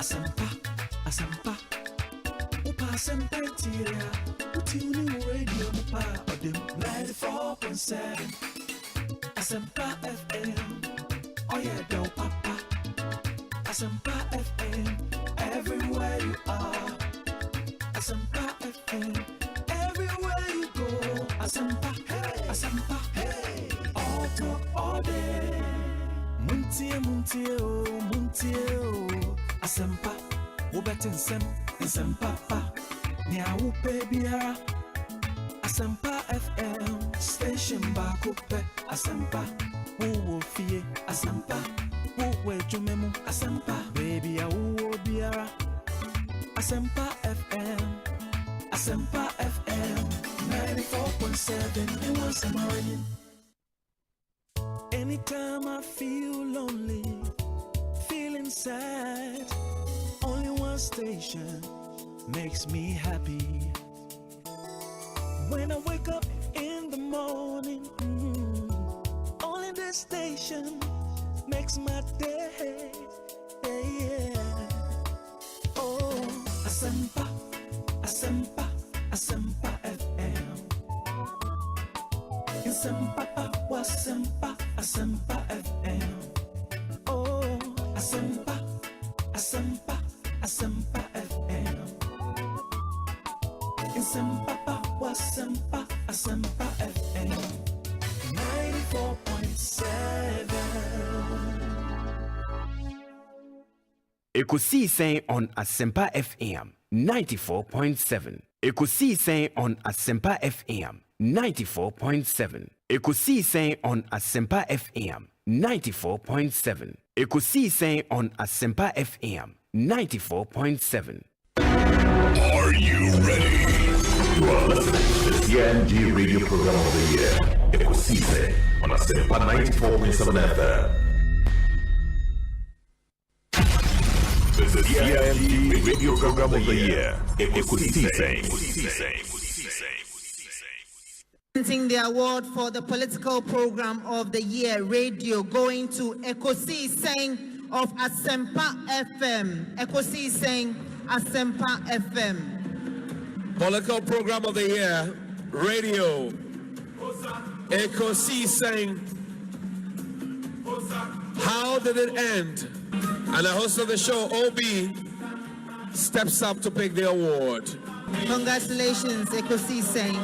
Asempa, Asempa. Upa Asempa Tiria. Utuni radio Upa Odim 94.7. Asempa FM. Oh yeah, do papa. Asempa FM. Everywhere you are. Asempa FM. Everywhere you go. Asempa, hey. Asempa, hey. All talk all day. Muntie, muntie, oh, muntie, oh. Asempa, ubetin sem, Asempa pa. Nya upe biara. Asempa FM, station bakupe. Asempa, uwo fie. Asempa, uwe jumemu. Asempa, baby ya uwo biara. Asempa FM, Asempa FM, 94.7. It was a morning. Anytime I feel lonely, feeling sad, only one station makes me happy. When I wake up in the morning, only this station makes my day. Yeah. Oh, Asempa, Asempa, Asempa FM. Asempa, Asempa, Asempa FM. Oh, Asempa, Asempa, Asempa FM. Asempa, Asempa, Asempa FM. 94.7. Ekosiisen On Asempa FM 94.7. Ekosiisen On Asempa FM 94.7. Ekosiisen On Asempa FM 94.7. Ekosiisen On Asempa FM 94.7. Are you ready? You are listening to the CNG Radio Program of the Year, Ekosiisen On Asempa 94.7 FM. This is CNG Radio Program of the Year, Ekosiisen. Presenting the award for the political program of the year, radio, going to Ekosiisen of Asempa FM. Ekosiisen Asempa FM. Political program of the year, radio, Ekosiisen. How did it end? And the host of the show, OB, steps up to pick the award. Congratulations, Ekosiisen.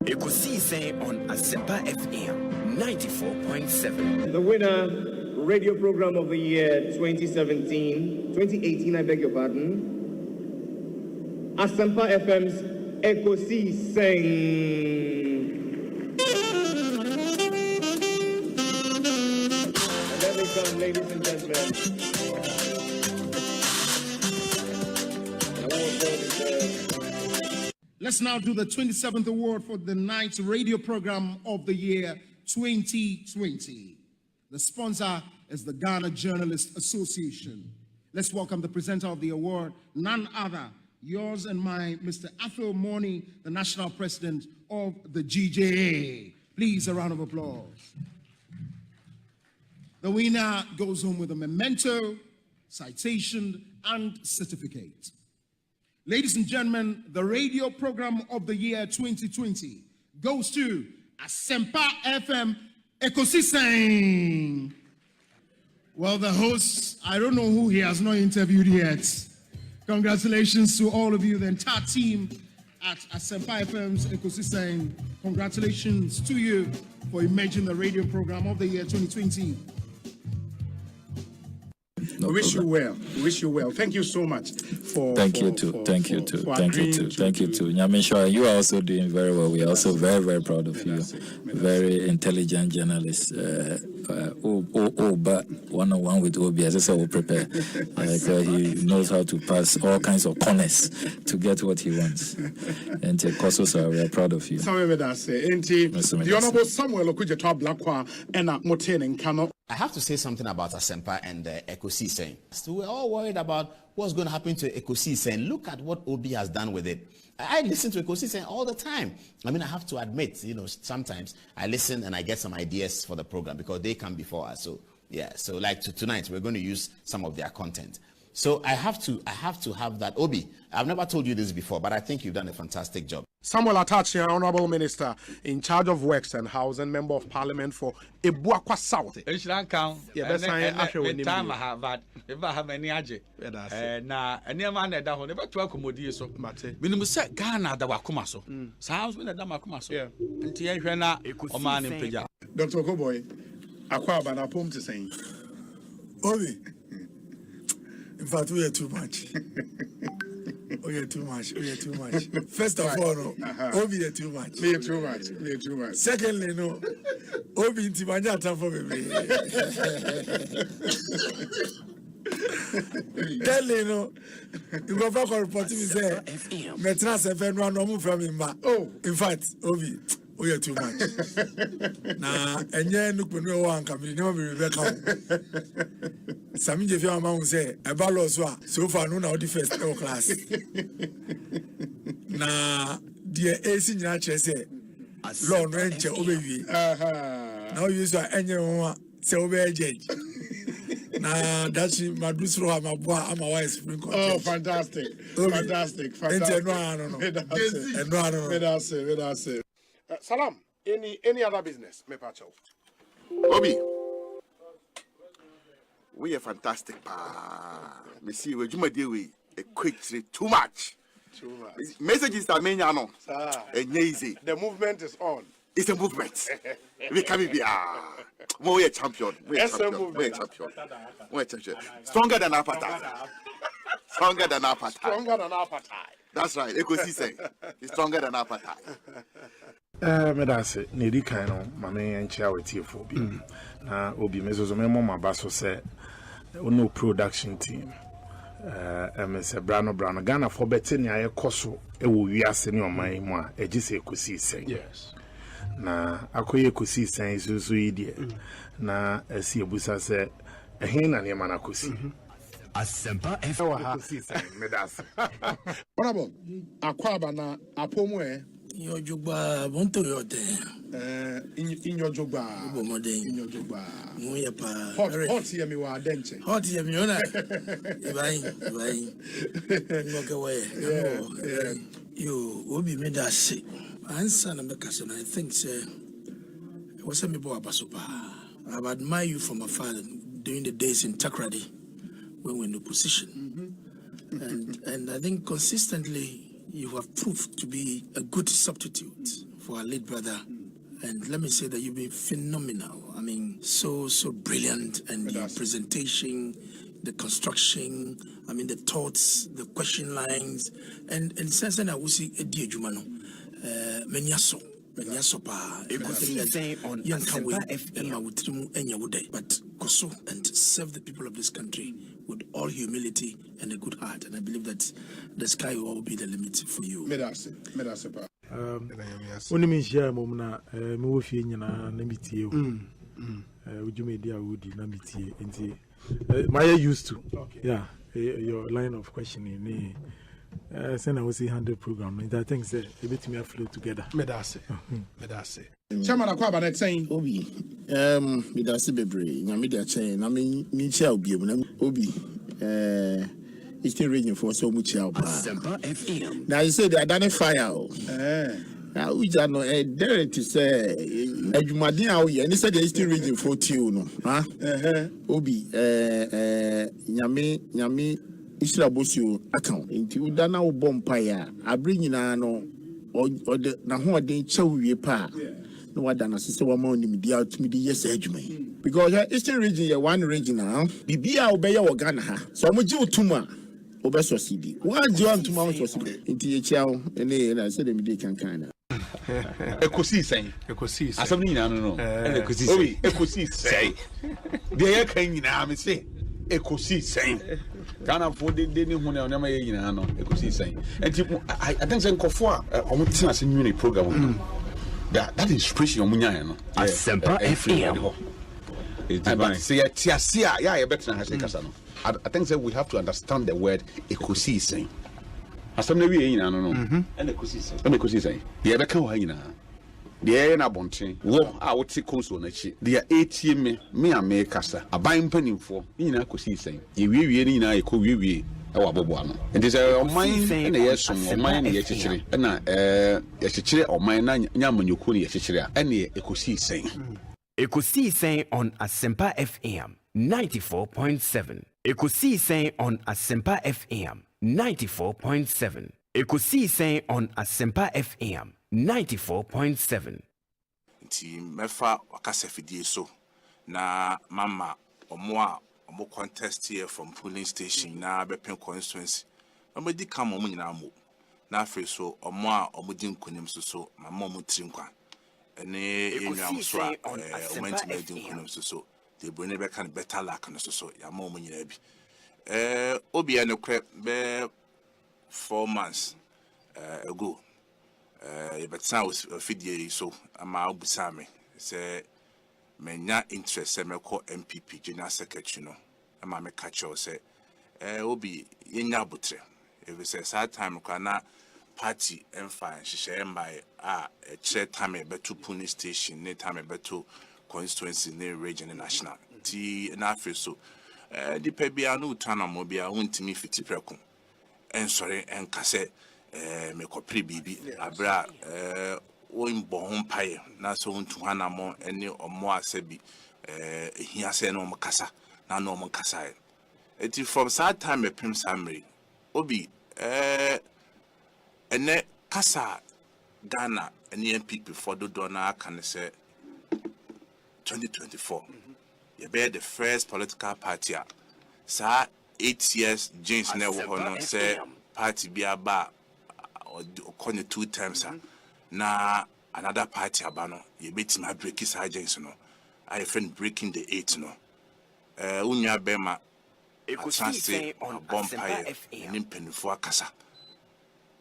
Ekosiisen On Asempa FM 94.7. The winner, radio program of the year 2018, I beg your pardon. Asempa FM's Ekosiisen. And there they come, ladies and gentlemen. Let's now do the 27th award for the night's radio program of the year 2020. The sponsor is the Ghana Journalists Association. Let's welcome the presenter of the award, none other, yours and mine, Mr. Afro Morning, the national president of the GJA. Please, a round of applause. The winner goes home with a memento, citation, and certificate. Ladies and gentlemen, the radio program of the year 2020 goes to Asempa FM Ekosiisen. Well, the host, I don't know who he has not interviewed yet. Congratulations to all of you, the entire team at Asempa FM's Ekosiisen. Congratulations to you for emerging the radio program of the year 2020. We wish you well. We wish you well. Thank you so much for. Thank you too. Thank you too. Nyamisha, you are also doing very well. We are also very, very proud of you. Very intelligent journalist. But one-on-one with Obi, as I said, will prepare. He knows how to pass all kinds of corners to get what he wants. And Koso, sir, we are proud of you. The Honorable Samuel Okudjeto Blakwa and Moten Kano. I have to say something about Asempa and Ekosiisen. So we're all worried about what's going to happen to Ekosiisen. Look at what Obi has done with it. I listen to Ekosiisen all the time. I mean, I have to admit, sometimes I listen and I get some ideas for the program because they come before us. So, yeah, so like tonight, we're going to use some of their content. So I have to have that. Obi, I've never told you this before, but I think you've done a fantastic job. Samuel Atachi, Honorable Minister in charge of Works and Housing, Member of Parliament for Ebuakwa South. Time I have had, if I have any aje, na any man that one never to accommodate so. Minimum set Ghana that wakuma so. Sounds when a damakuma so. And Tiana, or man in Pija. Dr. Koboy, Aquaba, na poem to say. Obi. In fact, we are too much. We are too much. First of all, no, Obi are too much. Me too much. Secondly, no, Obi inti manja for me. Thirdly, no, you go back and report to me say, Metra seven one no move from him. Oh, in fact, Obi. We are too much. Nah, and then look when we want come, you never be Rebecca. Some of your mom say, a balloon so far, no, now the first class. Nah, dear AC Nature say, Lord Rancher over you. Now you saw anyone say over judge. Nah, that's my Dusro, my boy, I'm my wife's spring. Oh, fantastic. Salam, any other business? Me pacho. Obi, we are fantastic. Me see we juma deal we a quick too much. Messages that mean no. Easy. The movement is on. It's a movement. We can be we are champion. We are champion. Stronger than appetite. That's right. Ekosiisen is stronger than appetite. Medase nedi kan no mame enchia wetiefo bi na obi mezozo memo mabaso se ono production team MS Brano Ghana for beti ne ayekoso ewo wiase ne oman mu a egise Ekosiisen. Yes. Na akoye Ekosiisen isusu idie na esi ebusa se ehin na ne mana kosi Asempa Ekosiisen medase. Honorable Akwaba na apomu In your jugba, want to your day. In your jugba, in your jugba. Hot here, me wa denche. Hot here, me ona. Walk away. You will be made us sick. Answer the question. I think, sir, it was a me boy Basupa. I admire you from afar during the days in Takrady when we were in the position, and I think consistently. You have proved to be a good substitute for our late brother. And let me say that you've been phenomenal. I mean, so brilliant. And your presentation, the construction, I mean, the thoughts, the question lines. And since then, I will see a dear Jumano. Menyaso. Ekosiisen On Asempa FM. But Koso and serve the people of this country with all humility and a good heart. And I believe that the sky will all be the limit for you. Medase pa. Oni mi share mom na me wo fie nyina na mitie o. Ujumedi awudi na mitie enti my used to. Okay. Yeah, your line of questioning send I will see 100 program. I think say a bit me flow together. Medase. Chairman Akwaba net saying Obi Medase bebre na media chain na me chia obi Obi Eastern region for so much out. Now you say they identify now we are no dare to say Ejumadi out here and they said the Eastern region for you no Obi nyame Isra Bosu account into Dana Bompire. I bring in no or the Nahuadin Chowie pa. No one done a sister woman in the out to me the yes edge me. Because Eastern region, one region now, Bibia obey your Ghana. So much you tuma Obeso CD. Why do you want to mount was in THL and I said they can kind of. Ekosiisen. Asabni na no. Ekosiisen. Ekosiisen. They can you now me say Ekosiisen. Ghana for the day when I never know Ekosiisen. And I think some Kofua almost as a new program. That inspiration Munya no. Asempa FM. See, yeah, better than Kasano. I think that we have to understand the word Ekosiisen. As some we no. And Ekosiisen. Yeah, better deɛ na bonten wo a wote konso na chi deɛ etie me a me kasa aban mpanimfo nyina kosi sen ye wiewie ni nyina ekɔ wiewie ɛwɔ aboboa no nti sɛ ɔman na yɛsom ɔman na yɛkyekyere na yɛkyekyere ɔman na nyamanyoko na yɛkyekyere a ɛne ekosi sen Ekosiisen on Asempa FM 94.7. Ekosiisen on Asempa FM 94.7. Ekosiisen on Asempa FM 94.7. Nti mefa wakasafidie so na mama omo contest here from polling station na bepen constituency. Mama di kam omo nyina mo. Na afi so omo di nkonim so mama omo trinkwa. Ene enwam so a went to di nkonim so they bring back kind better luck no so ya mama omo nyina bi. Obi ene kwe be 4 months ago. But now was video so I'm out beside me. Say, menya interest say me call MPP General Secretary no. I'm a catch or say, Obi yenya butre. If it says that time kana party and fine she share by a chair time beto police station, ne time beto constituency, ne region and national. Ti na fe so. The pebia no tana mobia won't me 50 prekum. And sorry and kase. Me kopri bibi abra wo mbo ho pae na so ntu hana mo ene omo asebi ehia se no mkasa na no mkasa eti from that time prim summary obi ene kasa Ghana ene MPP for do na aka ne se 2024 you be the first political party sa 8 years James ne wo no say party bi aba or 2 times na another party abano you bet my break his agents no I friend breaking the 8 no unya bema Ekosiisen on Asempa FM nimpenfo akasa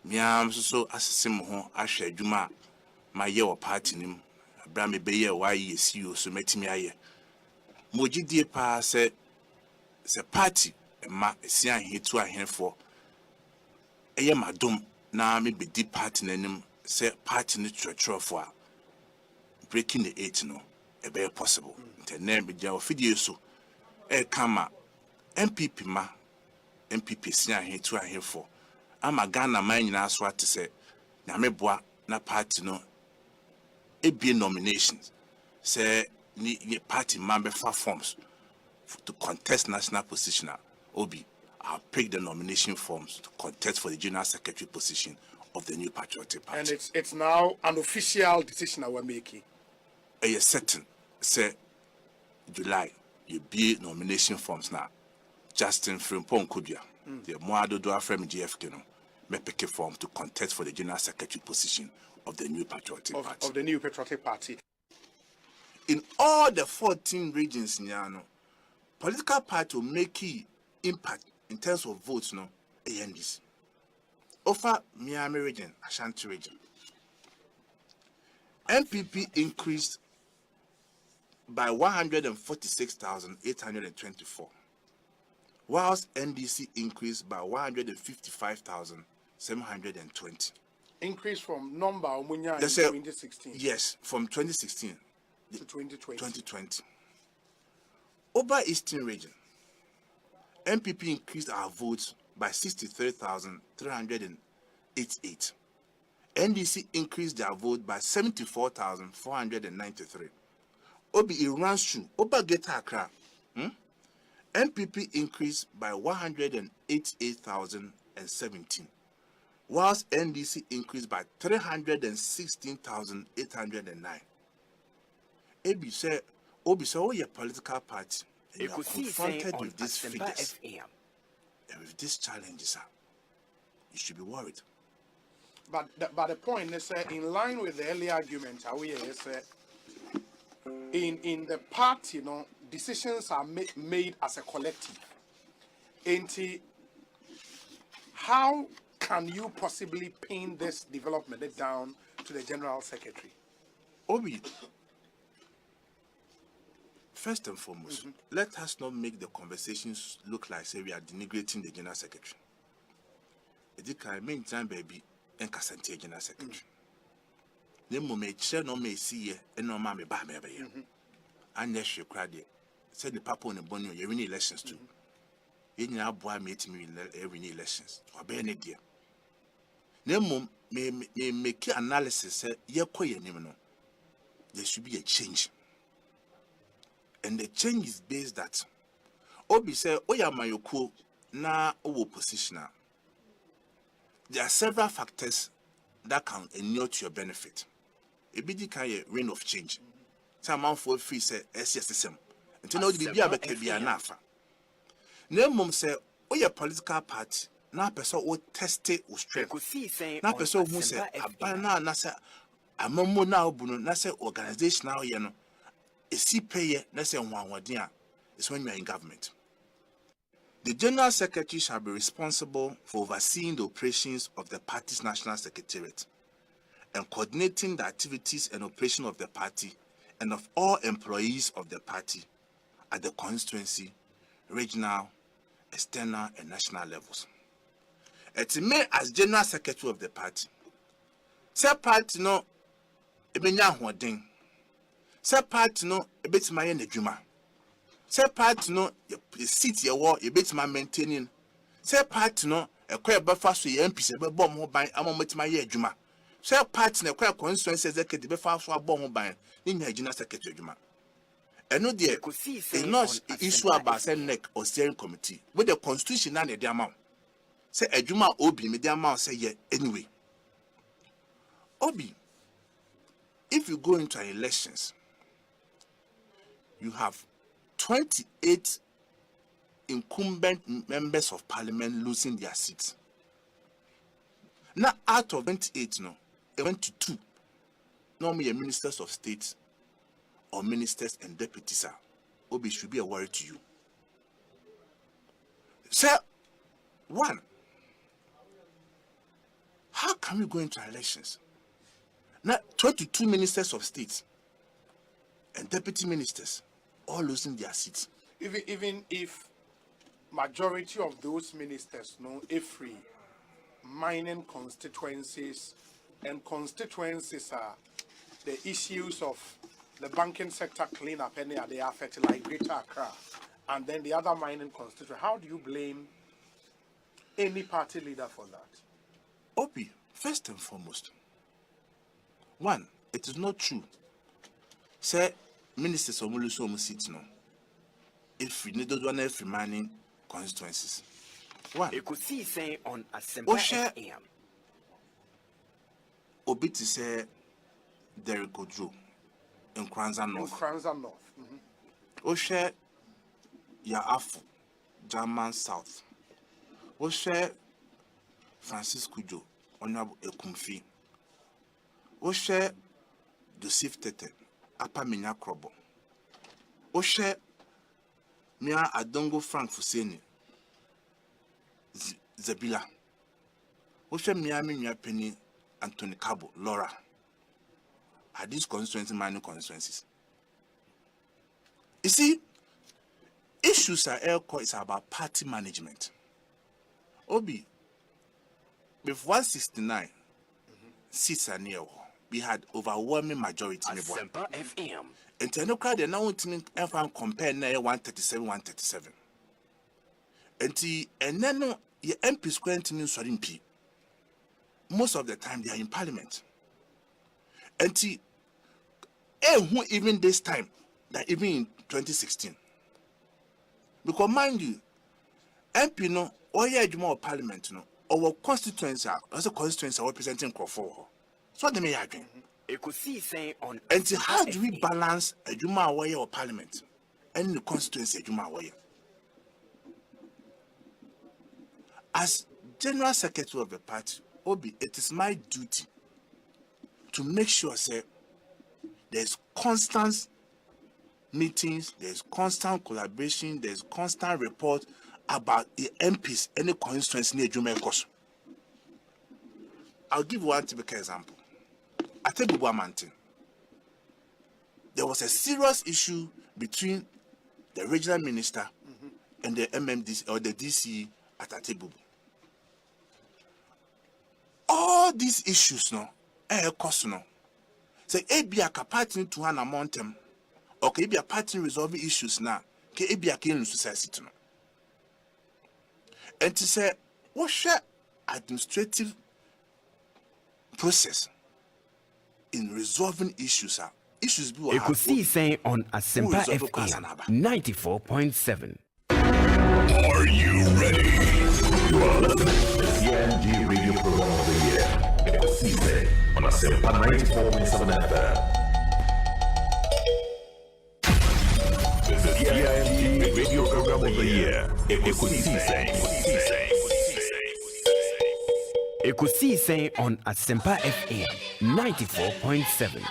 miam so asesem ho ahwe adwuma ma ye wo party nim abra me be ye wa ye CEO so metimi aye mogidie pa se party ma esian hetu ahenfo eye madom na me be deep party nanim say party ni church for breaking the 8 no e be possible name be dia ofidie so e kama MPP ma MPP sian he to ahe for ama Ghana man nyina so ate say na me boa na party no e be nominations say ni party member for forms to contest national position obi I'll pick the nomination forms to contest for the General Secretary position of the New Patriotic Party. And it's now an official decision that we're making. Yes, certain. Say, July, you be nomination forms now. Justin Frimpong Kudia, the Moado Dua from GFK, may pick a form to contest for the General Secretary position of the New Patriotic Party. Of the New Patriotic Party. In all the 14 regions, political party will make impact in terms of votes, no, ANDs. Over Miami region, Ashanti region. MPP increased by 146,824, whilst NDC increased by 155,720. Increase from number in 2016? Yes, from 2016 to 2020. Over Eastern region, MPP increased our votes by 63,388. NDC increased their vote by 74,493. Obi it runs through. Oba Geta Accra. MPP increased by 188,017, whilst NDC increased by 316,809. Obi said, oh, your political party. You are confronted with these figures and with these challenges, you should be worried. But the point is, in line with the earlier argument, in the party, decisions are made as a collective. How can you possibly pin this development down to the General Secretary? Obi, first and foremost, let us not make the conversations look like say we are denigrating the General Secretary. It can mean time baby and Casantia General Secretary. The moment share no may see and no mammy ba me. And yes, you cried it. Said the papa on the bonnet, you win elections too. You know, boy, meet me in every elections. Or be any dear. Nemo may make analysis, ye quay no. There should be a change. And the change is based that Obi say, Oya Mayoko na owo positioner. There are several factors that can inure to your benefit. A bit kind of reign of change. Some man for free say SSSM. Until now, the BB be enough. No mum say, Oya political party. Na person who tested or strength. Na person who say, Abana nasa, Amomo na obuno nasa organization now yeno. A CPA nasa one is when you are in government. The General Secretary shall be responsible for overseeing the operations of the party's national secretariat and coordinating the activities and operation of the party and of all employees of the party at the constituency, regional, external, and national levels. It's me as General Secretary of the party. Say party no ebenya hoden. Say party no ebetima ye nedwuma. Say party no ye seat ye wo ebetima maintaining. Say party no ekwa befa so ye MPs be bom ho ban amometima ye adwuma. Say party na ekwa constituency executive befa so abom ho ban ni nya General Secretary adwuma. Eno de is not issue about say NEC or steering committee. With the constitution na the amount. Say Ejuma Obi media amount say yeah anyway. Obi, if you go into elections, you have 28 incumbent members of parliament losing their seats. Now out of 28, no, it went to 2. Normally ministers of state or ministers and deputies are. Obi should be a worry to you. Sir, 1. How can we go into elections? Now, 22 ministers of state and deputy ministers all losing their seats. Even if majority of those ministers know every mining constituencies and constituencies are the issues of the banking sector cleanup and they affect like Greater Accra and then the other mining constituency. How do you blame any party leader for that? Obi, first and foremost, 1, it is not true. Say, ministers of Muluso seats no. If we need one every mining constituencies. 1. Ekosiisen On Asempa FM. Obi to say, Derek Ojo in Kranza North. Oshe Yaafu, German South. Oshe Francisco Joe, Honorable Ekumfi. Oshe Joseph Tete, Apa Minya Krobo. Oshe Mia Adongo Frank Fuseni, Zabila. Oshe Miami Mia Penny Anthony Cabo, Laura. Are these constituency mining constituencies? You see, issues are is about party management. Obi, with 169 seats are near, we had overwhelming majority. Asempa FM. And Tenokra, they now want compare 137, 137. And then no, your MP square to P. Most of the time they are in parliament. And who even this time, that even in 2016. Because mind you, MP no, or yeah, more parliament no, our constituency, as a constituency representing Crawford. So they may agree. Ekosiisen On And how do we balance a Juma way or parliament and the constituency Juma way? As General Secretary of the party, Obi, it is my duty to make sure, say, there's constant meetings, there's constant collaboration, there's constant report about the MPs and the constituency near Juma Koso. I'll give one typical example. At Tebuwa Mountain, there was a serious issue between the regional minister and the MMDC or the DC at Atebubu. All these issues, no, cost no. Say ebia ka party to hana montem. Okay, ebia party resolving issues na. Ke ebia ke in society no. And to say what share administrative process in resolving issues are issues be Ekosiisen On Asempa FM 94.7. Are you ready? You are listening to the CNG Radio Program of the Year, Ekosiisen on Asempa 94.7 FM. The CNG Radio Program of the Year, Ekosiisen. Ekosiisen On Asempa FM 94.7.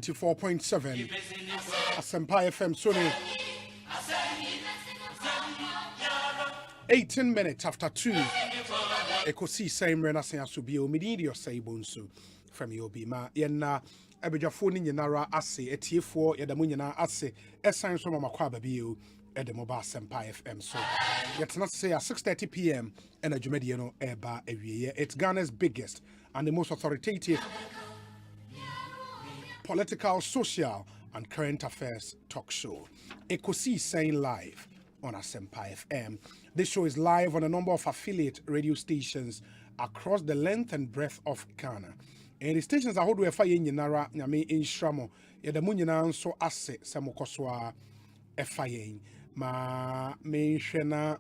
.7 Asempa FM Sony 18 minutes after 2 Ekosiisen Renasing Asubio Mididi Osei Bonsu from Yobi Ma Yenna Abijafo ni nyinara ase etiefo yedamu nyina ase esan so mamakwa babio edemo Asempa FM so yetna say at 6:30 p.m. and adwumadi no eba awieye. It's Ghana's biggest and the most authoritative political, social, and current affairs talk show. Ekosiisen live on Asempa FM. This show is live on a number of affiliate radio stations across the length and breadth of Ghana. And the stations are holding a fire in Nara, Yame in Shramo, Yadamunina, so ase, Samokoswa, Efayen, ma menshena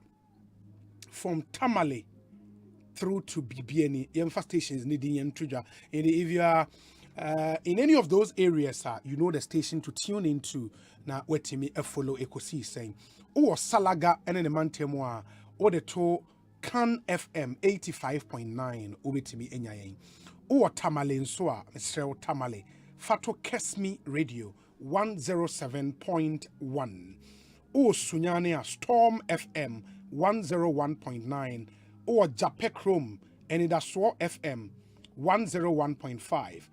from Tamale through to BBNE, Yemfa stations needing Yentruja. And if you are in any of those areas, you know the station to tune into. Na wetimi follow Ekosiisen or Salaga and the Mantemwa or the to Can FM 85.9 Umitimi Enyayen or Tamale Nsoa Mr. Tamale Fato Kesmi Radio 107.1 or Sunyania Storm FM 101.9 or Japekrom and Idaswo FM 101.5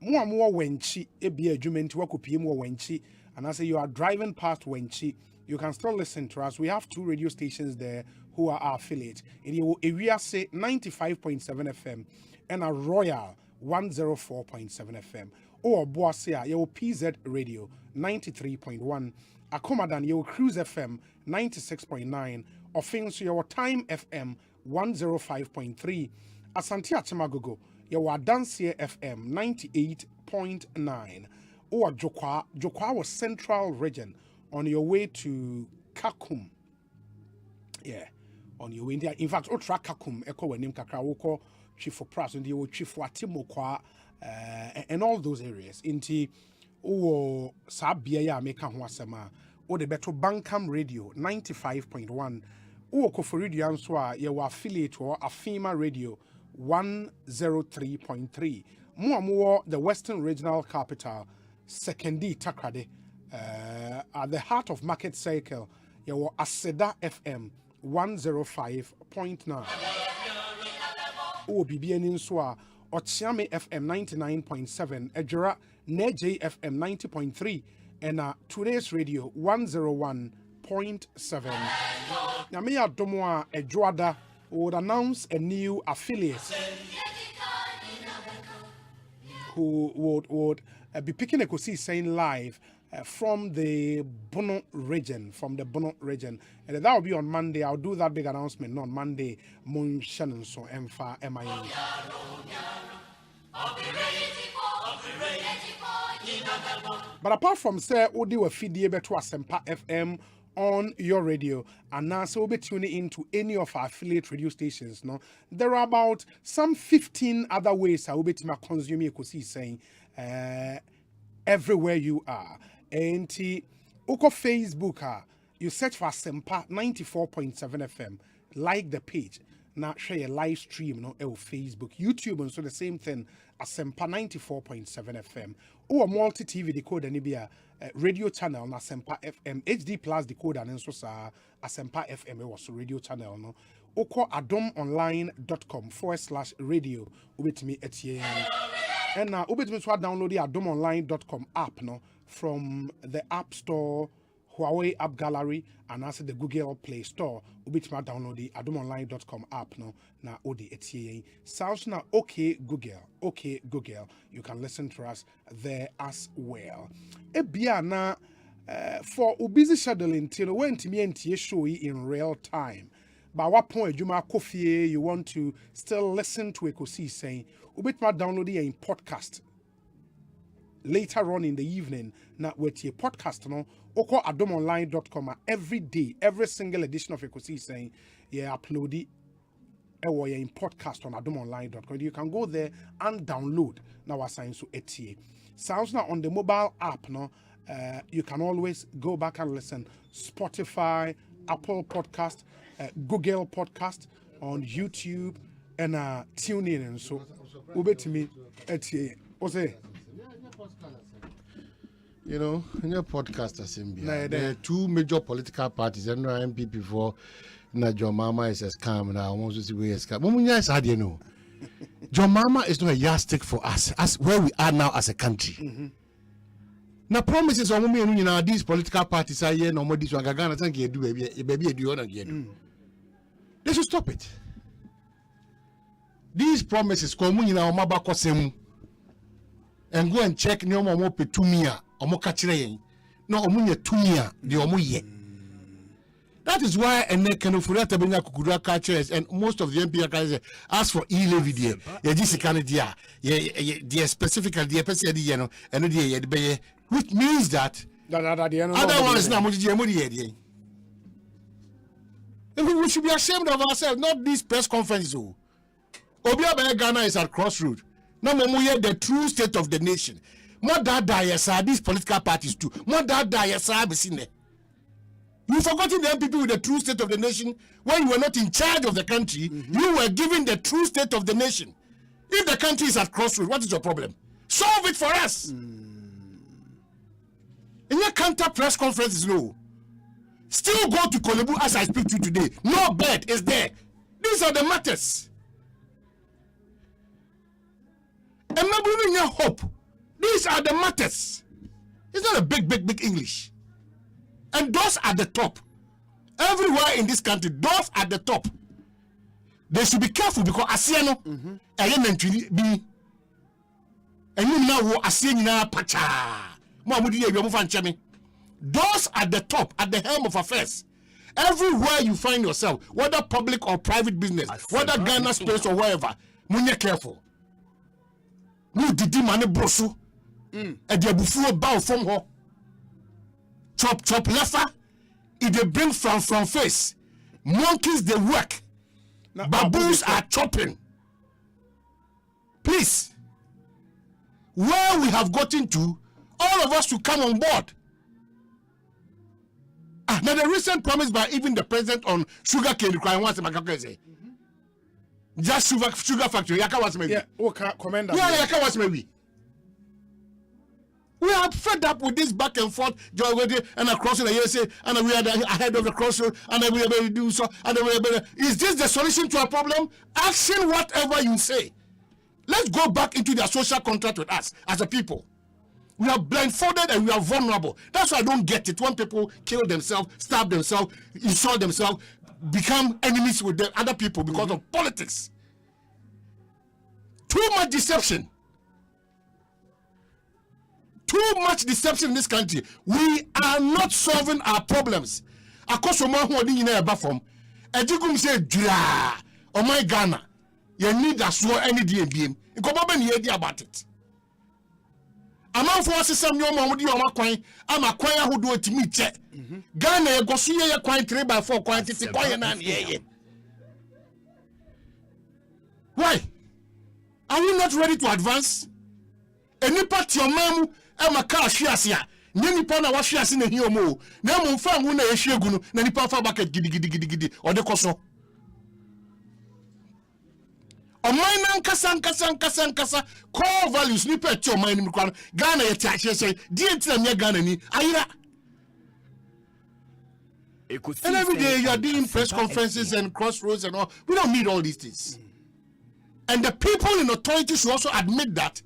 more wenchi ebia adwumenti wakopie mo wenchi. And I say you are driving past Wenchi, you can still listen to us. We have 2 radio stations there who are our affiliate. In your area, say 95.7 FM and a Royal 104.7 FM. Or Boasia, your PZ Radio 93.1. Akomadan, your Cruise FM 96.9. Or Fins, your Time FM 105.3. Asantia Chamagogo, your Adansia FM 98.9. Or Jokwa was Central Region on your way to Kakum. Yeah, on your way there. In fact, Otra Kakum, Eko Wenim Kakra, Woko, Chief of Pras, and the Chief Watimokwa, and all those areas. Inti Uwo Sabia ya Meka Huasema, or the Beto Bankam Radio 95.1. Uwo Koforidio Answa, your affiliate or Afima Radio 103.3. More the Western Regional Capital, Sekendi Takrade, at the heart of Market Circle, your Aseda FM 105.9. O BBN Inswa, Ochiame FM 99.7, Ejura Neje FM 90.3, and today's radio 101.7. Namia Domoa Ejuada would announce a new affiliate who would be picking Ekosiisen live from the Bono region, and that will be on Monday. I'll do that big announcement on Monday. Moon Shannon so Emfa MIA. But apart from say, Odi will feed you to Asempa FM on your radio, and now so we'll be tuning into any of our affiliate radio stations. No, there are about some 15 other ways I will be to consume Ekosiisen everywhere you are. And Uko Facebook, you search for Asempa 94.7 FM, like the page. Now share a live stream no Facebook, YouTube, and so the same thing. Asempa 94.7 FM. Or multi TV decoder Nibia radio channel na Asempa FM HD plus decoder and so sa Asempa FM was radio channel no. Oko adomonline.com/radio ubetimi etie. And now ubetimi so download the adomonline.com app no from the App Store, Huawei App Gallery, and also the Google Play Store. Ubitma download the adomonline.com app no na odi etie. Sounds na okay Google. You can listen to us there as well. Ebia na for busy scheduling till when me and show in real time. But what point Juma Kofi you want to still listen to Ekosiisen, ubitma download it in podcast. Later on in the evening, now with your podcast, no, oko adomonline.com every day, every single edition of Ekosiisen, upload it in podcast on adomonline.com. You can go there and download now assign so etie. Sounds now on the mobile app, no, you can always go back and listen. Spotify, Apple Podcast, Google Podcast, on YouTube, and tune in and so ube to me etie. Osei. You know, in your podcast, Asempa, there are two major political parties. And MPP for John Mama is a scam now. I want to see where it's scam. You know, John Mama is not a yardstick for us, as where we are now as a country. Now, promises on women, you know, these political parties are here. No more this one. Gagana, thank you. Do baby, do again. They should stop it. These promises, come you know, Mabako Semu. And go and check no more petumia or more catching. No, omunya tumia, the omuye. That is why and they can afford to bring a catchers and most of the MP guys ask for e-levy there. Yeah, this Canada, yeah, specifically the person, you know, and the which means that other ones now, we should be ashamed of ourselves, not this press conference. Obia Ghana is at crossroads. No more the true state of the nation. More that these political parties too. More that you forgotten the MPP with the true state of the nation when you were not in charge of the country. You were given the true state of the nation. If the country is at crossroads, what is your problem? Solve it for us. In your counter press conferences, no. Still go to Kolebu as I speak to you today. No bed is there. These are the matters. And not bringing your hope. These are the matters. It's not a big English. And those at the top. Everywhere in this country, those at the top. They should be careful because Asiano, be and you know Asiana Pacha. Those at the top, at the helm of affairs. Everywhere you find yourself, whether public or private business, whether Ghana space or wherever, munye careful. No didi mane brosu. E de bufu bow from ho. Chop lefa. If they bring from face. Monkeys they work. Baboons are chopping. Please, where we have gotten to, all of us to come on board. Now the recent promise by even the president on sugar cane requiring what's my say. Just sugar factory. Yaka was maybe. Yeah, okay, commander. Yeah, Yaka was maybe. We are fed up with this back and forth, and across the USA, and we are ahead of the crossroad, and we are able to do so, and we are able. Is this the solution to our problem? Action whatever you say. Let's go back into their social contract with us as a people. We are blindfolded and we are vulnerable. That's why I don't get it when people kill themselves, stab themselves, insult themselves, become enemies with the other people because of politics. Too much deception. Too much deception in this country. We are not solving our problems. Akosoma who odi nyina eba fom. Ejigum say dura. Oh my Ghana. You need a swo any day biem. Nkomo be ne yedi about it. Amanfo asesam ne omo wodi omo kwan ama kwan ahodo otimi che. Ghana ye goso ye kwan 3x4 kwan titi kwan na na ye. Why? Are we not ready to advance? Any part your mom ama ka hwiase a ne nipa na wa hwiase na hi omo na mo mfa hu na ye hwegu no na nipa fa bucket gidi ode koso. Omai na nkasa core values ni pe che omai ni mkwan Ghana ye tiahye di entina me Ghana ni ayira. And every day you are doing press conferences and crossroads and all. We don't need all these things. And the people in authority should also admit that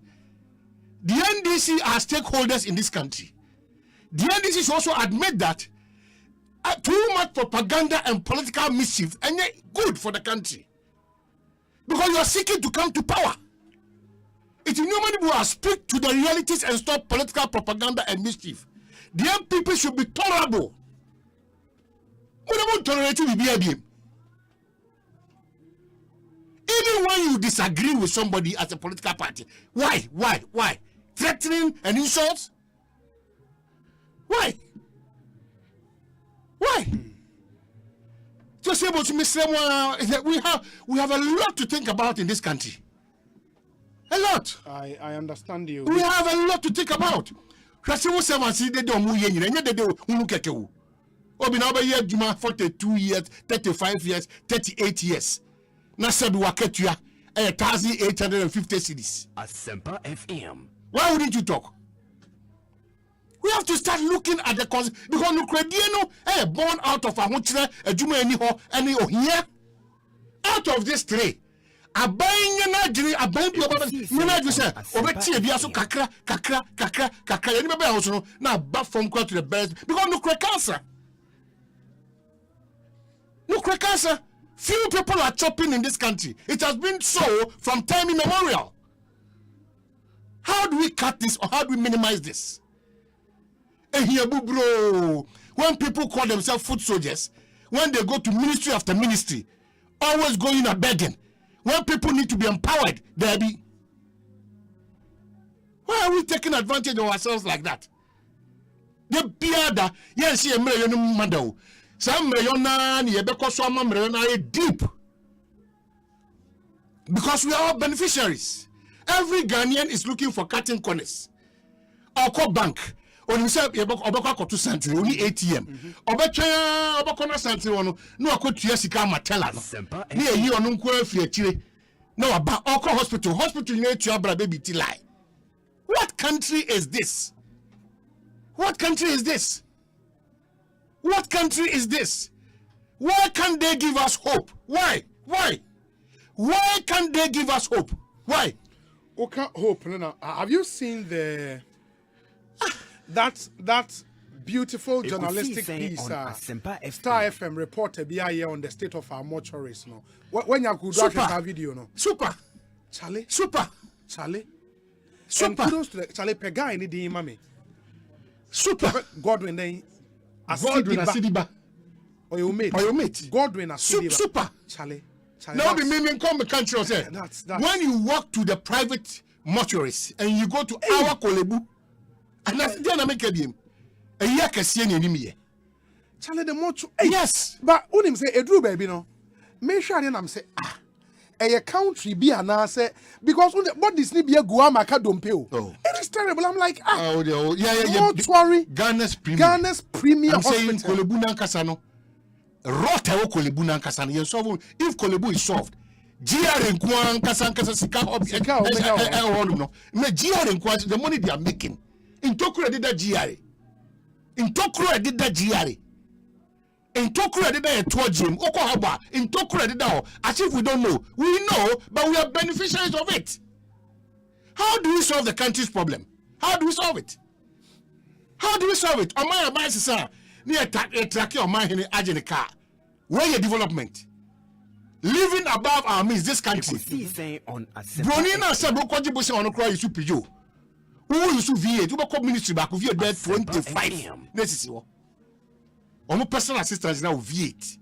the NDC are stakeholders in this country. The NDC should also admit that too much propaganda and political mischief and good for the country. Because you are seeking to come to power. If nobody will speak to the realities and stop political propaganda and mischief, the MPP should be tolerable. We don't tolerate you with BIBM. Even when you disagree with somebody as a political party, why? Threatening and insults? Why? Just able to miss someone. We have a lot to think about in this country. A lot. I understand you. We have a lot to think about. Obi na obaye adwuma 42 years, 35 years, 38 years. Na said waketua 1,850 cedis. Asempa FM. Why wouldn't you talk? We have to start looking at the cause because no credit born out of ahonchire adwuma ani ho ani ohia. Out of this three, aban na diri aban bi oba na diri say obetie bia so kakra yani be house no na ba from to the best because no cancer. No cancer. Few people are chopping in this country. It has been so from time immemorial. How do we cut this or how do we minimize this? Bro, when people call themselves foot soldiers, when they go to ministry after ministry, always going and begging. When people need to be empowered, there be. Why are we taking advantage of ourselves like that? The biada, yes, you mother. Some deep because we are all beneficiaries. Every Ghanaian is looking for cutting corners. Or call bank. Or you say Obaka to Santri, only ATM. Obaka Santri, no, I could yes, Matella. Near you on Unque. No, about Oko Hospital. Hospital, you know, to your baby lie. What country is this? What country is this? What country is this? Why can't they give us hope? Why? Why can't they give us hope? Why? Okay, hope. No. Have you seen that beautiful journalistic piece? Star FM reporter here on the state of our mortuaries. No, when you could watch that video, no. Super. Charlie. Super. Kudos to the Charlie Pega in the mami. Super. Godwin then. Asidiba. Or your mate. Godwin Asidiba. Super. Charlie. Now be me come the country or say. When you walk to the private mortuaries and you go to our Kolebu, and that's the na make him. A year kasiye ni enimi ye. Charlie the mortuary. Yes. But when him say Edru baby no. Make sure them say a country be an answer because what this need be a Guama Kadompeo. It is terrible. I'm like, mortuary. Ghana's premier I'm saying hospital. Kolebu Nankasano. Rota Kolebu Nankasano. Yes, so if Kolebu is solved, GR in Kwan Kasankasa Sika no. Me GR in Kwan the money they are making. In Tokyo did that GR. In Tokyo did that GR. In Tokyo did that tour gym. Okohaba. In Tokyo did that. As if we don't know. We know, but we are beneficiaries of it. How do we solve the country's problem? How do we solve it? How do we solve it? On my advice, sir, near track your mind in the car. Where your development? Living above our means, this country. Bronina said, Bokoji on a cry, you should be you. Who you should V8? You will ministry back with your bed 25. Necessary. Almost personal assistance now V8.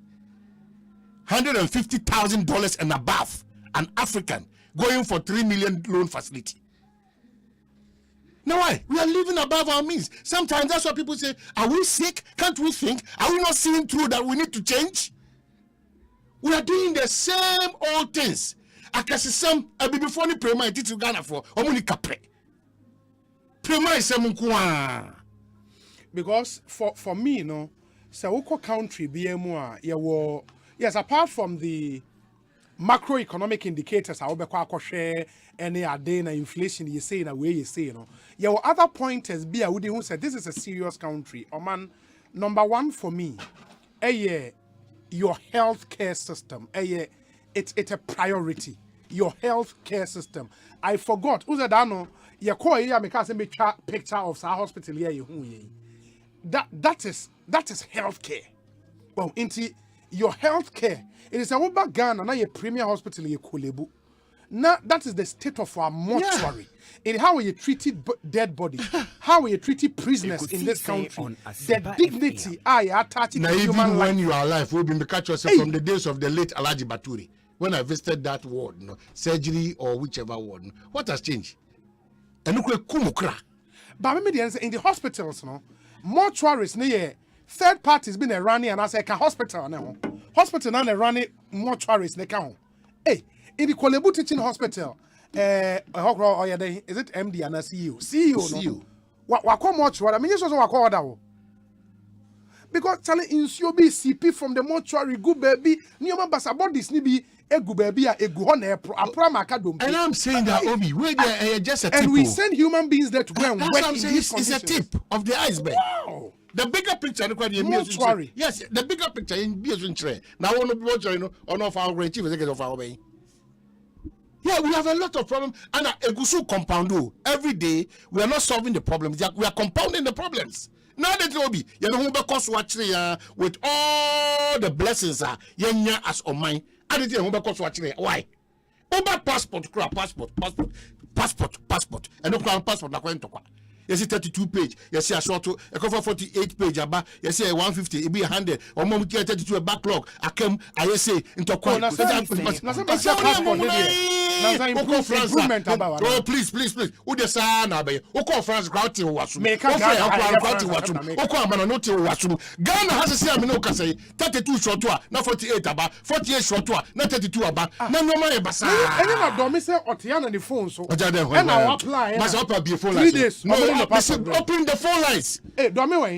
$150,000 and above. An African going for 3 million loan facility. Now why? We are living above our means. Sometimes that's what people say. Are we sick? Can't we think? Are we not seeing through that we need to change? We are doing the same old things. I can see some before the prema it to Ghana for omuni kapre. Prema is some because for me, you know, so country be more yes, apart from the macroeconomic indicators, I will share any day na inflation you say in a way you say, you know. Your other pointers be who said this is a serious country. Oh man, number one for me, your healthcare system. It's a priority. Your healthcare system. I forgot. Who's that? No, you call here because me picture of our hospital here. That is healthcare. Well, into your healthcare. It is a Uber Ghana na your premier hospital ye Kolebu. Now that is the state of our mortuary. In how you treated dead body, how you treated prisoners in this country, the dignity I attach to human life. When you are alive, we've been catch yourself from the days of the late Alaji Baturi. When I visited that ward, no, surgery or whichever ward, no, what has changed? And look at Kumukra. But maybe in the hospitals, no, mortuaries near third parties been running and I say can hospital now. Hospital now they running mortuaries ne can. Hey, in the Kolebu Teaching Hospital, is it MD and a CEO? CEO, no. What come mortuary? I mean, just what call that. Because telling insure be CP from the mortuary, good baby. Nioma basa bodies ni be a good baby a good one a pramaka. And I'm saying that Obi, we just a tip. And we send human beings there to go and work in these conditions. It's a tip of the iceberg. Wow. The bigger picture, yes, the bigger picture in Biasuntre. Now, I want to be watching on off our great chief of our way. Yeah, we have a lot of problems. And Egusu compound every day, we are not solving the problems. We are compounding the problems. Now that will be, you know, because with all the blessings as on mine. I didn't know because why? Over passport, passport, and no crown passport. You see 32 page, you see a short, a cover 48 page, you see a 150, it be 100, or more 32 a backlog. I come, I say, into oh, please. Who the son of who call France Grouty was make a Ghana has a say 32 short, not 48 about 48 short, not 32 about no money. Bassa. And then I don't miss Otiana the phone, so and I'll apply. Must up be 4 days. Open the phone lines. Hey,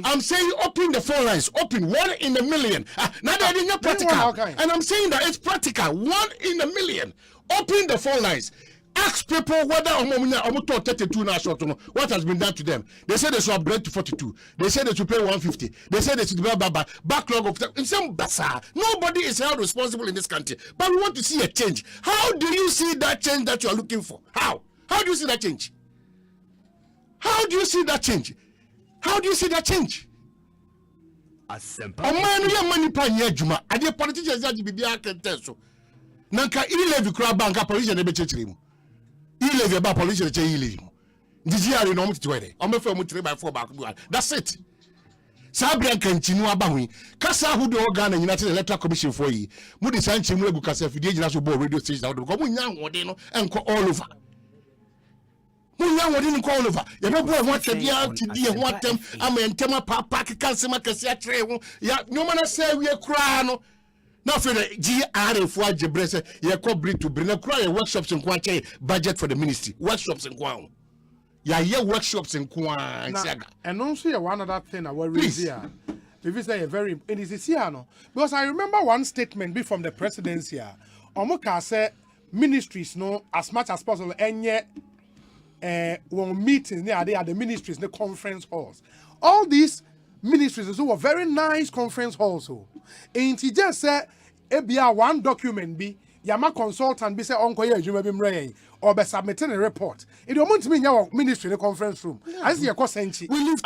I'm saying open the phone lines. Open 1 in a million. Now that is not practical. And I'm saying that it's practical. 1 in a million. Open the phone lines. Ask people whether or 32 now short. What has been done to them? They say they should upgrade to 42. They say they should pay 150. They say they should be backlog of in some bazaar. Nobody is held responsible in this country. But we want to see a change. How do you see that change that you are looking for? How do you see that change? How do you see that change? How do you see that change? Asempa. Money panya juma. Ade politicians that be aka so. Nanka ile kura banka politician e be chechire. Ile ba politician che ile. Ndiji no mutwe de. O me fa mu 3x4 back. That's it. Sabrian kanchinu aba hu. Kasa hu de organ nyina te electoral commission for yi. Mu de sanchi mu egu kasa fidie nyina so bo radio station na ko mu nya nwode no enko all over. Munya wodi nko all over. Ya be bo ho twebia tidi ho atem ama ntema papa keka nsema kase atrɛ ho. Ya nyoma na say we kura no. Now for the GRA for Jebrese, you call bring to bring a cry workshops in Quache budget for the ministry. Workshops in Kwang. Yeah, workshops in Kwang. And also one other thing I will raise here. If it's a very it is here no. Because I remember one statement be from the presidency here. Omoka say ministries no as much as possible and yet one meetings they are the ministries, the conference halls. All these ministries were very nice conference halls. And he just said, one document be, Yama consultant be say, Uncle, you may be or be submitting a report. It don't mean your ministry in the conference room. I see a cost century. We live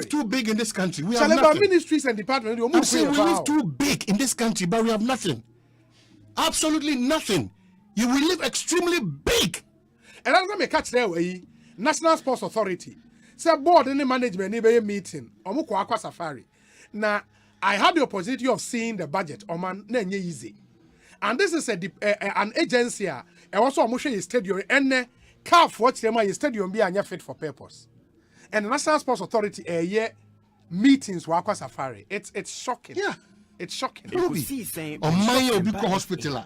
too big in this country. We have nothing. Ministries and departments. I'm saying we live too big in this country, but we have nothing. Absolutely nothing. You will live extremely big. And I'm going to catch there way. National Sports Authority. Say board any management any meeting. Omuko Aqua Safari. Now, I had the opportunity of seeing the budget. Oman nenye easy. And this is an agency. And also Omushe is stadium. And CAF watch them is stadium be anya fit for purpose. And the National Sports Authority year meetings were Aqua Safari. It's shocking. Yeah. It's shocking. On my Obiko Hospital.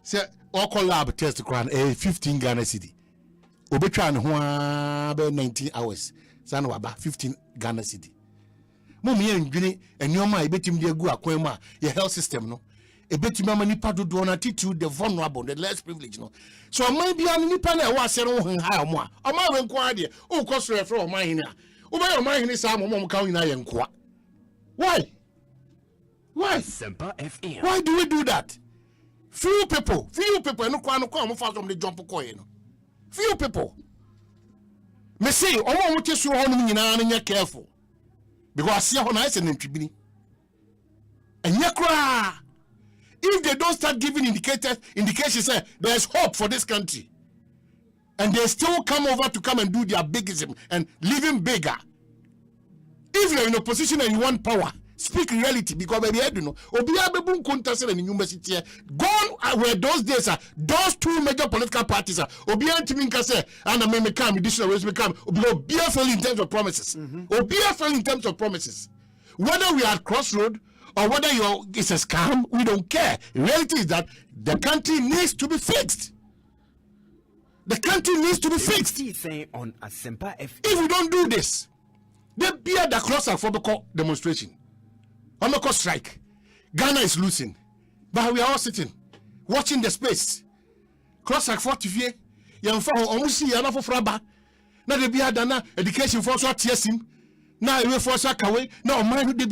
Say all lab test crown 15 Ghana city. Obetran ho 19 hours. Sanu about 15 Ghana city. Mummy and Guinea and your my betim de go aquema, your health system no. A betima manipa do don attitude the vulnerable, the less privileged no. So I might be an independent was high more. A man inquired, oh, cost refer my here. Over my in this arm, counting I am qua. Why? Asempa FM. Why do we do that? Few people, and no come from the jump coin. Few people. Me say, I want to show how you careful. Because I see how nice and tribune. And you cry. If they don't start giving indications, there's hope for this country. And they still come over to come and do their bigism and living bigger. If you're in a position and you want power, speak reality, because maybe I don't know. Obiabebun contested in university. Gone where those days are. Those two major political parties are. Obian Timinka say, and I may come, additional ways become. Obia fell in terms of promises. Obia fell in terms of promises. Whether we are at crossroad or whether it's a scam, we don't care. The reality is that the country needs to be fixed. The country needs to be fixed. On Asempa FM. If we don't do this, they bear the cross and for demonstration. On the strike. Ghana is losing. But we are all sitting, watching the space. Cross like 40 years. You for almost see enough of Fraba. Now they be done education for so TSM. Now we for so away. No, mine would be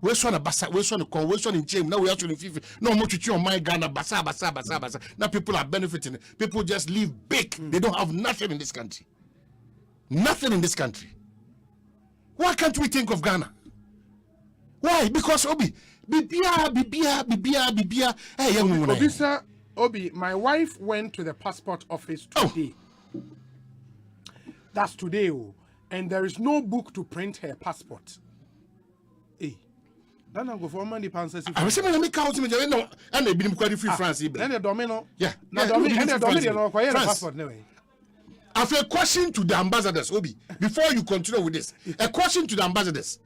we son a bassa, we son a conversion in chain. Now we actually FIFA. No more to my Ghana, bassa. Now people are benefiting. People just live big. They don't have nothing in this country. Nothing in this country. Why can't we think of Ghana? Why? Because Obi, Bibia. Hey, young woman. Obi, sir, Obi, my wife went to the passport office today. That's today, and there is no book to print her passport. Hey, then I go for money. I was saying, let me count him. And they've been quite free France. And the domino. Yeah. And the domino. Passport anyway. I have a question to the ambassadors, Obi. Before you continue with this, a question to the ambassadors.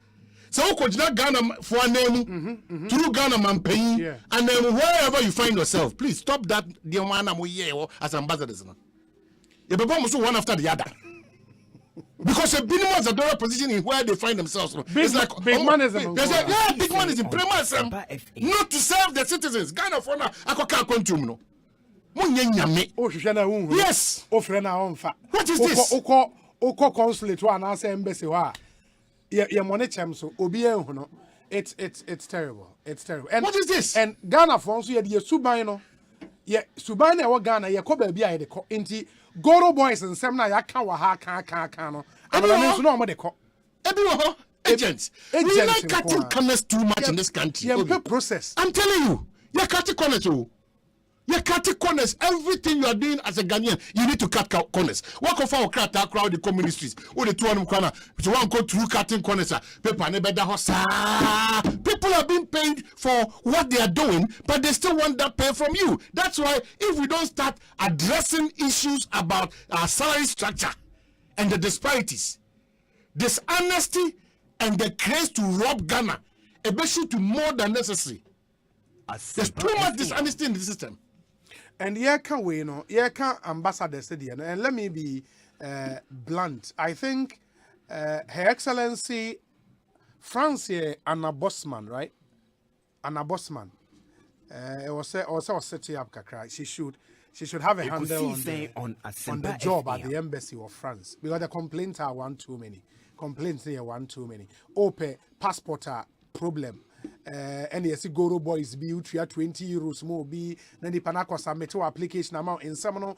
So you could not Ghana for a name through Ghana man paying, and then wherever you find yourself, please stop that. The one I'm here as ambassadors. You be almost one after the other. Because a big ones are the position in where they find themselves. It's like big man is in big man is in premise, not to serve the citizens. Ghana for now, I can't continue. No. Yes. What is this? Oko consulate one answer embassy wa. Your money so obi no. It's terrible. It's terrible. And what is this? And Ghana for also ye suban no. Ye suban na wa Ghana ye ko ba bia ye de ko. Enti Goro boys and sem na ya ka wa ha kan no. Abana so no mo de ko. Ebi wo ho. Agents. We like cutting corners too much in this country. Process. I'm telling you. You cutting corners too. You cut corners. Everything you are doing as a Ghanaian, you need to cut corners. What of our crowd the communities? Or the 200 corner, which one go through cutting corners. People are being paid for what they are doing, but they still want that pay from you. That's why if we don't start addressing issues about our salary structure and the disparities, dishonesty, and the craze to rob Ghana, especially to more than necessary, There's too much dishonesty in the system. And here can we know, here can ambassador said, and let me be blunt. I think Her Excellency Francie Anna Bosman, right? Anna Bosman. It was setting up kakra. She should have a handle on the job at the embassy of France, because the complaints are one too many. Complaints here one too many. Ope passport problem. And yes, Goro boys be utria 20 euros more be then the panako submit application amount in seminal.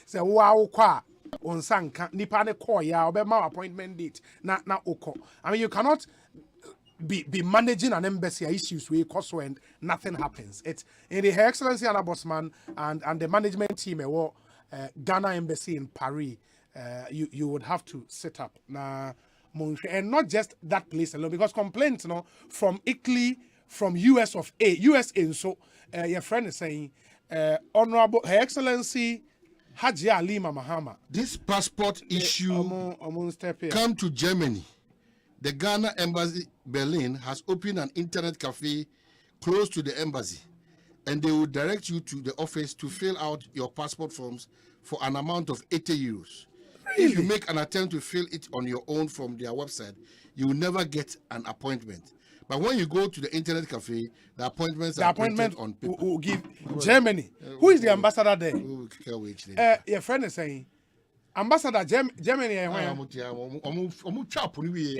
Say wow kwa on sanka nipane call ya obema appointment date na oko. I mean, you cannot be managing an embassy issues where cost and nothing happens. It's in the Her Excellency Anna Bosman and the management team Ghana embassy in Paris. You would have to set up now. And not just that place alone, because complaints from Italy, from USA, and so your friend is saying, Honorable Her Excellency Haji Alima Mahama. This passport issue come to Germany. The Ghana Embassy Berlin has opened an internet cafe close to the embassy, and they will direct you to the office to fill out your passport forms for an amount of 80 euros. Really? If you make an attempt to fill it on your own from their website, you will never get an appointment. But when you go to the internet cafe, the appointments are printed on paper. Will give Germany. Who is the ambassador there? Your friend is saying, Ambassador Germany.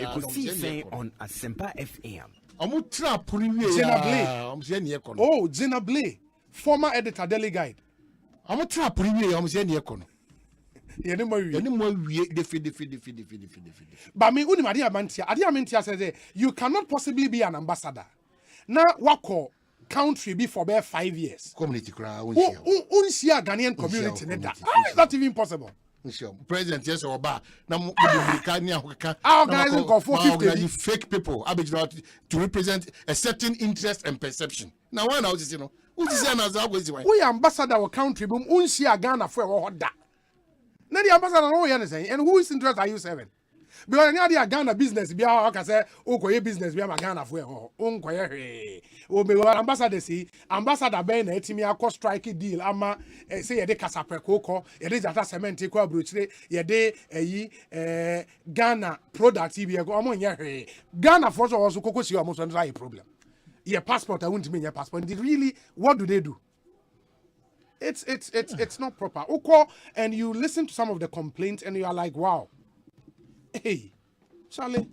Ekosiise on Asempa FM. Gina Blay. Oh, Gina Blay, former editor, Daily Guide. But me Adi says you cannot possibly be an ambassador. Now wako country be for about 5 years. Community crowd. Ghanaian community. How is that even possible? President, yes or bad. Now, organizing fake people to represent a certain interest and perception. Now, why now is we ambassador our country, boom, Ghana for that. Now the ambassador no hear saying, and whose interest are you serving? Because now the Ghana business be how can say okoye business be am Ghana for onkoye o be ambassador see ambassador be na etimi akọ strike deal ama say ye de kasapreko ko ye de jata cement ko abrochire ye de Ghana product be go omo nya hwe Ghana for so also kokosi omo so a problem. Your passport I won't mean your passport. Really, what do they do? It's not proper. And you listen to some of the complaints and you are like, wow. Hey, Charlie,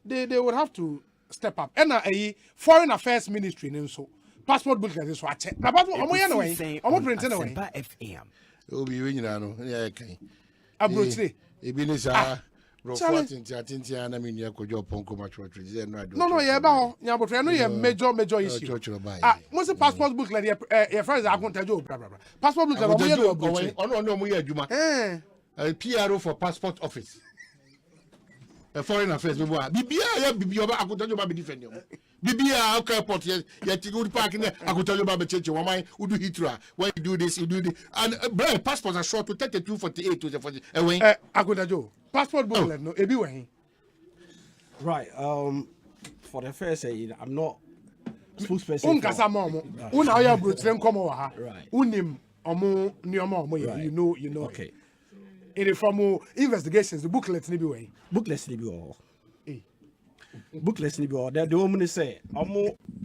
they would have to step up. And Foreign Affairs Ministry and so passport book like this so I check. Now passport I'm not printing away. Oh, be winning no. Yeah, okay. Abrochire. Ebinisa No, yeah, but yeah, no, yeah, major issue. Most passport book like your friends are going to do. Passport book like PRO for passport office. Foreign Affairs, Bibia, I could tell you about defending. Bibia, okay, port, yet you go park in there. I could tell you about the church. Why would you hitra? When you do this, you do this. And passports are short to 32.48 to the 40. I could do passport book, no, everywhere. Right. For the first, I'm not spokesperson. Right. You know. Okay. In from investigations, the booklets need be way. Booklets need be all. Booklets need be all. The woman say,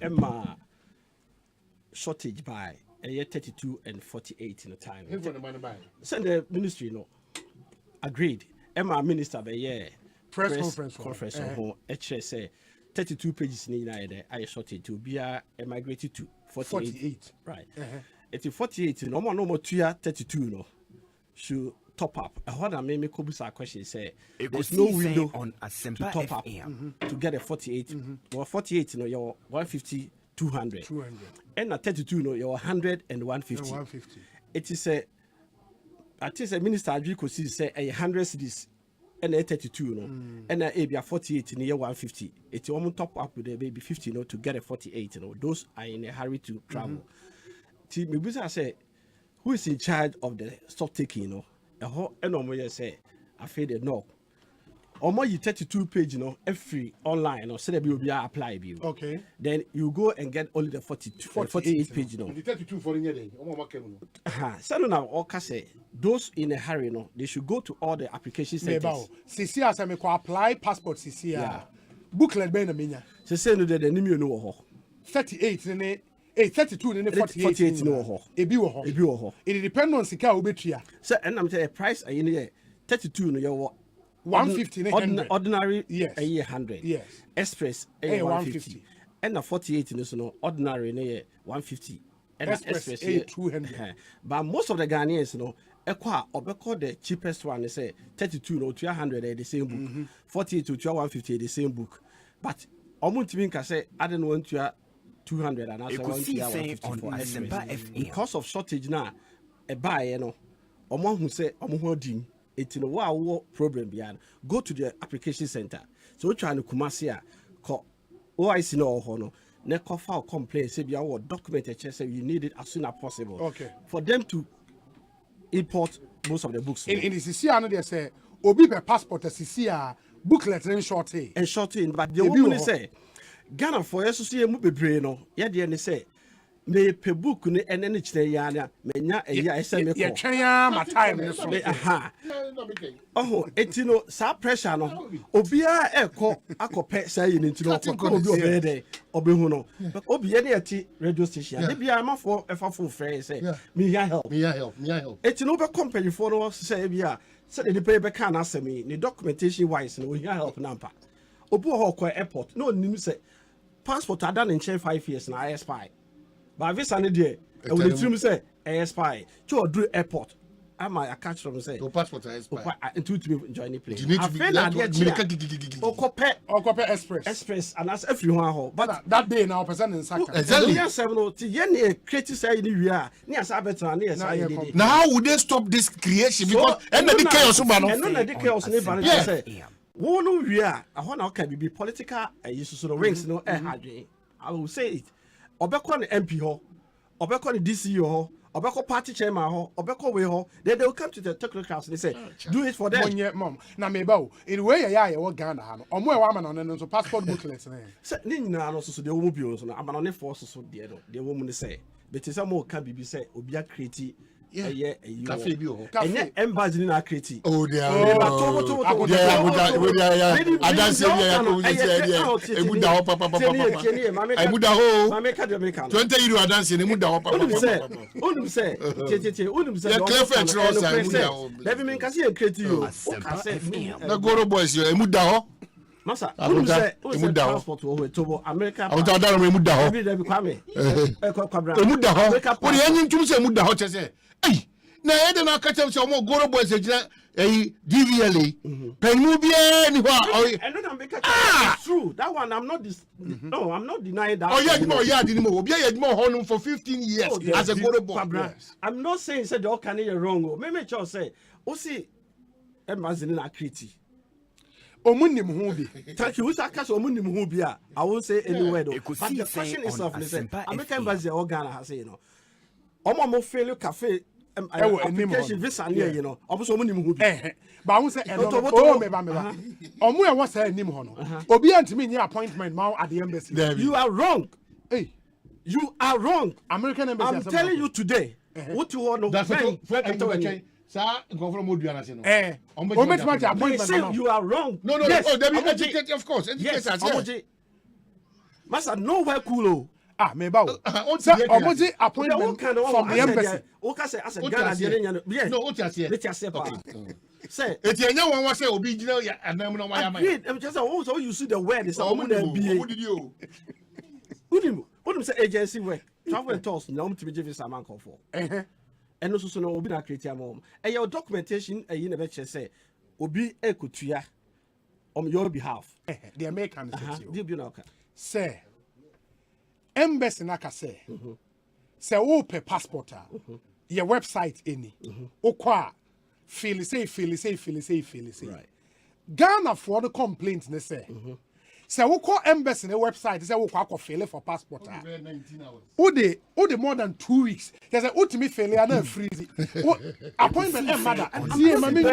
Emma shortage by a year 32 and 48 in the time. Send the ministry no. Agreed. Emma minister by year press conference on home. HSA 32 pages in the I shortage to be migrated to 48. Right. It's 48 no more 32 no. Should top up. What I made me a question say there's no window on to top up to get a 48. Well, 48, you know, you're 150, 200. And at 32, you know, you're 100 and 150. It is a minister Ekosiise say 100 cities and a 32, you know, and a 48 in the year 150. It's almost top up with a baby 50, you know, to get a 48, you know. Those are in a hurry to travel. Maybe I say, who is in charge of the stock taking, you know? And say, I feel the no. Omo you 32 page, every online, so that will be apply. Okay. Then you go and get only the 48 page, The 32 for the day. So now, those in a hurry, they should go to all the application centers. CC as I make apply passport CC. Yeah. Booklet be na minya. So say no the name you know 38 ne 32 ne 48 no ho. Ebi wo ho. It depend on sika obetua. So and I'm say a price in here 32 no you 150 ne 100. Ordinary yes. A 100. Yes. Express a 150. And a 48 no ordinary ne 150. And express a 200. But most of the Ghanaians obeko the cheapest one is say 32 no 200 the same book. 48 to 150 the same book. But omuntimi nka say I don't want to 200 and also 150 for express. Because of shortage now e buy omo hu say omo ho din eti no wa problem bia go to the application center. So try no Kumasi a ko OIC no ho no ne ko file complaint say bia what document say you need it as soon as possible. Okay. For them to import most of the books. In the CC they say obi be passport CC booklet and shorty. And shorty, but the woman say Ghana for us to see a bebre no. Yeah, the say me pe book ni ene chire ya na menya eya eseme ko. Ye twen my time so. Aha. Oh, etino sa pressure no. Obia akopɛ say ni ntino ko obi obede obehu no. But obi ye na ti radio station. Dey bia amafo efa full frɛ say me ya help. Etino be company for no say bia say the pay be can asemi ni documentation wise no here help number. Obu ho ko airport no nim say passport ada in 5 years na expire. But visa ne there e will trim say expire. To do airport. Am I catch from say your passport expire. Into to join the plane. You need to be Okope express and that's everyone ho. But that day now person in Saka. Exactly. Yes, no. Ti ye ne create say ni wi a. Ni asa betra na yes I. Now how would they stop this creation because the chaos man. And no the chaos ne ban say. Wo no wi a ho na ka bibi political so rings no hadwe. I will say it. Obekọ ne MP ho. Obekọ ne DC ho. Obeko party chairman ho, Obeko we ho, they will come to the technocrats and they say, do it for them. Mom, na me ba in way ya wo Ghana ha no. Omo e wa ma no so passport booklet na. Say ni nyina no so de wo bi so na amano ne force so de no. De wo mu ne say, but say mo ka bibi say obi a create cafe bi ho. Enye embassy na create. Oh there. Adanse ya ko se se e mu da ho papa. E mu da ho. Mama ka de American. 20 euro adanse ne mu da ho papa. Unum say, unum say. Ya clever tro sa e mu da ho. Let me can see e create you. Na Goro boys yo e mu da ho. Masa, unum say passport wo to America. Awon ta da ro e mu da ho. Every day be kwame. E mu da ho. Wo de enyin tum se mu da ho chese. Hey, na ede na ka chem se omo Goro boys e gina DVLA. Penu bia ni ho. I know that make it's true. That one I'm not no, I'm not denying that. Oh yeah, di mo. Obi ya mo ho for 15 years as a Goro boy. Yes. I'm not saying say the all can you wrong. Me just say, o see embassy na create. Omunim hu bi. Thank you. Who's that cash omunim hu bi? I won't say anywhere though. But the question itself is say American embassy or Ghana has say you know. Omo mo fail cafe application visa near you know. Omo omunim hu bi. But I won't say oh me ba. Omo e was say anim ho no. Obi antimi nye appointment ma at the embassy. You are wrong. Hey. You are wrong. American embassy. I'm telling you today. What you want to that's say? Sir, go from Moduana appointment. You are wrong. No. Yes. Oh, they be educated, of course. Yes. Master, nowhere cool. Me ba. Omoji appointment from the embassy. Okay, say as a Ghana, no, what you say? Let you say. Say. It you know one say obi gina ya anam no why am I? I'm just also you see the word is MBA. What did you? What say agency work? Travel and tours na to be give some man call for. And also so no obi na create am. And your documentation you never say obi ekutua on your behalf. The American say embassy na ka say o pe passport your website any o kwa feel say right. Ghana for the complaint ne say Say we call embassy the website. Say we call fail for passport. 19 hours. Ode more than 2 weeks. They say ultimate failure na freeze. Appointment and mother. See mami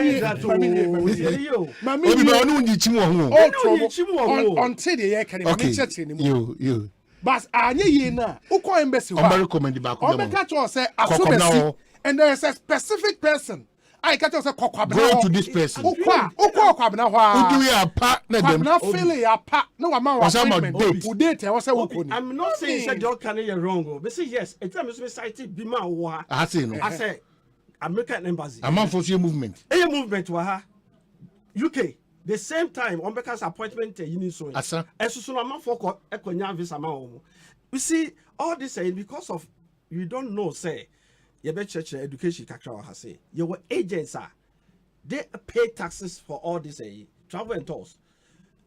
until the year can you. But anye ye na. Who call embassy? I'm recommend back. I'm catch us say asubesi, and there is a specific person. I catch us go to this person. Kwabna hwa. Who do ya pa na dem? Kwabna fail ya pa. No man was appointment. Who date? I was say I'm not saying that you can you wrong. But say yes. It's time you cite bima wa. I say no. I say American embassy. A man for your movement. A movement wa ha. UK. The same time, on because appointment you so. Asa. Esusu na man for ekonya visa ma omo. You see all this saying because of you don't know say you bet church education kakra ha say your agents are they pay taxes for all this travel and tours.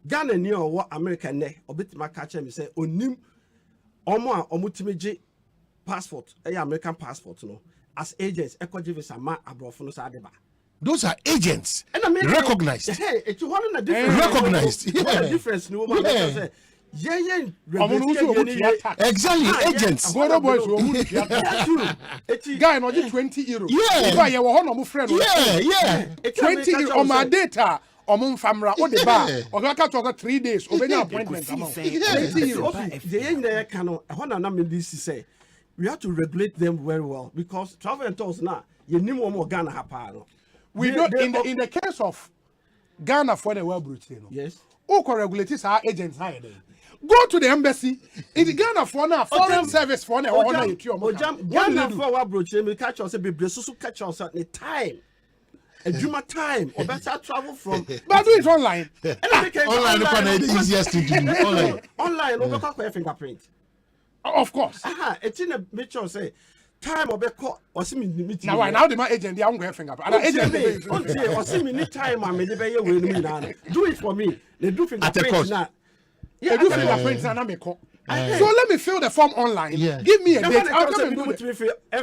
Ghana ni or American ne obitima catch me say onim omo omutimeje passport American passport no as agents ekoje visa ma abrofo no sa deba. Those are agents. Recognized. Hey, it's one in a difference. Recognized. Yeah. Difference. No one. Yeah. Exactly. Agents. Guy no 20 euro. Yeah. You were one of my friends. Yeah. 20 euro on my data. On famra o de ba. O ka talk 3 days. O be appointment. 20 euro. The end there can na me this say. We have to regulate them very well because travel and tours now. You need more Ghana hapa. We don't in the case of Ghana for the well brute, yes. Who can regulate our agents higher than? Go to the embassy in the Ghana for now, foreign service for now. Ghana for well brute, we catch us a bit, so catch us at the time. A Juma time, or better travel from. But do it online. Online is the easiest to do. Online, over fingerprint. Of course. It's in a picture say. Time of or see me meet now the my agent, they are going fingerprint. Agent, or see me time, I may do it for me. They do fingerprint now. Yeah, do fingerprints and I'm a call. So let me fill the form online. Yeah. Give me a date. I'll come and do it.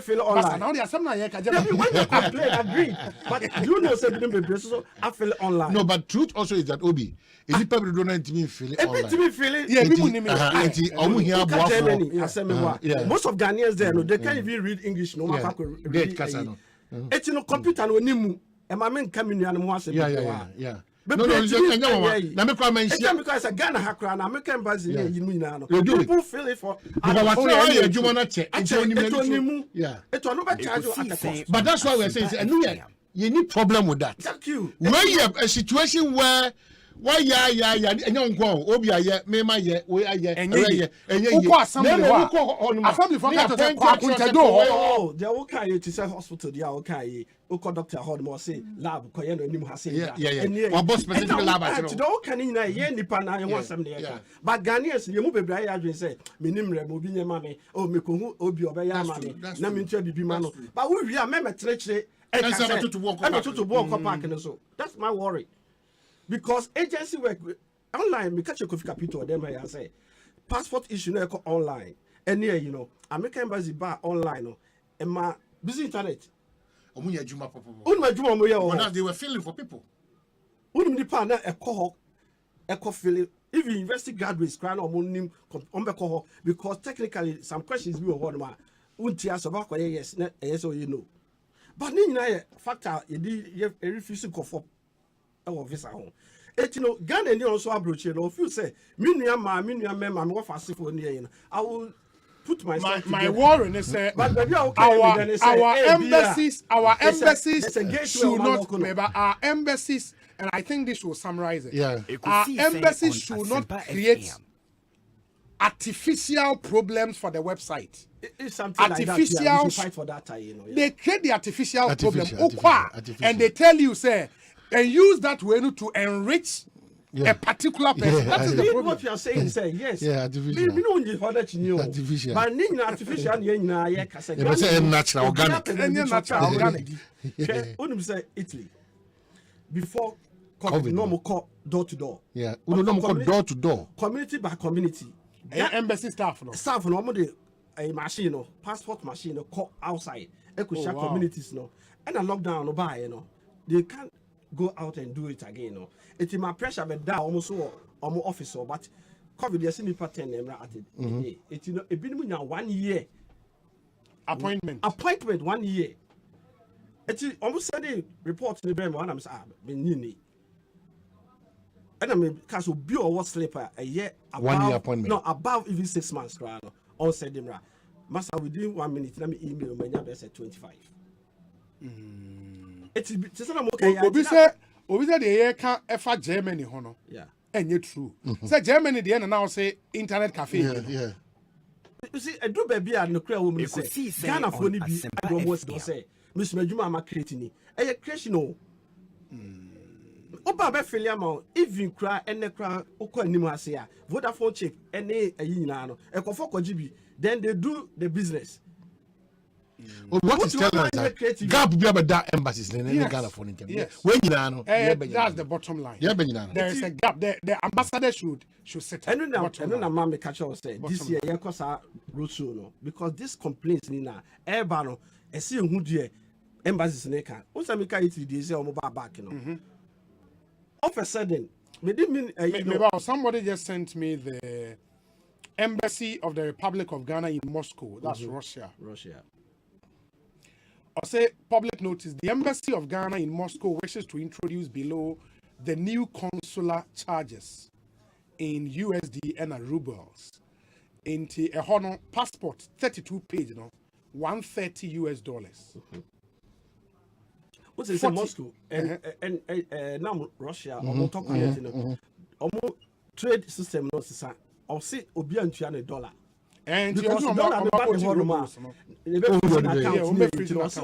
Fill online. Now there's something I can agree. But you know, so I fill it online. No, but truth also is that Obi. Is it people don't need to fill it online? Yeah, people need me. Most of Ghanaians there, they can't even read English. No matter it's in a computer. No nimu. And my men come in and was yeah. But no, because a Ghana hacker and American embassy, people feel it for. But that's why we're saying, you need problem with that. Thank you. When you have a situation where why and young go obia ye me ma ye we aye enye assembly for that to kwakun do oh there will carry to say hospital there will carry o doctor hold more say lab ko ye no nim ha say yeah boss specific lab at no do kan na ye nipa na ye wasam na ye but Ghanaians ye mu bebra ye adwen say me nim rem obi nyema me o me ko hu obi obeya ma me na me ntua bibi ma no but we wi a me metre that's my worry. Because agency work online, me catch a coffee capital them here and say passport issue no online. And here, you know, American embassy bar online no. And my busy internet. Omunya juma popo. Unma juma mo ya. But they were filling for people. Unum di pa na eco filling. If you investigate graduates cry no monim on because technically some questions be on ma. Unti asoba ko yes or you know. But ni na factor you refuse to conform. Visa home. You know, Ghana and also approach you know, if you say, Minia, what fast for near, I will put myself. My warning is but our embassies should not remember our embassies, and I think this will summarize it. Yeah. Our embassies should not create artificial problems for the website. It's something artificial like that, we fight for that, you know. They create the artificial problem, and they tell you, say, and use that way to enrich a particular person. That is the problem. What you are saying, say yes. Yeah, artificial. We know the other thing. Artificial. But artificial, natural, organic. Natural, organic. When say Italy, before COVID, normal call door to door. Yeah, we don't call door to door. Community by community. Embassy staff, no. Staff, no, a machine, passport machine, call outside. Eco communities, no. And a lockdown, no buy, you know. They can't go out and do it again. No, it's my pressure, but that almost omo officer but COVID yes ni pattern emra at it. It you know e been 1 year appointment 1 year. It almost said the report to the brain one I'm saying ni. And I mean cause be or what sleeper a year above 1 year appointment. No above even 6 months crowd on said them master within 1 minute let me email manya be say 25. It's okay. Obi say the year can ever Germany hono. Yeah. Enye true. Say Germany the end now say internet cafe. Yeah. You see, a do baby and no clear woman say Ghana for ni bi almost don't say Miss Majuma ma creating a creation no. Oba be failure ma even cry ene cry okọ anim ase a Vodafone chip ene ayi nyina no e kofo kojibi then they do the business. What is telling us that gap be about that embassies in Ghana for India. Yes. When you know, that's the bottom line. Yeah, there is a gap. The ambassador should set. And then a man catch us say this year yeah cause roadshow no because this complaints ni na no e see who die embassies in Ghana. Once me carry it dey say omo back no. All of a sudden, somebody just sent me the embassy of the Republic of Ghana in Moscow. That's Russia. I say public notice. The embassy of Ghana in Moscow wishes to introduce below the new consular charges in USD and rubles. Into a honor passport 32 page, $130. What's it say Moscow and now Russia almost talk almost trade system no say or say obi antua $1 and because dollar be bad the world they be Russia's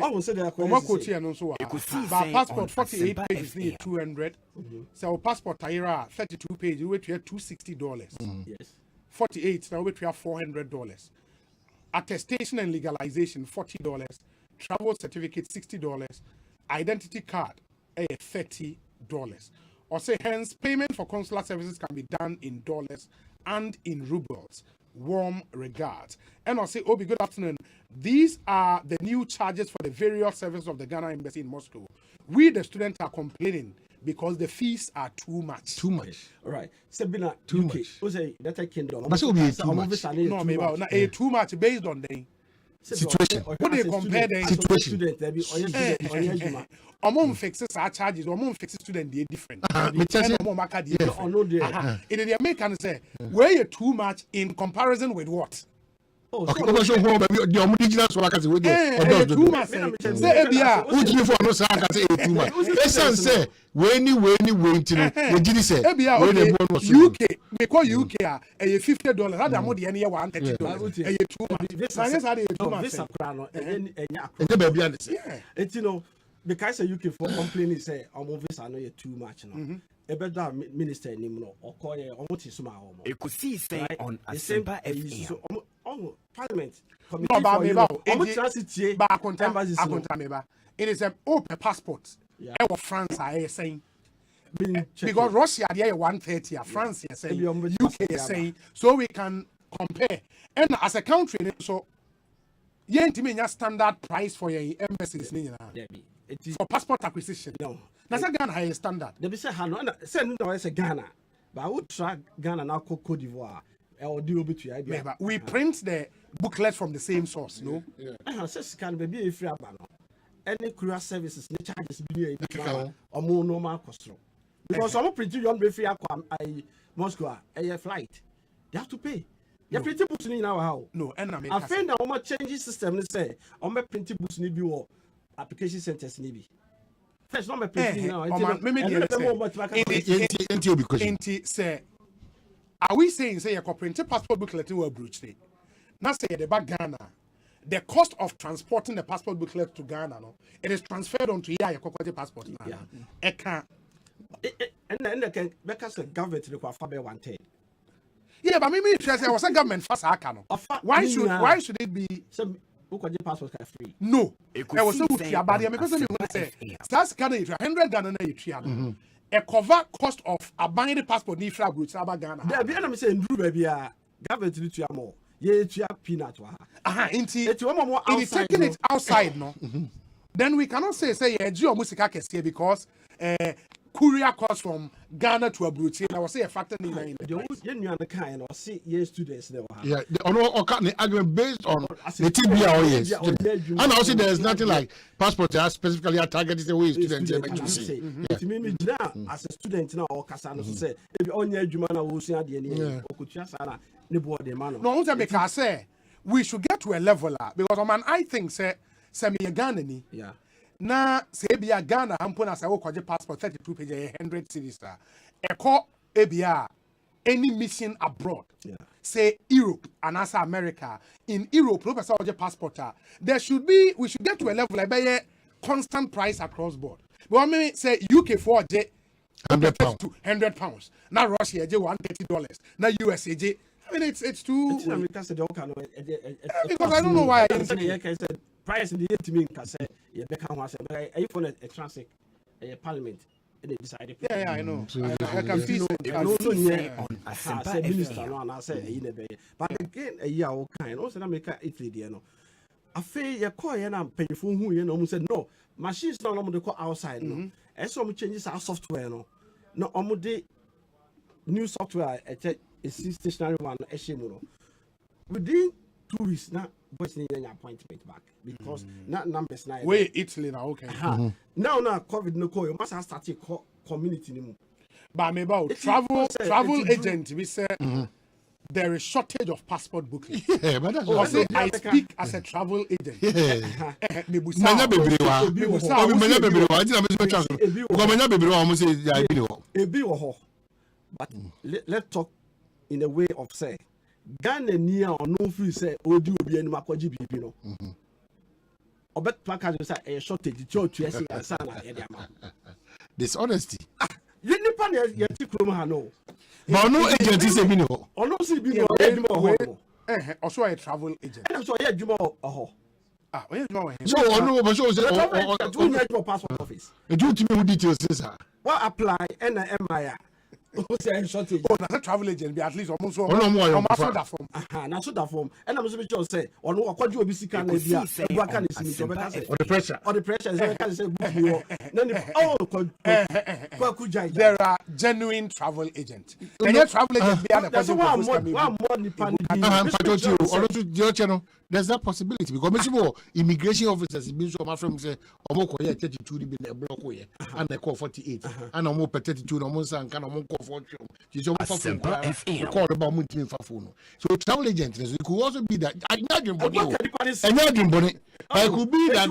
almost say they are passport 48 pages need 200 so passport Taira 32 pages we wait $260 yes 48 now we $400 attestation and legalization $40, travel certificate $60, identity card $30. Or say hence payment for consular services can be done in dollars and in rubles. Warm regards. And I'll say, Obi, good afternoon. These are the new charges for the various services of the Ghana Embassy in Moscow. We, the students, are complaining because the fees are too much. Too much. All right. Sabina, too UK. much. Say that I can do. But so be too much. No, maybe too much based on the situation. What they compare the situation. Among fixes our charges, among fixes student they different. It is the American say where you too much in comparison with what? Okay, so the original so like we too much. Say ebia, who do you for no say too much. Person say when waiting, we did say UK because UK are $50. Rather more than any $130. Too much. It's you know because UK for complaining say visa no too much no. Better minister nim no or call ye almost suma omo. Ekosiise on Asempa FM. Parliament. It is an open passport. France are saying because Russia they are 130, France is saying, UK is saying, so we can compare. And as a country, so you ain't standard price for your embassies for passport acquisition. No. That's a Ghana high standard. They be say no say Ghana, but I would track Ghana now Cote d'Ivoire. We print the booklet from the same source, no? Yeah. Says can be a free abano. Any courier services the charges be a more normal cost. Because some print you be free Moscow a flight. They have to pay. You print books in our house. No, and I find that almost change system say on my print books need be application centers need. First not my printing now. Are we saying say you print a passport booklet to a brooch? Now say the back Ghana. The cost of transporting the passport booklet to Ghana, no, it is transferred onto your passport. Yeah. It can. And then they can because the government require for 110. Yeah, but maybe if I was a government fast why should it be some passport free? No. I was so bad because me say that's Ghana $100 Ghana a cover cost of a binding passport ni fra brooch aba Ghana. There be na say ndru ba bia government need to more. Ye tua peanut wa. It is taking it outside no. Then we cannot say ye ji omusika kese because courier cost from Ghana to Abuja. I was say a factor in the kind or see yes students there. Yeah, the argument based on the TBA or yes. And also there is nothing like passport that specifically targeted the way students to me now as a student now or Kasano say if you only Jumana will see at the end or Kuchasana Nibo de Mano. No, I say we should get to a level because man I think say me Ghana yeah. Na say be a Ghana hampona say wo passport 32 page 100 cities eko ebia any mission abroad say Europe and as America in Europe no person passport we should get to a level like by constant price across board but I mean say UK for £100 now Russia $130 now USA I mean it's too because I don't know why I said price in the year to me say you become one say I for a transit parliament and they decided yeah I know I can feel on Asempa minister no and say you never but again a year o kind also na make Italy there no afi ye call ye na payful hu ye no said no machines no no dey call outside no and some changes our software no omo new software a stationary one no within 2 weeks now boys need an appointment back because not numbers now wait Italy now okay now COVID no call you must have started community anymore but maybe about travel agent we say there is shortage of passport booking. Yeah, but that's what I speak as a travel agent. But let's talk in a way of say Ghana near or no free say Odi Obi and Makoji Bibi no. Obet Plaka say a shortage to say Asana. Dishonesty. You nipa ya tikrom ha no. But no agent is a bino. Or no see bino also a travel agent. And so yeah juma oho. Ah, where no. So no but so say passport office. E do to me with details sir. What apply and MIA. Oh, say shortage. Oh, na travel agent be at least almost so. That form. Na so that form. And I'm supposed to say on akwaji obi sika na bia. Ebu aka na simi to be say. Or the pressure. Or the pressure is can say book you. There are genuine travel agents. And your travel agent be there's one more nipa ni there's that possibility because maybe immigration officers been so my friend say omo ko here 32 be na block here and they call 48 and omo 32 no mo san kan omo call 40 you so call about money for phone so travel agent you could also be that I could be that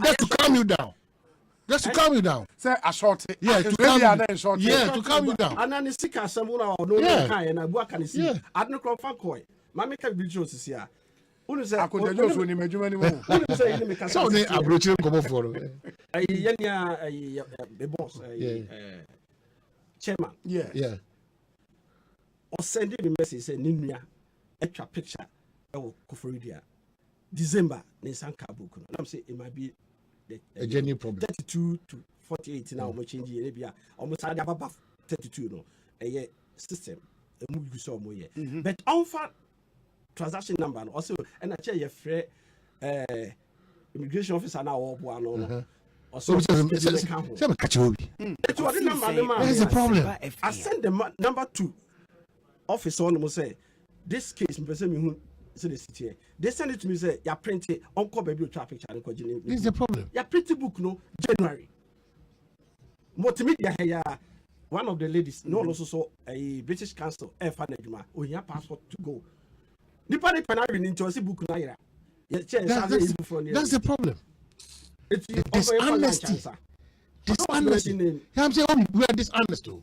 just to calm you down. Just to calm you down. Say a short. Yeah, to calm you down. And then sick as someone or no kind and I work and see. I don't know fan coy. Mamma can be Joseph here. Who say I could just when you anymore. So they approach him come for a boss, chairman. Yeah. Or sending a message say Ninia extra picture of Koforidia. December Nisanka book. And I'm saying it might be a genuine problem. 32 to 48 now we change area almost above 32 no a system a move so more but offer transaction number also and I check your free immigration officer now or no also that's the problem. I send the number 2 officer on say this case person so they send it to me say you print it uncle baby traffic channel. This is the problem. You print the book no January. Multimedia here one of the ladies no also saw a British council Fanejuma or your passport to go. Nipa penalty into a book na ira. That's the problem. It's dishonesty. I'm saying we are dishonest too.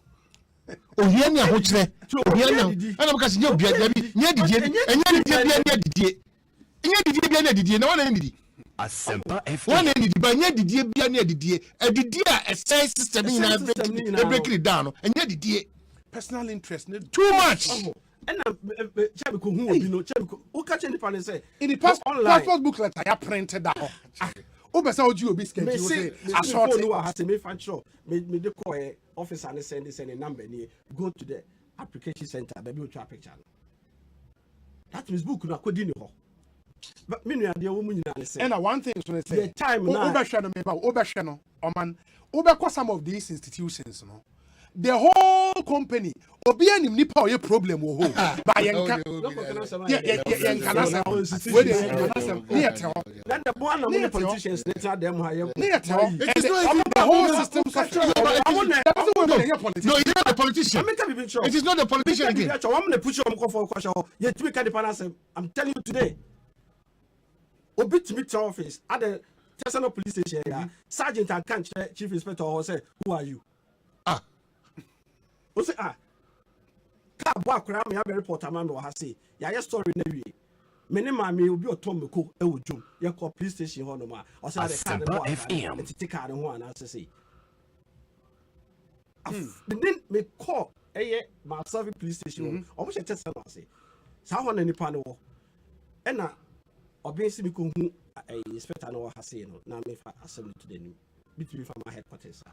Ohia ni ahokyere ohia na ana maka se nye obia dabi nye didie na didie na wana ndidi Asempa FM wana ndidi ba nye didie bia na didie adidie a essay system ni na break it down nye didie personal interest too much and chabi ko hu obi no chabi ko o ka che nipa ne say in the passport booklet I printed that o be say oji obi sketch you say a short no ha say me fan sure me de call officer and send a number and go to the application center baby with your picture. That means book na kodi ni ho. But me no idea woman na say. And one thing so say. The time now. Obehwe no oman. Obekwa some of these institutions no. The whole company obi anim nipa oye problem wo ho ba yenka then the one of the politicians they tell them how you it is not the whole system no it's not the politician it is not the politician again I'm telling you today obi to meet office at the National Police Station sergeant and can't chief inspector or say who are you o say ka bo akura me ya reporter man wa ha say ya ye story na wie me ne ma me obi otom meko e wodwom ye call police station ho no ma o say the car bo FM it take car ho ana say then me call eye ma service police station o mo che test na say sa ho na nipa no wo e na obi si bi ko hu inspector no wa ha say no na me fa asem to the new between from my headquarters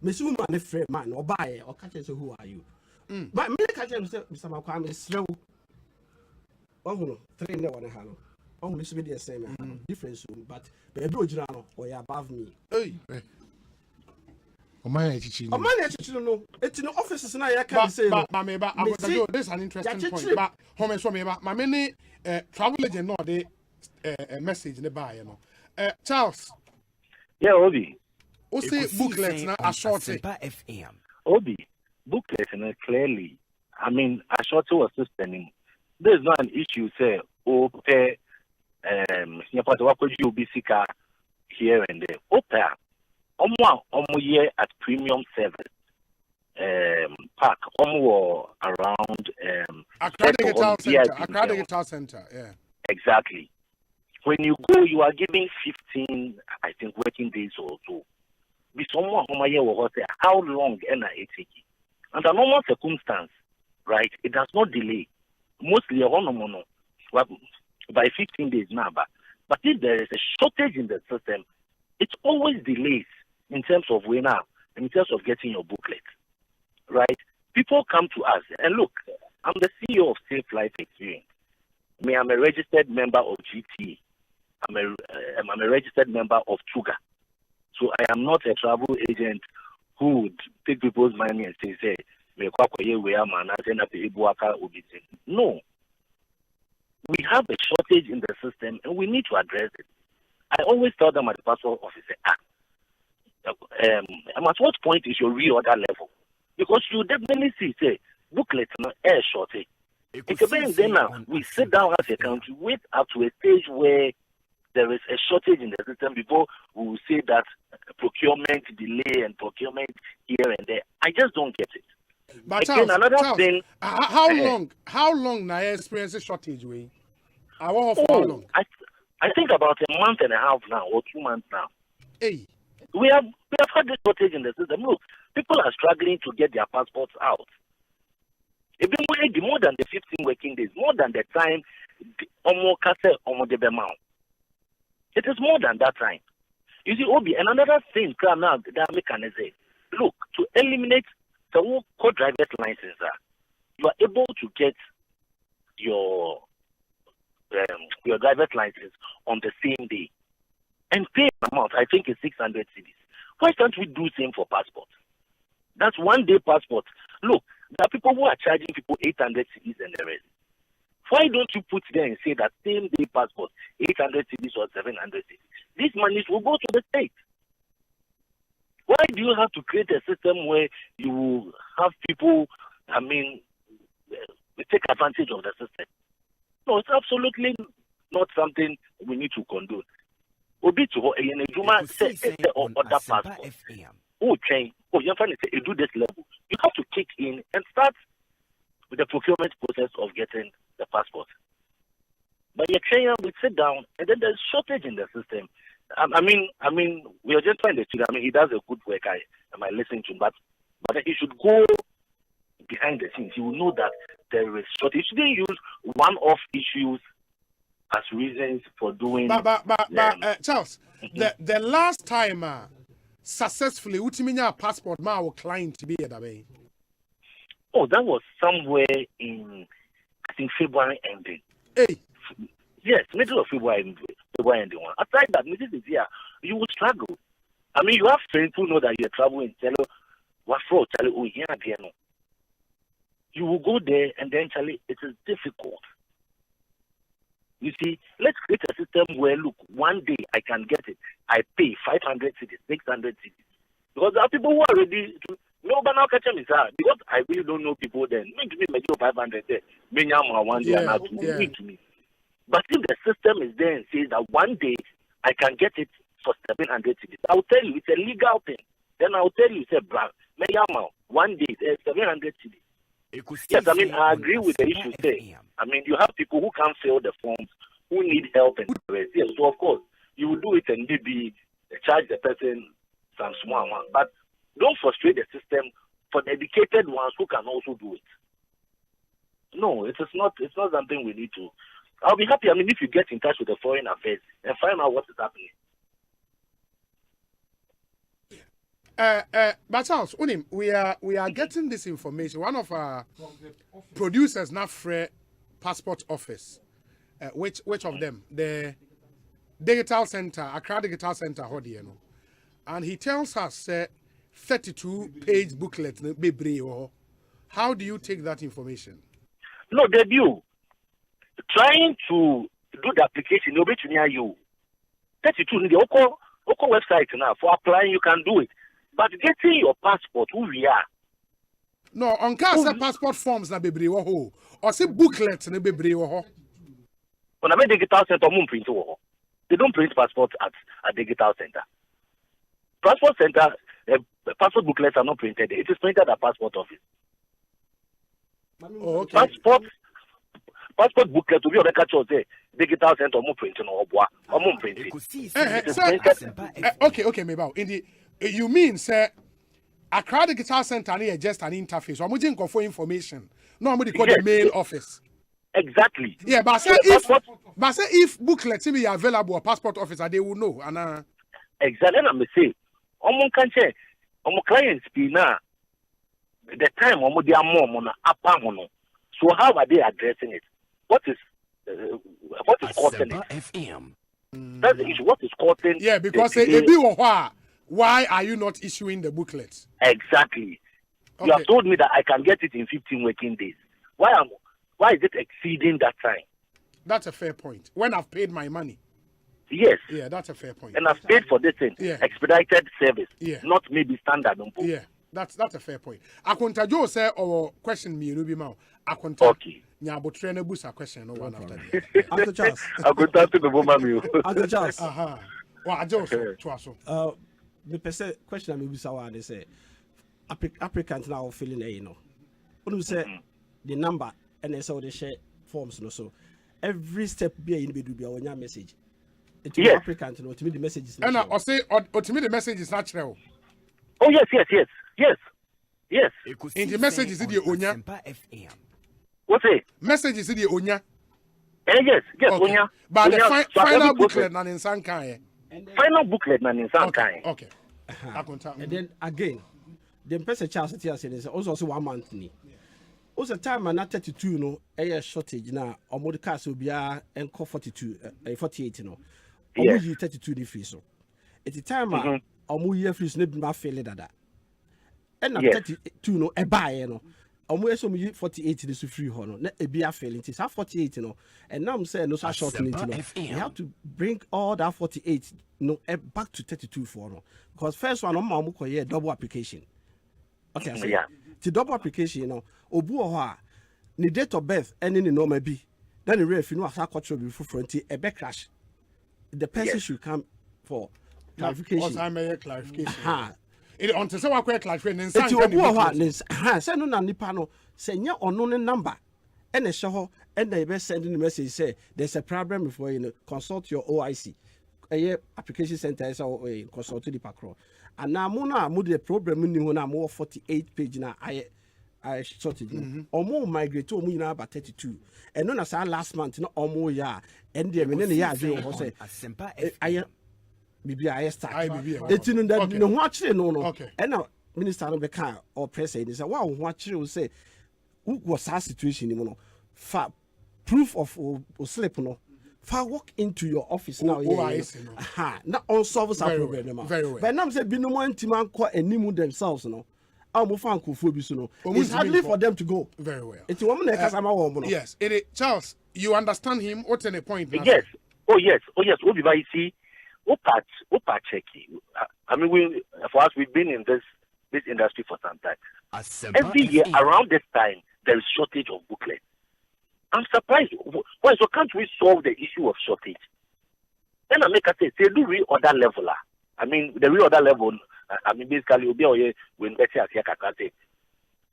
me see woman friend man or buy or catch say who are you but me catch him say Mr. Makwam is slow oh 3 ne one ha no oh me see be the same difference but baby ojira no or you above me hey Omani echichi no eti no offices na ya can say but this is an interesting point but home so me ba ma me ni travel agent no dey message ne ba ye no Charles yeah Obi Osei booklet na Ashanti FM. Obi booklet na clearly. I mean, Ashanti was suspending. There is not an issue. Say, pay Obisika here and there. Omo year at premium service park. Omo around Accra Digital Center. Yeah. Exactly. When you go, you are giving 15, I think, working days or so. Be someone who say how long it take. Under normal circumstance, right, it does not delay. Mostly by 15 days now. But if there is a shortage in the system, it always delays in terms of in terms of getting your booklet. Right? People come to us and look, I'm the CEO of Safe Life Experience. I'm a registered member of GT. I'm a registered member of Tuga. So I am not a travel agent who would take people's money and say, no. We have a shortage in the system and we need to address it. I always tell them at the passport office, at what point is your reorder level? Because you definitely see, say, booklets no air shortage. Then now we sit down as a country, wait up to a stage where there is a shortage in the system before we will say that procurement delay and procurement here and there. I just don't get it. But again, Charles, another thing. How long now experience shortage way? How long? I think about a month and a half now or 2 months now. Hey. We have had this shortage in the system. Look, people are struggling to get their passports out. Even more than the 15 working days, more than the time it is more than that time. You see, Obi, and another thing now that we can say, look, to eliminate the co-driver's license, you are able to get your driver's license on the same day and pay an amount. I think it's 600 cedis. Why can't we do same for passports? That's 1 day passport. Look, there are people who are charging people 800 cedis and the rest. Why don't you put there and say that same day passport, 800 cedis or 700 cedis? These monies will go to the state. Why do you have to create a system where you have people, take advantage of the system? No, it's absolutely not something we need to condone. Obi to Juma said other passport. Oh, change. Oh, you're trying to say you do this level. You have to kick in and start with the procurement process of getting the passport. But you're trying to sit down and then there's shortage in the system. I mean, we are just trying to see. He does a good work. I listen to him, but he should go behind the scenes. He will know that there is shortage. He shouldn't use one-off issues as reasons for doing. Charles, the last time successfully, Utiminya passport our client to be that way. Oh, that was somewhere in I think February ending. Hey. Yes, middle of February, February and the one. Aside that, this is here, you will struggle. I mean, you have friends who know that you're traveling. Tell you what for? Tell you, oh, here again. You will go there, and then tell you it is difficult. You see, let's create a system where, look, one day I can get it. I pay 500 cities, 600 cities. Because there are people who are ready to. No, but now catch me, sir. Because I really don't know people then. Mean to me, maybe 500 there. Maybe I'm one day and not to me. But if the system is there and says that one day I can get it for 700 cities, I will tell you it's a legal thing. Then I will tell you, say, bro, one day it's 700 cities. Yes, I mean, I agree with the issue there. I mean, you have people who can't fill the forms, who need help and the rest. Yes, so of course, you will do it and maybe charge the person some small amount. But don't frustrate the system for the educated ones who can also do it. No, it is not. It's not something we need to. I'll be happy. I mean, if you get in touch with the Foreign Affairs and find out what is happening. But Charles, we are getting this information. One of our producers now for Passport Office. Which of them? The Digital Center, Accra Digital Center, and he tells us 32-page booklet. How do you take that information? No, debut. Trying to do the application, you'll be near you. 32 in the Oko website now. For applying, you can do it. But getting your passport, who we are. No, on case passport forms na bebre wo ho. Or say booklet na bebre wo ho. On a digital center, they don't print passports at a digital center. Passport center, passport booklets are not printed. It is printed at passport office. Oh, okay. Passport booklet to be on the catch say digital center or more printing or more printing. Okay, maybe in the you mean say Accra Digital Center is just an interface. Or we for information. No, we call the main office. Exactly. Yeah, but say if booklets be available at passport office, they will know. And exactly, I'm say, clients be now the time they are more upper. So how are they addressing it? What is causing it? FM. That's the issue. What is causing? Yeah, because why are you not issuing the booklets? Exactly. Okay. You have told me that I can get it in 15 working days. Why is it exceeding that time? That's a fair point. When I've paid my money. Yes. Yeah, that's a fair point. And I've paid for this thing. Yeah. Expedited service. Yeah. Not maybe standard. Yeah. That's a fair point. Akonta Joe say or question me no be ma. Akonta. Okay. Nyabotire na busa question no one after that. Uncle Charles. Akonta to the woman. Uncle Charles. Wa Joe so. The person question me busa wa they say applicant now filling a no. When you say the number and they say they share forms no so every step be in be do be our message. It is applicant no to me the message is not. And I say to me the message is natural. Oh yes. In the message is the Onya. What's it? Message is the Onya. Yes, okay. Onya. But Onya, the final booklet na ninsan kan. Final booklet na ninsan kan. Okay. And then again, the person Charles is also 1 month ni. Also time na 32 no, a shortage na omo the cars will be enco 48 no. Omo yi 32 di free so. At the time omo year free no be ma fail dada. And na 32 no e buy no. Omo eso mu 48 dey so free ho no. Na e bia fail it is 48 no. And now I'm saying no so short no. You have to bring all that 48 no back to 32 for no. Because first one omo ko here double application. Okay, so the double application no obu ho a ni date of birth and ni normal bi. Then the ref no asa control before front e be crash. The person should come for clarification. Clarification. It on to say what clarification nsan kan ni. Say no na nipa no say nya ono ne number and e show and they be sending the message say there's a problem before you consult your OIC. Application center is consult the pakro. And now mo the problem ni ho na mo 48 page na I sorted. Omo migrate to omo na about 32. And no na say last month no omo ya and the me ya adwe ho say Asempa FM. Bibi I start. Etinu that no ho akire no. And now minister no be kan or president say wa ho akire say who was that situation ni mo no fa proof of slip no If I walk into your office now, not all solve our problem. Very well. But now say be no one team call and themselves, no. It's hardly for them to go. Very well. It's a woman that yes. Charles, you understand him? What's the point? Yes. Oh yes. What do I see? Opa checky. I mean, for us, we've been in this industry for some time. Every year around this time, there is shortage of booklets. I'm surprised. Why? So can't we solve the issue of shortage? Then I make a say do reorder level. I mean, the reorder level. I mean, basically, when better say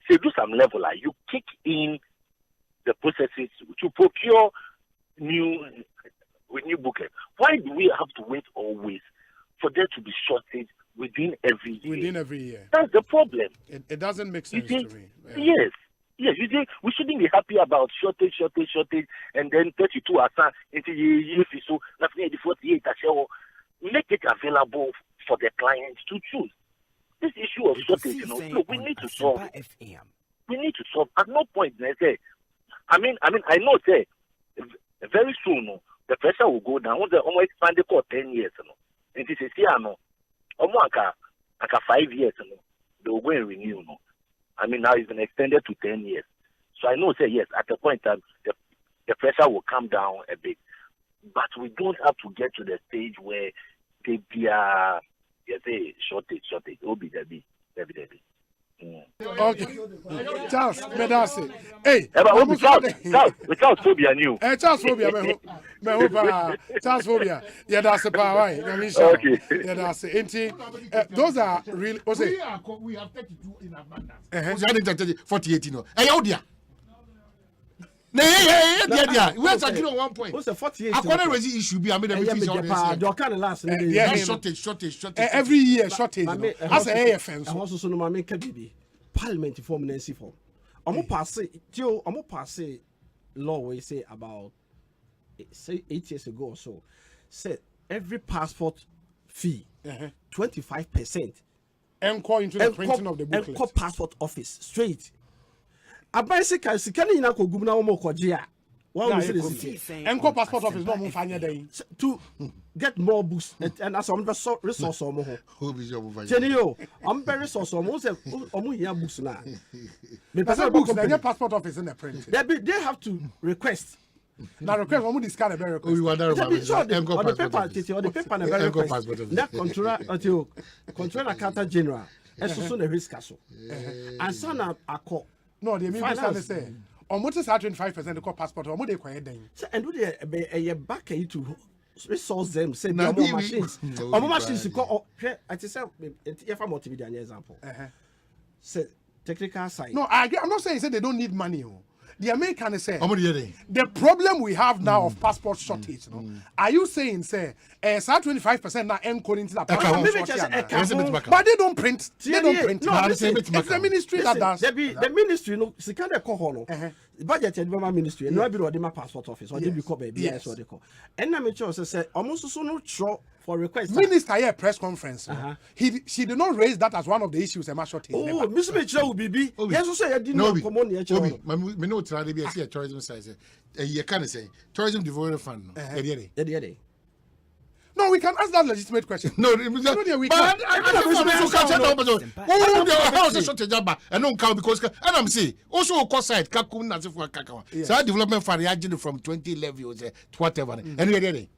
do some level. You kick in the processes to procure new booklets. Why do we have to wait always for there to be shortage within every year? Within every year. That's the problem. It doesn't make sense to me. Yeah. Yes, you think we shouldn't be happy about shortage, and then 32 asa into years so nothing 48 make it available for the clients to choose. This issue of shortage, look, we need to solve it. We need to solve. At no point, I mean, I know, say, very soon, the pressure will go down. Almost expanded for 10 years, and this is here, almost 5 years, they will go and renew, I mean, now it's been extended to 10 years. So I know, say, yes, at a point in time, the pressure will come down a bit. But we don't have to get to the stage where they be shortage. It will be there. Okay. Charles, Medasi. Hey, Charles Phobia new. Charles Phobia, Charles Phobia. Yeah, that's a power. Okay. Yeah, that's it. Those are really. We have 32 in abundance. 48, Hey, oh dear. Yeah. Where's I on 1 point? What's the 48? According to the issue, I mean, shortage. Every year, shortage. As a AFM. I also know my make Parliament form Nancy form. I'm pass law we say about 8 years ago or so. Said every passport fee 25%. Encore into the printing of the booklet. Encore passport office straight. A bicycle, can you not go now more Kojia? Encore passport office, no more fine day. To get more books and as some resource or more. Genio, I'm very resource almost here books now. Books, their passport office in the print. They have to request. Now request one this kind of very request. We were there about the paper and very request. That controller Carter General. And so soon a risk castle. And son a call. No, they mean to say. On what is 25% the passport or more they quiet then. And do they back to resource them, say no more machines. Or more machines to call I just say if I'm multimedia an example. Say technical side. No, I'm not saying they don't need money. The American say the problem we have now of passport shortage. Are you saying say 25% now encoding into that? But they don't print. They don't print. No, it's the ministry that does. The ministry, no, see can they call budget and ministry. No, I be my passport office. Or they be called baby. Yes, what they call. And I'm sure say almost so no show for request. Minister here press conference. She did not raise that as one of the issues. Shortage. Oh, Mr. Mitchell will be. Yes, say I didn't know. Come on, me no try to be a tourism size. You can say tourism development fund. No, we can ask that legitimate question. No, we can. But I don't count because and I'm saying also cost side kakun na for kakawa. So development fund ya from 2011 or to whatever. Anyway,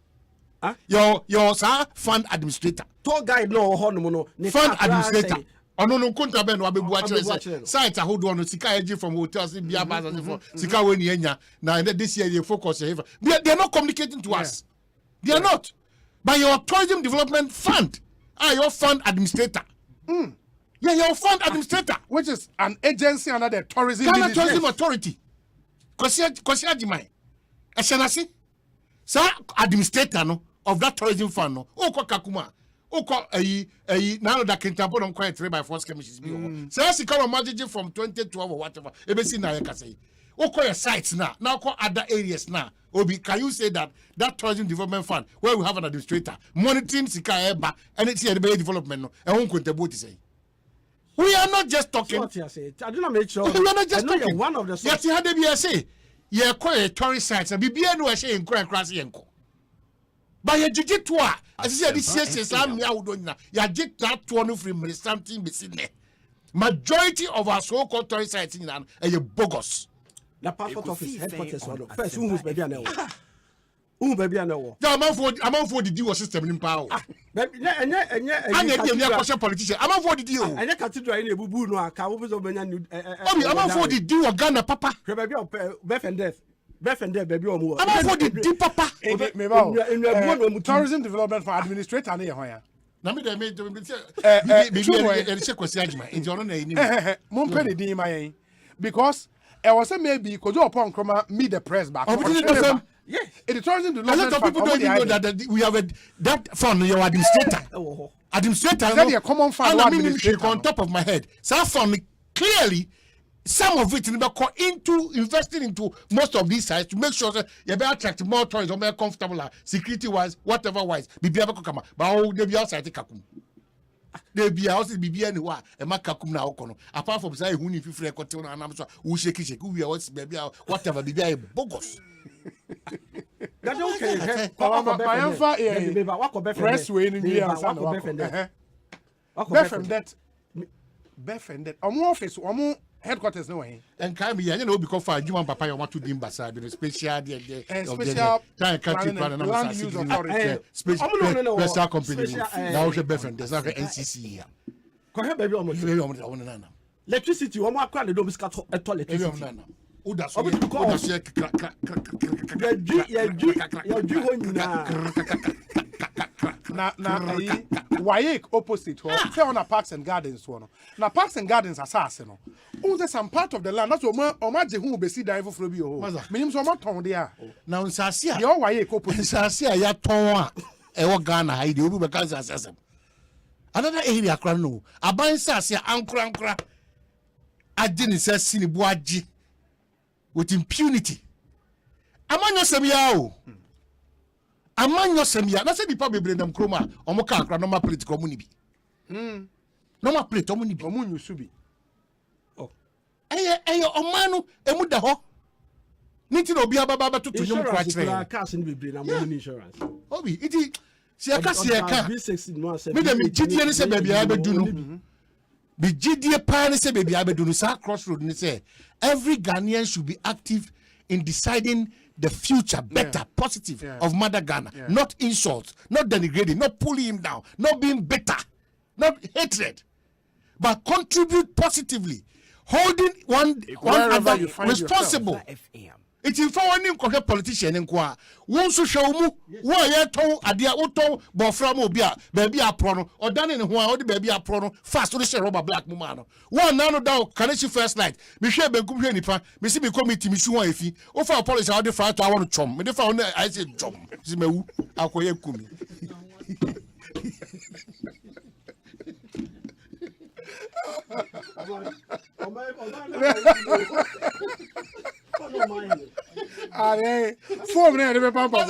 your sir fund administrator. Tour guide no hono fund administrator. Ono no konta be no abebu a chere site hold on sika eji from hotels bia bas for sika we ni enya na this year they focus here. They are not communicating to us. They are not. By your tourism development fund, your fund administrator. Yeah, your fund administrator, which is an agency under the tourism authority. Kosia Jimai. Eshanasi, sir, administrator no of that tourism fund no. Oko kakuma. Oko now that can tampo on quite 3x4 skirmishes. Sir, she come margin from 2012 or whatever. Ebesi na yeka say. Oko your sites now call other areas now. Obi, can you say that tourism development fund where we have an administrator monitoring Sika Eba and it's here the development no and won't contribute to say. We are not just talking. I do not make sure. We are not just talking. One of the yes, you had the BSA. Yeah, quite a tourist sites and BBN was saying crack grassy and co. By a jijitua, as you said, this is I'm now. Ya jit that one from something missing there. Majority of our so-called tourist sites in are bogus. The passport office headquarters first, who's baby and who baby and I'm out for the deal system in power. And yet, politician. I'm out for the deal. And I cathedral in a boo no account of Benyan. I'm out for the deal of Ghana, Papa. Baby of birth and death. Birth and death, baby or more. I'm out for the deal, Papa. Tourism development for administrator near here. Na me dey me because I was maybe could you upon come meet the press back. Yes, it is tourism development. A lot of people don't even know that we have that fund your administrator. Administrator, is that a common fund? On top of my head, so fund clearly. Some of it into investing into most of these sites to make sure that you better attract more tourists or more comfortable, security wise, whatever wise. Be able to come, but they be outside the kakum. They be outside be anywhere. And my kakum now kono. Apart from say who if you free continue and I'm so who shake we are what's baby whatever be very bogus. That's okay. My press way in the Befriended. Office, headquarters no way. And can be you know because for you want papa you want to dim beside the special country plan and land use authority special company now we befriend there's not NCC here ko he baby omo electricity omo akwa the dobiska toilet Uda Wayek opposite say on a Parks and Gardens one. Now Parks and Gardens assassin no. Unse some part of the land that's omaje hu be see dive for bi o. Minim so moton there. Now nsase a Wayek opposite nsase a ya ton a e wo Ghana ha ide obi be kan assassin. Another area kra no. Aban nsase ankra adi ni se sini bu agi with impunity. Amanyo semia o. Amanyo semia na se dipa bebre ndam kroma omo ka akra normal plate ko muni bi normal plate omo ni bi omo nyusu bi eye omanu emu da ho niti no obi ababa tutu nyum kra kire cars ni bebre na money insurance obi iti se aka me dem gidie ni se baby abedu no bi gidie pa ni se baby abedu no sa crossroad ni se every Ghanaian should be active in deciding the future, better, positive of Mother Ghana. Not insult, not denigrating, not pulling him down, not being bitter, not hatred, but contribute positively, holding one another responsible. It's in for one politician in Kwa. Won't show mu, why ye told Adia Oto, Boframo Bia, baby a prono, or done in one, or the baby a prono, fast to the share rubber black mumano. One nano down, Kanashi first night. Michelle Benkum Nipa, Missy committee, Mishu Ifi, or for a policy, how the fight I want to chum. Me the found I said chum. Zimeu, Akoye Kumi. Allez, 4 minutes de papa.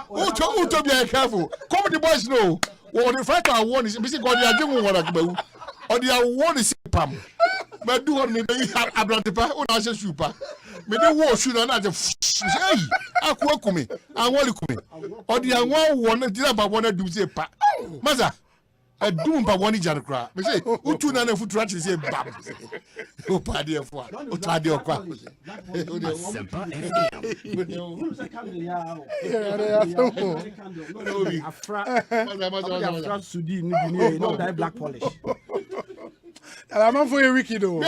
Who to be careful? Come the boys know. What the fight I want is missing God. They are doing what I do. Or they are one is pam. But do what me be abrantepa. O na se super. Me dey wo shoe na the hey. Akwa kumi. Anwali kumi. Or they are one dey about one do say pa. Maza. A doom by one jar cry. Me say, who two nana foot ratchet say bam. Oh, party of one. Oh, party of one. Asempa black polish. I'm for a wiki though.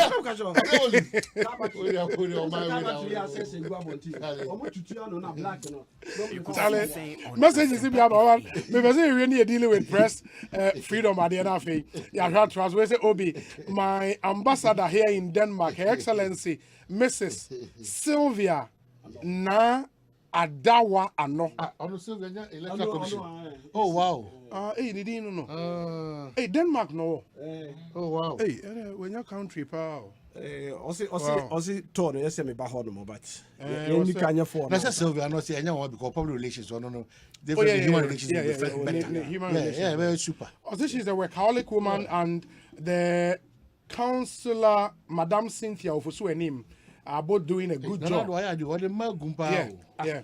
Messages be about because we really dealing with press freedom at the end of it. Yeah, we say Obi, my ambassador here in Denmark, Her Excellency Mrs. Sylvia Na Adawa Ano. Sylvia Electoral Commission. Oh wow. Hey, they didn't know. Hey, Denmark no. Oh wow. Hey, when your country pal. Osei told us me ba hono but you can for. Na Sylvia no say anyone because public relations no. Human relations human relations. Yeah, very super. Also she's a workaholic woman and the councillor Madame Cynthia of Osuenim are both doing a good job. Yeah.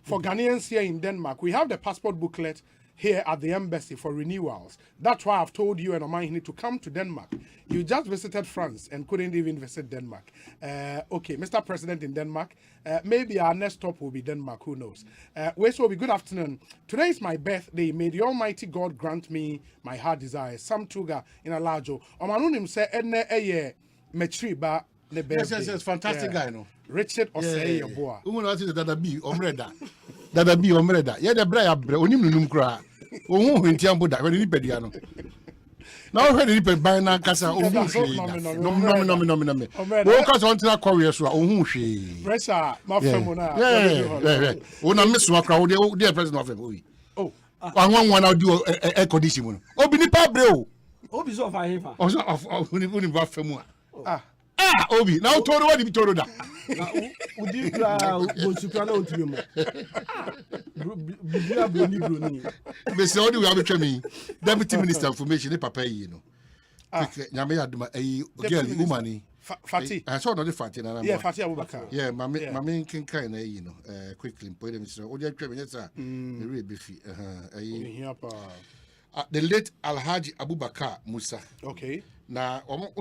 for Ghanaians here in Denmark, we have the passport booklet here at the embassy for renewals. That's why I've told you and Omahini to come to Denmark. You just visited France and couldn't even visit Denmark. Okay, Mr. President in Denmark, maybe our next stop will be Denmark, who knows. Wesobi, good afternoon. Today is my birthday. May the Almighty God grant me my heart desire. Sam Tuga in Alajo. Omanunim say, Edne Eye, Metriba, the birthday. Yes, fantastic guy, no? Richard Osei Bonsu. Who knows that Omreda? Dada bi omreda. Yeah, the bra ya bre. Onim nunum kra. Ohun hwenti ambo da. We ni pedia no. Na o hwe ni pe ban na kasa ohun hwe. No. O ka so ntina kowe so ohun hwe. Pressure ma femu na. Yeah. O na meso akra o de president of owi. Oh. Anwan na di air condition mu no. Obi ni pa bre o. Obi so of ahefa. O so of uni ba femu a. Obi, now Toro, what did you Toro? Would you Bonsu on to me? Mr. Odi, we have become Deputy Minister of Information, Papa, you know. Yamea, a girl, woman. Fatty. I saw another Fatty. Yeah, Fatty Abubakar. Yeah, my main can kind of, you know, quickly, point him, Mr. Odi, yes, sir. Really beefy. The late Alhaji Abubakar Musa. Okay. Na omo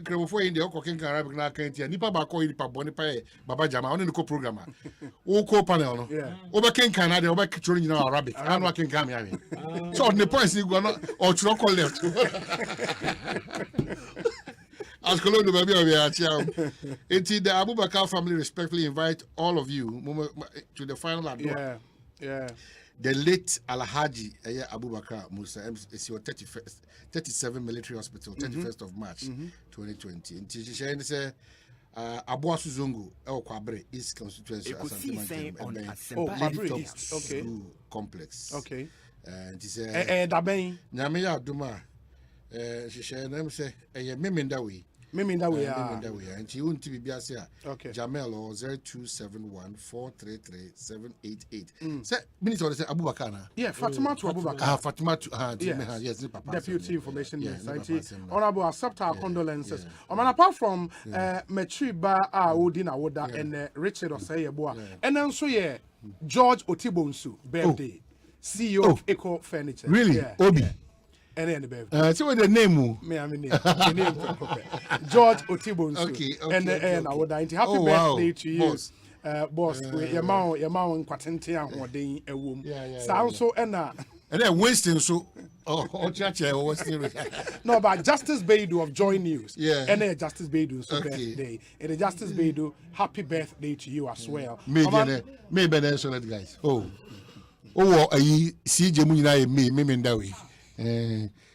kremofo inde okokin kan Arabic na kan tia nipa ba ko nipa boni pa baba jama oni ko program o ko panel no o be kin kan na de o be kitoro nyina Arabic anu akin kan me ave so the point is go no o churo ko left as kolo do baby obi a tia enti the Abubakar family respectfully invite all of you to the final adore. Yeah. The late Alhaji Abubakar Musa is your 37 military hospital, 31st of March 2020. And she said, Abuasu Zongo, El Kwabre, East Constituency, Ekosiisen On Asempa School Complex. Okay. And she said, Nyamia Duma, she said, Memendawi. And she won't be Biasia. Okay. Jamel or 0271-433-788. Say, Minister say Abubakar. Yeah, Fatima to Abubakar. Fatima to yes, Deputy Information Minister. Honorable, accept our condolences. Apart from Metriba Odina Woda and Richard Osei Bonsu. And then so George Bonsu birthday. CEO of Eco Furniture. Really? Obi. And then the birthday. So what the name? Me, I mean the name. George Bonsu. Okay. And I would happy birthday to you. Boss, your mount quatente and day a womb. Sound so and then Winston so Winston. No, but Justice Baidu of Joy News. Yeah. And then Justice Baidu's birthday. And the Justice Baidu, happy birthday to you as well. Maybe so that guys. Oh, CJ Munina me Mendawi.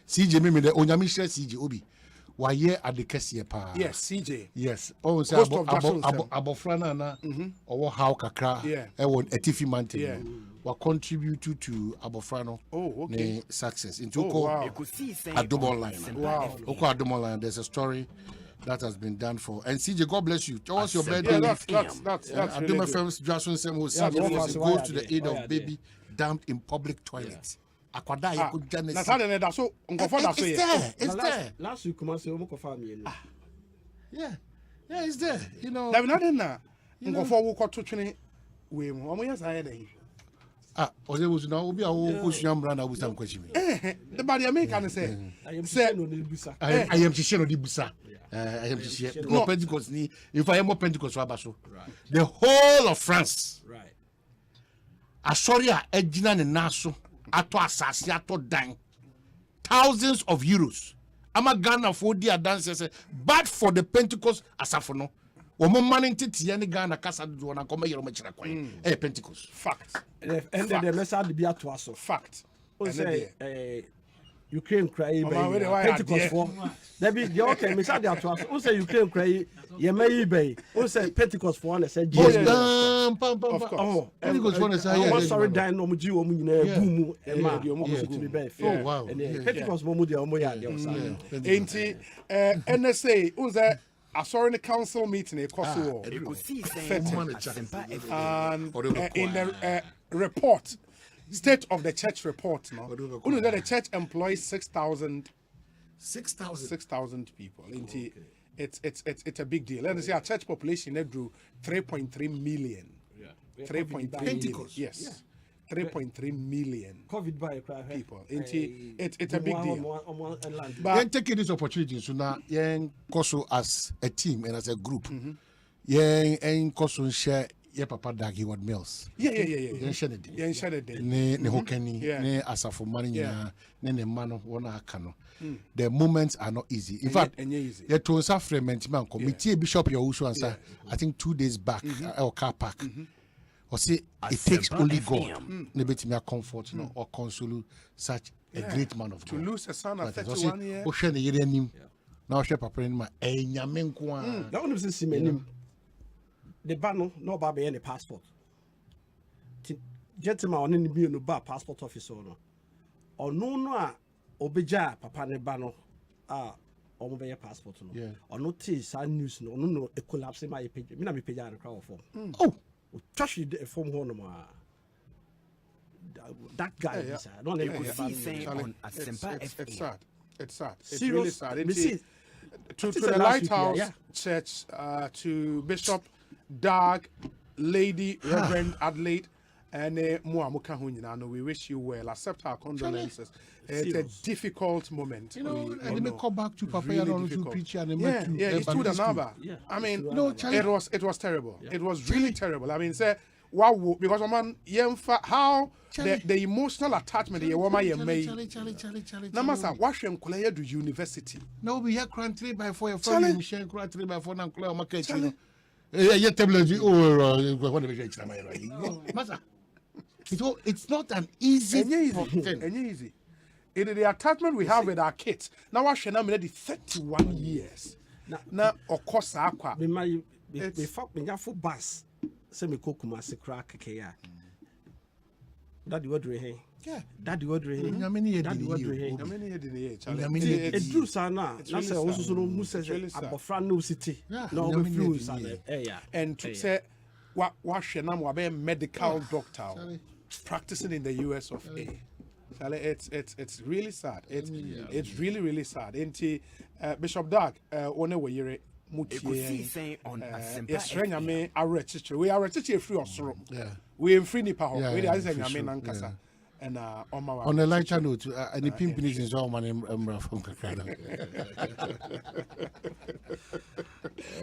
CJ me the Onyamisha CJ Obi. Why ye at the Kessie pa? Yes, CJ. Yes. Oh, say abofrana na or how kakra. Yeah. I want a tiffy mountain. Yeah. What contribute to abofrano? Oh, okay. Success into Adomo line. Wow. Adomo line. There's a story that has been done for. And CJ, God bless you. Tell us your birthday. Yeah, that's really Adomo Firms Jason Sam who said goes to the aid of baby dumped in public toilets. Akwada you could It's there. Last week, come say yeah, it's there. You know. They've not in there. Ngofo wo to twene we mu. Omo yes aye dey. Ose was now obi a wo kosuam brand a busam kwachimi. The body American say. I am no di busa. I am Chishe no di busa. I am Chishe. No Pentecost ni. If I am more Pentecost abaso. The whole of France. Right. Asoria ejina ne naso. Ato asasi ato dan. Thousands of euros. Ama Ghana for their dancers, but for the Pentecost asafono. Omo manning titi yani Ghana kasa do na koma yero machira kwan. Pentecost. Fact. And the message be ato aso. Fact. Ukraine cry Pentecost for. There be the okay message ato aso. Who say Ukraine cry ye may be. Who say Pentecost for one say Jesus. Oh, Pentecost for say sorry dan no muji omu nyina boom e ma de omu so to be be. Oh wow. Pentecost mo de omu ya de osa. Enti NSA who say Asori the council meeting in Kosovo. And in the report, State of the Church report, the church employs 6,000 people. It's a big deal. Let us say our church population drew 3.3 million 3.3 yes. 3.3 million people. It's a big deal. But taking this opportunity, so now, Koso as a team and as a group, Koso share Papa Dagi what Mills. Yeah. Ne Hokeni, ne Asafo Marinya, ne Mano, Wana Kano. The moments are not easy. In fact, the Tonsa Fragment man committee Bishop Yahushua answer, I think 2 days back, our car park. Or say it takes only God to comfort or console such a great man of God. To lose a son at 31 years. Now, Papa in my Yamenqua. That one is the banner, no baby any passport. Gentleman on any bill no bar passport office or no obeja papa ne banner or mobile passport or no tis news no a collapse in my page. Me na me page and crowd form. Oh. Trash the form one that guy is not on Asempa. It's sad. It's serious, really sad. To the Lighthouse Church, to Bishop Doug, Lady Reverend Adelaide, and we wish you well. Accept our condolences. It's a difficult moment. And they may come back to Papa really to preach and it's to the number. I mean, it was terrible. It was really terrible. I mean, say wow, because how the emotional attachment the woman you made. Namasa, wash him to university. No, we have cran 3x4 from Michelle cran 3x4 and Claire market. Yeah, tablet. It's not an easy thing. It is the attachment we have with our kids. Now, I should have 31 years. Now, of course, aqua. Me fuck me for bus. Say me cook my crack kaya. Daddy what he? Yeah. Daddy what he? Daddy what he? It drew sana. That's also no muses abofra no city. No we flew sana. And to say what shenam wabe medical doctor practicing in the US of A. It's really sad. It's really sad. And Bishop Doug, one way you're Ekosiisen On Asempa. We are a free of sorrow. We are free nipa. We are saying nankasa. And on a lighter note, and the pimpin is all my name from Kakada.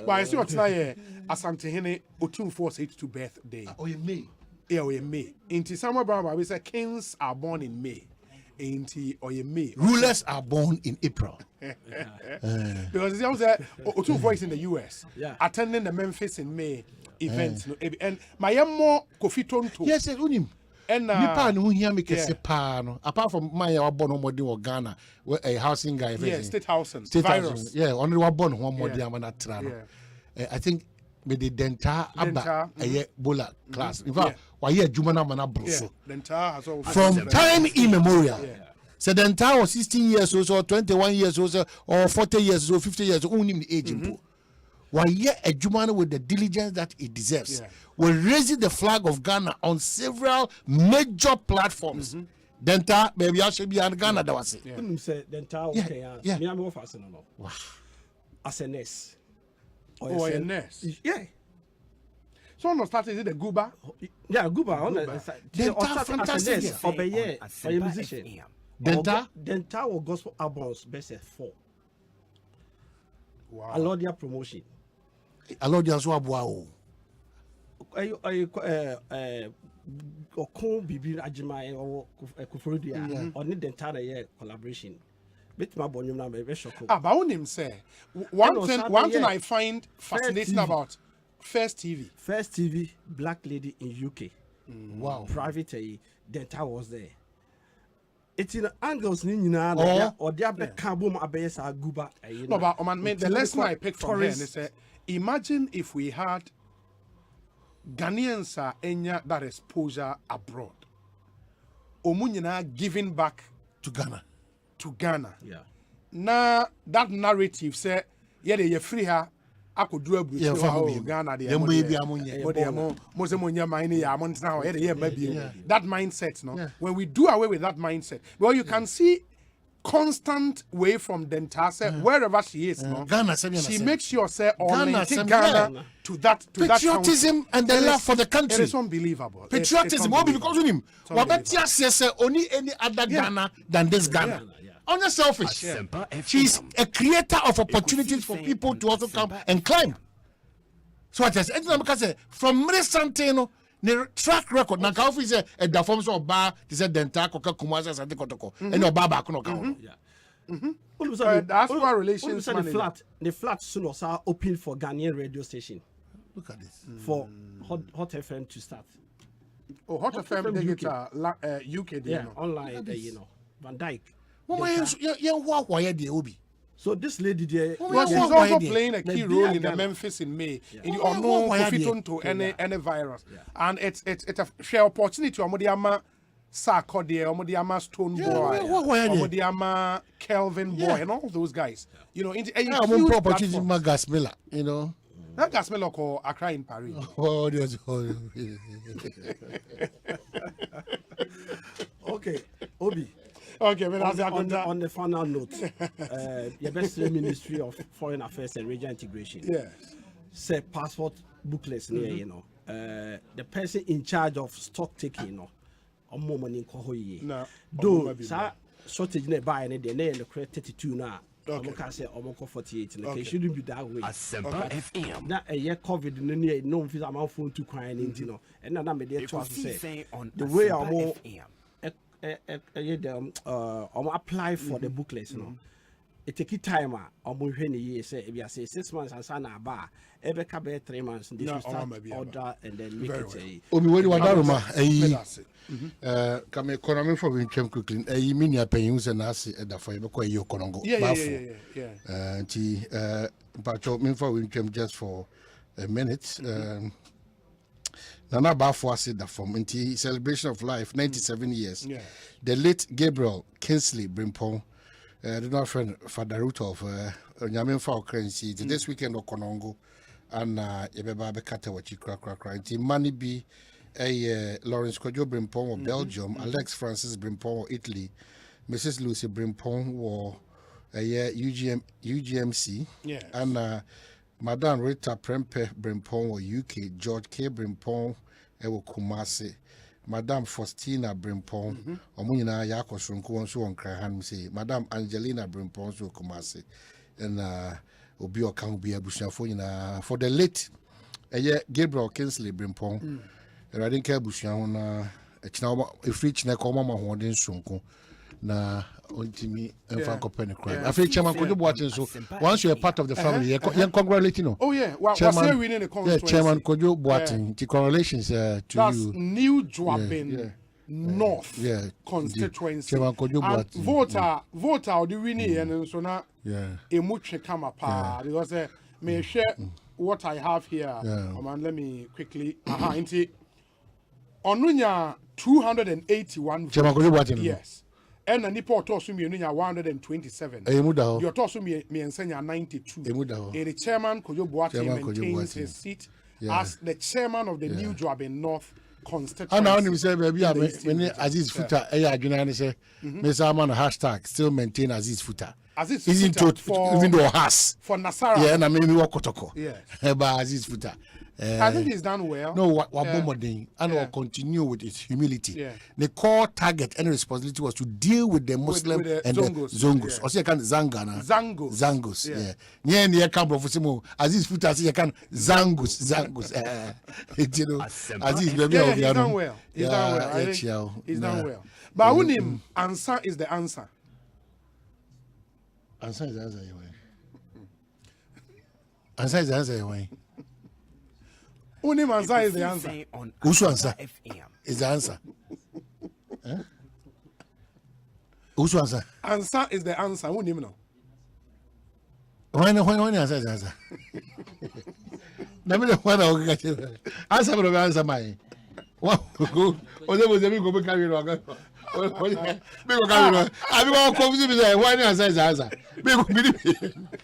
But I see what's like Asante Hene Otun 482 birthday. Oh, in May. Yeah, in May. Into summer Baba, we say kings are born in May. Into or in May. Rulers are born in April. Because it was Otun voice in the US. Attending the Memphis in May event. And my more Kofi Tonto. Yes, unim. And Nipa no hear me kese pa no. Apart from my born on modern or Ghana, where a housing guy. Yeah, state housing. State housing. Yeah, only one born one more day amana trano. I think me the dental aba a bola class. In fact, why here Jumana mana bruso. From time immemorial. So the dental was 16 years old, or 21 years old, or 40 years old, 50 years old, only the age. Why here a Jumana with the diligence that it deserves. We're raising the flag of Ghana on several major platforms. Dental, maybe I should be on Ghana. That was it. Say dental, okay. Yeah, me am fashion no. Wow. As a nurse. Oh, a nurse. Yeah. So no start is it the Guba? Yeah, Guba. On the dental fantastic. Obey a musician. Dental or gospel albums best 4. Wow. Alodia promotion. Alodia Swabwao. Okon bibi ajima or Kufurudia or need the entire collaboration. Bit my bonum na be shock. About him say one thing I find fascinating about First TV, Black Lady in UK. Wow. Private dental was there. It's in angles or the other carbon abesa guba. No, but the lesson I picked from here is imagine if we had Ghanaians enya that exposure abroad. Omunyina giving back to Ghana. Yeah. Now that narrative say ye free her I could do a Ghana that mindset no. When we do away with that mindset, well you can see constant way from Dentase, wherever she is, no? Ghana, she makes sure say Ghana to that patriotism and the love for the country. It is unbelievable. Patriotism, what because of him? Wabetia says only any other Ghana than this Ghana. Only selfish. She's a creator of opportunities for people to also come and climb. So what I say, from Santeno, the track record, na ka office a da form so ba they said Denta Koka Kumasa Sante Kotoko and no baba kono ka. That's why relations the flat soon also open for Ghanaian radio station. Look at this. For Hot FM to start. Oh, Hot FM they get UK yeah, online Van Dyke. So this lady there, well, she's also playing a key role in the Memphis in May. In the unknown confident to any virus, and it's a share opportunity. Omodiama Sarko there, Omodiama Stone Boy, Omodiama Kelvin Boy, and all those guys. You know, in a huge opportunity. Gasmela, you know. That Gasmela called Accra in Paris. Okay, Obi. Okay, but on the final note, the best Ministry of Foreign Affairs and Regional Integration. Yes. Say passport booklets near, you know. The person in charge of stock taking, you know, on more money in no. Though, sir, shortage ne buy any day, and the credit 32 now. Okay. I say almost 48. It shouldn't be that way. Asempa FM. That a year COVID no fees amount phone to crying into no. And now I'm there to say the way I'm more. Apply for the booklets, no. It take time. Say if you say 6 months and sana bar, every couple 3 months, they should start order and then make it. Obi, what do you want? Come economy for Wincham quickly. A mini paying and assy at the fire because you Congo. Yeah. But me for Wincham just for a minute. Nana Bafwa said that from into celebration of life, 97 years. Yeah. The late Gabriel Kinsley Brimpong, the friend Father Root of Nyamin Fao Currency, this weekend of Konongo, and Ebeba Bekata Wachi Crack. Money be a Lawrence Kojo Brimpong of Belgium, Alex Francis Brimpong of Italy, Mrs. Lucy Brimpong or UGMC, and Madame Rita Prempe Brimpong or UK, George K. Brimpong Ewo Kumasi, Madame Faustina Brimpong, Omunina Yako Sunku so on Krahan say, Madame Angelina Brimpong so Kumasi, and Obio Kang be a Bushafoina for the late Gabriel Kinsley Brimpong, and I didn't care Bushaona, a free Chinakoma Holding Sunku. Na ontimi enfa kopene crime. I feel Chairman Kojo Boateng so once you're part of the family, you congratulate you. Oh yeah, well, Chairman, winning the constituency. Yeah, Chairman Kojo Boateng. Congratulations to that's you. New Dwapin North constituency. Chairman Kojo Boateng. Voter or the winning and so now a much come apart because may share what I have here. And let me quickly into Onunya 281 Chairman Kojo Boateng. Yes. And a Nipo Tossum Unia 127. Your Tossum me ensenya 92. The chairman Kojo Boateng maintains his seat as the chairman of the New Dwapin North constituency. And now him say baby when Aziz Futa adwuna say Mr. Man hashtag still maintain Aziz Futa. Aziz isn't Futa even though has for Nasara. Yeah, na me work kotoko. Yeah. But Aziz Futa. I think he's done well. No, what and will continue with its humility. Yeah. The core target and responsibility was to deal with the Muslim and Zongos. the Zongos. Also, you can Zangana. Zangos. Yeah. Near camp of Fusimo. Aziz Futa, you can Zangos. You know, Aziz, baby, he's done well. He's done well. He's done well. But when him answer is the answer. Answer is the answer. Answer is the answer. Only answer is the answer. Who's answer? Is the answer? Who's answer? Answer is the answer. Who name now? When answer is the answer? Let me know what I'll get you. Answer for the answer, my. What? Go. Or there was a big go carry wrong. I will come to me. Why answer is the answer?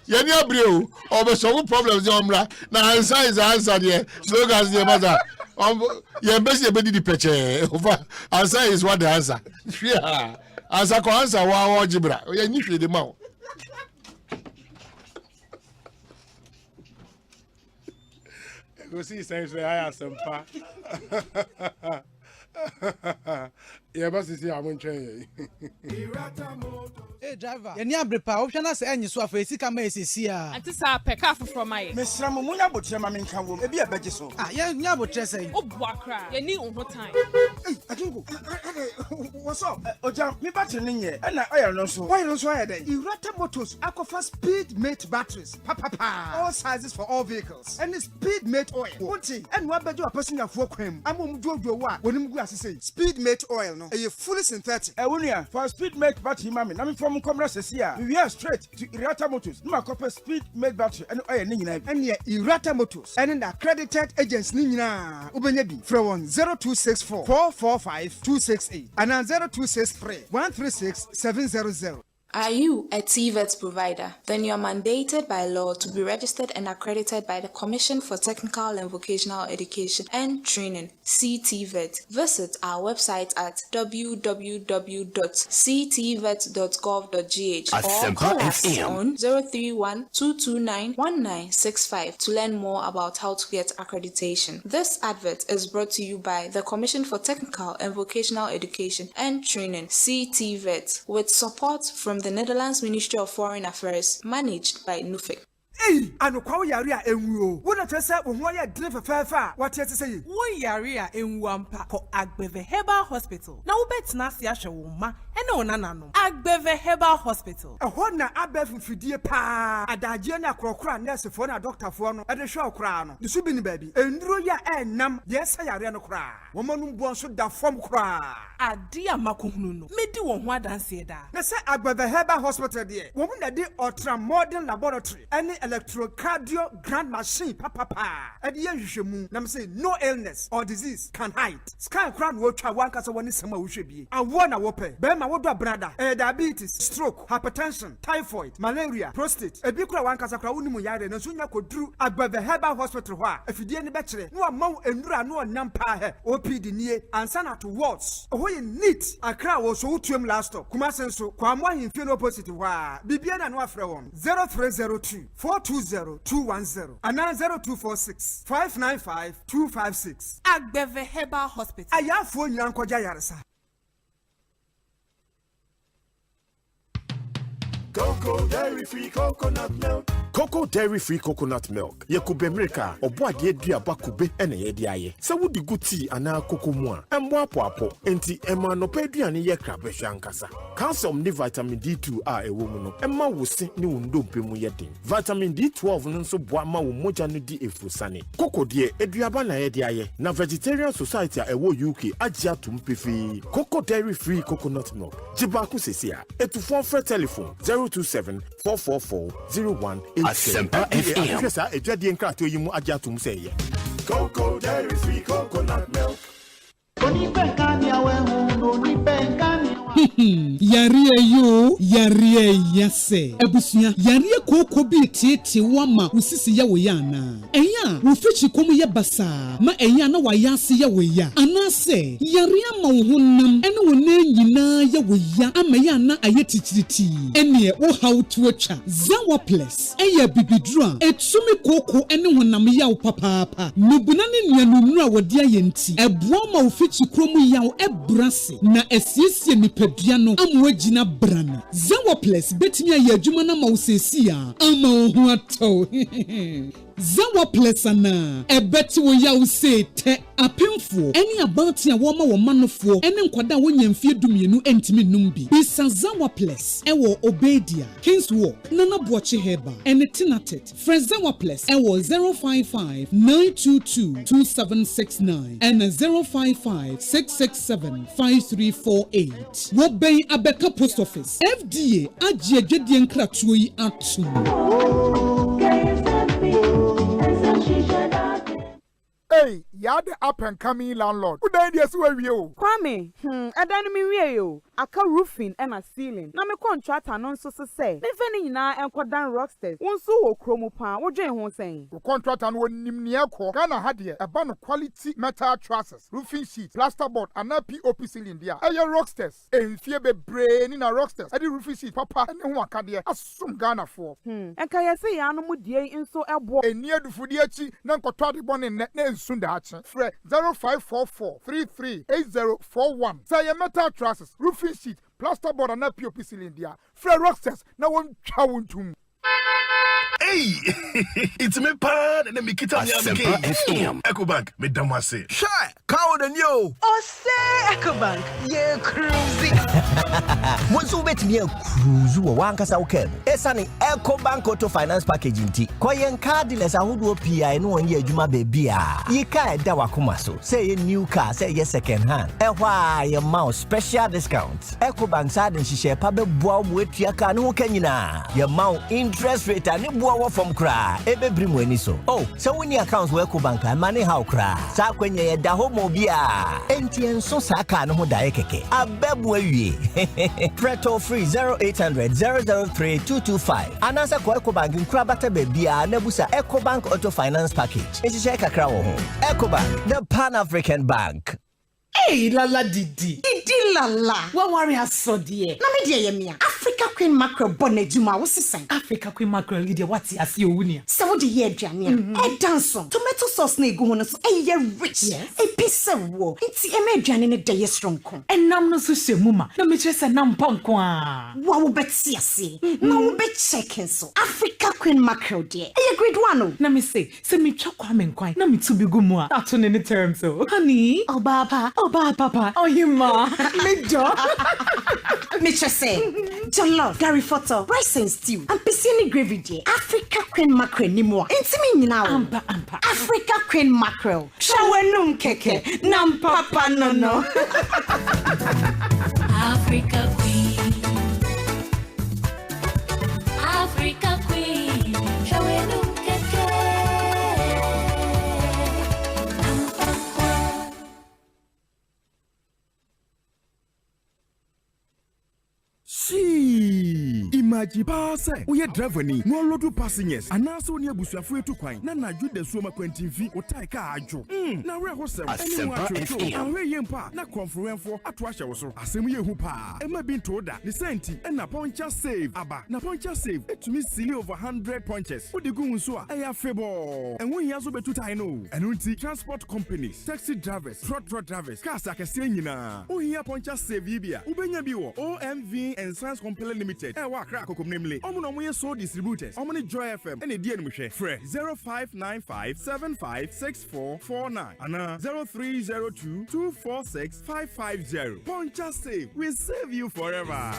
Yenya brio or some problems omra na answer is the answer there slogans the matter ye best be the picture answer is what the answer Asa ko answer wa jibra. O ye nyi de ma o. Ekosise say I Asempa. Yeah, but see I'm train. Hey driver, you need brepa. Option na say enyi so afa esika ma esesia. Ante sa peka from my. Mesra mo munya botre ma menka wo. E bi abeje so. Ah, ye nya botre say. O bua kra. Ye ni on time. Hey, Atungo. What's up? Oja, me battery ni nye. E na oil no so. Why no so aye dey? Irata Motors Aquafa Speed Mate batteries. Pa. All sizes for all vehicles. And Speed Mate oil. Wonti, and wa bejo person afo kwam. Amom dwodo wa. Wonim gu asese. Speed Mate oil no. E fully synthetic. Wonia, for Speed Mate battery mami. Na me from Commerce Sesia. We are straight to Irata Motors. No copper Speed Mate battery and oil ni nyina. And ye Irata Motors. And an accredited agents ni nyina. Ubenye bi. From 0264 445 268 and 0263 136 700. Are you a TVET provider? Then you are mandated by law to be registered and accredited by the Commission for Technical and Vocational Education and Training, CTVET. Visit our website at www.ctvet.gov.gh or call us on 031-229-1965 to learn more about how to get accreditation. This advert is brought to you by the Commission for Technical and Vocational Education and Training, CTVET, with support from the Netherlands Ministry of Foreign Affairs, managed by NUFIC. Hey, anokwa yare a enwu o. Wo na tese wo ho ya dine fefa what tese say. Wo yare a enwu ampa ko Agbeve Herbal Hospital. Na wo betina ase ahwe wo ma ene onana no. Agbeve Herbal Hospital. Ho na abefu fidie pa. Adaje na krokra nurse fo na doctor fo no. E de hwe okra no. De su bi ni baabi. Enduro ya enam ye sa yare no kra. Wo manum bo so da fom kra. Ade amakohunu no. Medi wo ho adanse da. Na se Agbeve Herbal Hospital de. Wo mu na de ultra modern laboratory. Any electrocardiogram machine papa edi yehwehwemu na me say no illness or disease can hide scan crown wo twa wan kasa woni sama wo hwebie awo na wo pe be ma wo do brada diabetes, stroke, hypertension, typhoid, malaria, prostate ebi kura wan kasa kura woni mu yare na so nya koduru Agbeve Herbal Hospital ho a afidie ne be kire no ma wo endura no onam pa he OPD nie ansa na to wards ho ye neat akra wo so utuem last stop kuma senso kwa mo ahemfie no opposite ho a bibia na no afre won 0302 420-210 and 0246 595-256. Agbeve Herbal Hospital. Ayafo nyankoja yaresa. Cocoa Dairy Free Coconut Milk. Cocoa Dairy Free Coconut Milk. Yakube America, obo ade dua bakube ene ye de aye. Se wodi guti ana koko mu a, embo apo enti ema no pa aduane ye krabe hwankasa. Calcium ni vitamin D2 a ewo mu no, emma wo se ni wo ndompe mu ye den. Vitamin D12 no nso boa ma wo moja no di efusane. Cocoa de aduaba na ye de aye. Na Vegetarian Society a ewo UK agya tum pefi. Cocoa Dairy Free Coconut Milk. Jibaku sesia. Etufon for telephone 027-444-0188. Asempa FM. Afisa edwade nkrato yi mu agya tum se ye. Cocoa Dairy Free Coconut Milk. Yare yase ebusuya yare koko bi tete wama usisi ya wo yana eya wo fichi komu ye basa ma eya na wa yase ya wo ya anase yare ama wo honam ene wo na nyina ya wo ya ama ya na ayetichiriti ene wo how to atwa Zawa Plus eya bibidru etumi koko ene honam ya wo papa nubuna ne nuanunu a wode ayenti eboa ma wo fichi kromu ya wo ebrase na esiesie nipadua no amwagina brana Zawa Plus betimi aye adwuma na ma wo sesi a ama wo ho ato Zawa Plus ana ebeti wo ya wo se te apemfo eni abante a wo ma wo manofo eni nkwada wo nyamfie dumienu entimi numbi bisa Zawa Plus ewo Obedia Kingswalk Nana Boachi Heba eni Tinatet Zawa Plus ewo 055-922-2769 and 055-667-5348 wo ben Abeka Post Office FDA agye adwedie nkratuo yi ato Hey, you're the up and coming landlord. Who died yes we you? Kwame, I don't mean we you. aka roofing and a ceiling. Na me contract anonso se say. Me feni nyina enkodan rocksters. Wonso wo kromo pa, wo dwen ho sen. Wo contract an wo nimne ekọ. Ghana ha de eba no quality metal trusses, roofing sheet, plasterboard and POP ceiling dia. Eye rocksters. Enfie bebre ni na rocksters. Ade roofing sheet papa ene ho aka de asum Ghana for. Enka yesi ya no mu die nso ebo. Eni adufudi achi na nkoto ade bone ne nsun da achi. Fre 0544 338041. Say your metal trusses, roofing sheet, plasterboard and POP ceiling dia. Fre rocksters na won twa wontum. Hey, it's me pan and me kita me Asempa FM. Ecobank, me damase. Shy, cow than you. Osei Ecobank, yeah, cruising. Once you bet me a cruise, one casa okay. Esani Ecobank Auto Finance Package in tea. Koyen card dealers are who do PI no one year Juma baby. Ye ka dawa kumaso. Say a new car, say yes second hand. Why your mouse special discounts. Ecobank side and she share pabe boa with your can who can you na. Your mount interest rate and boa from cry. Ebe brim when so. Oh, so when your accounts were Ecobank and money how cry. Sa when ye da homo bia. Entian so saka no dae keke. Abebwe ye. Preto free 0800 003 225. Anasa ko Ecobank nkrabata bebia nebusa Ecobank Auto Finance Package. Ejije kakra wo ho. Ecobank, the Pan-African Bank. Hey, lala didi lala. What worry has so dear? Na me dear yemia. Africa Queen Mackerel bonnet juma wo sisan. Africa Queen Mackerel dear what as you wunia. Se wo de ye aduane a. E danson. Tomato sauce na egu ho no so e ye rich. Yes. E pise wo. Nti e me aduane ne de ye strong kon. Enam no so hwemu ma. Na me kire se nam panko a. Wa wo beti ase. Na wo be check so. Africa Queen Mackerel dear. E ye grade 1 o. Na me say me twa kwa me nkwan. Na me tu bi gu mu a. Ato ne terms so. Honey, Obaba, papa. Oh you ma. Me do. Me just say, jollof, Gary photo, rice and stew, and piscine gravy dear. Africa Queen Mackerel ni mo. Intimi nyina wo. Ampa. Africa Queen Mackerel. Shawenum keke, nam papa no. Africa Queen. Africa Queen. Shawenum keke. Imagine pass. We are driver ni no load passengers. Anaso ni abusuafo etu kwan. Na na jude suoma kwantimfi otai ka ajo. Na we ho sem. Asempa FM. Awe yempa na konfluenfo ato ahye wo so. Asem ye hu pa. Ema bi ntoda. Ni senti na poncha save aba. Na poncha save etumi sili over 100 punches. Odi gu nso a eya febo. Enwo hia so betu tai no. Eno nti transport companies, taxi drivers, truck drivers, cars akese nyina. Ohia poncha save yi bia. Ubenya bi wo OMV and Science Company Limited. Wa kra kokom nemle. Omo no mo so distributors. Omo ni Joy FM. Ene die no hwe. Frɛ 0595756449 ana 0302246550. Poncha save. We save you forever.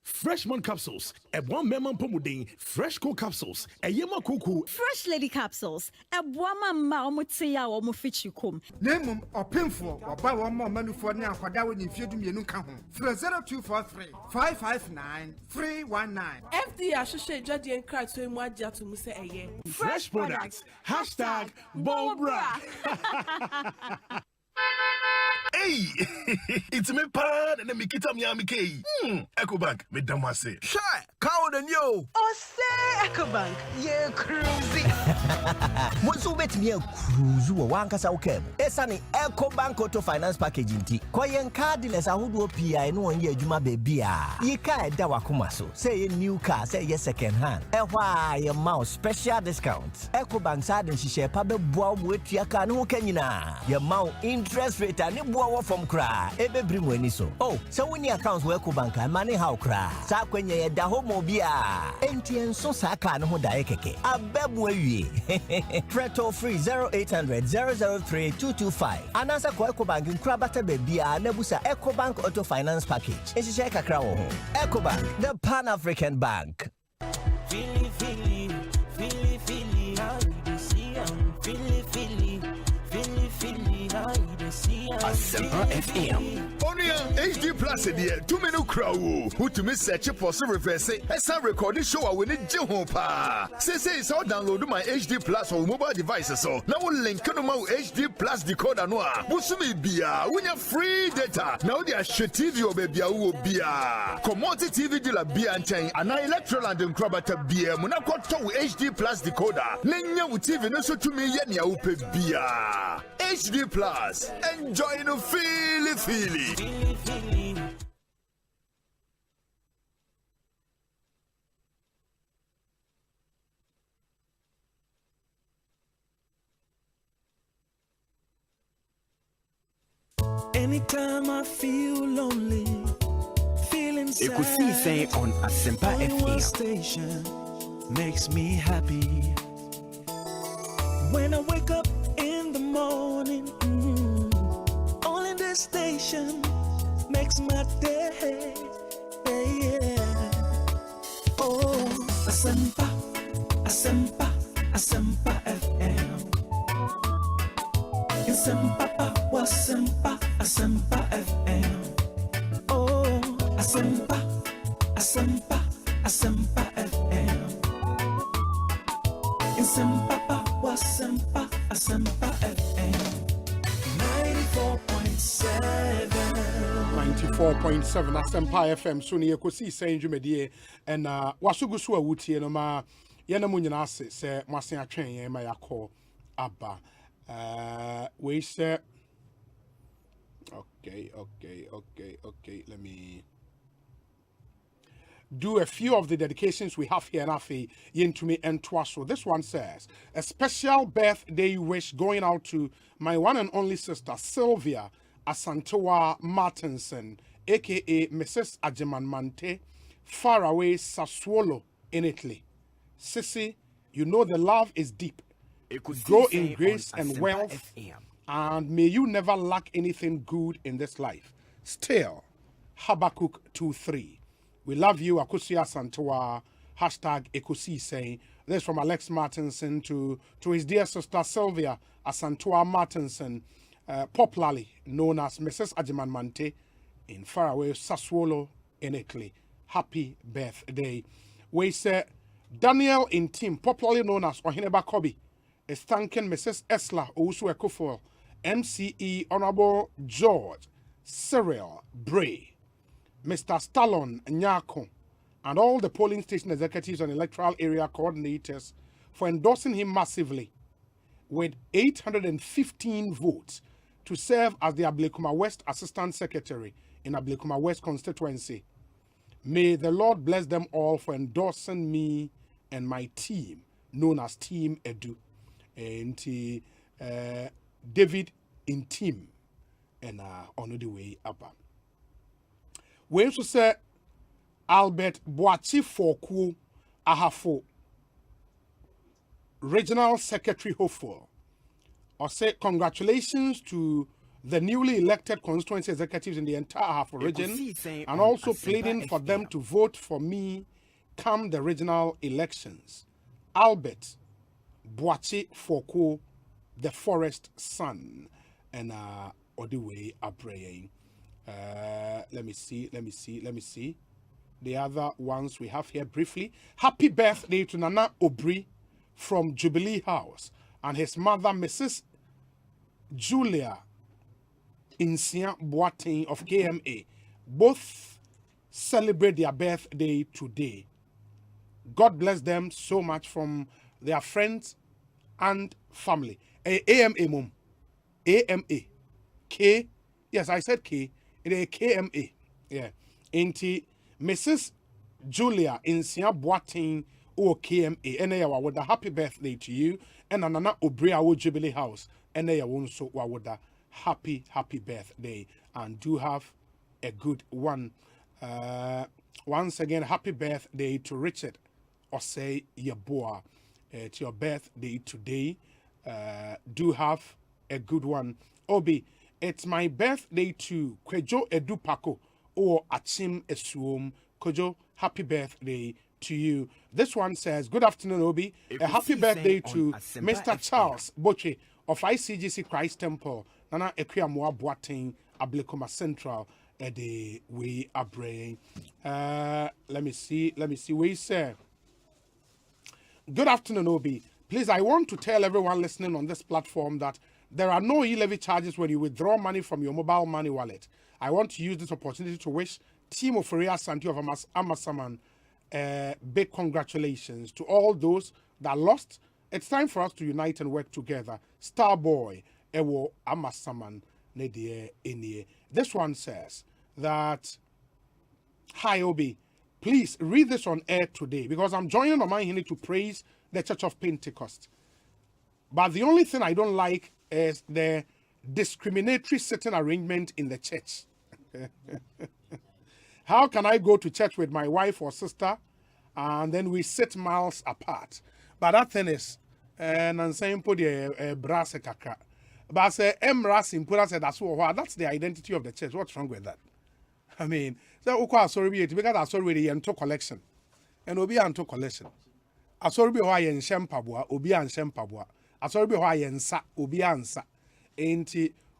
Freshman capsules. One memon pomudin. Fresh cool capsules. Yema kuku. Fresh lady capsules. One ma omutia or mufichikum. Name or pinful or buy one more menu for now for that when you feed me no come home. 0243 559 319. FD associate judge and cry to him what to Musa a Fresh products. Hashtag Bobra. Hey, it's me pan and me kita mi amike. Ecobank, me damase. Shy, cow than you. Osei Ecobank, yeah, cruising. Once you bet me a cruise, one casa okay. Esani Ecobank Auto Finance Package in tea. Koyen card dealers are who do PI no one year Juma baby. Ye ka dawa kumaso. Say a new car, say yes second hand. Why your mouse special discounts. Ecobank side and she share pabe boa with your can who can you na. Your mount interest rate and boa from cry. Ebe brim when so. Oh, so when your accounts were Ecobank and money how cry. Sa when ye da homo bia. Entian so saka no dae keke. Abebwe ye. Preto free 0800 003 225. Anasa ko Ecobank nkrabata bebia nebusa Ecobank Auto Finance Package. Ejije kakra wo ho. Ecobank, the Pan-African Bank. Fili, how you see, fili, how you see. Asempa FM. Onia HD Plus dear 2 minute crowd who to miss search for so reverse as a recording show I will need pa. Say so download my HD Plus on mobile devices so now we'll link to my HD Plus decoder no busumi bia unya free data now they are shit TV or baby will bia commodity TV dealer bia and chain and electoral and crabata bia munako to HD Plus decoder nenya with TV no so to me yenya upe bia HD Plus enjoy no feely. Anytime I feel lonely, feeling sad, Ekosiisen On Asempa FM. station makes me happy. When I wake up in the morning, only this station makes my day. Yeah. Oh, Asempa, Asempa, Asempa FM. Asempa, Asempa, Asempa FM. Oh, Asempa, Asempa, Asempa FM. Asempa, Asempa, Asempa FM. 94.7. 94.7 Asempa FM so ne Ekosiisen dwumedie and wasugusu awutie no ma yana mu nyina ase se mwase atwen yen ma yakọ aba we say okay, let me do a few of the dedications we have here Nafi Yintumi and Twaso. This one says, a special birthday wish going out to my one and only sister Sylvia Asantewa Martinson, aka Mrs. Ajeman Mante, far away Sassuolo in Italy. Sissy, you know the love is deep. Grow in grace and wealth, and may you never lack anything good in this life. Still, Habakkuk 2:3. We love you, Akusia Santoa, hashtag Ekosiisen. This from Alex Martinson to his dear sister Sylvia Asantoa Martinson, popularly known as Mrs. Ajeman Mante, in faraway Sassuolo in Italy. Happy birthday. We say Daniel in team, popularly known as Ohineba Kobi, is thanking Mrs. Esla Owusu Ekofo, MCE Honorable George Cyril Bray, Mr. Stallon Nyako, and all the polling station executives and electoral area coordinators for endorsing him massively with 815 votes to serve as the Ablekuma West Assistant Secretary in Ablekuma West constituency. May the Lord bless them all for endorsing me and my team, known as Team Edu. And David in team and on the way up. We also say Albert Boachi Foku Ahafo, Regional Secretary hopeful. Or say congratulations to the newly elected constituency executives in the entire Ahafo region, and also pleading for them to vote for me come the regional elections. Albert Boachi Foku, the forest son, and all the way up praying. Let me see. The other ones we have here briefly. Happy birthday to Nana Obri from Jubilee House and his mother, Mrs. Julia Insia Boateng of KMA. Both celebrate their birthday today. God bless them so much from their friends and family. AMA mom. AMA. K. Yes, I said K. It is KMA. Yeah. Inti Mrs. Julia Insia Boateng or KMA. And I would a happy birthday to you. And Nana Obria wo Jubilee House. And I won't so would a happy birthday. And do have a good one. Once again, happy birthday to Richard Osei Yeboah. It's your birthday today. Do have a good one. Obi, it's my birthday to Kwejo Edupako or Achim Esuom. Kojo, happy birthday to you. This one says, good afternoon, Obi. A happy birthday to Mr. Charles Boche of ICGC Christ Temple, Nana Ekriamwa Boating Ablekoma Central the way abrain. Let me see. We say, good afternoon, Obi. Please, I want to tell everyone listening on this platform that there are no e-levy charges when you withdraw money from your mobile money wallet. I want to use this opportunity to wish Team of Feria Santi of Amasaman big congratulations to all those that lost. It's time for us to unite and work together. Starboy, Ewo Amasaman, Nedie Enie. This one says that, hi Obi, please read this on air today because I'm joining on my Hini to praise the Church of Pentecost. But the only thing I don't like is the discriminatory sitting arrangement in the church. How can I go to church with my wife or sister and then we sit miles apart? But that thing is, Nansen put the brass kakra. But I say, that's the identity of the church. What's wrong with that? I mean, so sorry, because I saw really into collection. And Obi into collection. I saw be why in Shempabua, Obi and Shempabua. I saw be why in Sa, Obi and Sa. Ain't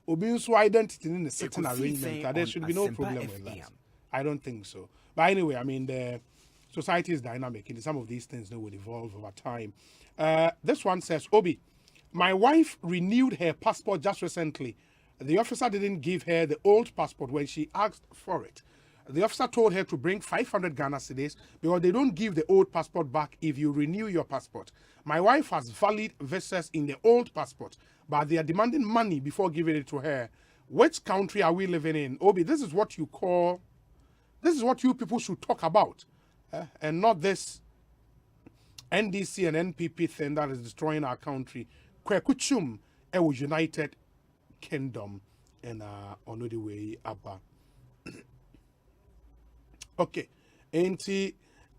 Obi's identity in the certain arrangement. That there should be no problem with that. I don't think so. But anyway, I mean, the society is dynamic and some of these things they will evolve over time. This one says, Obi, my wife renewed her passport just recently. The officer didn't give her the old passport when she asked for it. The officer told her to bring 500 Ghana cedis because they don't give the old passport back if you renew your passport. My wife has valid visas in the old passport, but they are demanding money before giving it to her. Which country are we living in? Obi, this is what you people should talk about, and not this NDC and NPP thing that is destroying our country. Kwekuchum, Ewo United Kingdom, and on the way up. Okay, and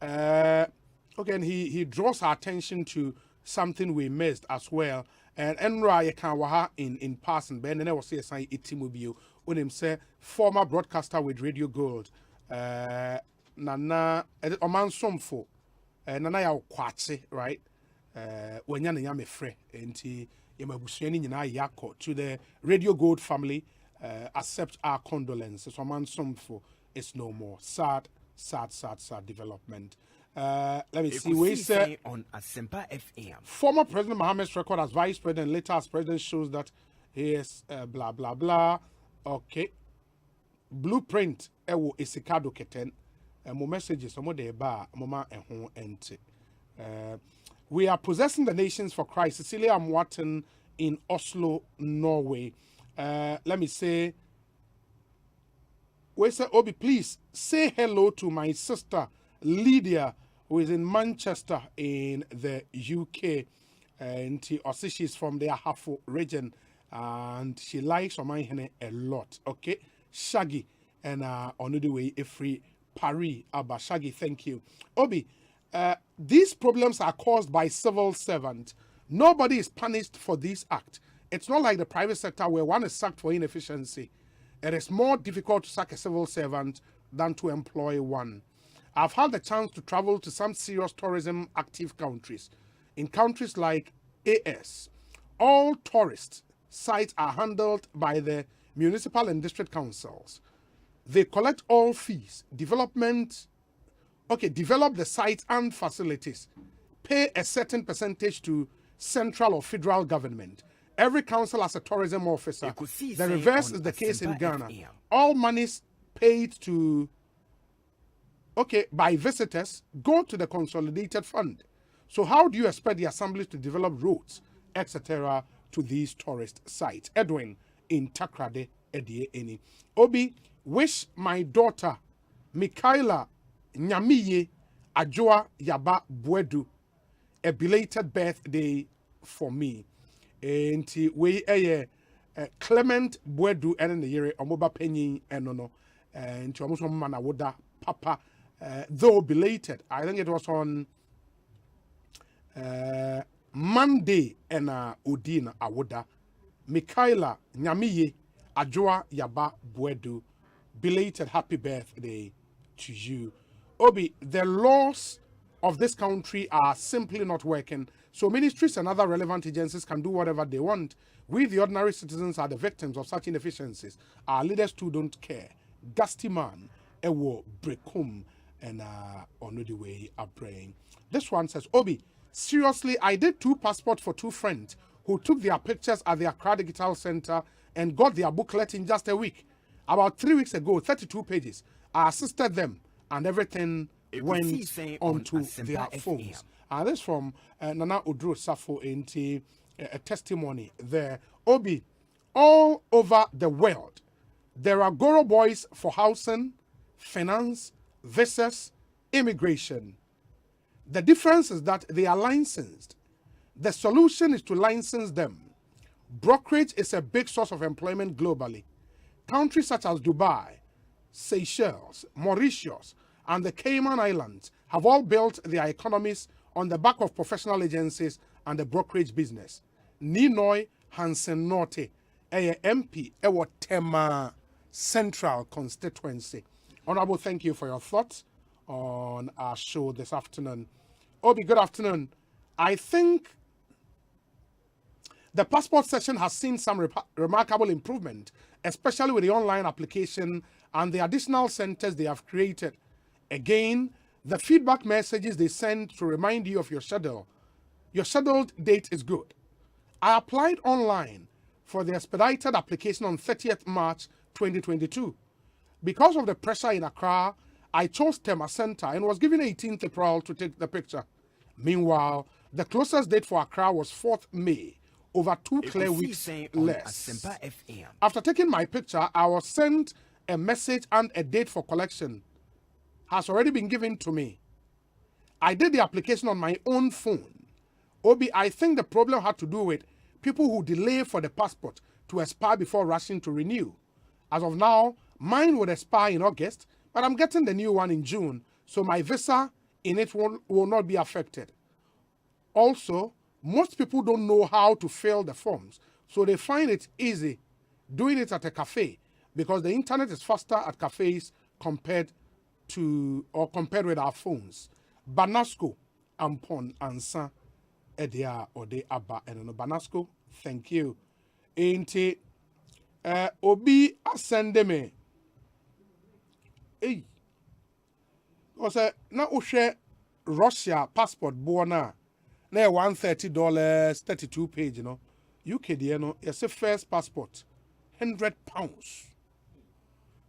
and he draws our attention to something we missed as well. And Enra Yekanwaha in passing, Ben and I was saying Itimubio when him say former broadcaster with Radio Gold, Nana Oman Somfo, Nana ya Kwache, right? When yana yame fre, and Yamabusheni Yana Yako to the Radio Gold family, accept our condolences. Oman Somfo is no more. Sad development. Let me see. We say on Asempa FM. Former President Mohammed's record as vice president, later as president, shows that he is blah blah blah. Okay. Blueprint. Ewo isikado keten. Mo messages. Mo de ba. Moma ehon ente. We are possessing the nations for Christ. Cecilia Amwaten in Oslo, Norway. Let me say. We say, Obi, please say hello to my sister Lydia, who is in Manchester in the UK. And she's from the Ahafo region. And she likes Omanhene a lot. Okay? Shaggy. And on the way, a free Paris. Abba Shaggy, thank you. Obi, these problems are caused by civil servants. Nobody is punished for this act. It's not like the private sector where one is sacked for inefficiency. It is more difficult to sack a civil servant than to employ one. I've had the chance to travel to some serious tourism active countries. In countries like AS, all tourist sites are handled by the municipal and district councils. They collect all fees, develop the sites and facilities, pay a certain percentage to central or federal government. Every council has a tourism officer. The reverse is the case in Ghana. All monies paid by visitors go to the consolidated fund. So how do you expect the assemblies to develop roads, etc., to these tourist sites? Edwin in Takrade, Edie Eni. Obi, wish my daughter, Michaela Nyamiye Ajoa Yaba Bwedu, a belated birthday for me. And we Clement Bwedu and the year Omoba Penny and no and to almost Manawoda Papa, though belated. I think it was on Monday and Udina Awoda, Michaela Nyamiye Ajoa Yaba Bwedu, belated happy birthday to you. Obi, the laws of this country are simply not working. So ministries and other relevant agencies can do whatever they want. We, the ordinary citizens, are the victims of such inefficiencies. Our leaders too don't care. Dusty man, ewo brekum, and on the way are praying. This one says, Obi, seriously, I did 2 passports for 2 friends who took their pictures at the Accra Digital Center and got their booklet in just a week. About 3 weeks ago, 32 pages. I assisted them and everything went onto their phones. And this from Nana Udro Safo into a testimony there. Obi, all over the world, there are Goro boys for housing, finance, visas, immigration. The difference is that they are licensed. The solution is to license them. Brokerage is a big source of employment globally. Countries such as Dubai, Seychelles, Mauritius, and the Cayman Islands have all built their economies on the back of professional agencies and the brokerage business. Ninoy Hansen Norte, MP, Ewo Tema Central Constituency. Honorable, thank you for your thoughts on our show this afternoon. Obi, good afternoon. I think the passport session has seen some remarkable improvement, especially with the online application and the additional centers they have created. Again, the feedback messages they send to remind you of your schedule. Your scheduled date is good. I applied online for the expedited application on 30th March 2022. Because of the pressure in Accra, I chose Tema Center and was given 18th April to take the picture. Meanwhile, the closest date for Accra was 4th May, over 2 clear weeks less. After taking my picture, I was sent a message and a date for collection has already been given to me. I did the application on my own phone. Obi, I think the problem had to do with people who delay for the passport to expire before rushing to renew. As of now, mine would expire in August, but I'm getting the new one in June, so my visa in it will not be affected. Also, most people don't know how to fill the forms, so they find it easy doing it at a cafe because the internet is faster at cafes compared with our phones. Banasco, Ampon, Ansa, Edia, Ode, Abba, and Banasco, thank you. Ain't Obi asende me. Hey. Because na ushe Russia passport bona na $130, 32 page, you know. UK there no, it's a first passport, £100.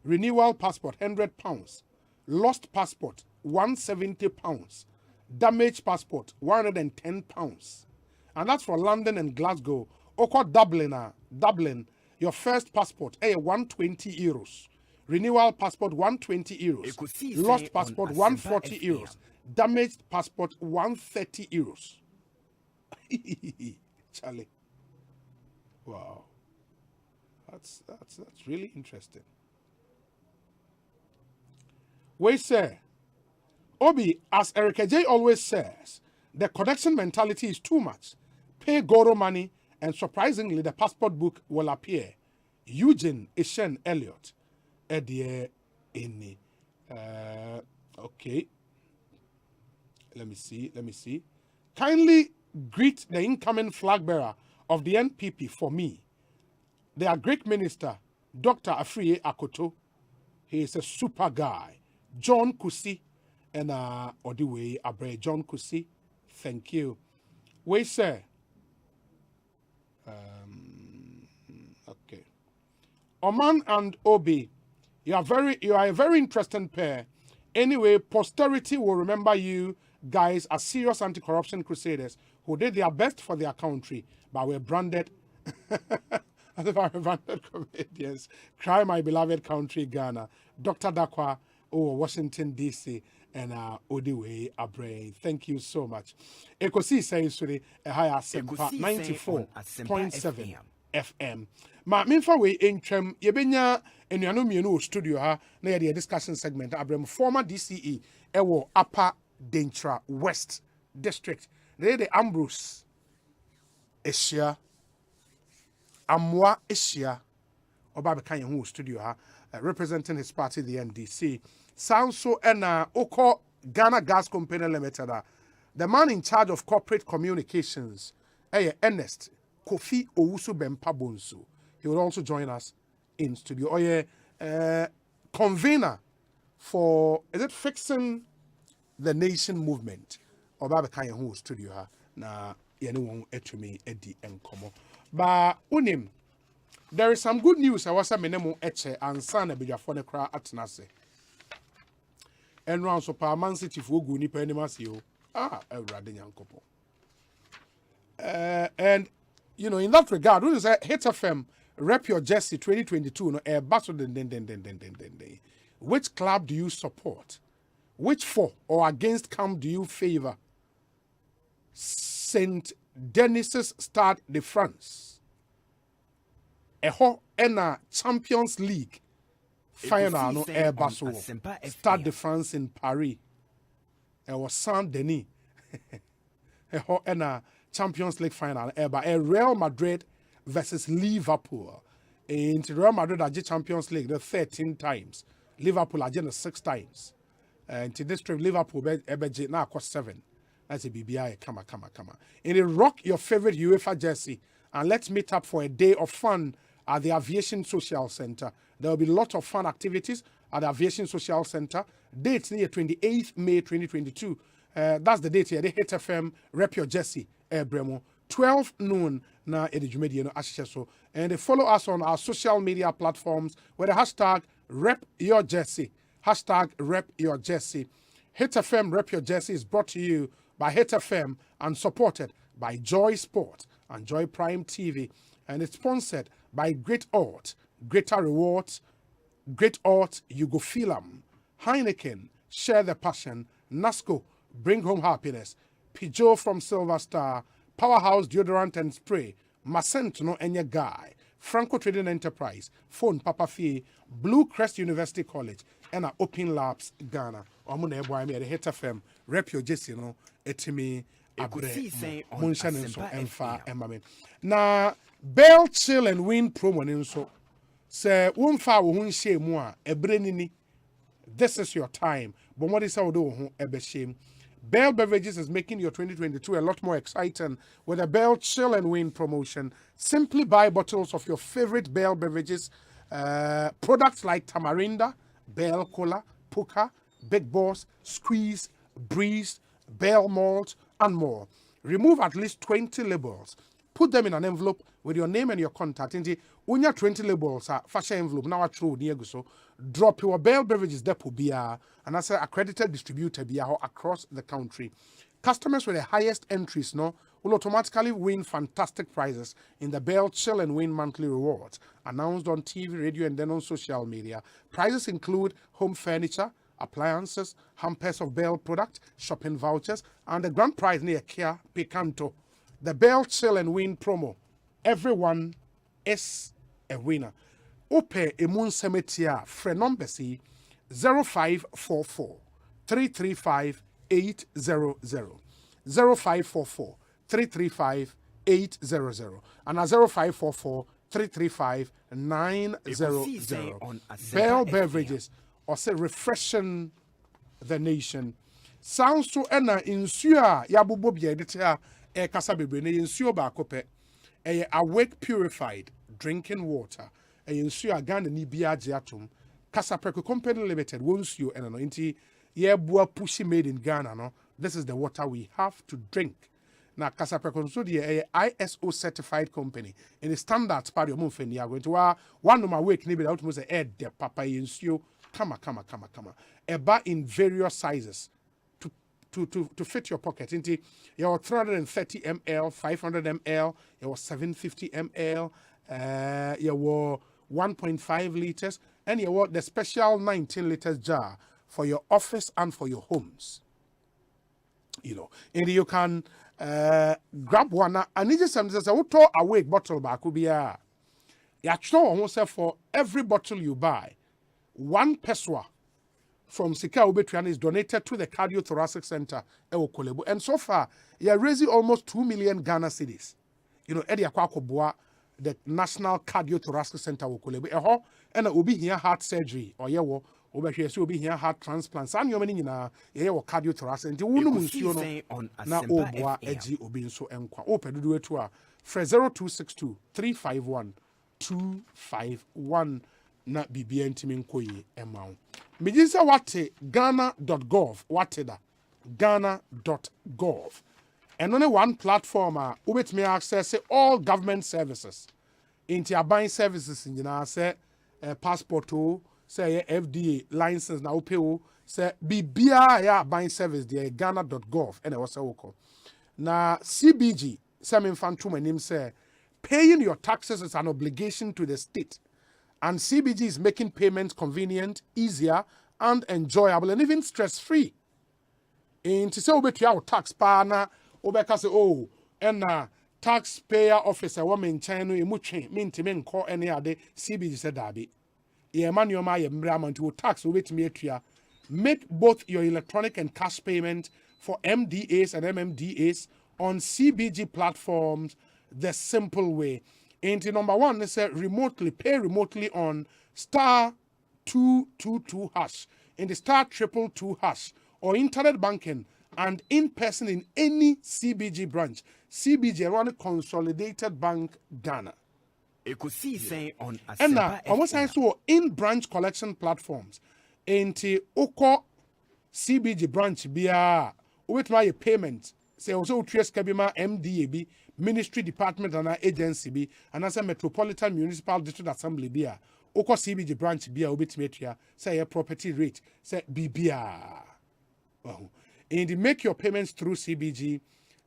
Renewal passport, £100. Lost passport, £170. Damaged passport, £110. And that's for London and Glasgow. Oko Dublin, your first passport, €120. Renewal passport, €120. Lost passport, €140. Damaged passport, €130. Charlie. Wow. That's really interesting. We say, Obi, as Erica J always says, the connection mentality is too much. Pay Goro money, and surprisingly, the passport book will appear. Eugene Ishen Elliott. Okay. Let me see. Kindly greet the incoming flag bearer of the NPP for me. Their Greek minister, Dr. Afriye Akoto. He is a super guy. John Kusi and Odiwe Abre John Kusi. Thank you. We say okay. Oman and Obi, you are a very interesting pair. Anyway, posterity will remember you guys as serious anti-corruption crusaders who did their best for their country, but were branded as if I were branded comedians. Cry my beloved country, Ghana. Dr. Dakwa, Washington, D.C., and Odiwe Abre. Thank you so much. Ekosiisen On Asempa 94.7 FM. Ma minfa we entwam yebenya enuano mienu studio ha na ye discussion segment Abrem former DCE ewo Upper Dentra West District. The Ambrose Asia Amwa Asia Oba bekan ye hu studio ha representing his party the NDC. Sounds so ena oko Ghana Gas Company Limited. The man in charge of corporate communications, Ernest Kofi Owusu Bempa Bonsu. He will also join us in studio. Convener for, is it Fixing the Nation Movement? Or Baba Kaya who studio na yenu etumi edi enkomo. Ba unim, there is some good news. I was a menemo eche and son a bijafone kra atnase. And round so pa Man City for guni penimasio. Everybody yankopo. And you know, in that regard, when you say Hit FM Rep Your Jersey 2022, no air battle den. Which club do you support? Which for or against camp do you favor? Saint Denis's Stade de France. Eho ena Champions League final no air battle. Stade de France in Paris. It was Saint Denis. Eho ena Champions League final. A Real Madrid versus Liverpool. In Real Madrid are Champions League the 13 times. Liverpool are 6 times. And to this trip, Liverpool now cost 7. That's a BBI. Come on. In a rock your favorite UEFA jersey and let's meet up for a day of fun at the Aviation Social Center. There will be a lot of fun activities at the Aviation Social Center. Date near 28th May 2022. That's the date here. The Hit FM Rep Your Jersey. Bremo 12 noon na edijumedi no asheso and they follow us on our social media platforms with the hashtag Rep Your Jersey. Hashtag Rep Your Jersey. Hit FM Rep Your Jersey is brought to you by Hit FM and supported by Joy Sport and Joy Prime TV, and it's sponsored by Great Art, Greater Rewards, Great Art, You Go Feel 'em, Heineken, Share the Passion, Nasco, Bring Home Happiness, Peugeot from Silver Star, Powerhouse Deodorant and Spray, Macento no Enye Guy, Franco Trading Enterprise, Phone Papa Fee, Blue Crest University College, and Open Labs Ghana. Omune eboy me the Hit FM Rep Your Jersey no etimi abre Munshan so emfa emame. Na Bell Chill and Win promo nso se wonfa wo hun hye mu a ebre nini. This is your time. But what is how do ho ebe shame. Bell Beverages is making your 2022 a lot more exciting with a Bell Chill and Win promotion. Simply buy bottles of your favorite Bell Beverages products like Tamarinda, Bell Cola, Puka, Big Boss, Squeeze, Breeze, Bell Malt, and more. Remove at least 20 labels. Put them in an envelope with your name and your contact. In the 20 labels, fashion envelope, now true, so drop your Bell Beverages depot beer and as an accredited distributor beer across the country. Customers with the highest entries will automatically win fantastic prizes in the Bell Chill and Win monthly rewards, announced on TV, radio, and then on social media. Prizes include home furniture, appliances, hampers of Bell product, shopping vouchers, and the grand prize near Kia Picanto. The Bell Chill and Win promo. Everyone is a winner. Ope Emun Cemetery, friend number 0544 335 800. 0544 335 800 and 0544 335 900. Bell Beverages also refreshing the nation. Sounds so ena insua ya bubo bia edete a kasa bebre na insuo ba kope e Awake Purified Drinking Water e insua Ghana ni bia age atom Kasa Preko Company Limited won't you and no inti ye bua pushy made in Ghana no. This is the water we have to drink. Now Kasa Preko so the ISO certified company in the standards part of mufeni are going to one of my wake ni be out must say de papa insio kama eba in various sizes to fit your pocket. Inti your 330 ml, 500 ml, your 750 ml, your 1.5 liters, and your the special 19 liters jar for your office and for your homes. You know, and you can grab one and it just says auto Awake bottle back could be a for every bottle you buy, one peswa from Sika Ubetrian is donated to the Cardiothoracic Center Ewo Kolebo. And so far, you're raising almost 2 million Ghana cedis. You know, Eddie Akwakoboa, the National Cardiothoracic Center Ewo Kolebo. And it will be here heart surgery or wobɛhwɛ sɛ obi hia heart transplant saa nneɔma no nyinaa yɛyɛ wɔ cardiothoracic nti wonom nsuo no na ɔboa agye obi nso nkwa wopɛ dodoɔ atu a frɛ 0262 351 251 na biribia ntimi nkɔ yi ɛma wo megye sɛ wate ghana.gov wate da ghana.gov ɛno ne one platform a wobɛtumi access all government services nti aban services nyinaa sɛ passport o sɛ FDA license na wopɛ o sɛ biribiara ɛyɛ aban service deɛ ghana.gov ɛna ɛwɔ sɛ wokɔ na CBG sɛ memfa ntom anim sɛ paying your taxes is an obligation to the state and CBG is making payments convenient, easier and enjoyable and even stress-free. Nti sɛ wobɛtua wo tax paa na wobɛka sɛ oh ɛna taxpayer officer wɔ me nkyɛn no ɛmu twe mentimi nkɔ ɛne ade CBG sɛ daabi yɛma nneɔma ayɛ mmerɛ ama nti wo tax wobɛtumi atua make both your electronic and cash payment for MDAs and MMDAs on CBG platforms the simple way. Nti number one is pay remotely on *222# in the *222# or internet banking and in person in any CBG branch. CBG run a consolidated bank Ghana. Ekosiisen On Asempa And now, almost also in branch collection platforms. Nti oko CBG branch bia wait my payment. Say also trace kabima MDAB ministry department and agency bi and as a metropolitan municipal district assembly bia oko CBG branch bia obetmetua say a property rate say bibia. And make your payments through CBG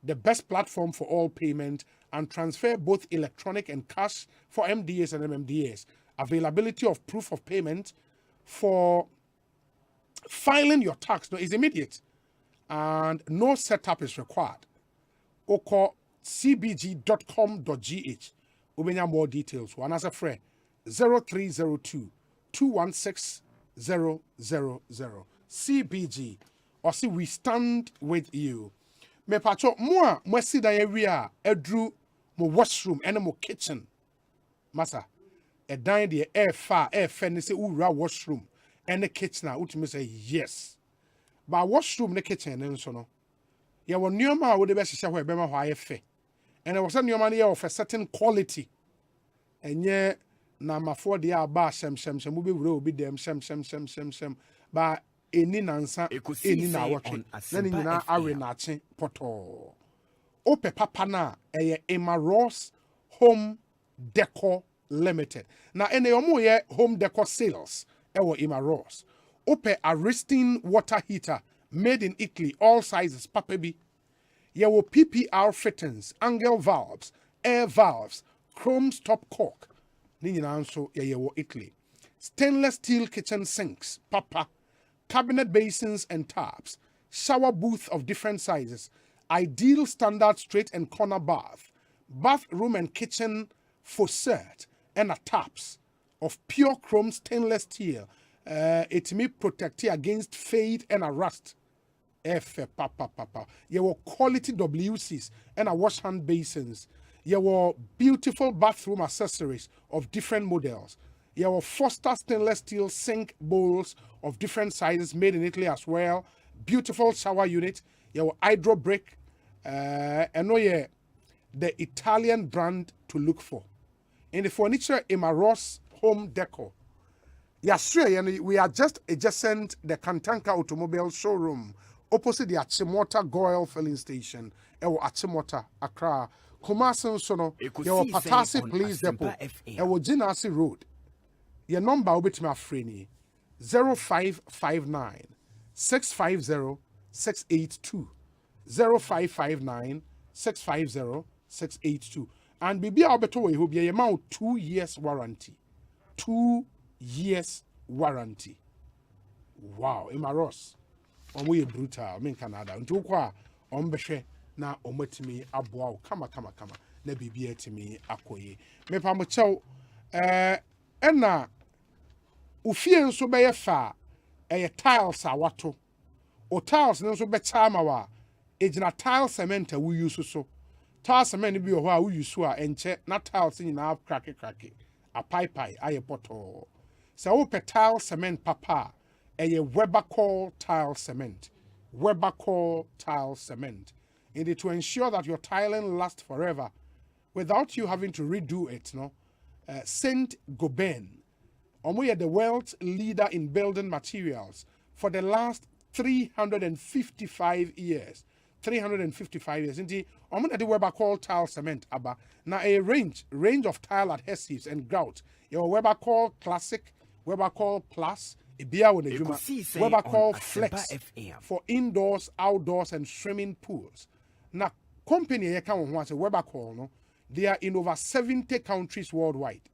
the best platform for all payment and transfer both electronic and cash for MDAs and MMDAs. Availability of proof of payment for filing your tax is immediate and no setup is required. Oko cbg.com.gh. Ubenya more details. One as a friend 0302 216 000. CBG. Or see we stand with you. Me pacho moi mwesi da area edru mo washroom ene mo kitchen. Masa e dan de air far air fe se ura washroom ene kitchen a utimi say yes. Ba washroom ne kitchen ne nso no. Ye wo nneoma a wo de be hye ho e be ma ho aye fe. Ene wo se nneoma ne ye of a certain quality. Enye na mafo de aba shem wo be wura obi dem shem ba eni nansa eni na wotwe na ni nyina awe na ache poto ope papa na eye Ross Home Decor Limited na ene yomo ye home decor sales ewo Ross ope Aristine water heater made in Italy all sizes papa bi ye wo PPR fittings angle valves air valves chrome stop cork ni nyina nso ye wo Italy stainless steel kitchen sinks papa cabinet basins and taps, shower booth of different sizes, ideal standard straight and corner bathroom and kitchen faucet, and taps of pure chrome stainless steel. It may protect you against fade and a rust. Your quality WCs and a wash hand basins. Your beautiful bathroom accessories of different models. Your Foster stainless steel sink bowls of different sizes made in Italy as well. Beautiful shower unit. Your hydro brick. And the Italian brand to look for. In the furniture, Ross Home Decor. Yes, we are just adjacent the Kantanka Automobile Showroom, opposite the Achimota Goil Filling Station. Ewo Achimota, Accra. Kumasan Sono. Your Patasi Police Depot. Ewo Jinasi Road. Your number will be to my friend 0559 650 682 0559 650 682 and bibi abeto we be amount 2 years warranty 2 years warranty. Wow, Ross we brutal me Canada nti kwa ombehwe na omatimi aboa kama na bibi atimi akoye me pa mo chew ena ufie nso bɛyɛ fa tiles a wato o tiles nso bɛcha ma wa ejina tile cement a we use so tile cement bi wɔ hɔ a we use a enche na tiles nyina crack a pipe ayɛ poto sɛ wo pɛ tile cement papa a Weber tile cement. Weber tile cement. And to ensure that your tiling lasts forever without you having to redo it, no? Saint Gobain. We are the world's leader in building materials for the last 355 years. 355 years. Indeed, the Weber tile cement. Now a range of tile adhesives and grout. Your Weber Classic, Weber Plus, Weber Flex for indoors, outdoors, and swimming pools. Now, company Weber no, they are in over 70 countries worldwide.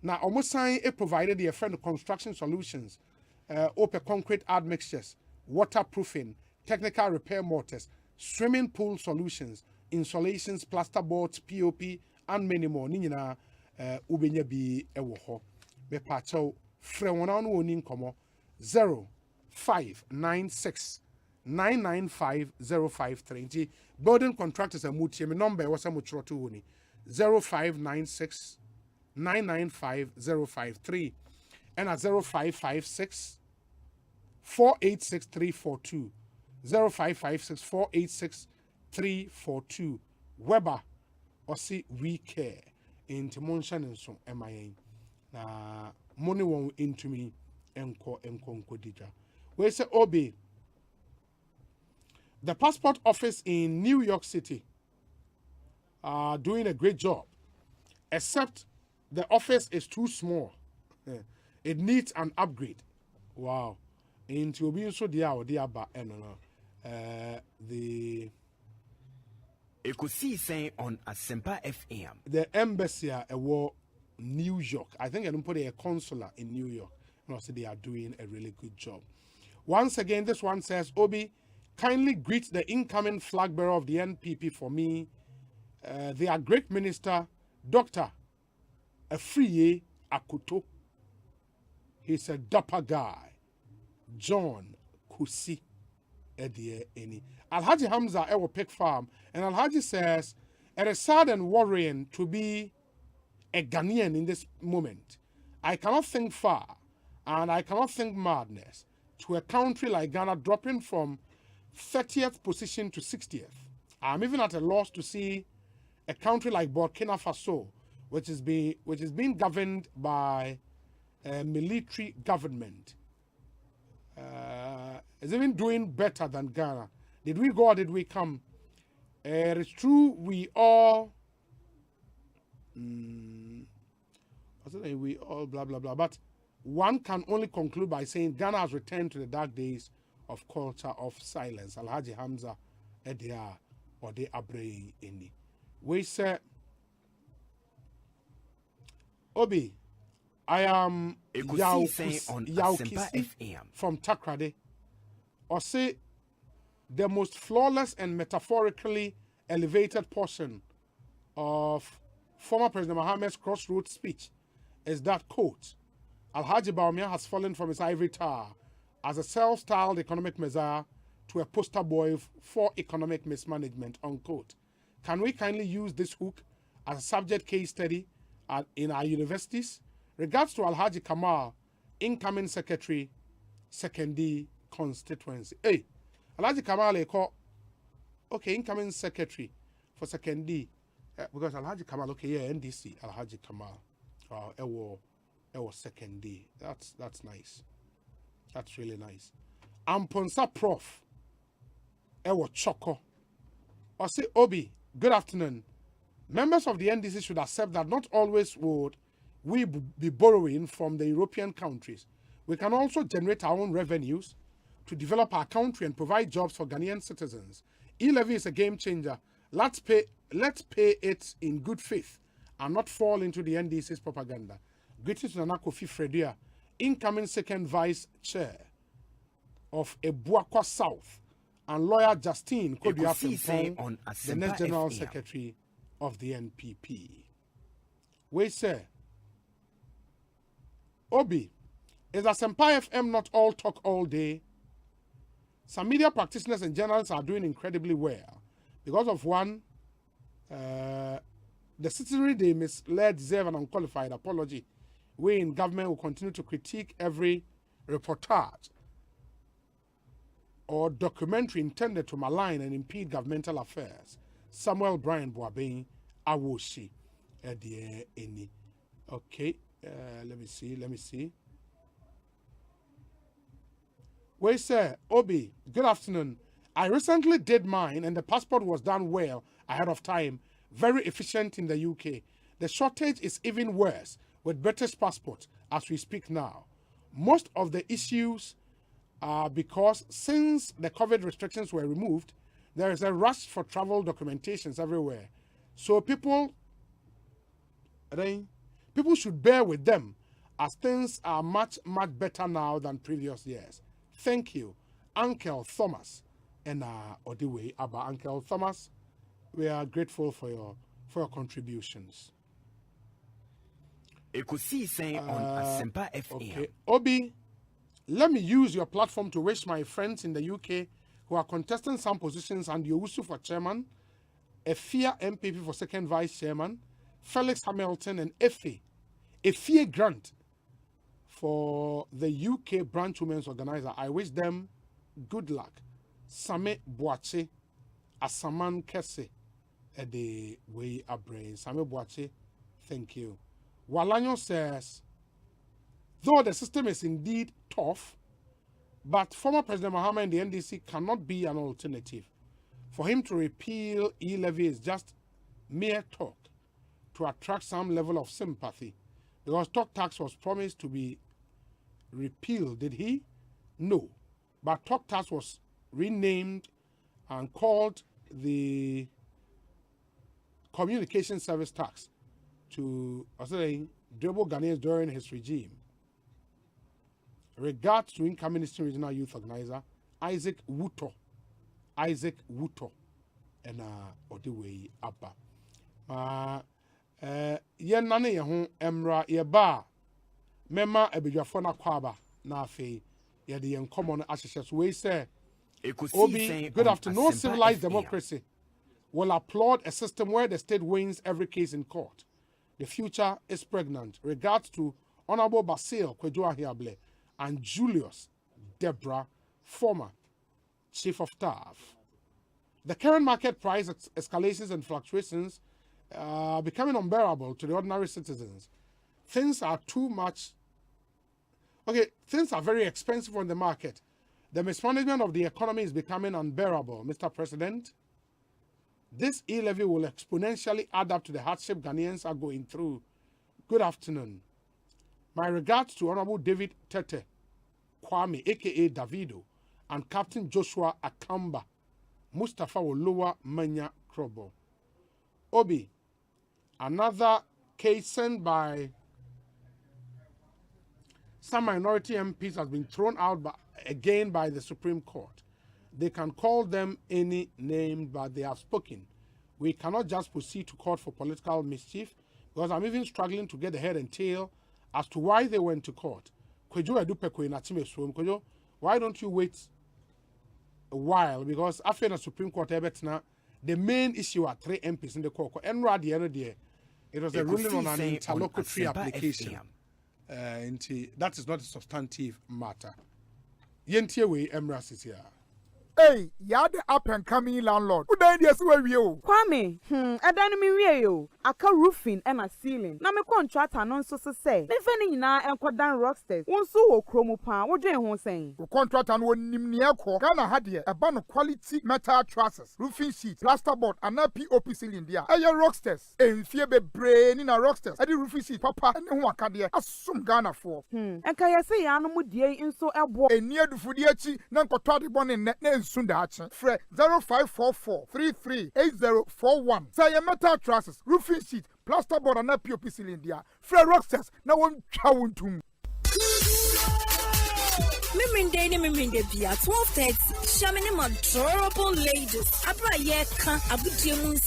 Now, it provided their friend construction solutions, open concrete admixtures, waterproofing, technical repair mortars, swimming pool solutions, insulations, plasterboards, POP, and many more. Nina ubenya bi ewo ho. Be pacho frewona no woni nkomo 0596 995 building contractors and mutie me number was am chro to woni 0596 995 and at 0556 486 342 0556 486 342 Weber Osei we care into Monshan and so MIA na money won't into me enko dija. We say Obi the passport office in New York City are doing a great job, except the office is too small. It needs an upgrade. Wow. Into Obi so dia or dia ba the Ekosiisen On Asempa FM. The embassy at New York. I think I don't put a consular in New York. And also they are doing a really good job. Once again, this one says, Obi, kindly greet the incoming flag bearer of the NPP for me. They are great minister, Dr. Afriye Akoto. He's a dapper guy. John Kusi. Alhaji Hamza Ewo Pig Farm, and Alhaji says, it is sad and worrying to be a Ghanaian in this moment. I cannot think far, and I cannot think madness to a country like Ghana dropping from 30th position to 60th. I'm even at a loss to see a country like Burkina Faso, which is being governed by a military government. Is even doing better than Ghana. Did we go or did we come? It is true we all we all blah blah blah, but one can only conclude by saying Ghana has returned to the dark days of culture of silence. Alhaji Hamza Edia or de Abrei Indi. We say Obi, I am Yaukisi from Takrade. Or say the most flawless and metaphorically elevated portion of former President Mohammed's crossroads speech is that quote, Alhaji Baumia has fallen from his ivory tower as a self-styled economic messiah to a poster boy for economic mismanagement, unquote. Can we kindly use this hook as a subject case study in our universities? Regards to Alhaji Kamal, incoming secretary, secondary constituency. Hey, Alhaji Kamal, okay, incoming secretary for secondary, because Alhaji Kamal, okay, yeah, NDC, Alhaji Kamal, Ewo secondary. That's nice. That's really nice. Amponsa Prof, Ewo Choko. Osei Obi, good afternoon. Members of the NDC should accept that not always would we be borrowing from the European countries. We can also generate our own revenues to develop our country and provide jobs for Ghanaian citizens. E-levy is a game changer. Let's pay it in good faith and not fall into the NDC's propaganda. Greetings to Nana Kofi Fredia, incoming second vice chair of Ebuakwa South, and lawyer Justine Kodua Frimpong, the next general secretary of the NPP. We say, Obi, is Asempa FM not all talk all day? Some media practitioners and journalists are doing incredibly well. Because of one, the citizenry they misled deserve an unqualified apology. We in government will continue to critique every reportage or documentary intended to malign and impede governmental affairs. Samuel Brian Boabeng Awoshi. Okay, let me see. Wait, sir, Obi, good afternoon. I recently did mine and the passport was done well ahead of time. Very efficient in the UK. The shortage is even worse with British passports as we speak now. Most of the issues are because since the COVID restrictions were removed, there is a rush for travel documentations everywhere. So people should bear with them as things are much better now than previous years. Thank you, Uncle Thomas. And Odiwe Abba, Uncle Thomas, we are grateful for your contributions. Ekosiisen On Asempa FM. Okay, Obi, let me use your platform to wish my friends in the UK who are contesting some positions and Yowusu for chairman, Efia MPP for second vice chairman, Felix Hamilton and Efia Grant for the UK branch women's organizer. I wish them good luck. Same Boache, Asaman Kese, the way a brain. Same Boache, thank you. Walanyo says, though the system is indeed tough, but former President Mahama and the NDC cannot be an alternative. For him to repeal e-levy is just mere talk to attract some level of sympathy. Because talk tax was promised to be repealed, did he? No. But talk tax was renamed and called the communication service tax to double Ghanaians during his regime. Regards to incoming Eastern Regional Youth Organizer Isaac Wuto, and Odiwe Abba. Yen nane ye ho emra ye ba mema ebedwafo na kwaba na afi ye de yen common associates we say Obi, good afternoon. No civilized democracy will applaud a system where the state wins every case in court. The future is pregnant. Regards to Honorable Basil Kwejo Ahiable and Julius Deborah, former Chief of Staff. The current market price escalations and fluctuations are becoming unbearable to the ordinary citizens. Things are too much. Okay, things are very expensive on the market. The mismanagement of the economy is becoming unbearable, Mr. President. This e-levy will exponentially add up to the hardship Ghanaians are going through. Good afternoon. My regards to Honorable David Tete Kwame, aka Davido, and Captain Joshua Akamba, Mustafa Wolowa Manya Krobo. Obi, another case sent by some minority MPs has been thrown out again by the Supreme Court. They can call them any name, but they have spoken. We cannot just proceed to court for political mischief, because I'm even struggling to get the head and tail as to why they went to court. Why don't you wait a while? Because after the Supreme Court, the main issue are 3 MPs in the court. And at the end of the day, it was a ruling on an interlocutory application. That is not a substantive matter. Yentiewe Emra City. Hey, you're the up and coming landlord. Who died yesterday? Kwame, I don't mean you. I can roofing and a ceiling. Na me contract anon so say. Me feni na enkodan rocksters. Wonso wo kromo pan. What do you saying? The contract and one nimnia ko. Ghana had here a ban of quality metal trusses, roofing sheets, plasterboard, and a POP ceiling there. Aye, rocksters. And fear be brain in a rocksters. I did roofing sheet, papa, and who can there? Assume Ghana for. And can you say Anamu die in so a boy? And near the Fudiachi, Nankotadi bon in net Sundachi. Fre 0544 338041. Say a metal trusses, roofing sheet, plasterboard, and a POP ceiling there. Fre rocksters. Now one chawuntum. Miminde Bia 12:30. Shamini adorable ladies. Abra Yeka Abudiamun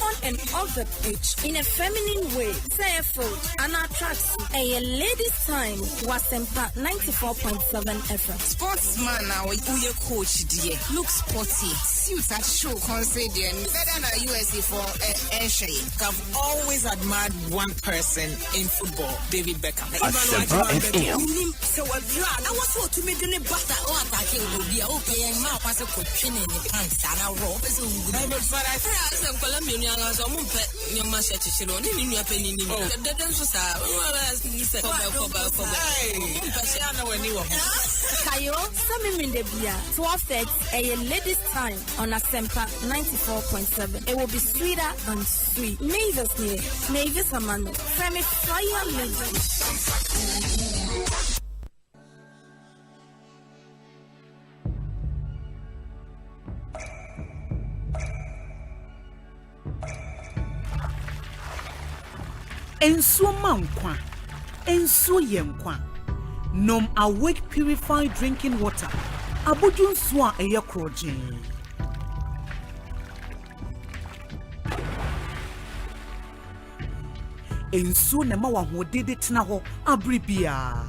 on and off the pitch in a feminine way. Say food and attracts a ladies' time. Asempa 94.7 FM. Sportsman now with your coach dear. Look sporty. Suits at show concert and better than USA for Asia. I've always admired one person in football, David Beckham. Asempa FM. So I was told to make the butter or attacking will be okay and now pass a cooking in the pants and a rope is a good. But I said, Colombian as a mumpet, your master to show in your penny. The dance was Kayo, Samiminde Bia 12:30 a ladies' time on Asempa 94.7. It will be sweeter than sweet. Mavis near Mavis Amano. Femi Fire Legend. Ensuo mankwa, ensuo yenkwa. Nom Awake purified drinking water. Abudun swa eye krojen. Ensuo ne ma wahode tena ho abribia.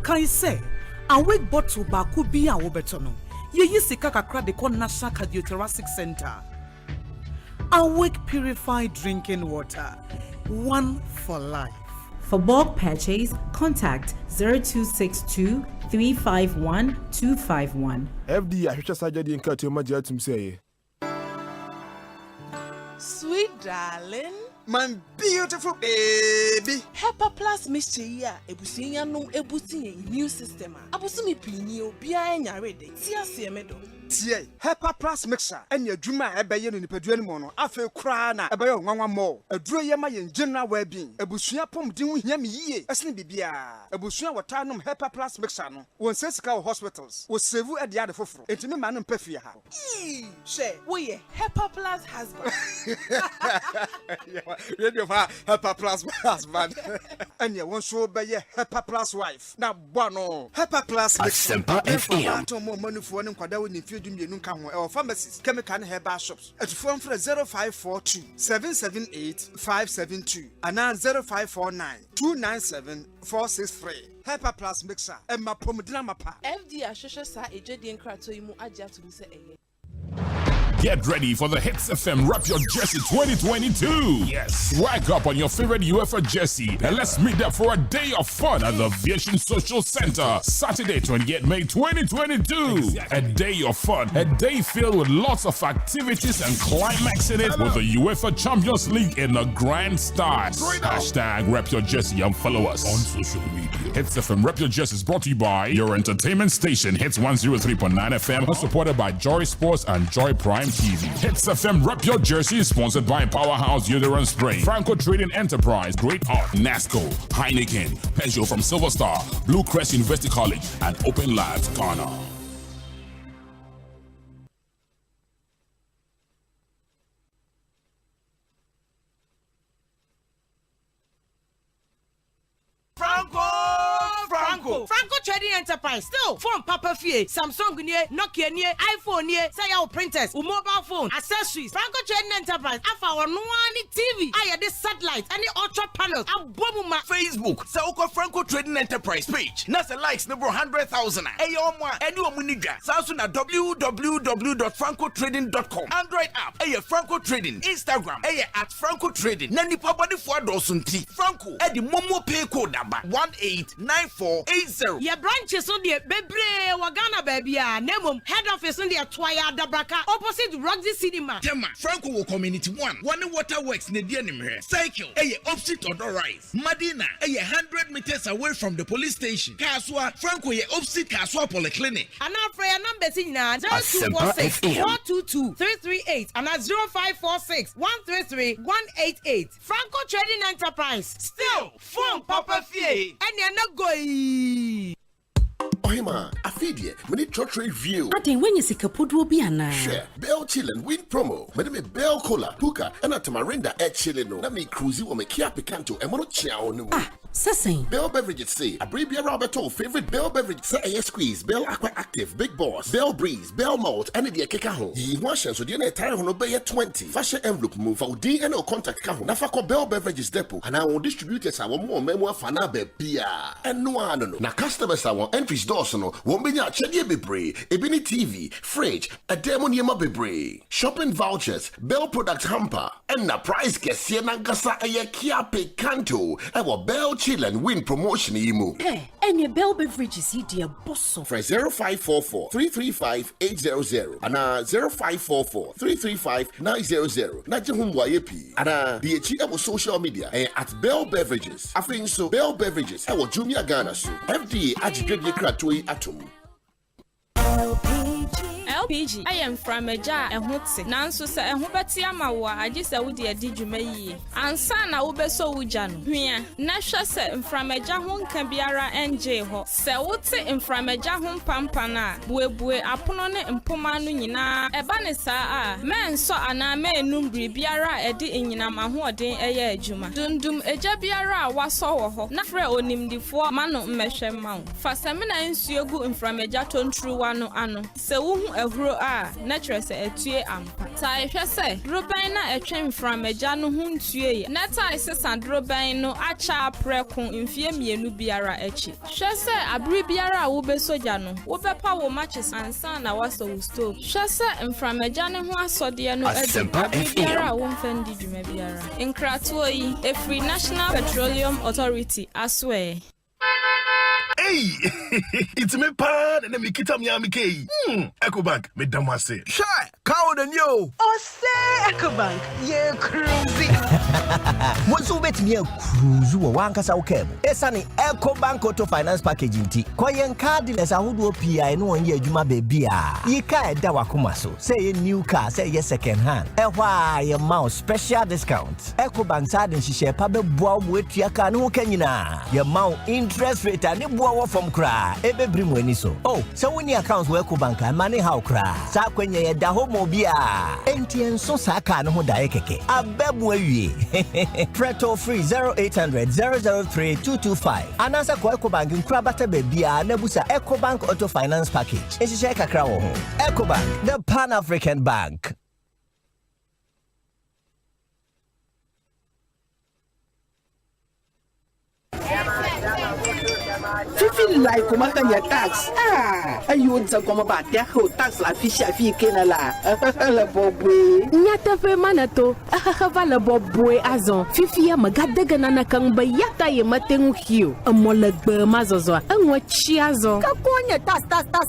Kai say Awake bottle ba ku bi a wo beto no. Ye yi sika kakra de ko National Cardiothoracic Center. Awake purified drinking water. One for life. For bulk purchase, contact 0262 351 251. FD ahwehwe sajade nka to magia tum say. Sweet darling, my beautiful baby. Hepa Plus mixture here. Ebusinya no ebusi immune system. Abusumi pinyi obia enya ready. Tia siemedo. Tie Hepa Plus mixture enya adwuma ebeye no nipadua no no afa kura na ebeye nwanwa mo aduro ye ma ye general well-being ebusua pomden hu hia me yie esne bibia ebusua wotanom Hepa Plus mixture no won sesika hospitals wo save e de ade foforo entimi ma no mpafie ha she wo ye Hepa Plus husband radio fa Hepa Plus husband enya won so beye Hepa Plus wife na bono Hepa Plus mixture Asempa FM to mo manufo ne kwada wo ni fiedumenu ka ho e pharmacies chemical and herbal shops at phone for 0542 778 572 and 0549 297 463. Hepa Plus mixer and my pomodina mapa. FD Ashosha sa ejedi enkrato imu aja to say eye. Get ready for the Hits FM Wrap Your Jersey 2022. Yes, swag up on your favorite UEFA jersey and let's meet up for a day of fun at the Aviation Social Center. Saturday, 28 May 2022. Exactly. A day of fun, a day filled with lots of activities and climaxing it with the UEFA Champions League in a grand style. Hashtag Wrap Your Jersey and follow us on social media. Hits FM Wrap Your Jersey is brought to you by your entertainment station Hits 103.9 FM, supported by Joy Sports and Joy Prime TV. Hits FM Rep Your Jersey is sponsored by Powerhouse Uterine Spray, Franco Trading Enterprise, Great Art, NASCO, Heineken, Peugeot from Silver Star, Blue Crest University College, and Open Labs Ghana. Franco Trading Enterprise still phone Papa Fie, Samsung nie, Nokia nie, iPhone nie, say your printers, mobile phone, accessories. Franco Trading Enterprise afa our no TV. I this satellite, any ultra panels, abomuma Facebook. Sauko Franco Trading Enterprise page. Nasa likes number 100,000. Ayomwa, any omuniga. Samsung www.francotrading.com. Android app. Aye Franco Trading. Instagram. Aye at Franco Trading. Nani pabadi for dosunti. Franco. Edi momo pay code number 189480. Your branches on the Bebre Wagana baby. Nemum head office on the Twaya Dabraka opposite Roxy Cinema. Tema Franco Community 1. One water works ne denim here. Cycle. Aye opposite Odor Rise. Madina. Aye 100 meters away from the police station. Kaswa Franco ye opposite Kaswa Polyclinic. And our prayer number is 0246 422 338 and 0546 133 188. Franco Trading Enterprise. Still phone Papa Fie. And you're not going. Ohima, afidie, mini church review. Ade when you see kapudu bi ana. Share, Bell Chillin win promo. Me Bell Cola, Puka, and a Tamarinda at Chillino. Na me cruise wo me kia picanto e mono chiao no. Sessing. Bell Beverages say, a Bribia Roberto favorite Bell Beverage say a squeeze, Bell Aqua Active, Big Boss, Bell Breeze, Bell Malt, and the Kekaho. Ye washes so the entire Honobay 20. Fashion envelope move for D and contact Kaho. Nafako Bell Beverages Depot, and I will distribute our more memoir fanabe beer. And no one know. Now customers are entries dorsano, won't be not Chedi Bebre, Ebony TV, fridge, a demon yama bebre, shopping vouchers, Bell product hamper, and the price gets Siena Gasa a Kiape Canto, and Bell Chill and Win promotion emu. Hey, and your Bell Beverages here, dear boss. For 0544 335 800 and 0544 335 900. Najahum YP and the Chicago social media at Bell Beverages. I think so. Bell Beverages. I will Jumia Ghana so. FDA Ajigredia Kratoi Atom. LPG I am from a jar and hotse. Nanso sa eho beti ama wa agi sa wudi adi dwuma yi. Ansa na wo beso wujano. Hwia na hwe se from a jar ho nka biara enje ho. Se wote from a jar ho pampa na buebue apono ne mpoma no nyina eba ne saa a menso ana me enum biara edi enyina mahoden eye adwuma. Dundum eja biara waso wo ho. Na frɛ onimdifo mano mmehwe mawo. Fa semina nsuo gu from a jar tontru wano ano. Se wo ehuro a natural se etue ampa tai hwe se droban na etwen from agya no hu ntue na tai se sandroban no acha preko mfie mienu biara echi hwe se abri biara wo be soja no wo be pa wo matches ansa na waso wo stove hwe se from agya ne ho asode no Asempa biara wo mfandi dwuma biara nkrato yi a free National Petroleum Authority aswe. Hey, it's me pan and me kita mi amike. Ecobank me damase. Shy, cow the new. Osei Ecobank, ye cruising. Monsu bet me cruise wo wankasa ukebo. Esani Ecobank Auto Finance Package nti. Koyen cardless ahodo PI no onye adwuma bebia. Yika eda wakoma so. Say new car, say ye second hand. Ehwa ye ma special discount. Ecobank side nhihye pa beboa mo etua ka no kanyina. Ye ma interest rate ani boa from cry. Ebe brim weni so. Oh, so when your accounts work Ecobank and money how cry. Sa kwenye ye da homo bia. Enti enso sa ka no ho da ekeke. Abebu awie. Preto free 0800 003 225. Anasa ko Ecobank nkura bata bebia na busa Ecobank Auto Finance Package. Ensise kakra wo ho. Ecobank, the Pan-African Bank. Fifi like comment your tax. You want to come about their whole tax la fiche fi kenala. La bobwe. Nyata fe manato. Vala bobwe azon. Fifi ya magadega na kang bayata ye matengu hiu. Amolegbe mazozo. Anwa chiazo. Kakonya tax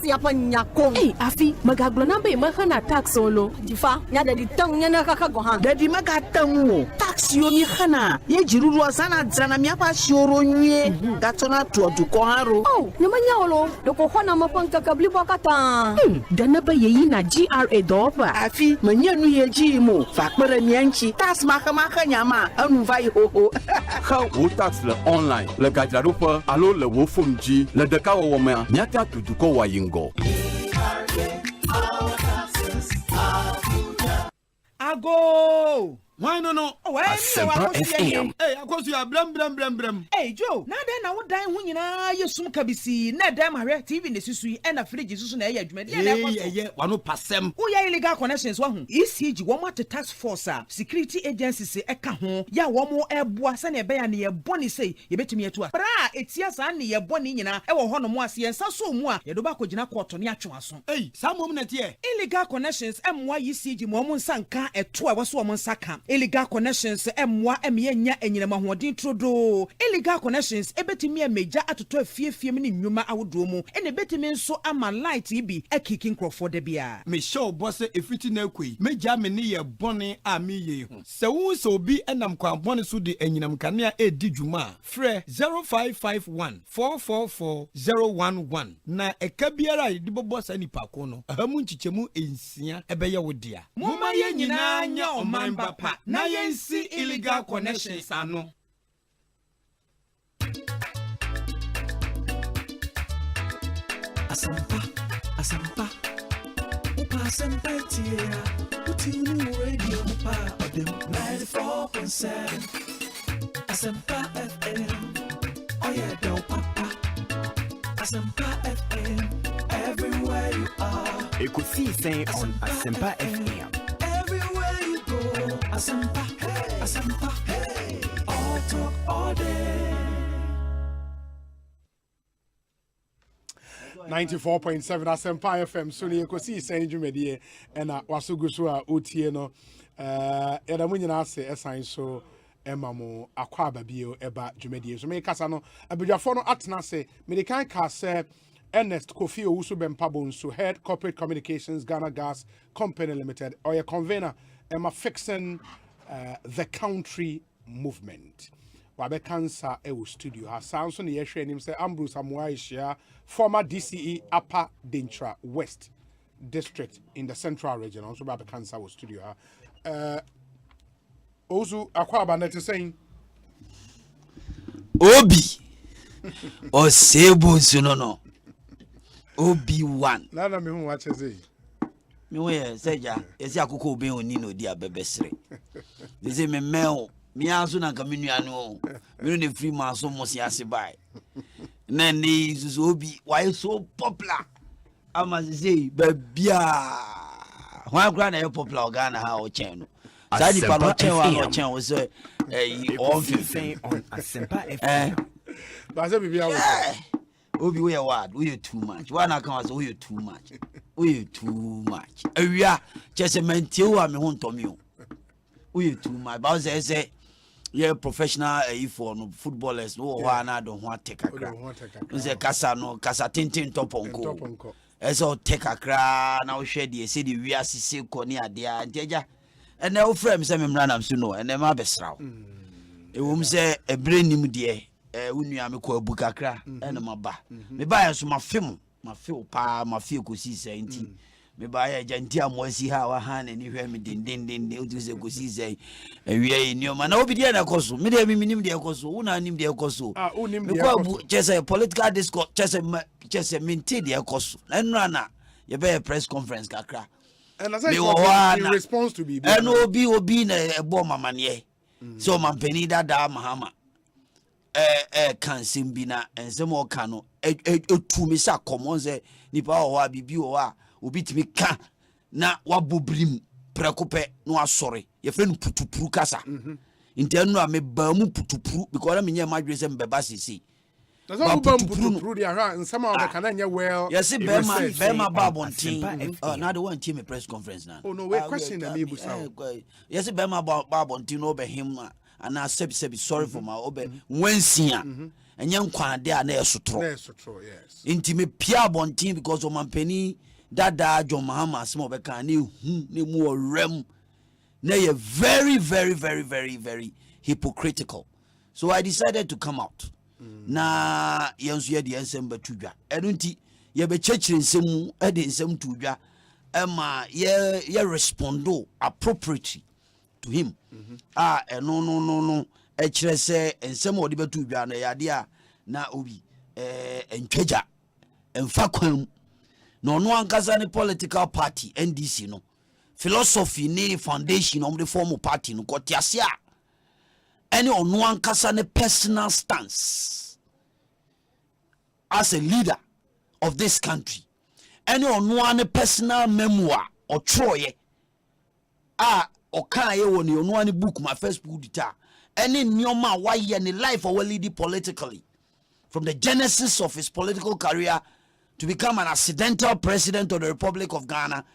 ya pa nyako. Afi magaglo na be mahana tax solo. Difa nya daddy tang nya na kakagohan. Daddy magatangu. Tax yo mi khana. Ye jiruru asana dzana mi apa shoro nye. Gatona to koharo. Oh, namanya olo. Doko hona mapanka kabli bakata. Dana ba yeyi na GRA doba. Afi manyanu ye jimo. Fakbere mianchi. Tas maka nyama. Anu vai ho. How wo tax le online. Le gajlarupa alo le wo fomji. Le deka wo ma nyata tuduko wa yingo. Ago. Why no? Oh, Asempa FM. Hey, of course you are blam. Hey, Joe. Now then, I would die when you know you soon kabisi. Na dem hare TV ne susui and a fridge susu na adwuma. Yeah. Wano pasem. Who ya illegal connections wa hu. ECG wo to task force security agency se eka ho. Ya wo mo eboa se na ebe ya ne ye boni sei ye betumi etu a. Bra etia sa ne ye boni nyina e wo ho no mo ase yensa so mu a ye do ba kogina court ne atwe aso. Hey, some mom na tie. Illegal connections emwa ECG mo mo nsanka eto a wo so mo nsaka. Illegal connections emwa enya enyina mahoden trodo. Illegal connections ebetimi emeja atoto afie me ne nnwuma awodo mu ene betimi nso ama light ibi ekikin crofo de bia. Me show boss efiti na akui meja me ne ye bone a me ye hu. Se wo so bi enam kwa bone so de enyinam kanea edi dwuma frɛ 0551 444 011 na eka biara de bobo sa nipa ko no ahamu nchichemu ensia ebeye wo dia. Moma ye nyina nya oman bapa na yensi illegal connections ano. Asempa. Upa Asempa tiera. Utinu radio upa odem 94.7. Asempa FM. Oh yeah, Del Papa. Asempa FM. Everywhere you are. Ekosiisen on Asempa FM. Everywhere you go. Asempa. Hey. Asempa. Hey. All talk all day. 94.7 Asempa FM. So ni Ekosiisen dwumedie na wasugu so a otie no yada mu nyina ase esan so emamo akwa babio eba dwumedie. So me kasa no abadwafo no atena se me kan ka se Ernest Kofi Owusu Bempa Bonsu, Head Corporate Communications Ghana Gas Company Limited, or a convener, Emma fixing the country movement. Wabe Kansa Ewu Studio. Her sounds on the air name say Ambrose Amuaishia, former DCE Upper Dentra West District in the Central Region. Also, Wabe Kansa Ewu Studio. Ozu Akwaba net saying Obi Osei Bonsu no. Obi1. Nana me hu wache zei. Me we seja, esi akoko obi oni no di abebesre. Dise me meo, me aso na kamenu anu. Me no free man so mo si ase bai. Na ni so obi why so popular. Ama say babia. Why gra na popular Ghana ha o chen no. Sa di pa no chen wa no chen wo say on Asempa FM. Ba se bibia wo. Obi we word we too much. One account we too much. We too much. Awia chese mentiu a me ho ntomi o. We too much. Ba say yeah professional for no footballers no ho na do ho atekakra. No say kasa tintin toponko. Eso tekakra na wo hwe de se de wi asise ko ne ade a nteja. Ene wo frame say me mra nam so no ene ma besraw. E wo m say ebre nim de unua me ko abukakra ena maba me ba ya so mafem pa mafi Ekosiisen nti me ba ya janti amosi ha wa ha na ni hwe me dindindin uti se Ekosiisen awie ni o ma na obi de na koso me de mi nim de koso una nim de koso unim de koso chese political discourse chese minti de koso enra na ye be press conference kakra and as I in response to be and obi na ebo mamane so mampeni dada mahama kan simbina ensem o kan no etumi sa common say nipa o wa bibi o wa obi timi ka na wabobrim prekope no asore ye fe no putupuru kasa intenu a me ba mu putupuru because me nya madwe se mbeba sisi that's all putupuru dia ha nsem o ka na nya well yes bema babontin na the one team press conference na oh no we question na me busa yes bema babontin no be him and I said sorry for my obe wensia enye nkwade a na esotro yes inti me pia bontin because o mampani dada John Mahama asmo be kan ne hu ne mu orem na ye very very very very very hypocritical, so I decided to come out na yenso ye de ensem batudwa eno nti ye be chechire nsem e de nsem tudwa ema ye respondo appropriately to him no e kire se ensem odi betu dwa na yade a na obi entweja emfa kwam no no ankasa ne political party NDC no philosophy ne foundation of the former party no kotiase a any ono ankasa ne personal stance as a leader of this country, any ono ne personal memoir or troye okan ye woni ono ani book my first book dita any nyoma why any life or lead politically from the genesis of his political career to become an accidental president of the Republic of Ghana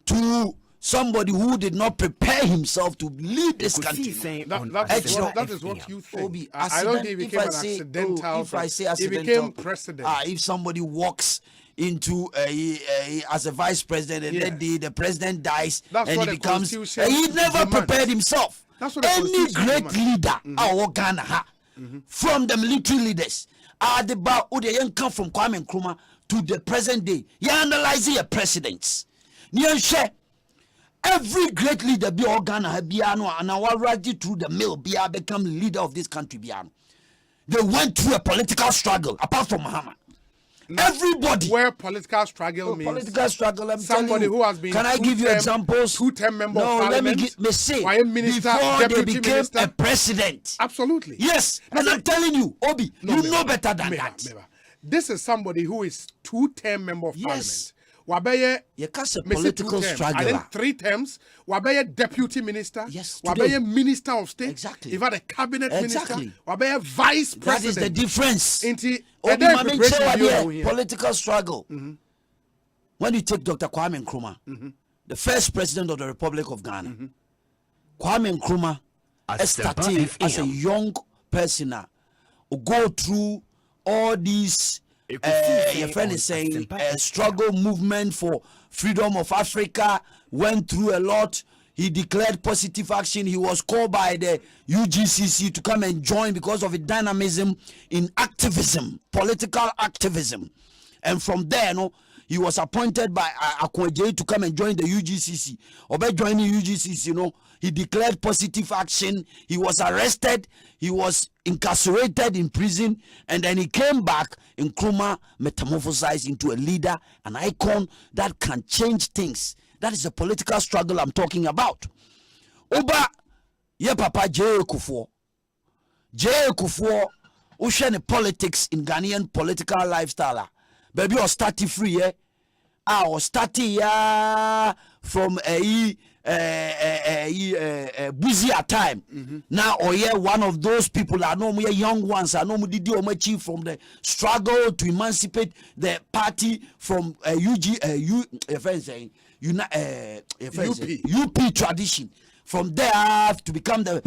to somebody who did not prepare himself to lead this country. That is what you think. I don't think he became an accidental. If I say accidental, he became president. If somebody walks into as a vice president and then the president dies and he becomes, he never prepared himself. Any great leader, our Ghana, from the military leaders, the bar who they come from Kwame Nkrumah to the present day, you analyzing your presidents. Every great leader be Ghana biano and already through the mill be become leader of this country biano. They went through a political struggle apart from Muhammad. Everybody. Where political struggle means political struggle. I'm somebody who has been. Can I give you examples? 2-term member of No, let me parliament. say. Minister, before they became minister. a president. Absolutely. Yes, and I'm telling you, Obi, you know better than that. This is somebody who is 2-term member of parliament. Wabeye, you can't say political struggle. I think 3 terms. Wabeye deputy minister. Yes. Wabeye minister of state. Exactly. If had a cabinet Exactly. minister. Wabeye vice president. That is the difference. Inti, political struggle. When you take Dr. Kwame Nkrumah, the first president of the Republic of Ghana, Kwame Nkrumah started as a young person who go through all these your friend is saying a struggle movement for freedom of Africa, went through a lot. He declared positive action. He was called by the UGCC to come and join because of the dynamism in activism, political activism. And from there, he was appointed by Akwaje to come and join the UGCC. By joining UGCC, he declared positive action. He was arrested. He was incarcerated in prison. And then he came back. Nkrumah metamorphosized into a leader, an icon that can change things. That is the political struggle I'm talking about. Oba, ye papa J. Kufuor. J. Kufuor, ocean politics in Ghanaian political lifestyle. Baby, I started free, I was starting from a busier time. Now, one of those people, I know me young ones, I know me did achieve from the struggle to emancipate the party from UP tradition. From there to become the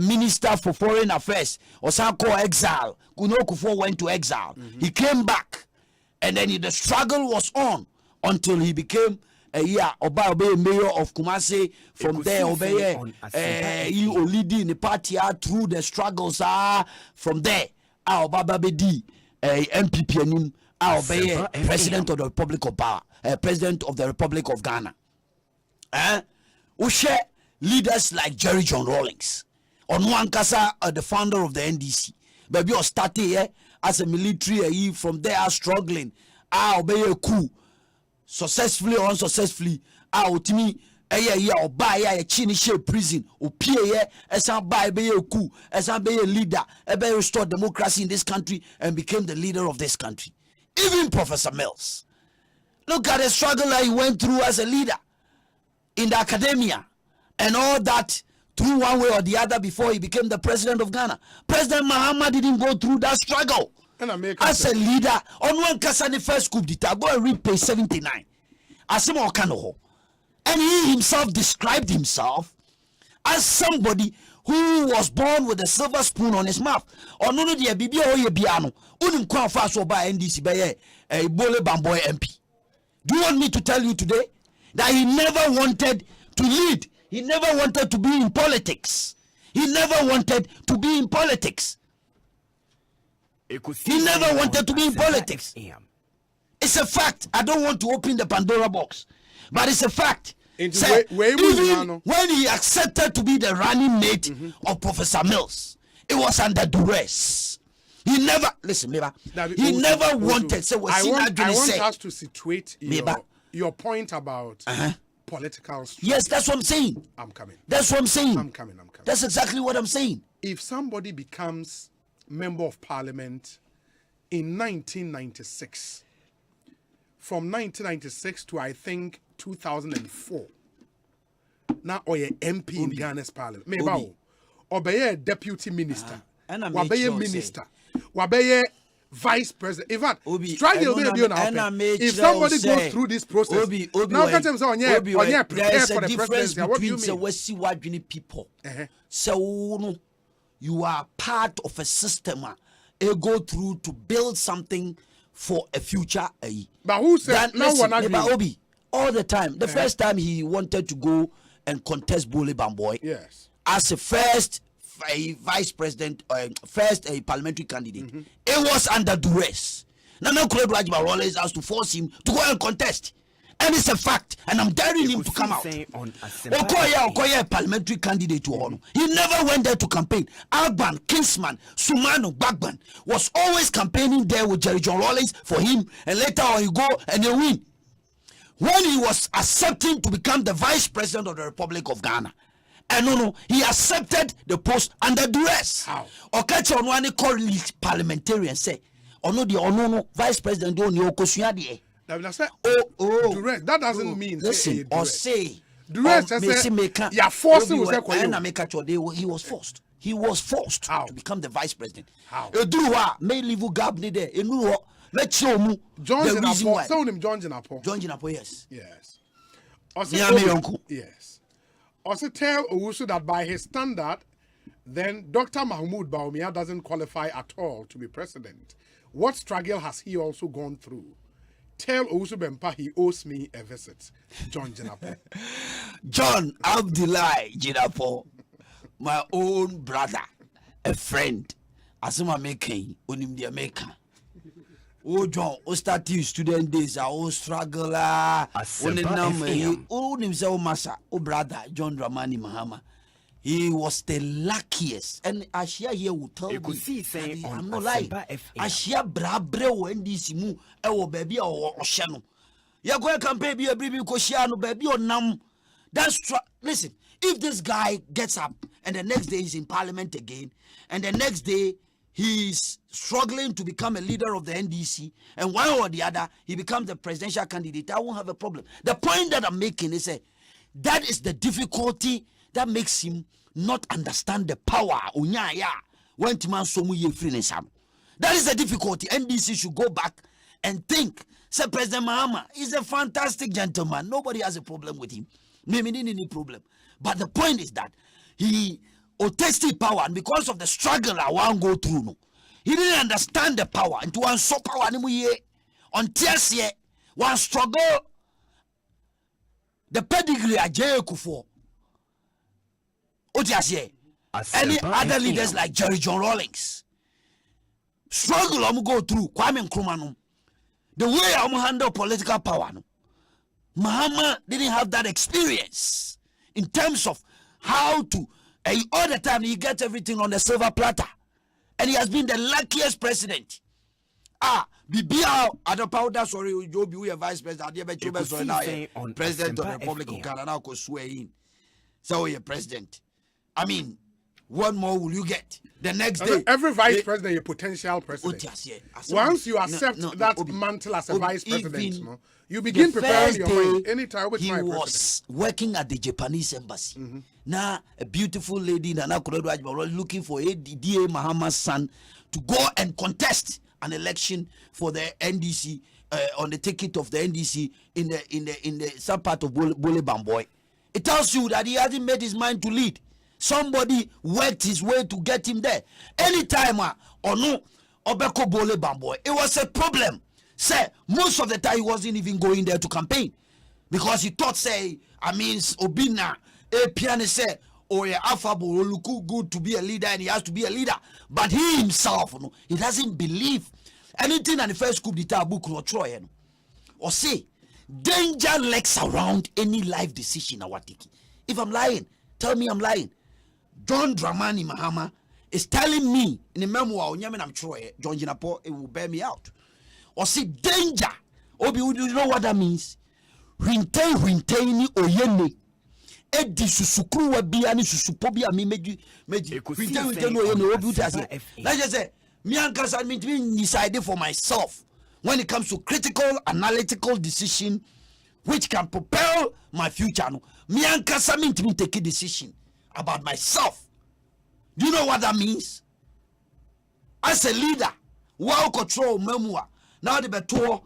minister for foreign affairs, Osako exile. Kuno Kufuor went to exile. He came back, and then the struggle was on until he became Oba mayor of Kumasi. From there, he leading the party through the struggles. From there, Oba Bedi MPP president of the Republic of Power, president of the Republic of Ghana. Ushe leaders like Jerry John Rawlings, on one kasa, the founder of the NDC. Baby, you started as a military. From there, struggling. Obey a coup. Successfully or unsuccessfully, ultimately, or buy a Chinishe prison, or PA, as I buy a coup, as I be a leader, restore democracy in this country, and became the leader of this country. Even Professor Mills. Look at the struggle that he went through as a leader in the academia and all that through one way or the other before he became the president of Ghana. President Mahama didn't go through that struggle. As a leader, on one kasa the first coup d'etat, go and read page 79. Asempa Okanoho. And he himself described himself as somebody who was born with a silver spoon on his mouth. Or no, no, dear Bibi or Biano. Unim Kwafaso by NDC by a Bole Bamboy MP. Do you want me to tell you today that he never wanted to lead? He never wanted to be in politics. He never wanted to be in politics. He never wanted to be in politics. It's a fact. I don't want to open the Pandora box, but it's a fact. Say, even when he accepted to be the running mate of Professor Mills, it was under duress. He never listen, he never wanted. So I want us to situate your point about political struggle. Yes, that's what I'm saying. I'm coming. That's what I'm saying. I'm coming. That's exactly what I'm saying. If somebody becomes member of parliament in 1996, from 1996 to I think 2004, now or a MP in Ghana's parliament, maybe or be a deputy minister, be a minister, be a vice president. In fact, struggle will be on. If somebody goes through this process, now can't say on your prepare for the presidency. What do you mean? People. So you are part of a system. Go through to build something for a future. But who said no one agree? Obi, all the time. The first time he wanted to go and contest Bole Bamboy, yes, as a first vice president, first parliamentary candidate, it was under duress. Nana Kuledu Rawlings has to force him to go and contest. And it's a fact, and I'm daring him to come out. Okoye parliamentary candidate to honor. He never went there to campaign. Agban, Kingsman, Sumano, Bagban was always campaigning there with Jerry John Rawlings for him, and later on he go and they win. When he was accepting to become the vice president of the Republic of Ghana, and he accepted the post under duress. How? Okache onwani call parliamentarian say, no, vice president do ni okosua Duress. That doesn't mean listen or say duress. You're forcing he was forced. He was forced to become the vice president. How? May leave gap ni there. Let's show mu John the reason why. John Jinapo. John Jinapo, yes. Yes. Yes. Also tell Owusu that by his standard, then Dr. Mahmoud Bawumia doesn't qualify at all to be president. What struggle has he also gone through? Tell Owusu Bempa he owes me a visit. John Jinapo. John Abdullah Jinapo, my own brother, a friend. Asuma making unim the America. Oh John, o start your student days, I struggle masa, oh brother John Dramani Mahama. He was the luckiest, and Ashia here will tell me, I'm not lying. Ashia brabre when this mu, baby or Oshano. You're going to campaign be a baby Koshiano, baby or Nam. That's listen, if this guy gets up and the next day he's in parliament again, and the next day he's struggling to become a leader of the NDC, and one or the other, he becomes the presidential candidate, I won't have a problem. The point that I'm making is that is the difficulty that makes him not understand the power. That is the difficulty. NDC should go back and think. Say President Mahama is a fantastic gentleman. Nobody has a problem with him. Maybe any problem. But the point is that he tasted power, and because of the struggle I want to go through, no, he didn't understand the power. And to one so power on tears here, one struggle. The pedigree a J. Kufo. Any other leaders like Jerry John Rawlings struggle go through Kwame Nkrumah. The way I'm handle political power, no, Mahama didn't have that experience in terms of how to. All the time he gets everything on the silver platter, and he has been the luckiest president. BBR other powder sorry, you be a vice president. President of the Republic of Ghana now could swear in. So you're president. I mean, what more will you get the next day? Every vice president, a potential president. Once you accept that mantle as a vice president, you begin preparing your mind. Anytime with he was working at the Japanese embassy. Now, a beautiful lady Nana Kuredo looking for D.A. Mahama's son to go and contest an election for the NDC on the ticket of the NDC in the some part of Bole Bamboy. It tells you that he hasn't made his mind to lead. Somebody worked his way to get him there. Anytime or no, Obeko Bole Bamboy, it was a problem. Say, most of the time he wasn't even going there to campaign because he thought, Obina, a pianist said, Afabo will look good to be a leader and he has to be a leader. But he himself, he doesn't believe anything in the first coup d'etat book or Troy. Or say, danger lurks around any life decision I was taking. If I'm lying, tell me I'm lying. John Dramani Mahama is telling me in the memoir, I'm Troy, John Jinapo, it will bear me out. Or say danger. Obi, you know what that means? Rinteni oyene. Edi susukru wabi ani susupobi ami meji. Rinteni oyene obi utase. Let's just say, me and Kasa mean to be decided for myself when it comes to critical, analytical decision which can propel my future. Me and Kasa mean to be take a decision about myself. Do you know what that means? As a leader, wow control memoir. Now the better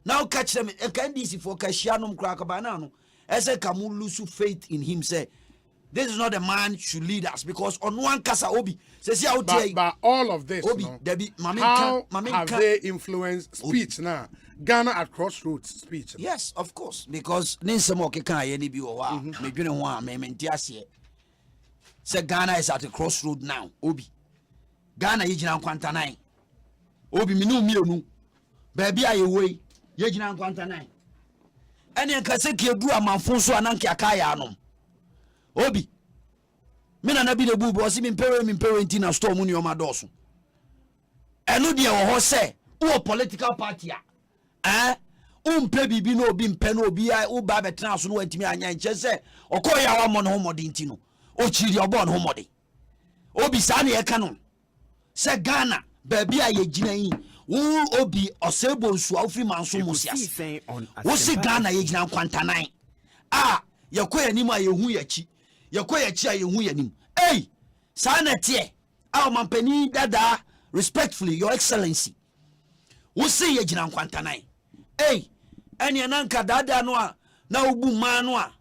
now catch them and can this for Kashianum Crackabanano. As a Kamu lose faith in him, say this is not a man should lead us because on one Kasa Obi says but all of this Obi, how have they influenced speech now? Ghana at crossroads speech. Yes, of course, because Ninsamoke can any be or maybe no one may say Ghana is at a crossroad now. Obi Ghana is now Quantanine. Obi Minu Mionu. Baby, I away. Yejina Quantanine. ene nkase ke du amanfo so ananke akaya anom obi mina na bi de bu bo si mi mpewe ntina store mu ni o ma doso eno de wo ho se wo political party umpe bibi no obi mpe no obi a wo ba betena so no antimi anya nche se okoya wa mo no homodi ntino o chiri obo no homodi obi sa na ye ka se Ghana baby a ye gina yi wo obi Osei Bonsu ofri manso musias wo se Ghana ye gina kwantanan yakoya nim a ye hu yachi yakoya chi a ye hu yanim sa na tie mampani dada respectfully your excellency wo se ye gina kwantanan eni ananka dada no a na obu man no a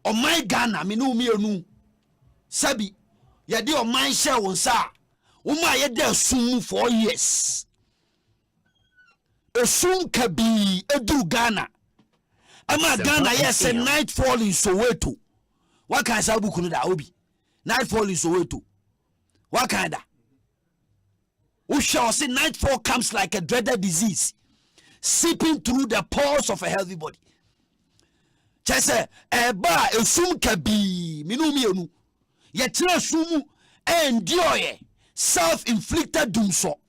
o my Ghana me no mienu sabi ye de o man share won sa wo ma ye de sum 4 years esum kabi edu Ghana ama Ghana yes nightfall in Soweto what can say buku no da obi nightfall in Soweto what kind da we shall say nightfall comes like a dreaded disease seeping through the pores of a healthy body. Chese eba esum kabi minu mienu yetre sumu endure self-inflicted doom so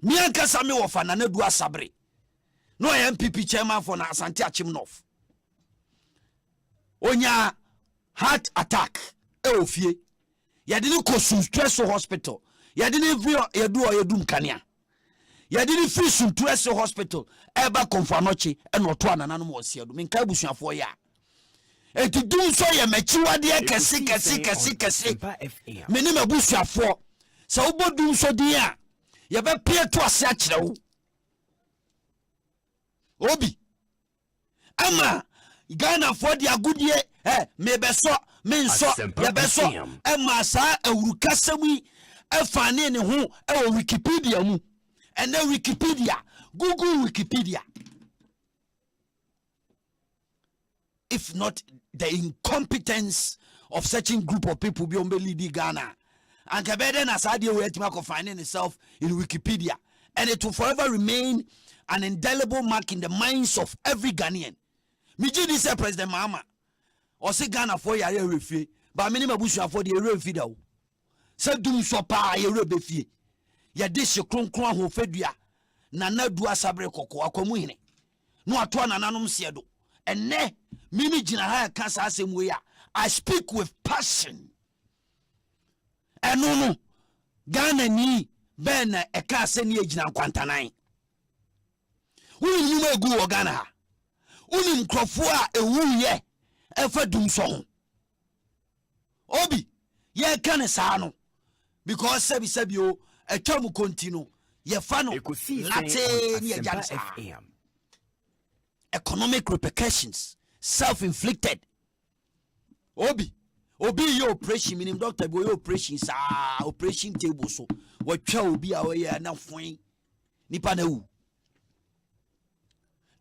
mianka same wo fa na du asabre no MPP chairman for na Asante Achimnof onya heart attack ofie yadini kosu stress hospital yadini vio yedum kania yadini fish stress hospital eba konfanochi enoto anananom wosiado menka abusuafo ya enti dum so ye machiwade kesi menim abusuafo sa ubodum so dia ye be pie to ase akire wo obi ama Ghana for dia agudie mebeso menso ye beso ema sa awurukasami efane ne ho e Wikipedia mu and then Wikipedia, Google Wikipedia. If not the incompetence of certain group of people beyond leading Ghana, and Kabeden as idea way to finding itself in Wikipedia, and it will forever remain an indelible mark in the minds of every Ghanaian. Mijidi say President Mahama, or say Ghana for your refi, but minimum bush for the refi. Say doom so pa ye rebefi. Ya disi kronkron ho fadua na na du asabre kokko akwamu hene no ato anananom siedo enne mini gina ha ka sa asem we ya I speak with passion eno Ghana ni ben na e ka se ne gina kwantanan woni nyuma egu wo Ghana ha woni nkrofo a ewu ye e fa dum so ho obi ye ka ne sa no because sabi o a term continue ye fano economic repercussions self-inflicted obi your operation minim doctor boy operation operation table so what obi a na fun nipa na wu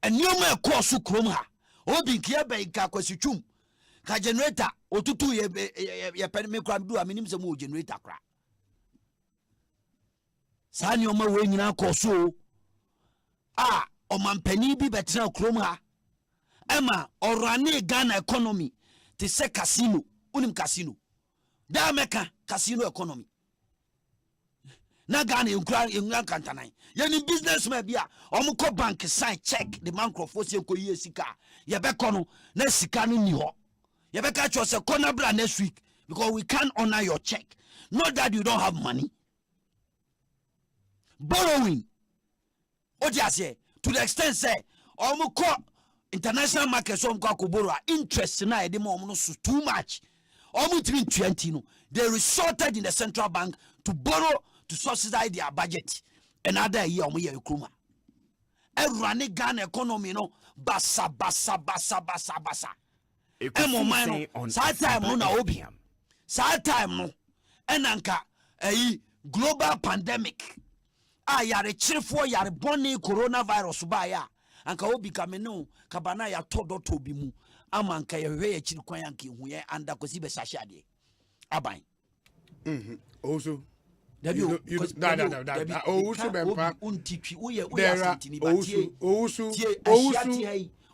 enyoma course krom ha obi kia be ka kwasitwum ka generator otutu ye pen me kra do minim se mo generator kra Sani oma we nyina koso omampani bi betra krom ha ema orane Ghana economy te se casino unim casino da meka casino economy na Ghana enkura kantanan yani businessman bia omko bank sign check the microphone ko yi sika ye be kono na sika no ni ho ye be ka cho se corner bra next week because we can't honor your check not that you don't have money. Borrowing to the extent say international market so borrow interest na the more too much almost 20 no they resorted in the central bank to borrow to subsidize their budget another year kruma e run Ghana economy no basa time no enanka global pandemic yare chirefo yare boni coronavirus ba ya anka obi kameno kabana ya todo to bi mu ama anka ye hwe ya chiri kwan anka hu ye anda kosi be sahye ade aban also Dabi also bempa untitwi uye there are also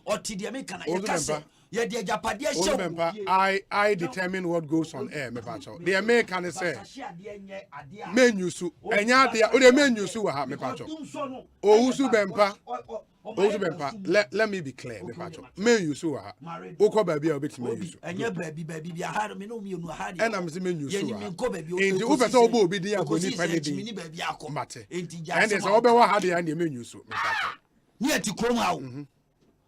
ɔte deɛ meka na yɛka sɛ yɛde agyapadeɛ hyɛ I determine what goes on air me pacho deɛ meka ne sɛ menu su ɛnya deɛ o deɛ menu su wɔ ha me pacho owusu bɛmpa let me be clear me pacho menu su wɔ ha wokɔ baabi a wobɛtumi ayi su ɛnyɛ baabi bi aha me no mienu aha deɛ ɛna me se menu su wɔ ha enti wopɛ sɛ wobɔ obi din abɔni pa ne din mate ɛne sɛ wobɛwɔ ha deɛ ɛne menu su me pacho ne ati kurom ha wo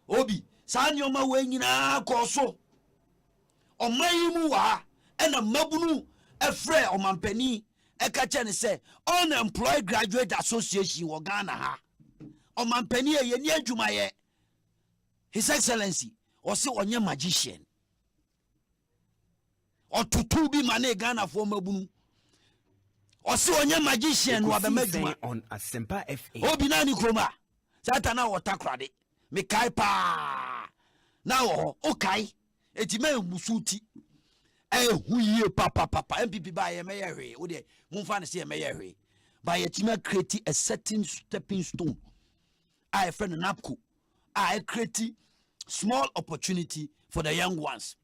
obi saa nneɛma wɔ nyinaa kɔ so ɔman yi mu wɔ ha ɛna mmabunu ɛfrɛ ɔmampani ɛka kyɛ ne sɛ unemployed graduate association wɔ Ghana ha ɔmampani yɛ ni adwumayɛ his excellency ɔse ɔnyɛ magician ɔtutu bi ma ne Ghanafoɔ mmabunu ɔse ɔnyɛ magician wɔ abɛma adwuma on Asempa FM obi na ni kurom a sata na wɔta krade mekai paa na wɔ okay eti me musuti hu yie papa MPP ba ye meyɛ hwe wo de mumfa ne se ye meyɛ hwe ba ye tima create a certain stepping stone I friend napco I create small opportunity for the young ones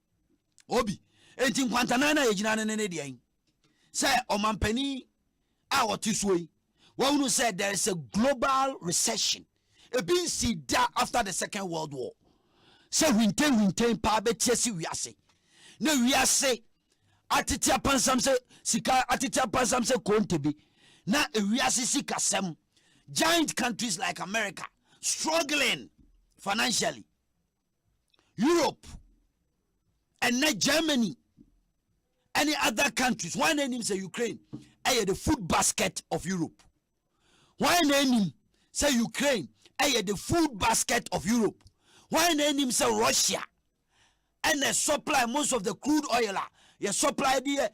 obi enti nkwantana na yegina ne de an say omampani a wote suoi wonu say there is a global recession e been see that after the Second World War say winten pa betie si wiase na wiase atitia pansam se sika atitia pansam se kontebi na wiase sika sem giant countries like America struggling financially, Europe and not Germany, any other countries. Why name say Ukraine? The food basket of Europe. Why name say Ukraine? The food basket of Europe. Why name say Russia? And they supply most of the crude oil. You supply the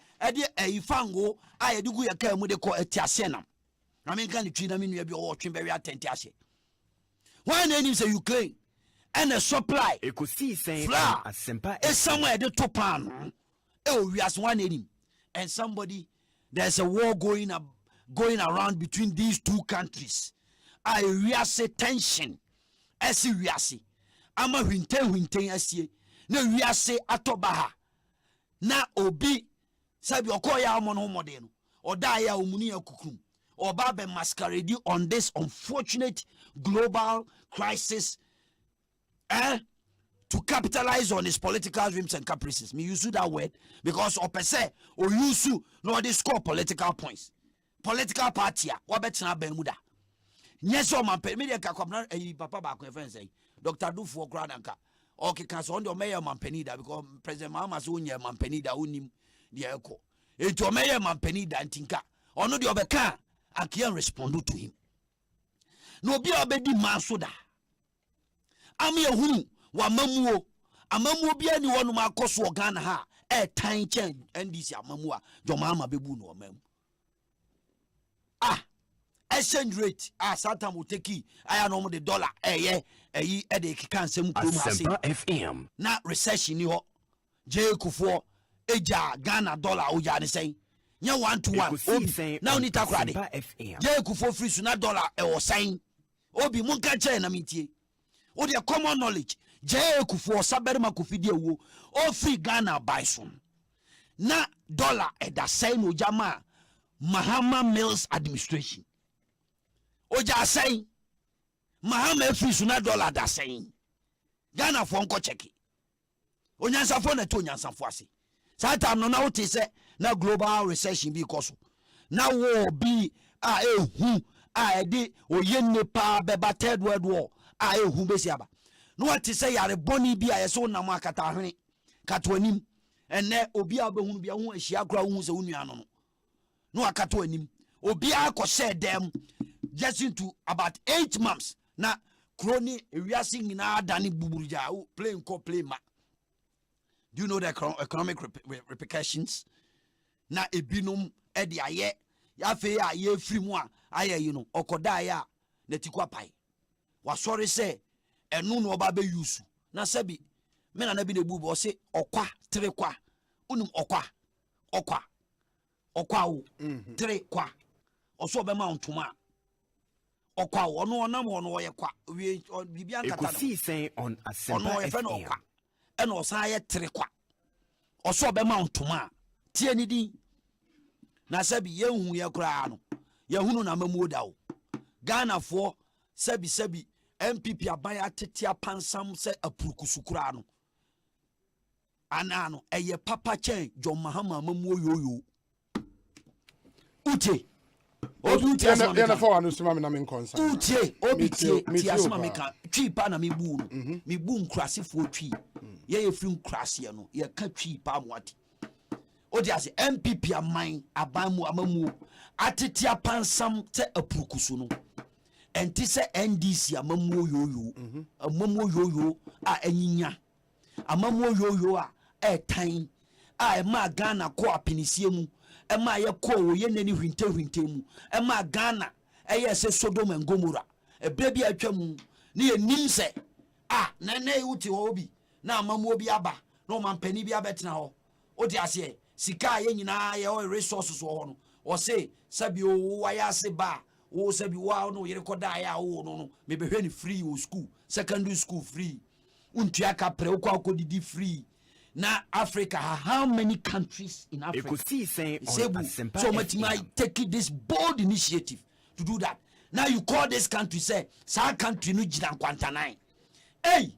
ifango. I do go ya de call etiasenam. I mean, can you treat them in your watching very attentive? Why name say Ukraine? And a supply Ekosiisen On Asempa is somewhere the top pan. Oh, we has one name. And somebody, there's a war going around between these two countries. I say tension. Esi wiase. Ama winten esi. Na wiase atobaha. Na obi sabi okoya amono homode no. Oda ya omuni akukum. Oba be masquerade on this unfortunate global crisis to capitalize on his political dreams and caprices. Me use that word because opese or use no they score political points. Political party what betina Bermuda. Yes, so man media kakwamna papa ba ko friend say Dr. Dufo Gradanka. Okay, can so on the mayor Mampenida because President Mahama so nya Mampenida unim the echo. It to mayor Mampenida antinka. Ono the obeka I can't respond to him. No be obedi masoda. Ami ehunu wa mamuo. Amamuo bia ni wonu makoso Ghana ha. Time change NDC amamuo Jomama bebu no mem. Exchange rate Satan will take it. I know the dollar de kan sem Asempa FM. Na recession ni ho. J Kufo eja Ghana dollar o ja ne sen. Nya 1 to 1. Now ni takrade. J Kufo free su na dollar e wo sen. Obi mun ka che na mitie. O de common knowledge. J Kufo sabere makofidi ewo. O free Ghana buy some. Na dollar e da sen no jama Mahama Mills administration. Oja say Mahama free su na dollar da sen. Ghana fo nko check. Onyansa fo na to onyansa fo ase. Satan no na wote se na global recession bi koso. Na war bi ehu de oyenne pa beba third world war ehu besi aba. No wote se yare boni bi yeso na mo akata hwene kato anim enne obi a obehunu bi ho ahia kra hu se onua no. No akato anim. Obi a ko share them just into about 8 months na kroni ewiase nyina adane buburuja play nko play ma. Do you know the economic repercussions? Na ebinum e de aye ya fe aye free mu a aye you know okoda ya na tikwa pai wa sorry say enu no oba be use na sabi me na bi na bubu o se okwa tre kwa unum okwa wo tre kwa oso be ma ontoma okwa wono onam wono ye kwa we bibia nkata Ekosiisen On Asempa FM. ena osan ye tere kwa oso obema ntoma tie ni din na sabi yehu ye kura no yehunu na mamu dawo Ghana for sabi MPP abaya tetia pansam se apurukusukura no anano eye papa chen John Mahama mamu yoyo utie obi yana for anu sima me na me konsa utie obi tie asema me ka twi pa na me bu no me bu nkrase fo twi ye free nkrase no ye ka twi pa moati odi ase MPP aman abamu amamu atetia pansam te apurukusu no enti se NDC amamu yoyo a anyinya amamu yoyo a etan a ema Ghana ko apinisie mu ema ye ko wo ye nani hwinte mu ema Ghana eye se Sodom and Gomorrah ebrebi atwa mu ne ye nim se na uti ho bi na amamu obi aba na omampani bi abetena ho odi ase sika ye nyina ye resources wo no o say sabi o waya se ba o sabi wa no ye rekoda ya wo no me behwe ni free o school secondary school free untua ka pre ko akodidi free na Africa how many countries in Africa Ekosiisen On Asempa so much might take this bold initiative to do that. Now you call this country say sa country no jina kwantanai hey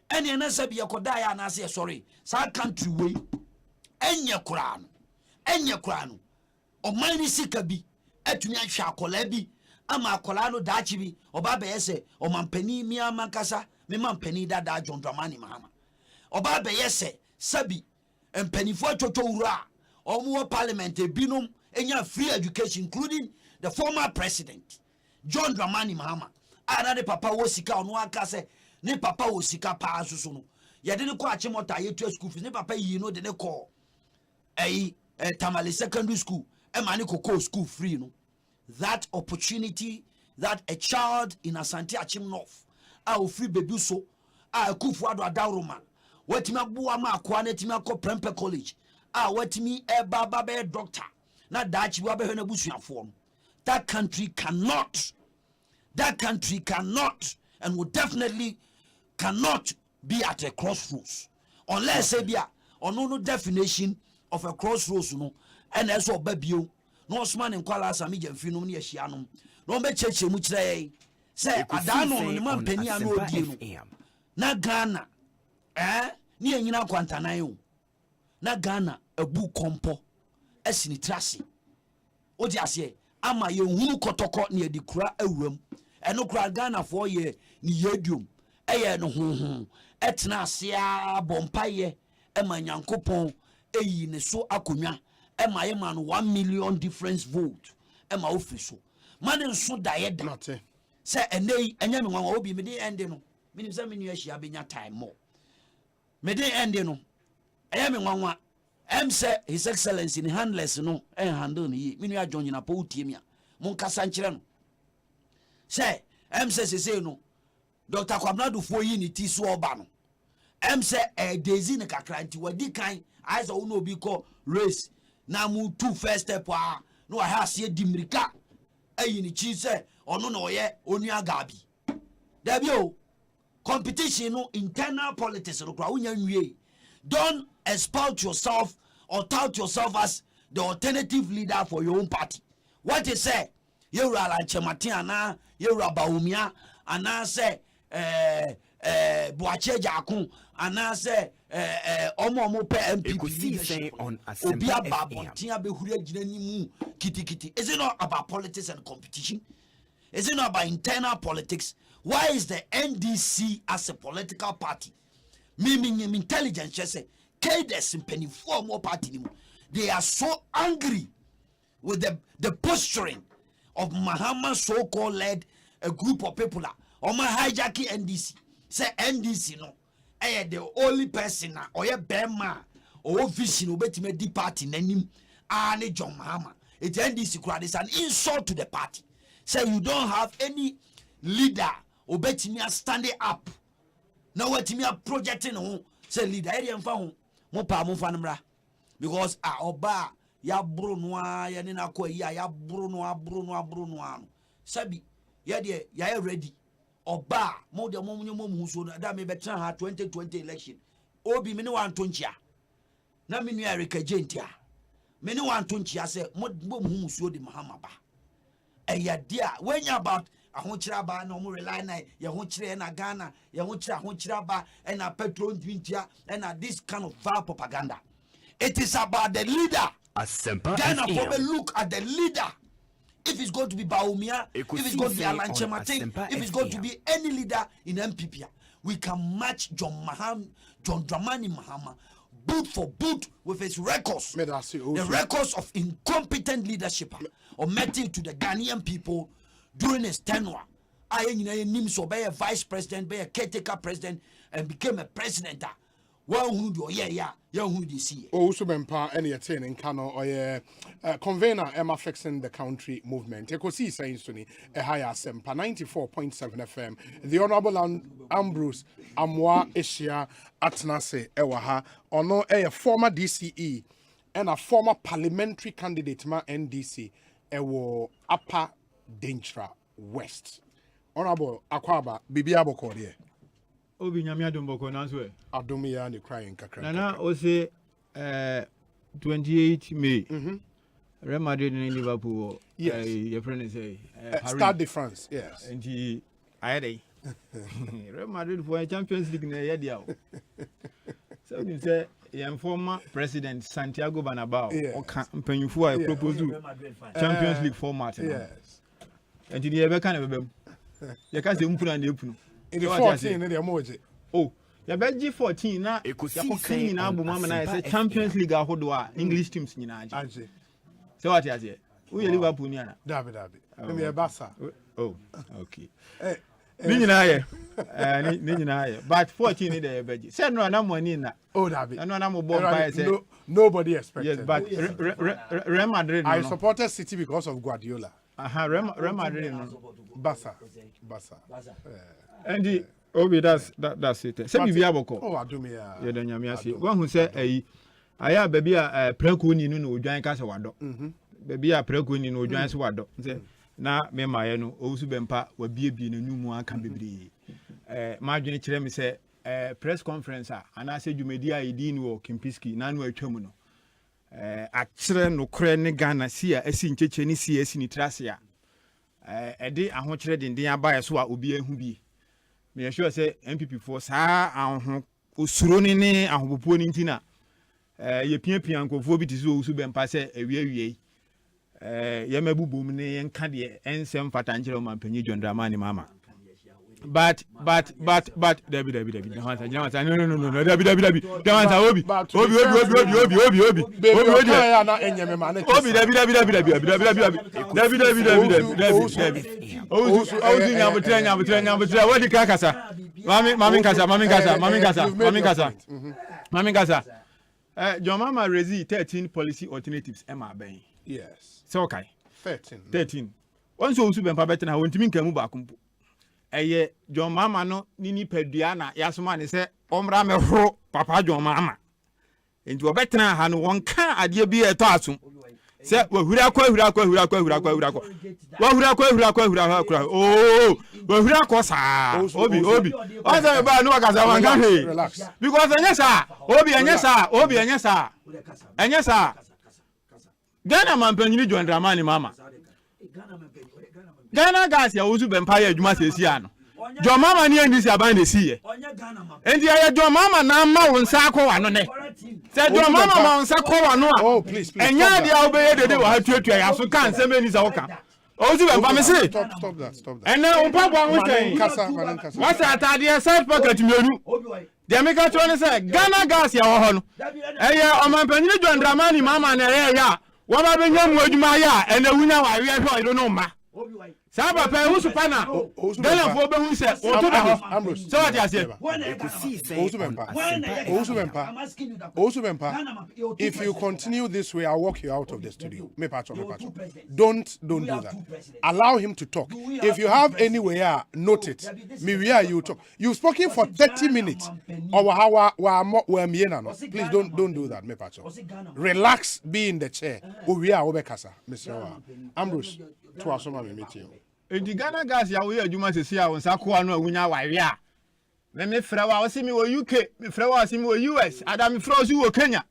any na sabi yakoda ya na say sorry sa country we enye kurano o mani sika bi atumi ahwa akola bi ama akola no daachi bi oba be yese o mampani mi amankasa me mampani dada John Dramani Mahama oba be yese sabi empanifo atwotwo wura omo parliament ebinum enya free education including the former president John Dramani Mahama ana de papa wo sika ono aka se ne papa wo sika pa asusu no ye de ne ko achimota ye to school fees ne papa yi no de ne ko Tamale secondary school emani koko school free no that opportunity that a child in Asante Achim North free baby so kufu ado adaroma watimi abuwa ma akwa na timi akọ Prempe College watimi baba be doctor na dachi wa be na busuafo no that country cannot and will definitely cannot be at a crossroads unless bia no definition of a crossroads no and as o babio no osman nkwala asami jamfi no ne ahia no no be cheche mu kire say adano no man pani anu odi no na Ghana ni enyina kwantanan o na Ghana abu kompo asini trase odi ase ama ye hunu kotoko ne adi kura awuram eno kura Ghana for ye ni yedium eye no honhon etena ase a bompaye ema nyankopon eyi ne so akonwa ema ye man 1 million difference vote ema ofri so man so daye da se enei enya me nwanwa obi me de ende no minim se me nu ahia benya time more me de ende no enya me nwanwa say his excellency in handless no handle ni me nu ajon nyina pa utie mi a mon kasa nkire no say say no Dr. Kwabnadu fo yi ni ti so oba no say Daisy ne kakra nti wadi kan aiza wo no obi ko race na mu two first step no ha ase dimrika ayi ni chi say ono na oye onu agabi da bi o competition no internal politics no kwa unya nwie don't exploit yourself or tout yourself as the alternative leader for your own party. What you say you ra la chemati ana you ra baumia ana say boache jakun ana say omo pe MPP On Asempa FM. Kiti. Is it not about politics and competition? Is it not about internal politics? Why is the NDC as a political party meaning intelligence just say more party? They are so angry with the posturing of Mahama so-called led a group of people or my hijacking NDC. Say NDC no the only person or a Bema or vision obey the party name Arne John Mahama. It's NDC crowd is an insult to the party. Say you don't have any leader obey me standing up. Now what me are projecting on say leader area found mo fanmra because oba ya brunwa ya nina ko ya brunwa sabi Yeah, yeah, ready. Oba, more than one so that may better 2020 election. Obi many one tunchia. Na minu Erika Gentia. Many one tunchia say, Mom so the Mahamaba. And ya dear, when you about a honchiraba, no more rely, ya honchire and a Ghana, ya honchiraba, and a petrol dwintia, and a this kind of vile propaganda. It is about the leader. Asempa Ghana FM. for look at the leader. If it's going to be Baumia, if it's going to be Alan Chematin, if it's going to be any leader in MPP, we can match John Dramani Mahama, boot for boot with his records. The records of incompetent leadership omitting to the Ghanaian people during his tenure. I so be a vice president, be a caretaker president, and became a president. Well, who do yeah, who do you see? Also, Bempa, any attaining Kano or convener Emma fixing the country movement. Ekosiise On Asempa, a higher Asempa 94.7 FM. The Honorable Ambrose Amwa Asia Atnase Ewaha, or no a former DCE and a former parliamentary candidate ma NDC, Ewo Upper Dentra West. Honorable Akwaba, Bibiabo Kodie. Obi nyame adomboko nanswe adomi ya ni crying kakra nana o say 28 May Real Madrid and Liverpool your friend say Stade de France yes and he ayade Real Madrid for a Champions League na ye dia so you say your former president Santiago Bernabéu o kan mpanyufo a propose Champions League format yes and the ebe kan ebem ye ka se mpuna na epunu in the 14 in the emoji. Oh, ya beji 14 na ya kokani na abu mama na say Champions League ahodo a English teams nyina aje. So what ya say? Who you Liverpool ni ana? Dabi. Me e Barca. Oh, okay. Ni nyina ye. Ni nyina ye. But 14 ni dey beji. Say no na money na. Oh, Dabi. No na mo bomb by say. Nobody expected. Yes, but Real Madrid. I supported City because of Guardiola. Real Madrid. Barca. And Obi, that's it. Say bibi aboko. Oh, adumia. Ye den nyame ase. One who say aya baby a preko ni no odwan ka se wado. Baby a preko ni no odwan se wado. Say na me maye no owusu bempa wa biebie no numu aka bebre. Ma dwen kire me say press conference ana say dwumadi a yedi ni wo Kimpiski na no atwam no. A kire no kore ne Ghana si a asi ncheche ni si asi ni trase a. Ede ahokire denden aba so a obi ehu bi. Me sure say MPP for saa ahụ osuro ne ahopopo ni ntina ye piapia nkofo bi tiso osu bempa se awie ye mabubum ne nka de ensem fata nkire o mampanyi John Dramani mama but David no David obi na enyeme ma na obi David wadi kakasa mami kasa John Mama Rezi 13 policy alternatives ema ben yes so okay 13 once osu bempa bete na wontimi nkamu ba kumpo eye John Mama no nini padua na yasoma ne se omra me horo papa John Mama enti obetena ha no wonka ade bi eto asum se wahura kwa wahura ko sa obi oza ba no akaza wanka he because anya sa Ghana mampanyini John Dramani mama Ghana gas ya ozu bempire adwuma sesi ano John Mama ni ndisi aban de siye enti ya John Mama na ma wonsa akwa no ne se John Mama ma wonsa akwa no a enya dia obeye dede wa hatuatua ya so kan se meni sa woka ozu bempa me se stop that ene ompabo an woten wasa atade side pocket mienu de meka to ne se Ghana gas ya wo ho no eye omampanyini John Dramani mama na ya wa ba benya mu adwuma ya ene wunya wa we hwe iro no ma Saba pe husu pana dela fo be hu se oto da so what you say Osu Bempa if you continue this way I'll walk you out of the studio me pacho don't do that allow him to talk if you have anywhere note it me where you talk you've spoken for 30 minutes or how please don't do that me pacho relax be in the chair o we are obekasa Mr. Ambrose to asoma me meeting enti Ghana gas ya wo ye adwuma sesi a wo nsa ko anu awunya wawe a me frɛ wa wo se mi wo UK me frɛ wa se mi wo US adam frɛ wo wo Kenya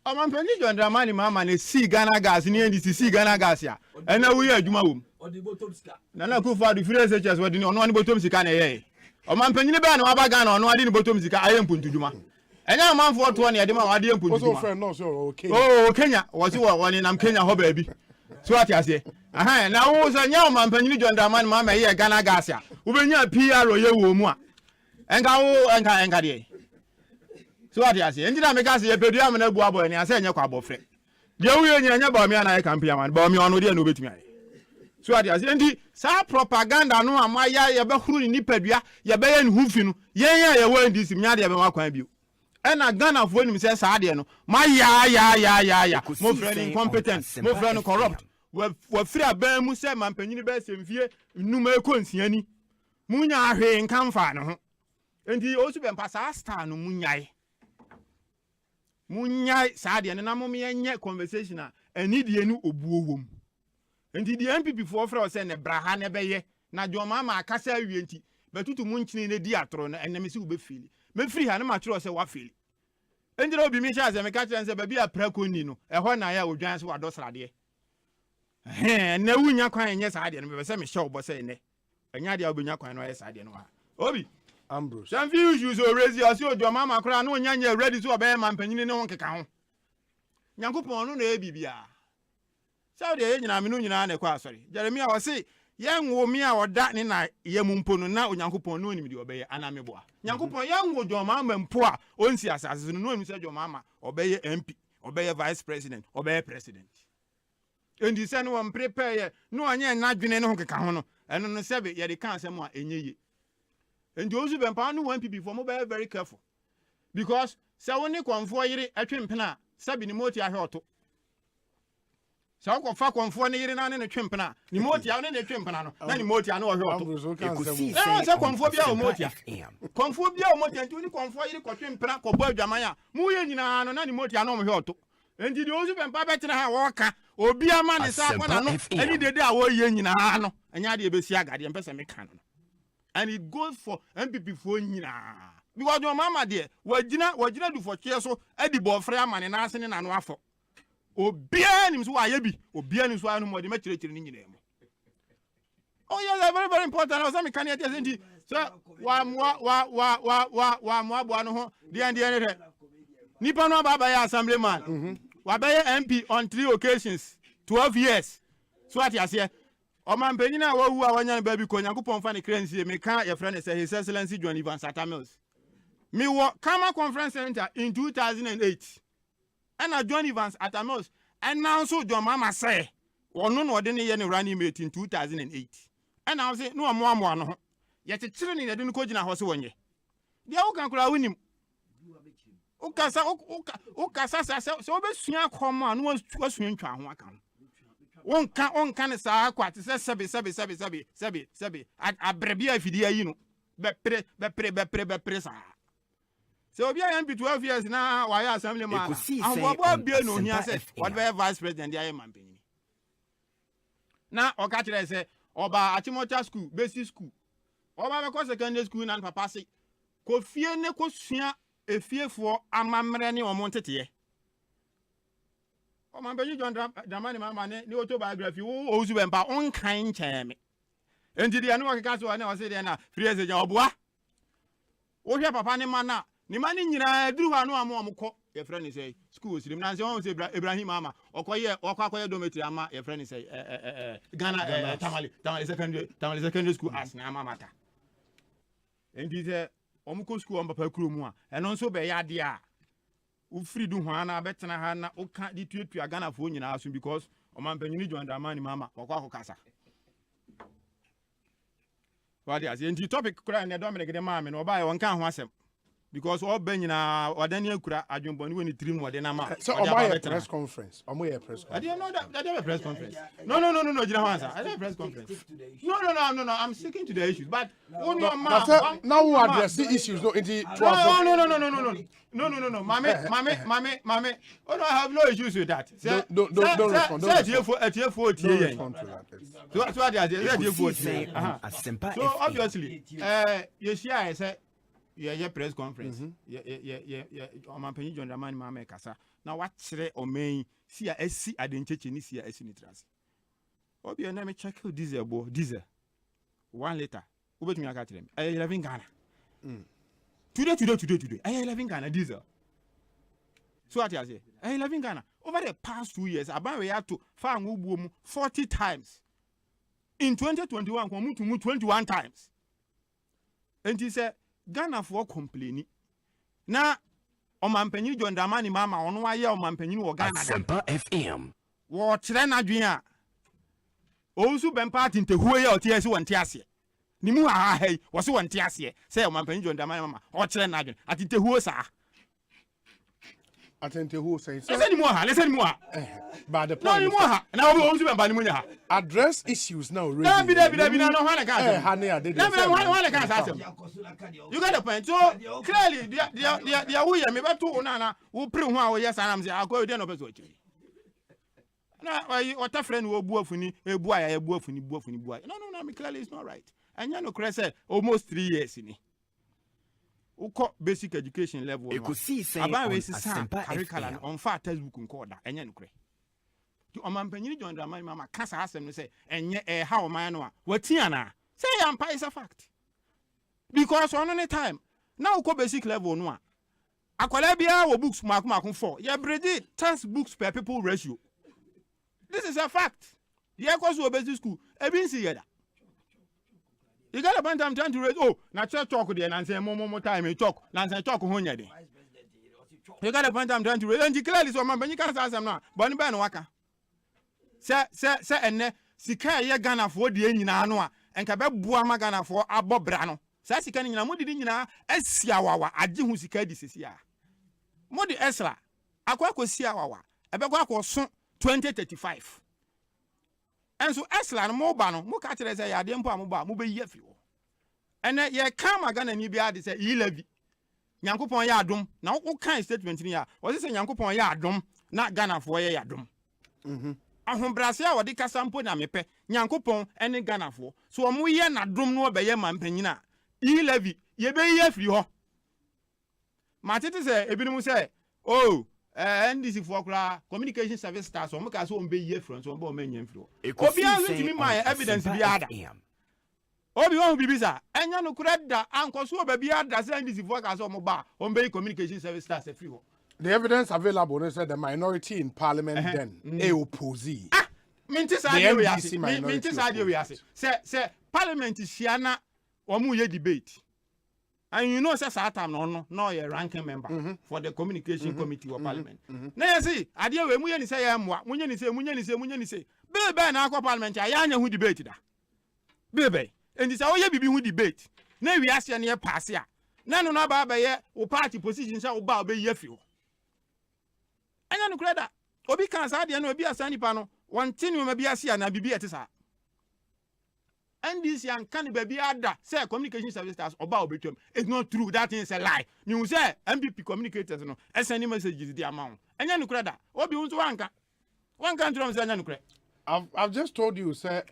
Amanpanyi John Dramani mama ne si Ghana gas ni NDC si Ghana gas ya ena wo ye adwuma wo Nana Kufa du free SHS wo di no no botom sika na ye Amanpanyi ne ba na waba Ghana no ade ne botom sika aye mpuntudwuma enya amanfo to ne ade ma wade mpuntudwuma oh Kenya wo si wo ne nam Kenya ho ba bi so ati ase aha na wo so nya Amanpanyi John Dramani mama ye Ghana gas ya wo benya PR ye wo mu a enka wo enka de so ati ase enjina me gas ye pedu am na bu abo ni ase nya kwa abofre de wo ye nyina nya ba mi ana ye campaign man ba mi ono de na obetumi aye so ati ase endi sa propaganda no amaya ye be huru ni padua ye be ye ni hufi no ye ye wo ndisi nya de be ma kwan bio ena Ghana fo nim se sa de no ma ya mo friend incompetent mo friend corrupt wa free aban mu se mampanyini be semfie nnuma ekonsiani munya ahwe nkamfa no ho endi osu be mpasa star no munyai sa de na mo me nye conversation a ani de ni obuowom enti di MPP fo frɛ o se ne braha ne beye na joma ma akasa awie enti betutu mu nkyini ne di atoro na eneme se wo be fili me free ha na ma kyerɛ o se wa fili enti na obi mi sha se me ka kyerɛ se ba bi aprako ni no ɛhɔ na ya odwan se wa do srade na wunya kwan nye sa de no be se me hyɛ obo se ne enya de obunya kwan no ye sa de no wa obi Ambrose some few issues o raise your so joma ma kra na onya ready so obey mampanyini ne ho nkeka ho Nyankopɔn no na e bibia Saudi ye nyina me no nyina na kwa asori Jeremia wo se ye nwo mi a oda ne na ye mumpo no na Onyankopɔn no nim de obeye anameboa Nyankopɔn ye nwo joma ma mpo a onsi asase no nim se joma ma obeye MP obeye vice president obeye president endi se no won prepare ye no anya na dwene ne ho keka ho no eno no sebe ye de kan asem a enye endi ozu be mpa no 1PP for mo be very careful because se woni konfo yire atwempena sabi ni moti ahwe oto se wo fa konfo ne yire na ne twempena ni moti ahwe ne twempena no na ni moti ano ahwe oto se konfo bia o moti konfo bia o moti enti ni konfo yire ko twempena ko bo adwaman a mu ye nyina no na ni moti ano ahwe oto enti di ozu be mpa betena ha wo ka obi ama ne sa kwa na no eni dede a wo ye nyina no enya de ebesi agade empese me kan no and it goes for MPP for nyina because your mama there wajina do for care so edibo frɛ amane na ase ne na no afɔ obia nim so aye bi obia nim so anu mo de ma kyerɛkyerɛ ni nyina mu oh yes very very important so me kan ya tell senti so wa bo anu ho de ne nipa no baba ya assemblyman wa be MP on 3 occasions 12 years so at ase Omampanyina wa wu a wanya ba bi ko Nyankopɔn fa ne kransie me ka ye frɛ ne say His Excellency John Ivan Satamils me wo Kama Conference Center in 2008 and John Evans Satamils announce John Mama say ono no de ne ye ne running mate in 2008 and I say no amoa no ho ye kyekere ne de no ko gina ho se wonye de wo kan kura wonim ukasa so obesua kom a no wasua ntwa ho aka onka ne saa kwa te sebe abrebia afidi ayi no bepre saa so obi am be 12 years na wa ya assembly man awabo abie no hia se what be vice president dia mampanyini na o ka kire se oba Achimota school basic school oba be ko secondary school na papa se ko fie ne ko sua efiefo amamre ne o montete Omampanyini John Dramani mama ne ni autobiography wo ozu be mpa onkan cheme enti dia no okeka so na o se dia na free agent oboa wo hwe papa ne mana ni mani nyina duru ha no amokọ ye frɛ ne say school sirim na se won se Ibrahim mama okoye dormitory ama ye frɛ ne say Ghana Tamale secondary school as na mama ta enti se omukọ school on papa kuro mu a eno nso be ya de a ufiri du ho ana betena ha na oka di tuatua Ghana fo nyina aso because Omampanyini John Dramani mama okwa akokasa wadi as enti topic kura ne Dominic de mama no ba ye wonka ho asem because all Benina or Daniel Kura Adjumbon when you dream what the Nama. So my press conference. I didn't know that I have a press conference. No, Jinawansa. I have a press conference. No. I'm sticking to the issues. But now we address the issues. No, No. Mame. Oh no, I have no issues with that. Don't respond. So obviously, you see, I said. Yeah, press conference. I'm penny John Ramani Mama Kasa. Now what say or may see a SC identity in this year as in it. Obi and me check out diesel. 1 liter. Over to me, I got them. I 11 Ghana. Today. I 11 Ghana diesel. So what I say? I 11 Ghana. Over the past 2 years, we had to farm 40 times. In 2021, we moved 21 times. And he said, Ghana for complaining. Na Omampeni John Damani Mama on why Omampeni or Ghana. Asempa FM. What Renadria? Also been part into who are tears one tiasie. Nimu ha was one tiasie. Say Omampeni John Damani Mama. Or Renadrian. At the who sa. Attend to who says, listen more. But the point is, now we also Banimunia address issues now. You got the point. So clearly, they are we me to Nana who prove how yes, I'm saying, I'll go to the now, what a friend will both in a boy, boy. No, clearly it's not right. And you know, Chris said almost 3 years in it. Basic education level. Ekosiise On Asempa curriculum on fat textbook nkoda enye nukre. To omampanyini John Dramani Mama kasa asem no say enye how man no watiana. Say ampa is a fact. Because on any time now ko basic level no akwala bia wo books makun 4. Ye bredi textbooks per people ratio. This is a fact. Ye ko so basic school e bin see yeda. You got a bunch of time to raise. Oh, now talk there and say more time. You talk. Now say talk on you. You got a bunch of time to raise. And you clearly so man, you can't say now. But you better waka. Say, and sika ye Ghana for the end na ano and kabe buama Ghana for abo brano. Say sika ni na mudi di nyina esia wawa agi hu sika di sesia. Modi esla akwa kosia wawa. Ebe kwa ko so 2035. And so Esla no moba no mo ka kire say ya de mpo amoba mo be yi afi wo ene ye ka magana ni bia de say yi lavi nyankopon ya adom na wo kan statement ni ya wo say nyankopon ya adom na Ghana fo ye ya adom ahombrase a wo de kasampo na mepe nyankopon ene Ghana fo so wo mo ye na adom no be ye mampanyina yi lavi ye be yi afi ho matete say ebinim say oh NDC for communication service stars. Omo ka so on be year from so on be nyam fro. Obi an to me my evidence bi ada. Obi won bi bisa. Enya no kura da anko so ba bi ada say NDC for ka so omo ba on be communication service stars free. The evidence available is that the minority in parliament then oppose. Minti say we ase. Minti say we ase. Say parliament shiana omo ye debate. And you know, says that time no a ranking member for the communication committee of parliament. Now you see, I deal with Munyan say Munyan say, Baby, now parliament, I am who debated that. Baby, and this how you be who debate. Now we ask you near pass ya. None of our or party positions shall bow be your few. I don't know that. Obi can say, I know be a sunny panel, one tin will be a sea and I be at his heart. And this young can be other say communication service stars about between. It's not true. That is a lie. You say MPP communicators no SND messages the amount. And you know that. Obi unto one country on say I've just told you, sir.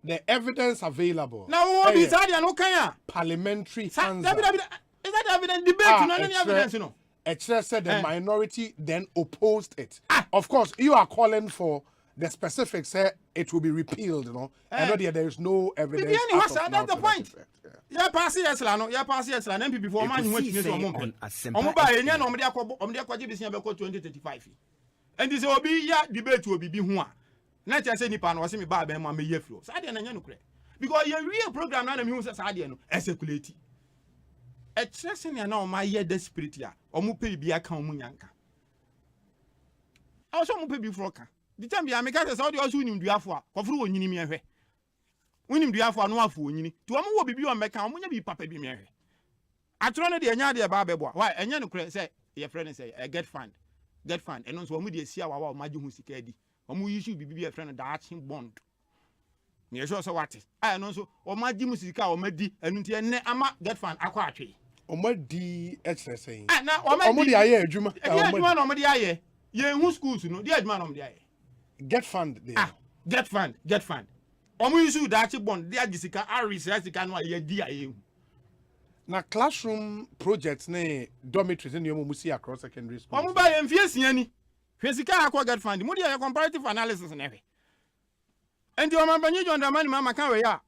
The evidence available. Now Obi Sadia no kanya. Parliamentary answer. Is that evidence debate? No any evidence no. Extra said the minority then opposed it. Of course, you are calling for the specifics say it will be repealed, you know. I know there is no evidence. That's the point. Yeah, pass yes, no. Yeah, pass yes, and MPP for man who is on Asempa. Buy any no me dey kwaji bisi be 2035. And this will be ya debate will be ho a. Na tell say nipa no say me ba be ma me ye flow. Sa de na nya no kure. Because your real program na me hu say sa de no execulate. E trese ne na o ma ye desperate ya. O mu pe bi aka o mu nyanka. I so mu pe bi froka. The time I make us all the also win duafo a kofuru onyini me hwe win duafo no afo onyini to am wo bibi o meka omunya bi papa bi me hwe atro no de enya de ba beboa why enya no kure say your friend say get fund eno so omu de sia wa maji hu sika di omu issue bibi your friend da action bond me sure so what eno so o maji mu sika o madi enu nti ene ama get fund akwa atwe o madi exercise na o madi aye adwuma no madi aye ye hu schools no de adwuma no madi aye get fund there get fund omu issue da action bond de agisika sika no aye di aye na classroom projects ne dormitories ne yomo musi across secondary school. Omo ba yemfie sia ni. Hwesika akwa get fund. Mo dia comparative analysis na hwe. Enti o man banyi John Dramani mama kan we ya.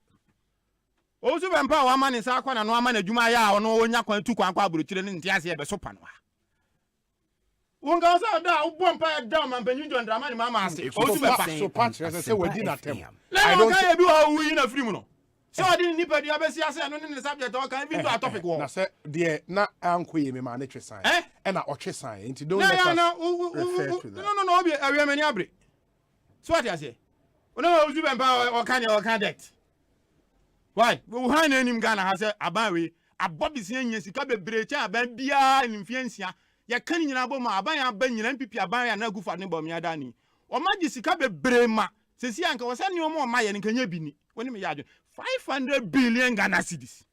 O su be mpa o ama ne sa akwa na no ama na dwuma ya o no onya kwan tu kwan kwa abrochire ne ntiase e be so pa no. Wonga sa da o bo mpa ya da man banyi John Dramani mama ase. O su be pa so patch say wadi na tem. I don't care bi o wu yi na free mu no. So I didn't need to abesi ase no ne subject o kan even to a topic wo. Na say there na ankoye me ma na twe sign. E na otwe sign. Enti don't let us refer to that. No obi awie mani abre. So what you say? Ono ozu be mpa o kan det. Why? We han anim Ghana ha say aban we abobi anya sika bebre cha aban bia nimfiansia. Ya kan nyina bo ma aban aban nyina mpipi aban ya na gufa ne bom ya dani. O magi sika bebre ma. Sesi anka wo se ne o ma ye nkanya bi ni. Woni me ya 500 billion Ghana cedis.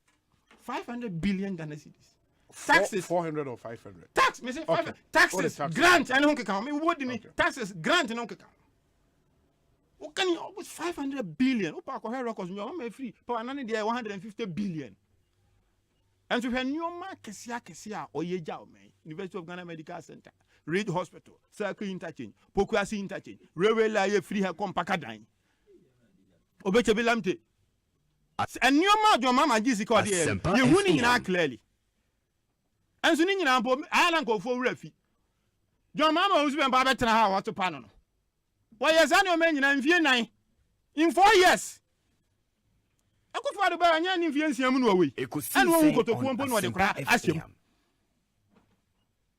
500 billion Ghana cedis. Taxes 400 or 500. Tax me say 500. Taxes grant and won can me what ni taxes grant no can. O can you almost 500 billion. O pa ko here records me o ma free. Pa anani dey 150 billion. And so when you ma kesia o yeja o man. University of Ghana Medical Center, Reed Hospital, Circle Interchange, Pokuasi Interchange, Railway line free her compakadan. Obeche bilamte. And your mother, Mamma Jessica, you winning now clearly. And so, I don't go for refi. Your mamma who's been Baba Tana, what to Panon. Why, yes, I know men in Vienna in 4 years. I could find a bar and influence him away. And won't go to Pompo or the crack. Ask him.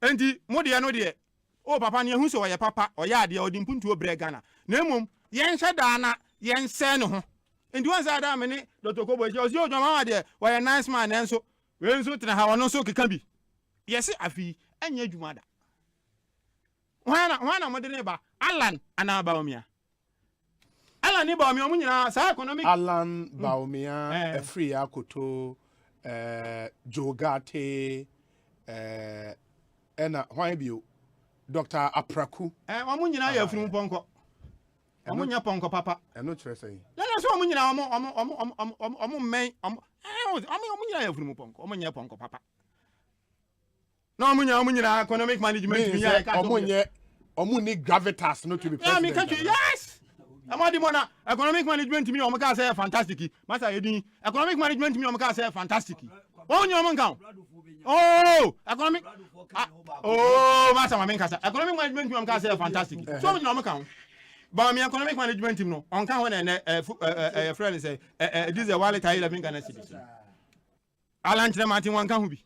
And the Modia no dear. Oh, Papa, who's or your papa or Yadi or Dimpuntu Bregana. Nemum, Yan Shadana, Yan Seno. And once I damn it, Dr. Kobo, your mamma there, why a nice man, and so, when so to how no so can be. Yes, I feel, and your mother. Why not my neighbor, Alan, and Abaumia. Alan Baumia, economic. Alan Baumia, a free Akoto, Jogate, and why you, Dr. Apraku, and Wamunia from Ponko. Amunya ponko papa. I'm not sure saying. No, so amunya amunya ya funu ponko. Amunya ponko papa. No amunya economic management mi ya ka. Omuni gravitas not to be president. Yeah, me catch you. Yes. Amadi mona economic management mi o mo ka say fantastic. Master Edin economic management mi o mo ka say fantastic. Onyo mo nkan. Oh, economic. Oh, master ma me nka say economic management mi o mo ka say fantastic. So mo mo kan. But my economic management team no on can when a friend say this is a wallet I 11 Ghana cedis. Alan Martin one can be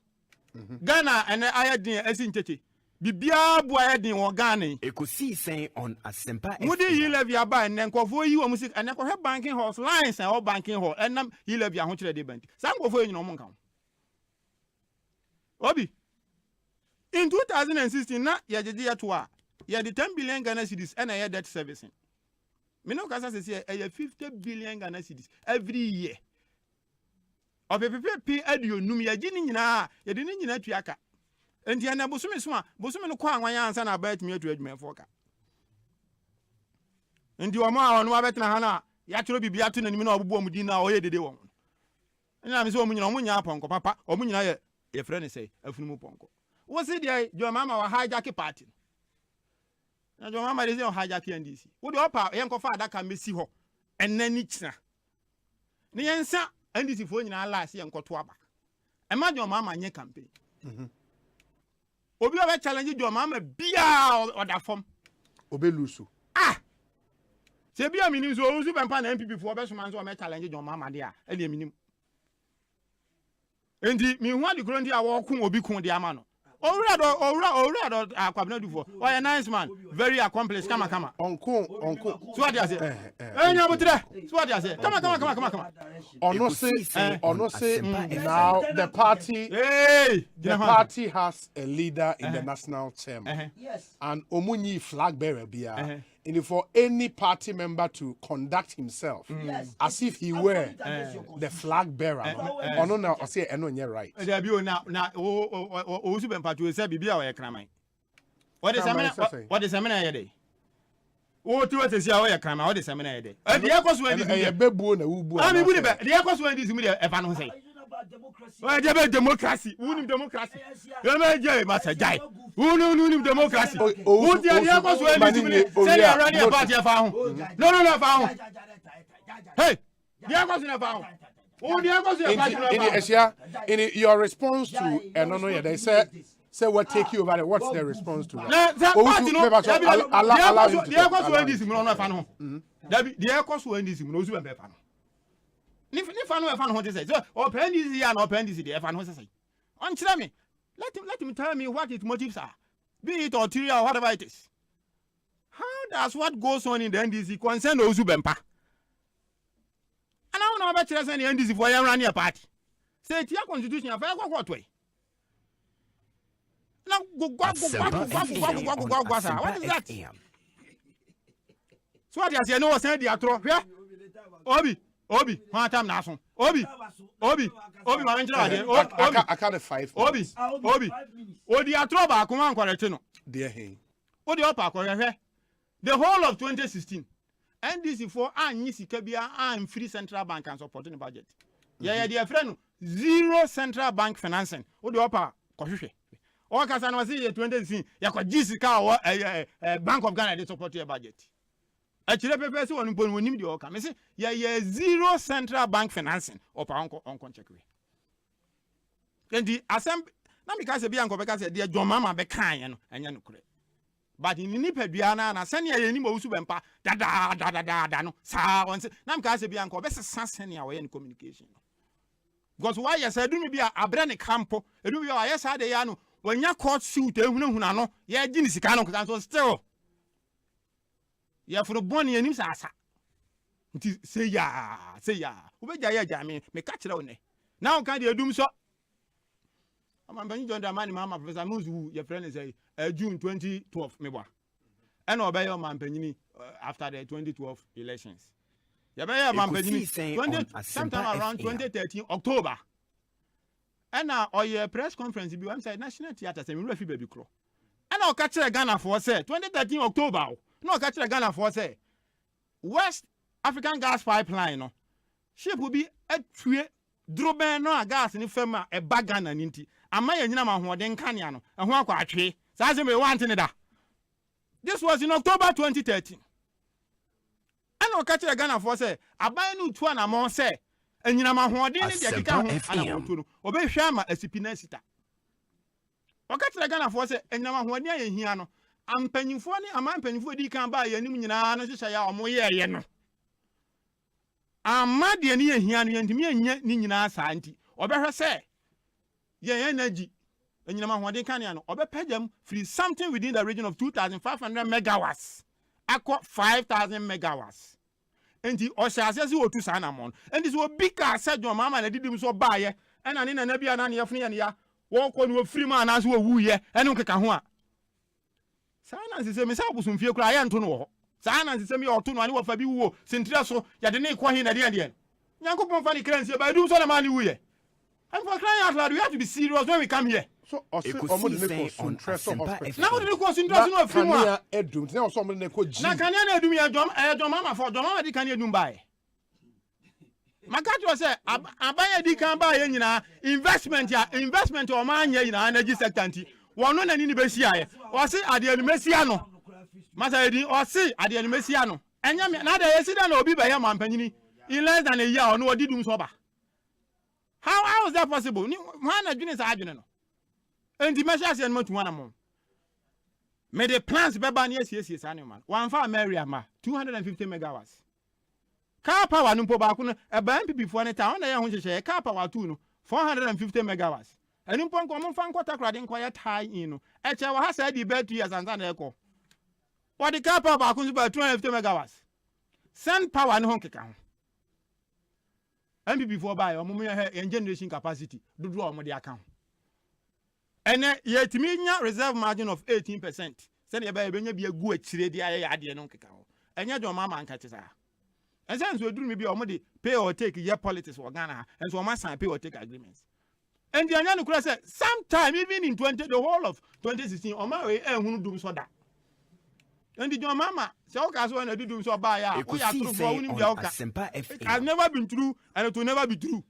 Ghana and I din esin tete bibia bo ayedin wo Ghana Ekosiisen On Asempa Mudi yi levy aba and nkofo yi wo music and ko banking halls lines and all banking hall and nam yi levy a ho kire de bank sam nkofo yi no mo kan Obi in 2016 na ya jeje ya to a yeah, the 10 billion Ghana cedis and I debt servicing. Me no kasa say 50 billion Ghana cedis every year. Of a PP edu num ya gini nyina ya de nyina tuaka. Enti ana bosume so a bosume no kwa anwan ansa na about me atu adwuma foka. Enti o ma ono abetena ha na ya tro bibia to nanim na obubu omudi na o ye dede won. Ina me so omunyina ponko papa omunyina ye friend say afunu ponko. Wo se dia jo mama wa hijack party. Na jo mama dey say on hijack NDC. Wo dey opa yen ko fa adaka mesi ho enani kina. Ne yensa NDC fo nyina last yen ko to aba. E ma jo mama nye campaign. Obi obe challenge jo mama bia oda form. Obe lusu. Se bia minim so ozu pempa na MPP fo obe so man so o me challenge jo mama dey a e dey minim. Endi mi hu ade kro ndi a wo kun obi kun dey ama no. Owura akwabna dufo. Oh, a nice man, very accomplished. Come. Uncle. So what do you say? Enya butre. So what do you say? Come. Ono say now the party has a leader in the national chairman. Yes. And omunyi flag bearer bia. And for any party member to conduct himself as if he were the flag bearer. Ono na say eno nye right. There be na osu bempa to say bibia o ye kraman. What is seminar here dey? O ti what say o ye kraman, what is seminar here dey? E dey koso andi. E bebuo na wubu. Ah me bu dey be. Dey koso andi simu dey e fa no say. Why democracy? Who democracy? You may jay, Master Jai. Who democracy? Who the other was when you say you're running about your farm? No, farm. Hey, the other was in a farm. Who the other was in your response to Enono, they say what take you over there? What's their response to that? Allow you to the other was when this is not fan. The other was when this is no fan. If I know what to say, so open this here and open this here. If I know what to say, answer me. Let him tell me what his motives are, be it ulterior or whatever it is. How does what goes on in the NDC concern Osu Bempa? And I don't know about the NDC for your running a party. Say it's your constitution. What way? Now what is that? So what you say? No, send the atro. Yeah, Obi, one time na so. Obi, ma mention there. I can't 5. Obi. Odi atroba akuma nkwalete no. There he. Odi opa akore. The whole of 2016, NDC for anyi sika bia an free central bank and supporting the budget. Yeah, dear friend, zero central bank financing. Odi opa kohwehwe. O kasa na say 2016, yakwa gisika o Bank of Ghana dey support your budget. Actually, people say on nim the oka. Me say yeah zero central bank financing. Opa on check we. Then the Asempa na me ka say bia nko be ka say the John Mama be kan ye no anya no kure. But in nipadua na sane ya ni Osu Bempa da no sa on say na me ka say bia nko be sane ya we in communication. Because why you say do me bia abre ne campo, edu bia ya sa de ya no wanya court suit ehunahuna no ya gi ni sika no kan so still ya for boni anim sasa nti say ya ubeja ya ja me ka kire wo ne now kan de adum so amambanyi John Dramani mama Professor Muzu your friend say June 2012 me boa and obey your mampanyini after the 2012 elections ya be your mampanyini sometime around 2013 October and or press conference bi website National Theatre say me refi baby kro and o ka kire Ghana for say 2013 October no catch the Ghana for say West African gas pipeline no ship will be atwe droben no gas ni fema e bagana ninti ama ya nyina ma hoden kania no e ho akwa atwe sa se me want ne da. This was in October 2013 and o catch the Ghana for say aban no tu na mo say anyina ma hoden ne de kika ho ana mo tu no obehwa ma asipina sita o catch the Ghana for say anyina ma hoden ya hia no ampanyimfo ne amampanyimfo di kan ba yanim nyina no hyehyɛ ya omo yeye no amade ne yehia no yentimi anya ni nyina saa nti obehwe sɛ ye energy anyina ma hoden kan ya no obepagam free something within the region of 2500 megawatts akọ 5000 megawatts enti o hyɛ asese otu saa na mon enti so obi ka sɛ John Mama na didim so ba ye ɛna ne na bia na ne yefne ye ne ya wo kɔ no free man na so wu ye ɛne nkeka ho a sana sise me sa busumfie kura ya nto no ho sana sise me oto no ani wo fa bi wo sentre so ya de ne kwa hin na de Nyankopon fa ni kransie ba do so na man wu ye and for crying out loud we have to be serious when we come here so Ekosiise On Asempa. Now the concentration no free mo edum na so mo ne ko ji na kan na edum ya John Mama for John Mama di kan edum bae Makati say abanya di kan bae nyina investment o ma anya nyina energy sector nti wono na ni be sia o se ade animesia no masa edi o se ade animesia no enya na da yesida na obi be ya mampanyini in less than a year ono odi dum so ba how is that possible ni man adwene sa adwene no enti measure se no matu wana mo me the plans be ba na yesiesie sa ne man one fa Maria ma 250 megawatts car power no po ba ko no e ba MPP fo ne ta ona ye ho hyehye car power 2 no 450 megawatts enu pon ko mo fan kwata krade nkwa ya tie in no e che wa ha say di bet 2 years anza na eko what the car power ba kun ba 250 megawatts send power ne ho keka ho MPP for buy omo me generation capacity dodo omo de aka ho ene yetimi nya reserve margin of 18% said ye ba nya bi agu akire de aye ade no keka ho enya jo mama anka tisa ense so eduru me bi omo de pay or take year politics for Ghana ha enso omo sign pay or take agreements and the anya no kura say sometime even in the whole of 2016 omo we ehunu dum so da and the jo mama say o ka so na dudum so ba ya o ya true for woni bi o ka it has never been true and it will never be true.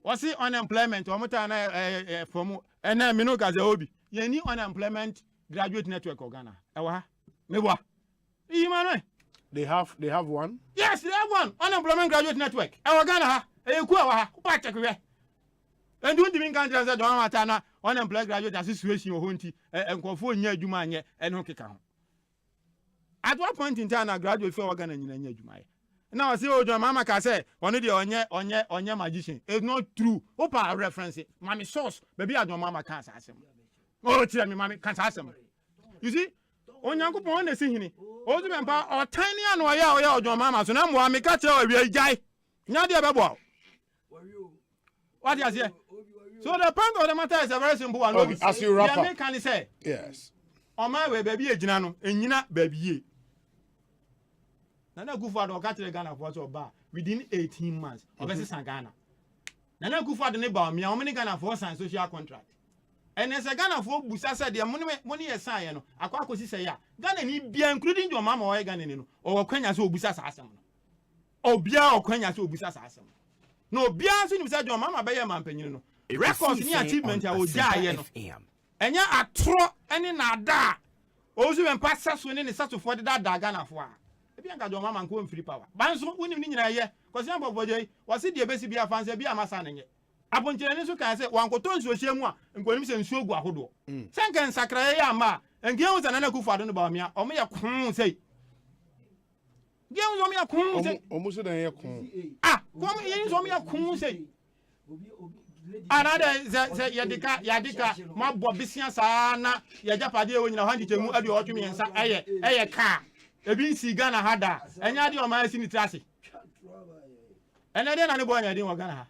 Was it unemployment or mota from and me no ka say obi ye ni unemployment graduate network of Ghana ewa mebwa imano they have one. Yes, they have one unemployment graduate network ewa Ghana ha e ku ewa ha pa check we and don't even country say don mata na unemployed graduate association o honti enkofo nya adwuma anye ene keka ho at what point in time na graduate for Ghana nyina nya adwuma now I say ojo mama ka say one dey onye magician it's not true opa reference mama source baby adon mama ka asem oh tell me mama ka asem you see onyankopon na si hini ozu bempa o tiny an oya ojo mama so na mo me ka che o wi jai nya dey bebo what you say. So the point of the matter is a very simple one. Okay, as you wrap up, can say yes. On my way, baby, ejina no, enyina baby. Nana Kufuor do catch the Ghana for so ba within 18 months. Obese san Ghana. Nana Kufuor de ne ba me, how many Ghana for sign social contract? And as a Ghana for busa said the money e sign no. Akwa akosi say ya. Ghana ni bia including your mama or Ghana no. O kwanya so busa sa asem no. O bia o kwanya so busa sa asem. No bia so ni say your mama be ya mampanyin no. Records ni achievement ya ojaye no enya atro ene na da ozu ben passa so ne sato for da Ghana fo a e bi anka jo mama nko mfiri power banso wonim ni nyina ye kwase ambobodje wase de besi bia fanse bia amasa ne nye aponchire ne so kan se wankoto nsuo hye mu a nkonim se nsuo gu ahodo senken sakra ye ama engie hu zanana kufu ado no ba omia omo ye kun sei ngie hu omo ye kun sei omo so dan ye kun kom ye omo ye kun sei another say yadika ma bobisia sana ya japade e wonyina handi chemu ade otwemi ensa eye ka ebi nsi Ghana hada enya de o ma asi ni trase ena de na ne bo anya de wo Ghana ha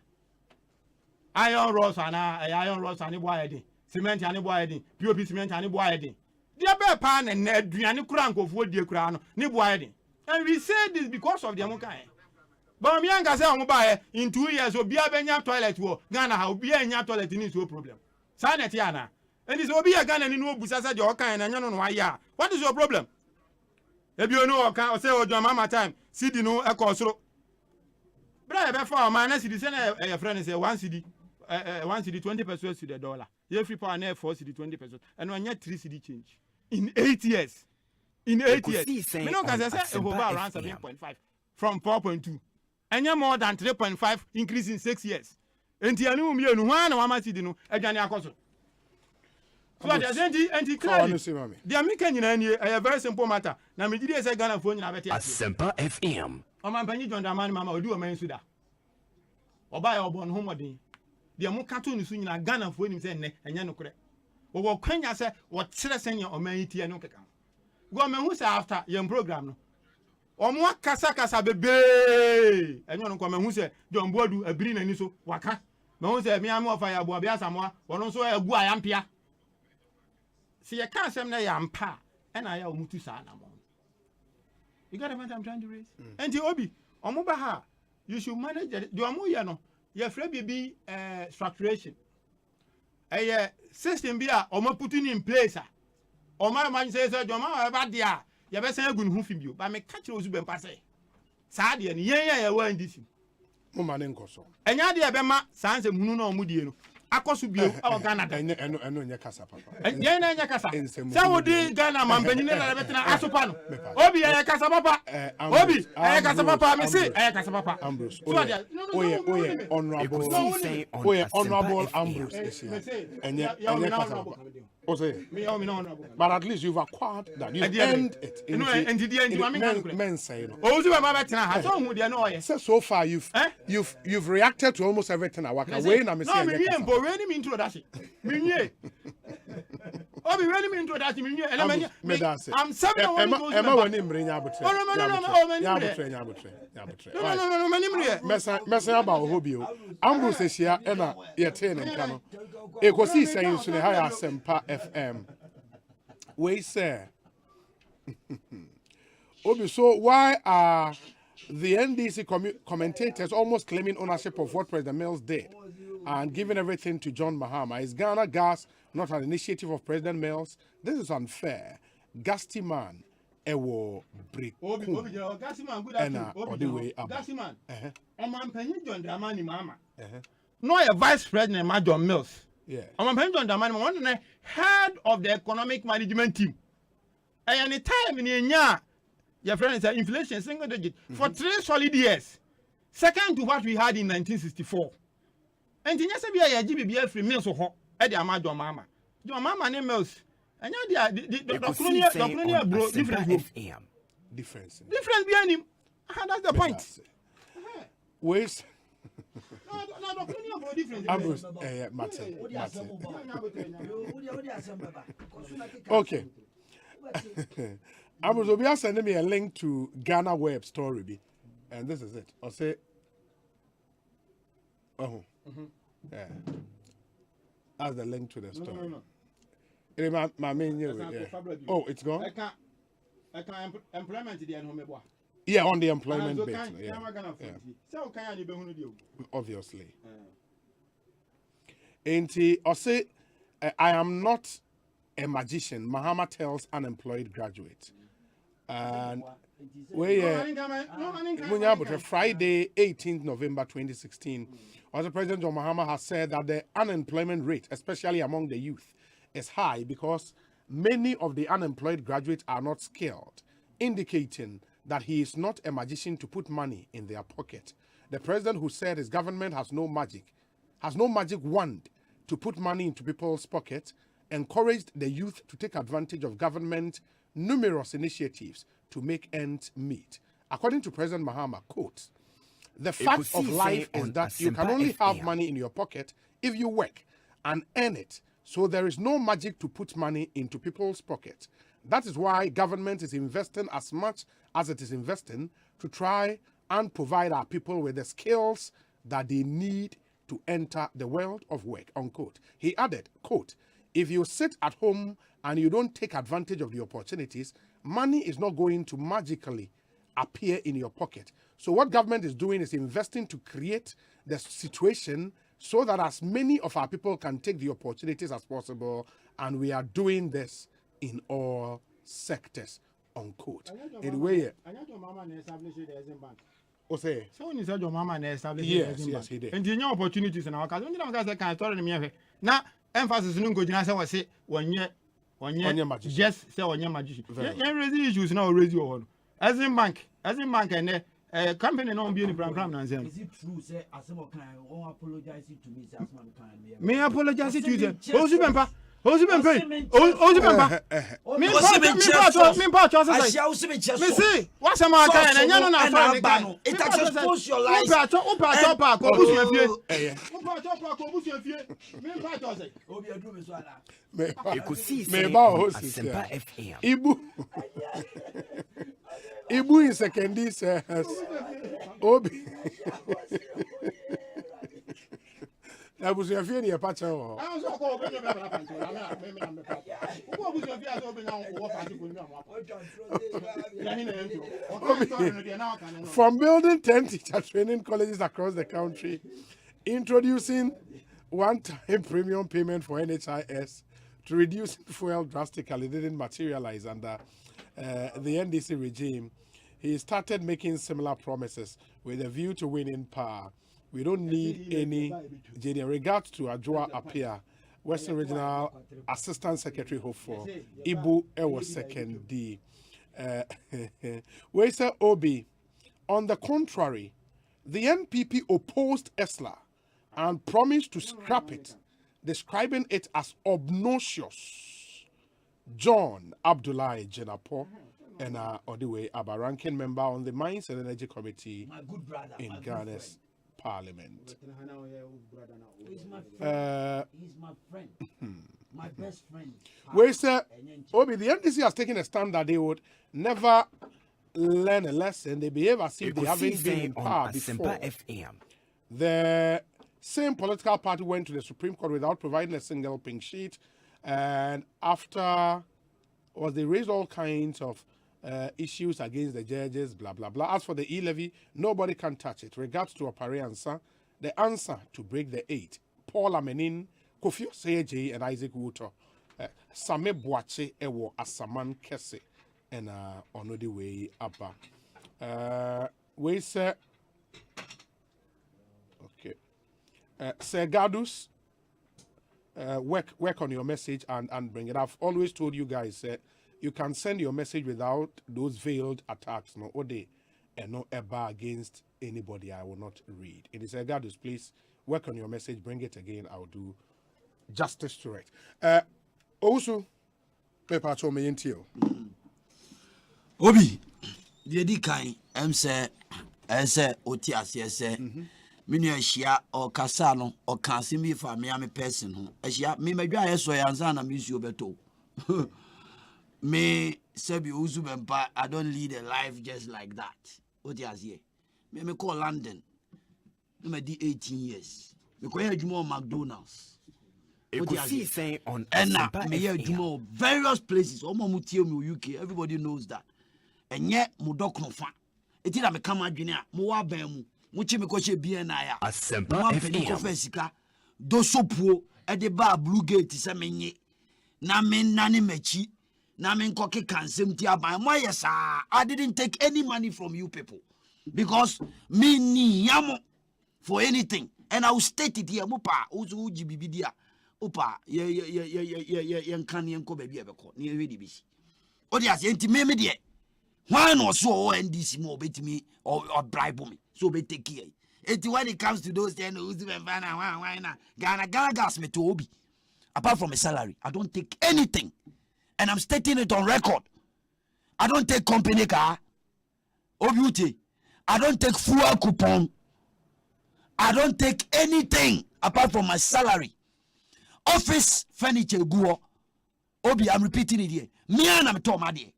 iron rods ana iron rods ani bo ayedin cement ani bo ayedin pop cement ani bo ayedin de be pa na aduane kura nkofo die kura no ne bo ayedin and we say this because of the amukan. But me anga say omo ba in 2 years obi abenya toilet wo Ghana ha obi anya toilet ni so problem. Sanet ya na. And this obi Ghana ni no busa say de okan na nya no aya. What is your problem? Ebi onu okan o say ojo mama time CD no e ko soro. Bra e be fa o man na CD say na e friend say 1 CD 1 CD 20 pesos to the dollar. You free power na 4 CD 20 pesos. And anya 3 CD change in 8 years. In 8 years. Me no can say e go around 7.5 from 4.2. Enya more than 3.5 increase in 6 years. Enti anu mi enu hwan na wama sidi no adwane akoso. So that enti clearly. The American nyina ni a very simple matter. Na me gidi say Ghana fo nyina beti. Asempa FM. O man panyi John Dramani mama odi o man suda. Oba ya obon homodin. De mu kato ni su nyina Ghana fo nim say ne enya no kure. Wo kwanya say wo kire senya o man yitie no keka. Go man hu say after your program no. Omo kasa bebe enyo no kwama hu se John Boadu abiri nani so waka me hu se me am ofa ya bo bia samoa wono so agu ayampia se ye kan sem na ya mpa na ya omutu sa na mo. You got what I'm trying to raise? And the obi omo ba ha you should manage the omo ye no ye fra bibi structuration system bi a omo putting in place a omo man say John ma ba dia ya be san agun hu fi bio ba me ka kire ozu bempa say saa de ne yen ya wa ndisi mo ma ne nkoso enya de be ma sanse hunu na omudie no akoso bio o Ghana da eno nya kasa papa yen na nya kasa sa wodi Ghana mambanyi ne na betena asopa no obi ya kasa papa obi ya kasa papa me say ya kasa papa Ambrose honorable Ambrose enya kasa papa Osei. Me no. But at least you've acquired that. You've earned it. Men say no. Oh, so my better. So who they know? So far you've reacted to almost everything I work away. No, me really mean to that. Me. Oh, me really mean to that. I'm 7 Emma when him bring abutre. No. Messa about hobby. Ambrose is here and yeten and cano. Ekosiisen On Asempa FM. We say. Obi, so why are the NDC commentators almost claiming ownership of what President Mills did and giving everything to John Mahama? Is Ghana Gas not an initiative of President Mills? This is unfair. Gasti man, ewo break. No, a vice president, John Mills. Yeah. I'm John Damani, one of the head of the economic management team. And any time in your friend said inflation single digit for 3 solid years, second to what we had in 1964. And in yesterday, GBBF free Mills or Eddie Amado Mama. Your mama name Mills. And the bro difference. Difference behind him. That's the point. Where's okay. Ambrose will be sending me a link to Ghana Web Story, and this is it. I'll say, yeah, that's the link to the story. No. My main, yeah. Oh, it's gone. I can't employment the yeah, on the employment bit. Yeah. Obviously. Ain't Osei, I am not a magician. Mahama tells unemployed graduate. And Friday, 18th November 2016, also President John Mahama has said that the unemployment rate, especially among the youth, is high because many of the unemployed graduates are not skilled, indicating that he is not a magician to put money in their pocket. The president, who said his government has no magic wand to put money into people's pockets, encouraged the youth to take advantage of government numerous initiatives to make ends meet. According to President Mahama, quote, "The fact of life is that you can only have money in your pocket if you work and earn it. So there is no magic to put money into people's pockets. That is why government is investing as much as it is investing to try and provide our people with the skills that they need to enter the world of work," unquote. He added, quote, "If you sit at home and you don't take advantage of the opportunities, money is not going to magically appear in your pocket. So what government is doing is investing to create the situation so that as many of our people can take the opportunities as possible, and we are doing this in all sectors," unquote. Anyway, Osei. So when you said your mama established, yes, he did. And the new opportunities in our country, can story me. Now, emphasis no go to say 1 year, just say 1 year magician. Yeah, raise issues now, raise your own. As in bank, and company no be any program. Is it true? Say Asempa won't apologize to me. Me apologize to you. Osei what's a man and you're not it exposes your life. Ibu in secondary says Obi. I was your friend, your patcher. From building 10 teacher training colleges across the country, introducing one-time premium payment for NHIS to reduce fuel drastically didn't materialize under the NDC regime. He started making similar promises with a view to winning power. We don't need any genuine. Regards to Ajua Apia, Western Regional Assistant Secretary for Ibu Ewo Second D. Where say Obi? On the contrary, the NPP opposed ESLA and promised to scrap it, describing it as obnoxious. John Abdullahi Jenapo, and all the way a ranking member on the Mines and Energy Committee in Ghana's Parliament. He's my friend. He's my friend. My best friend. Where sir, Obi, the MDC has taken a stand that they would never learn a lesson. They behave as if they haven't been in power before. The same political party went to the Supreme Court without providing a single pink sheet, and after they raised all kinds of issues against the judges, blah blah blah. As for the e-levy, nobody can touch it. Regards to Opare answer, the answer to break the 8. Paul Amenin, Kofi Osei and Isaac Wuto, Same Boache Ewo Asaman Kese, and on the way up. We say, okay, Sir Gadus, work on your message and bring it. I've always told you guys, you can send your message without those veiled attacks, no Ode, and no ever against anybody I will not read. It is a Gadus, please work on your message, bring it again, I'll do justice to it. Also, paper to me into Obi, the Dikai, say, Otias, say, Minia Shia or Casano or Cassimi for Miami person who, as ya, me, my dry so Yanzana miss you beto. Me, Sebi Uzubempa, I don't lead a life just like that. Otias ye. Me call London. Me di 18 years. Me call more McDonald's. Ekosiisen On Asempa me FM. more various places. Omo mutie me UK. Everybody knows that. And yet, Mudok fa. It is a me come adwene a mo wa ban mu. Mo chi me ko she bien na ya. Asempa FM. Sika. Do sopuo e de ba blue gate se menye. Na me nane machi. Na me nkoke kansem ti aban. Mo yes I didn't take any money from you people. Because me ni yamo for anything. And I will state it here. Mupa uzu jibibidia. Opa ye kan ye nko baby ebeko. Ni ready bi. Odi ase enti me de. Why no so NDC mo betimi or bribe me. So be take care. Enti when it comes to those then uzu bana why na Ghana gas me to obi. Apart from a salary, I don't take anything. And I'm stating it on record. I don't take company car. Obiute. I don't take fuel coupon. I don't take anything apart from my salary. Office furniture go. Obi, I'm repeating it here. Me and I'm talking about it.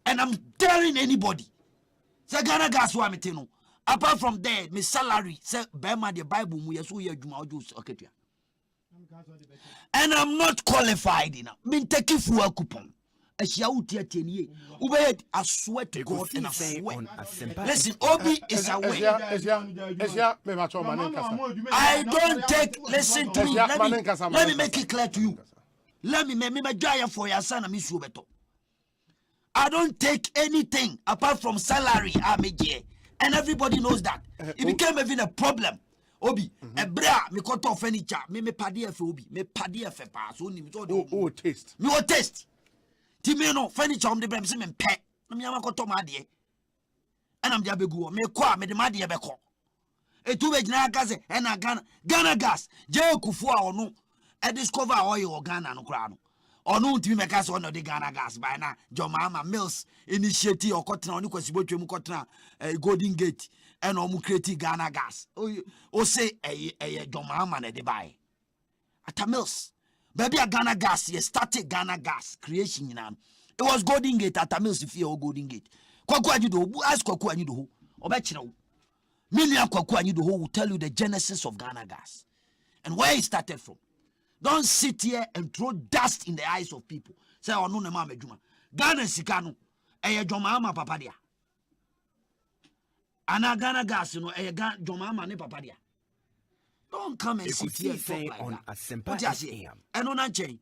And I'm daring anybody. Say Ghana gas wa meteno. Apart from that, my salary say Bema the Bible mu yeso ye adwuma ojo oketua. And I'm not qualified enough. Me take fuel coupon. I swear to God and I swear. Listen, Obi is away. I don't take, listen to me. Let me make it clear to you. Let me make my giant for your son and Miss Roberto. I don't take anything apart from salary. And everybody knows that. It became even a problem. Obi, a bra, me cut off furniture, me paddy for Obi, me paddy for pass. Oh, taste. Me what taste. Timeno furniture on the bremse men pet. Me amako to madie. And I'm jabegu me kwa me de madie beko. E tu be gina gas e na Ghana gas. Je kufu a ono e discover oil o Ghana no kra no. Ono ntimi me gas ono de Ghana gas by na Jomama Mills initiative o kotena oni kwasibotwe mu kotena Golden Gate and omu create Ghana gas. O say Jomama na de buy. At Mills. Baby a Ghana gas, you started Ghana gas creation. It was Golden Gate at a mills if you Golden Gate. Kwaku you do, ask Kwaku and you do, or bet you know. Million Kwaku and you do will tell you the genesis of Ghana gas and where it started from. Don't sit here and throw dust in the eyes of people. Say, oh, no, Mama Juma. Ghana Sikano, a Jomama Papadia. Ana Ghana gas, you know, a Jomama ne Papadia. Don't come and sit here and talk like that. Asempa FM. And on chain.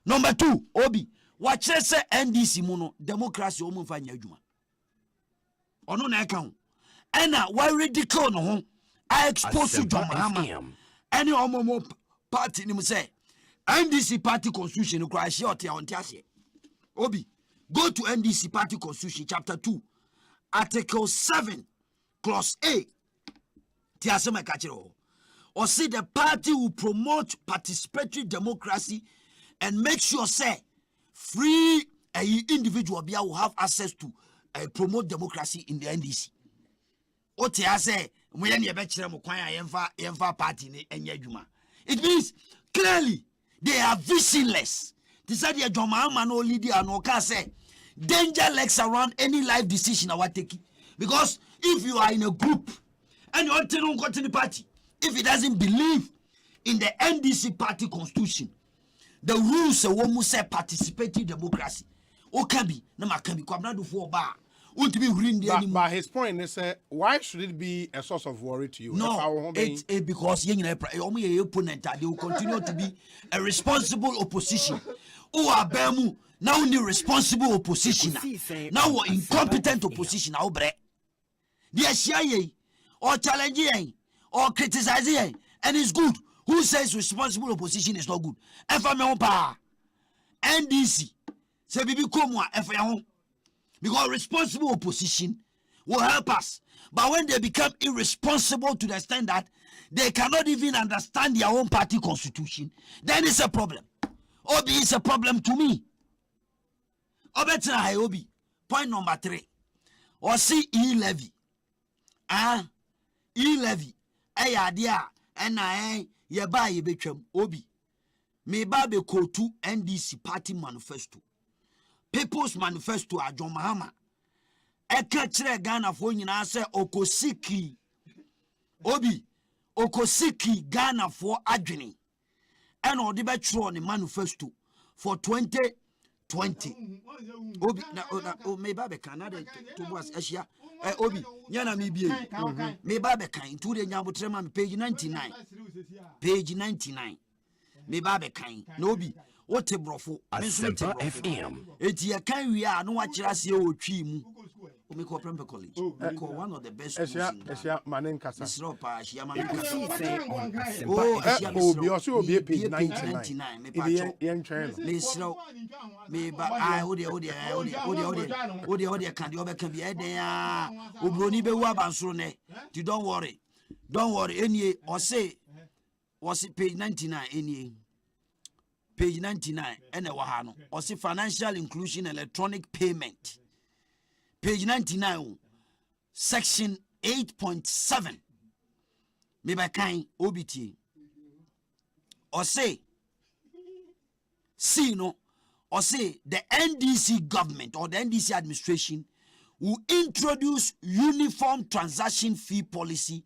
Number 2, Obi. What say NDC mono democracy omo fanya adwuma. Ono na account. And why ridicule no ho. I expose you John Mahama. Any omo party ni say NDC party constitution no cry short ya on tiase. Obi, go to NDC party constitution chapter 2, article 7, clause A. Tiase me kachiro. Or say the party will promote participatory democracy and make sure say free individual will have access to promote democracy in the NDC. What I say, when you bet party it means clearly they are visionless. This is the Joma man only the anoka say danger lurks around any life decision I want taking. Because if you are in a group and you want to go to the party, if it doesn't believe in the NDC party constitution, the rules a woman say participating democracy, can be no can be come do for bar. But his point is, why should it be a source of worry to you? No, it's because your opponent they will continue to be a responsible opposition. Who are bemu now the responsible opposition now incompetent opposition now bre. They are sharing or challenging or criticizing, and it's good. Who says responsible opposition is not good? NDC say bibi komwa efa because responsible opposition will help us. But when they become irresponsible to the extent that they cannot even understand their own party constitution, then it's a problem. Obi is a problem to me. Obi. Point number 3. Or see e-levy. E-levy. Adia. And ye buy ye betwem. Obi. Me babe ko to NDC party manifesto. People's Manifesto a John Mahama. Eka kire Ghana fo nyina se okosiki. Obi okosiki Ghana fo adwene. And odi be tro ne manifesto for 2020. Obi na me ba be Canada to was Asia. Obi nyana me bie. Me ba be kan to de nyabotrema me page 99. Page 99. Me ba be kan. No obi what a brofo Asempa FM. Eti ya kan wi a no wa kira se o twi mu. O me ko Prempeh College. One of the best schools in Ghana. Esia manen kasa. Isro pa Asia manen kasa. Obi also be page 99. Me pa cho. Me isro me ba odi kan de obeka bi eden a obroni be wu abansoro ne. Don't worry. Don't worry. Enie o say was page 99 enie. Page 99 and a wahano or see financial inclusion electronic payment. Page 99 section 8.7 maybe kind OBT or say see no or say the NDC government or the NDC administration will introduce uniform transaction fee policy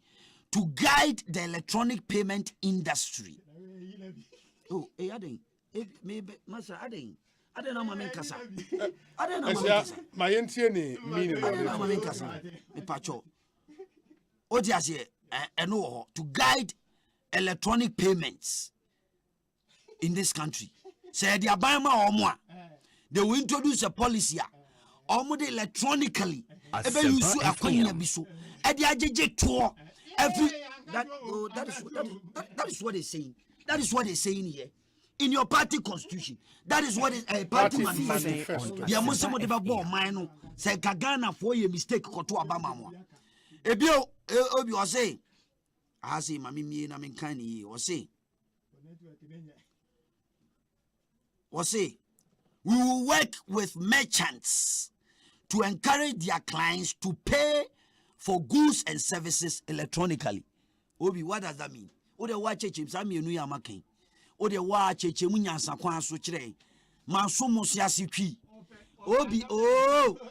to guide the electronic payment industry. Oh, adding. Maybe Master Aden. Aden na mamen kasa. Aden na mamen kasa. My NTN meaning. Aden na mamen kasa. Me pacho. Odi ase eno to guide electronic payments in this country. Say the abama omo a they will introduce a policy omo de electronically ebe use akonya bi so. E de ajeje to every that is what they're saying. That is what they're saying here. In your party constitution, that is what is a party manifesto. The Muslim de babo mine say Ghana for a mistake koto abama mo. Ebio obi o say I say mami mi na men kan yi o say we will work with merchants to encourage their clients to pay for goods and services electronically. Obi, what does that mean? O de wa cheche sami enu ya makin. O de wa cheche munyansa kwan so kire manso musiasi twi obi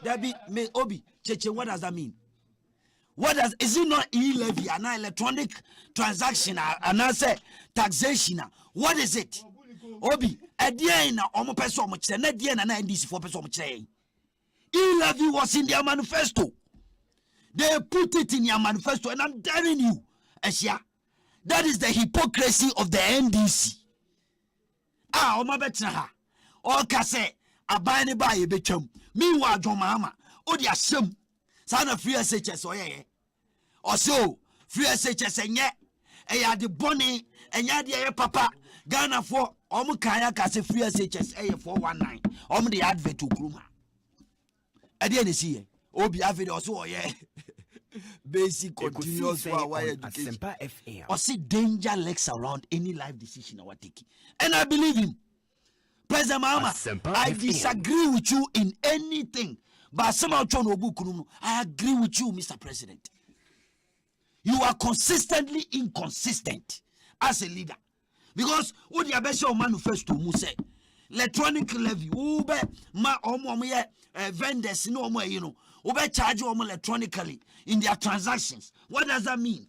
that be me obi cheche. What does that mean? What does is it not e-levy and electronic transaction and say taxation? What is it? Obi edie na omo person omo kire na die na NDC for person omo kire. E-levy was in their manifesto. They put it in your manifesto, and I'm telling you, Asia, that is the hypocrisy of the NDC. Oma betra o ka se abane ba ye betwam meanwhile John Mahama o dia hyem sana free SHS o ye o so free SHS enye e ya de boni enya de ye papa Ghana for omo kan ya ka se free SHS e ye 419 omo de advert okruma e de ne si ye obi ave de o so o ye basic continuous education. Or see danger lurks around any life decision I take. And I believe him. President Mahama, I disagree with you in anything. But somehow I agree with you, Mr. President. You are consistently inconsistent as a leader. Because what the best manifesto mu say electronic levy ube ma omo vendors no more ube charge them electronically in their transactions. What does that mean?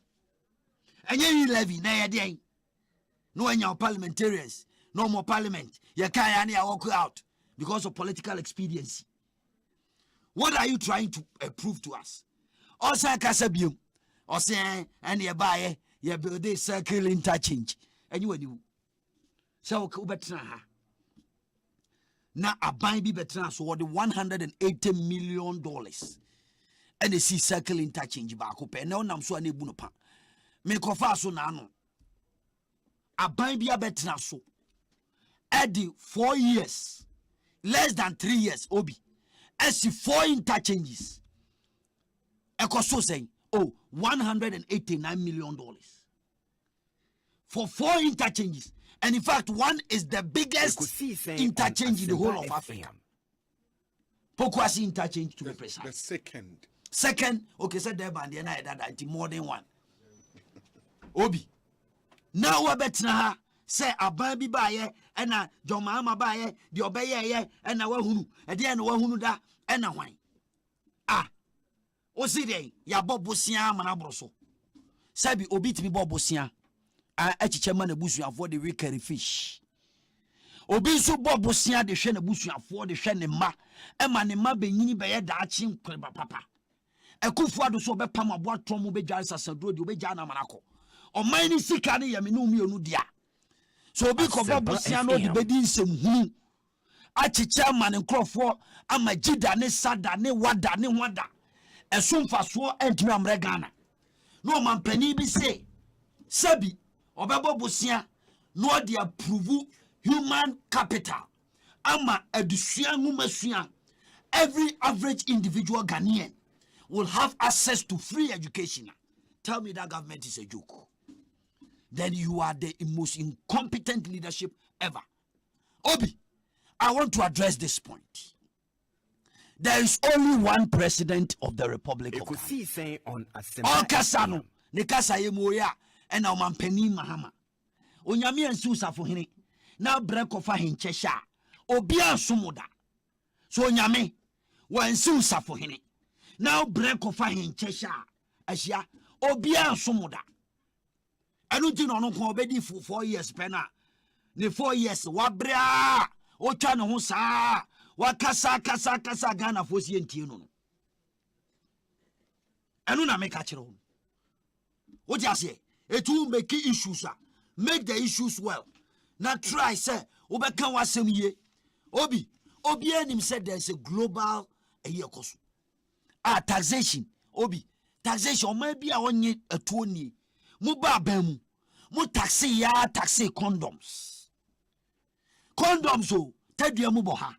And you levy na ye no any parliamentarians, no more parliament. You can't walk out because of political expediency. What are you trying to prove to us? Also, Kasabium, or say, and you buy you build a circle interchange, and you do. So, Kubetra now a buy be better so the $180 million, and they see circle interchange back up, and now I'm so unable to make off so nano. A buy be a better so. At the 4 years, less than 3 years, Obi. As 4 interchanges, Ekoso saying, $189 million for 4 interchanges, and in fact, one is the biggest interchange in the whole of Africa. Pokwasi interchange to be precise. The second, okay, said there, but that more than one. Obi, now we're better. Say a baby buyer and a John Mahama buyer, the obey and a wahunu, and then wahunu da and a wine. Ah, Osei ya Bob Bosia manabroso. Sabi obit me Bob Bosia. A chairman a bush for the recurring fish. Obisu Bob Bosia the shen a bush for the shen ma, and manima benini by a daching papa. A kufuado so be pama boat tromo be jasa sadro, you be jana manako. Or mine sikani yaminu dia. So be covered Bosiano the bedin some who Achi chairman and Crawford and my Jida ne Sada ne Wada ne Wada and soon fast war and Ram Regana. No man penny be say Sabi or Babo Bosia nor the approval human capital. Ama edusian mumasian. Every average individual Ghanaian will have access to free education. Tell me that government is a joke. Then you are the most incompetent leadership ever. Obi, I want to address this point. There is only one president of the Republic of Ghana. All Kasano, Nekasa Yemoya, and our Mampeni Mahama. Onyami and Susa for him. Now break off in Cheshire. Obia Sumoda. So Onyame, when Susa for him. Now break off in Cheshire. Asia, Obia Sumoda. I don't know no for 4 years pena. The 4 years wabra o chana ho sa wakasa kasa Ghana for si entie no. Enu na make a chiro. What you say? It will make issues make the issues well. Now try say obeka wasem ye. Obi enim said there's a global eyekoso. Taxation. Obi taxation maybe a onye atuoni. Muba bemu mu taxi ya taxi condoms o tadua mu bo ha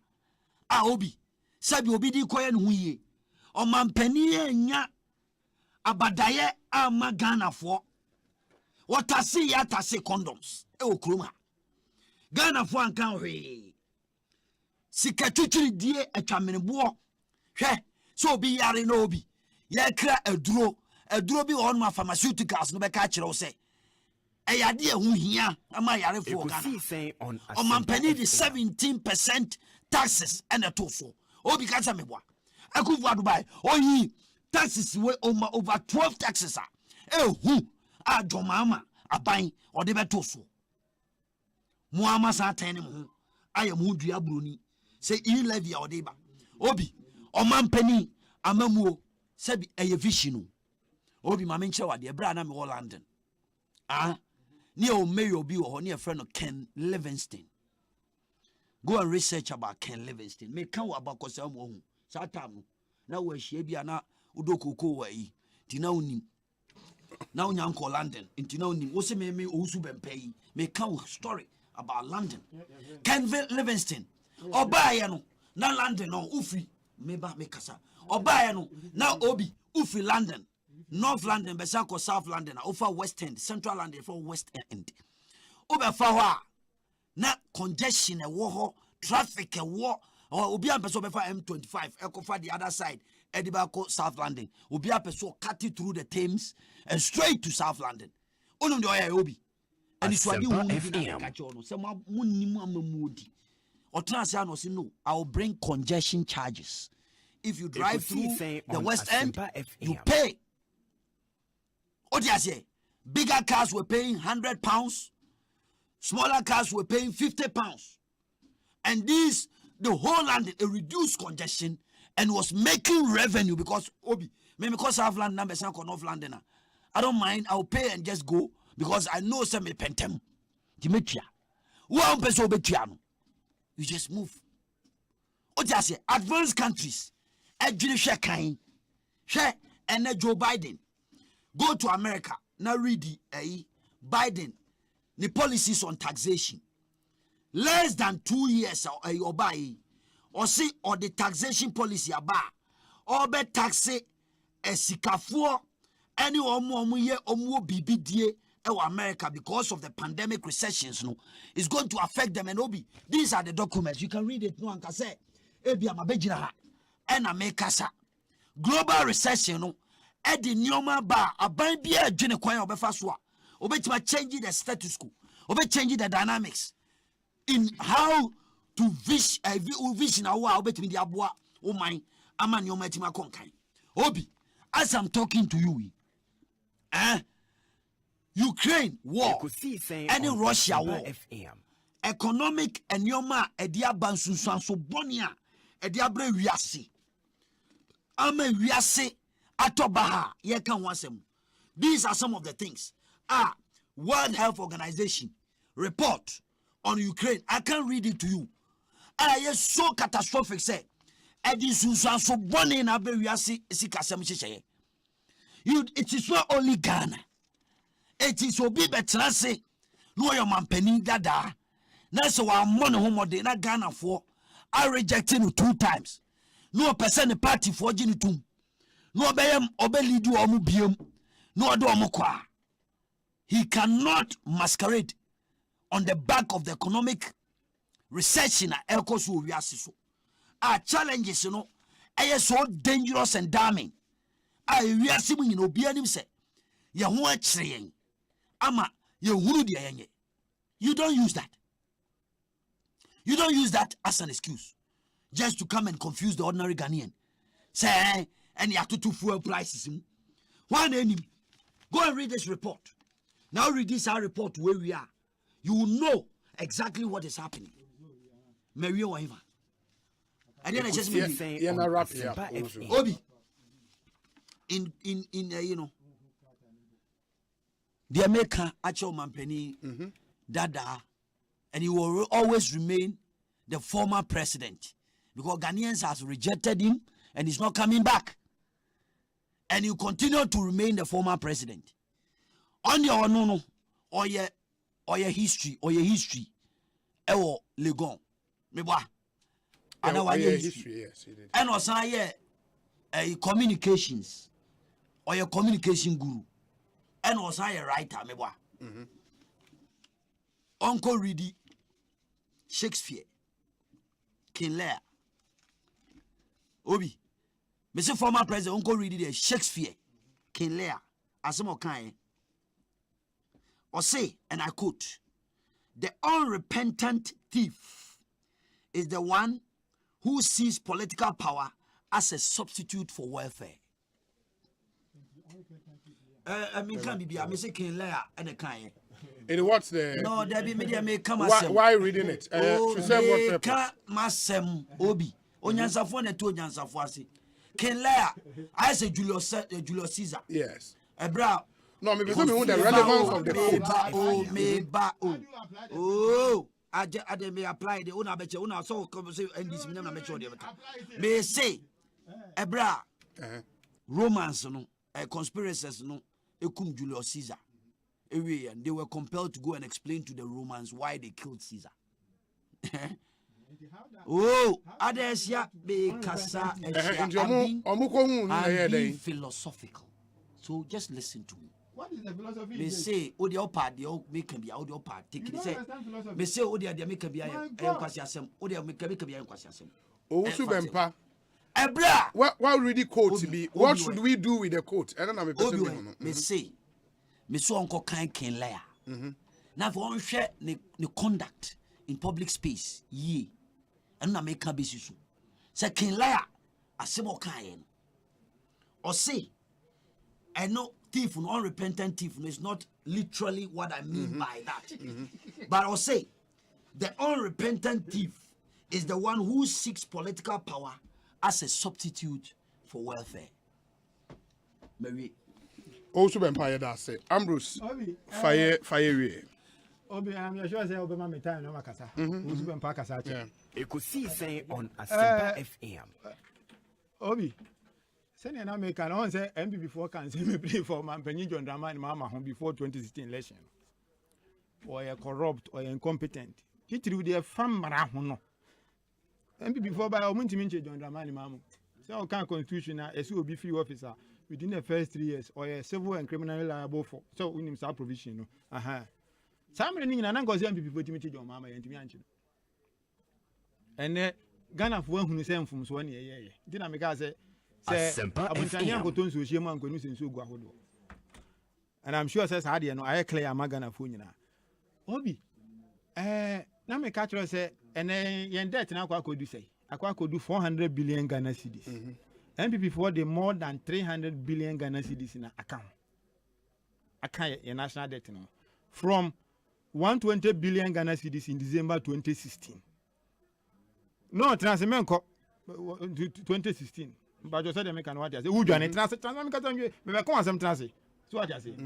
obi sabi obi di koye no huye o mampani anya abadaye ama Ghana fo wo taxi ya taxi condoms o kroma Ghana fo anka hwe sika twitwiri die atwamenebo hwe so obi yare no obi ya kra aduro bi on ma pharmaceuticals no be ka kire wo se eyade ehu hia ama yare fo Ghana o mampani di 17% taxes and a toso obi ka sa meboa akufu Dubai oyi taxes we over 12 taxes ehu adwomama aban o de be toso mu ama sa tan mu ayam hu dua broni se levy o de ba obi o mampani amamuo sabi eye vision obi ma menche wade bra na me wo London ne o mayor bi wo ne friend of Ken Livingston. Go and research about Ken Livingston. Me kan wa bakosa mo hu satam na wo ahia bia na udokoko wa yi ti na unim na unya nko London ti na unim wo se me osu bempai me kan story about London. Ken Livingston obaye no na London no ufi meba me kasa obaye no na obi ufi London North London besako South London over West End Central London for West End obefa ho na congestion e wo ho traffic a war or obi a person befa M25 ekofa the other side Edibako South London obi a person cut it through the Thames and straight to South London onum the oya obi and it's why you catch on say munnimu amamudi or transia no say no I will bring congestion charges if you drive through the West End you pay Odiase bigger cars were paying £100, smaller cars were paying £50. And this, the whole land, a reduced congestion and was making revenue because Obi, maybe because I have land numbers and off land. I don't mind, I'll pay and just go because I know some pentem. Dimitria. One person you just move. Odiase advanced countries, actually share kind, share and Joe Biden. Go to America. Now read the Biden, the policies on taxation. Less than 2 years or buy or see or the taxation policy about or be tax a sikafuo any omo ye omo BBDA America because of the pandemic recessions no is going to affect them and obi. These are the documents you can read it no anka say ebi amabejina ha and amekasa global recession no Edi nyoma ba aban bia adwene kwan obefa so a obetima change the status quo change the dynamics in how to vision awa obetimi di aboa o man ama nyoma tima konkan obi as I'm talking to you Ukraine war any Russia war economic and nyoma edi abansunsan so bonia edi abre wiase ama wiase Atobaha, these are some of the things. World Health Organization report on Ukraine. I can't read it to you. It's so catastrophic. Say, it is not only Ghana. It is Obi Betrase. No, your man penny dada. That's why I'm money home de na Ghana for. I rejected you 2 times. No person the party for Jinitum. No obeyem obelidu omu biem no odo omu kwa. He cannot masquerade on the back of the economic recession at Ekosu Wiasiso. Our challenges, you know, are so dangerous and damning. I reasimu in obianim se ya huwa chreyen ama ya huru dia yenye. You don't use that. You don't use that as an excuse just to come and confuse the ordinary Ghanaian. Say and you have to fuel prices. One enemy. Go and read this report. Now read this our report where we are. You will know exactly what is happening. Mary Waiva. And then I just Obi. In you know the American actual Mampeni Dada, and he will always remain the former president because Ghanaians has rejected him and he's not coming back. And you continue to remain the former president. On your no or your history, ewo legon. Meba. And our history, yes. And also communications or your communication guru. And also a writer, meba. Uncle Reedy, Shakespeare, King Lear, Obi. Mr. Former President, Uncle Reedy, the Shakespeare, King Lear, Asempa kind. Or say, and I quote, the unrepentant thief is the one who sees political power as a substitute for welfare. I mean, can't be. I say King Lear and a kind. And what's the? No, there be media may come. Why reading it? To say what purpose? Masem Obi. Onyansafo na to onyansafo ase. King Lear, I say Julius Caesar. Yes. Ebra. No, me because me the relevance of the code. Oh, I may apply the una beche una so come say NDC me na me sure dey beta. May say Ebra. Romans no, conspiracies no, ekum Julius Caesar. And they were compelled to go and explain to the Romans why they killed Caesar. Oh, Adesia be kasa being philosophical. So just listen to me. What is the philosophy? Me say, o de opad, the make can be out of part. Take it. Say, me say, o de make can be a kwasiasem. O de make can be a kwasiasem. Owusu Bempa. Ebra. What really quote be? What should we do with the quote? I don't know. Me say, me so uncle can layer. Now for one share the conduct in public space, ye. And na make can be so. Say can layer asemo kan. Or say, I know thief, an unrepentant thief, is not literally what I mean by that. But I'll say, the unrepentant thief is the one who seeks political power as a substitute for welfare. Mary. Also, Empire does say, Ambrose, fire. Obi, I'm sure I say, Obama, my time, no Macassa. Who's been Pacassa? Ekosiisen On Asempa FM. Obi. Send an American on say MP before can say me play for man Penny John Drama and Mama home before 2016 election. Or a corrupt or incompetent. Titri with their fam marahono. MP before by a minute John Drama and Mama. So can constitution as will be free officer within the first 3 years or a civil and criminal liable for so we need some provision. Some running and Uncle MP before Timothy John Mama and Timmy. And Ghana for one who sent from 1 year. Didn't make us say Asempa FM. And I'm sure says Hadi no I clear magana phone na. Obi. Na me catch say and yen debt na akwa kodu say. Akwa kodu 400 billion Ghana cedis. MPP for the more than 300 billion Ghana cedis in account. Account your national debt no. From 120 billion Ghana cedis in December 2016. No, transmission 2016. But you said they make an what you say. Who do you translate? Me be come asem translate. So what you say?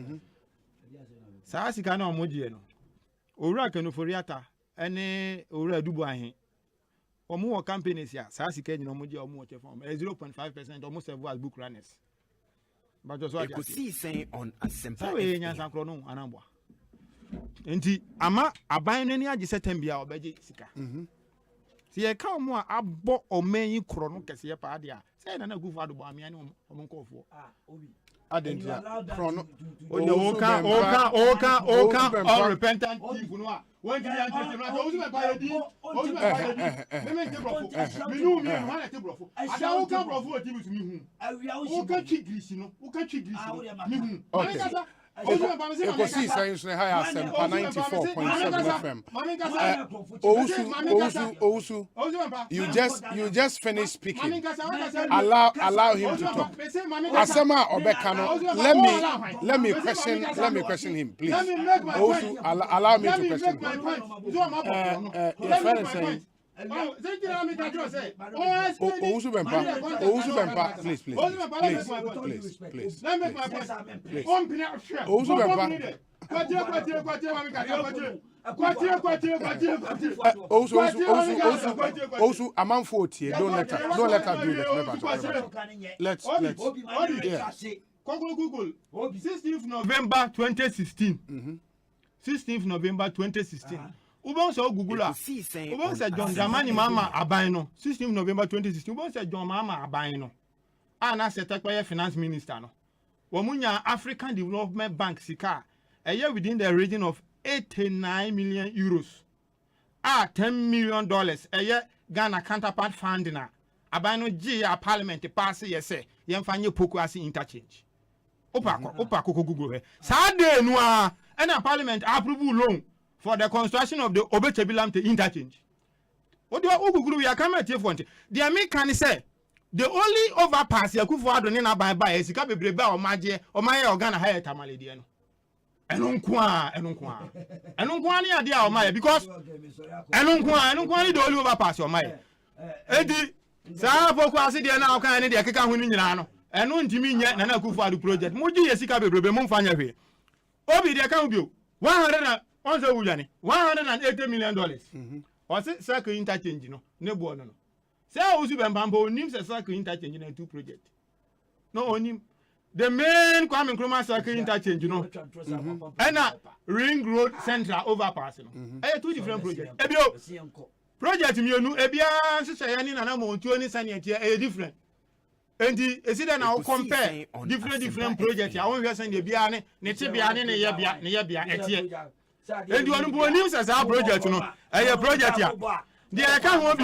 Sa sika na omoji no. Owura kenoforiata ene owura dubu ahin. Omo wo companies ya sa sika nyina omoji omo wo chefon. 0.5% almost serve as book runners. But just what you say. Ekosiisen On Asempa. So e nya sankro no anambwa. Enti ama aban no ni agi setem bia obeji sika. Si ye ka mo abo omen kro no kese pa ade a say na go for ado amia ne omonkofo Obi adentia chrono oka unrepentant thief no a won give am tete no ozu me pa yedi me te brofo me nu mi no na te brofo ada wo ka brofo oti mi hu wo ka twigirisi no mi hu Ekosiisen On Asempa 94.7 FM. Owusu, you just finished speaking. Allow him to talk. Asema Obekano, let me question him, please. Owusu, allow me to question him. Your friend is saying. Owusu Bempa, please. Owusu Bempa. Owusu, among 40, don't let her do this. Let's. Google. 16th November 2016. 16th November 2016. Ubon so Google Ubon say John Dramani Mama Abaino 16 November 2016 Ubon say John Mama Abaino ana setakwa finance minister no womunya African Development Bank sika eye within the region of 89 million euros $10 million eye Ghana counterpart fund na Abaino G parliament pass yese yemfanye poku as interchange opa Google he sa de no a na parliament approve loan for the construction of the Obechebilam interchange. What do you we are coming to for? The American say the only overpass you could for Adonina by is a breba or Maje or my organ higher Tamalediano. Enunkwa idea of my because Enunkwa the only overpass or my Eddie Sapo now can any Kaka Winano and non Timmy yet Nana Kufa project. Moji Yesika Brebe Monfanya. Obi the account bill 180 million dollars. Was it circle interchange no? No. Say Ozu Bembambo names a circle interchange in 2 project. No only the main Kwame Nkrumah circle interchange, and a Ring Road Central overpass. 2 different projects. Project me no ebia so say ani na na mo ntuo ni sane a different. Enti esi da na wo compare different projects ya won hwe san de bia ne te bia ne ye bia etie. Enti wonu bo news as a project no eye project ya. De ka ho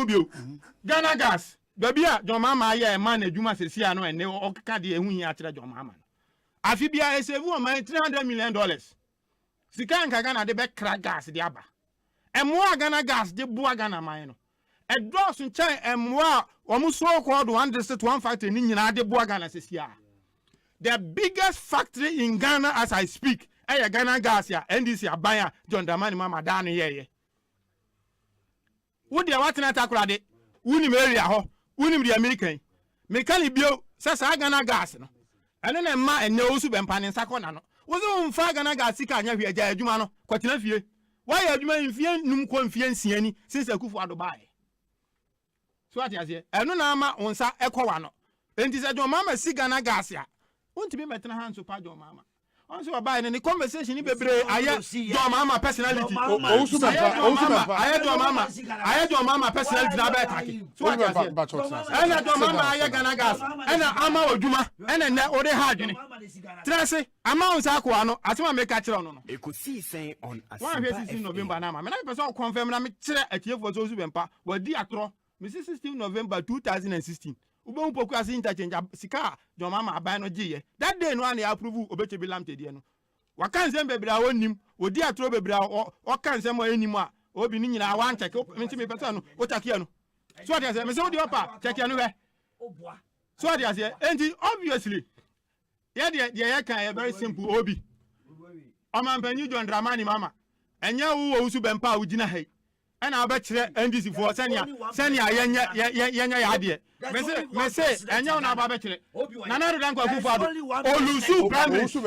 bio Ghana Gas baby a John Mama ya man adwuma sesi ano ene o ka de ehu hia kire John Mama. Afi bia esevu o man $300 million. Sika nka Ghana de be kra gas de aba. Emwa Ghana Gas de boa Ghana man no. Edos nchen emwa omu so called 1 district 1 factory ni nyina de boa Ghana sesi a. The biggest factory in Ghana as I speak, Ghana Gas ya NDC abaya John Dramani Mama da no ye. Wo de watena takura de unim area ho unim de American mekani bio sasa Ghana Gas no ene na ma ene osu bempa ne nsako na no wo so mfa Ghana Gas ka anya hwe agya adwuma no kwatena fie wa ya adwuma mfie num ko mfie nsiani since akufu ado bae so ati ase eno na ama onsa ekwa no enti se John Mama si Ghana Gas ya wontimi metena hanso pa John Mama onso bae ne conversation ni bebre aye John Mama personality osu bempa aye John Mama personality na be take so ati ase ena John Mama aye Ghana Gas ena ama odwuma ena ne ode ha adwene trese ama onsa akwa no atema meka kire no no Ekosiisen on Asempa 16 November na ma me na person confirm na me kire atiefo so osu bempa wadi atro me 16 November 2016 Ubo poku as interchange sika John Mama aban no giye that day no an approve obechebi lamte de no waka nsem bebra wonim odi atro bebra o kan nsem anim a obi ni nyina wan check menti me pesa no o check no so dey say me say odi opa check no we so dey say enti obviously ye kan very simple obi Omampanyi John Dramani Mama enye wo usu bempa ugina hai ena obekire NDC for senia yenya ya de me say enye na aba bekire na na do danko akufu ado olusu primary osu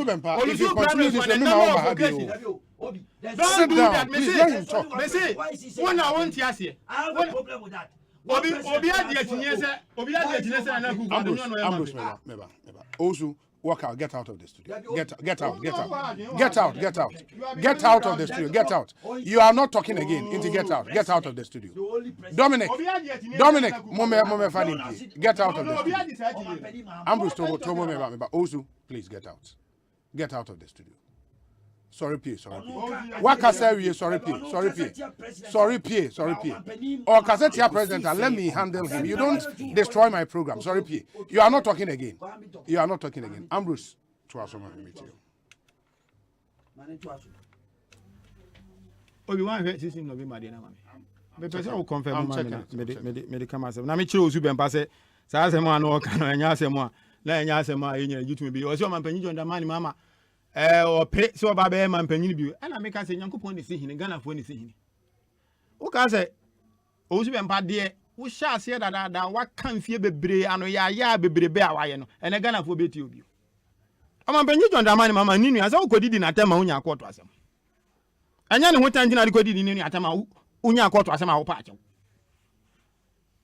bempa if you continue this me ma over have you don't do that me say when I want to ase I have a problem with that obi ade atinye se na akufu ado no meba osu walk out, get out of the studio. Get out of the studio. Get out. You are not talking again. Get out of the studio. Dominic, Mome Fadi, get out of the studio. Ambrose Tobo Meba, Osu, please get out. Get out of the studio. Sorry, P. What can I say? Sorry, P. Or Cassetia president, and let me handle him. You don't destroy my program. Sorry, P. You are not talking again. Ambrose, to us, meet you. Obi-Wan 16 November, dear Mammy. The person will confirm medical myself. Now, me choose you, Bempase. Sasema no can and Yasema. Let Yasema in you to be. Also, my penny on the money, Mamma. Or pay so babe man penny view and I make us say Yankupon is seeing Ghana for anything. O can say Osu Bempa dear, we shall say that what can fear be brave and ya be brave and a Ghana for betty of you. I'm penny on the money, Mamma Nini as all could in a time on your quarter. And then what time I could in any atama unya quarter as my patch.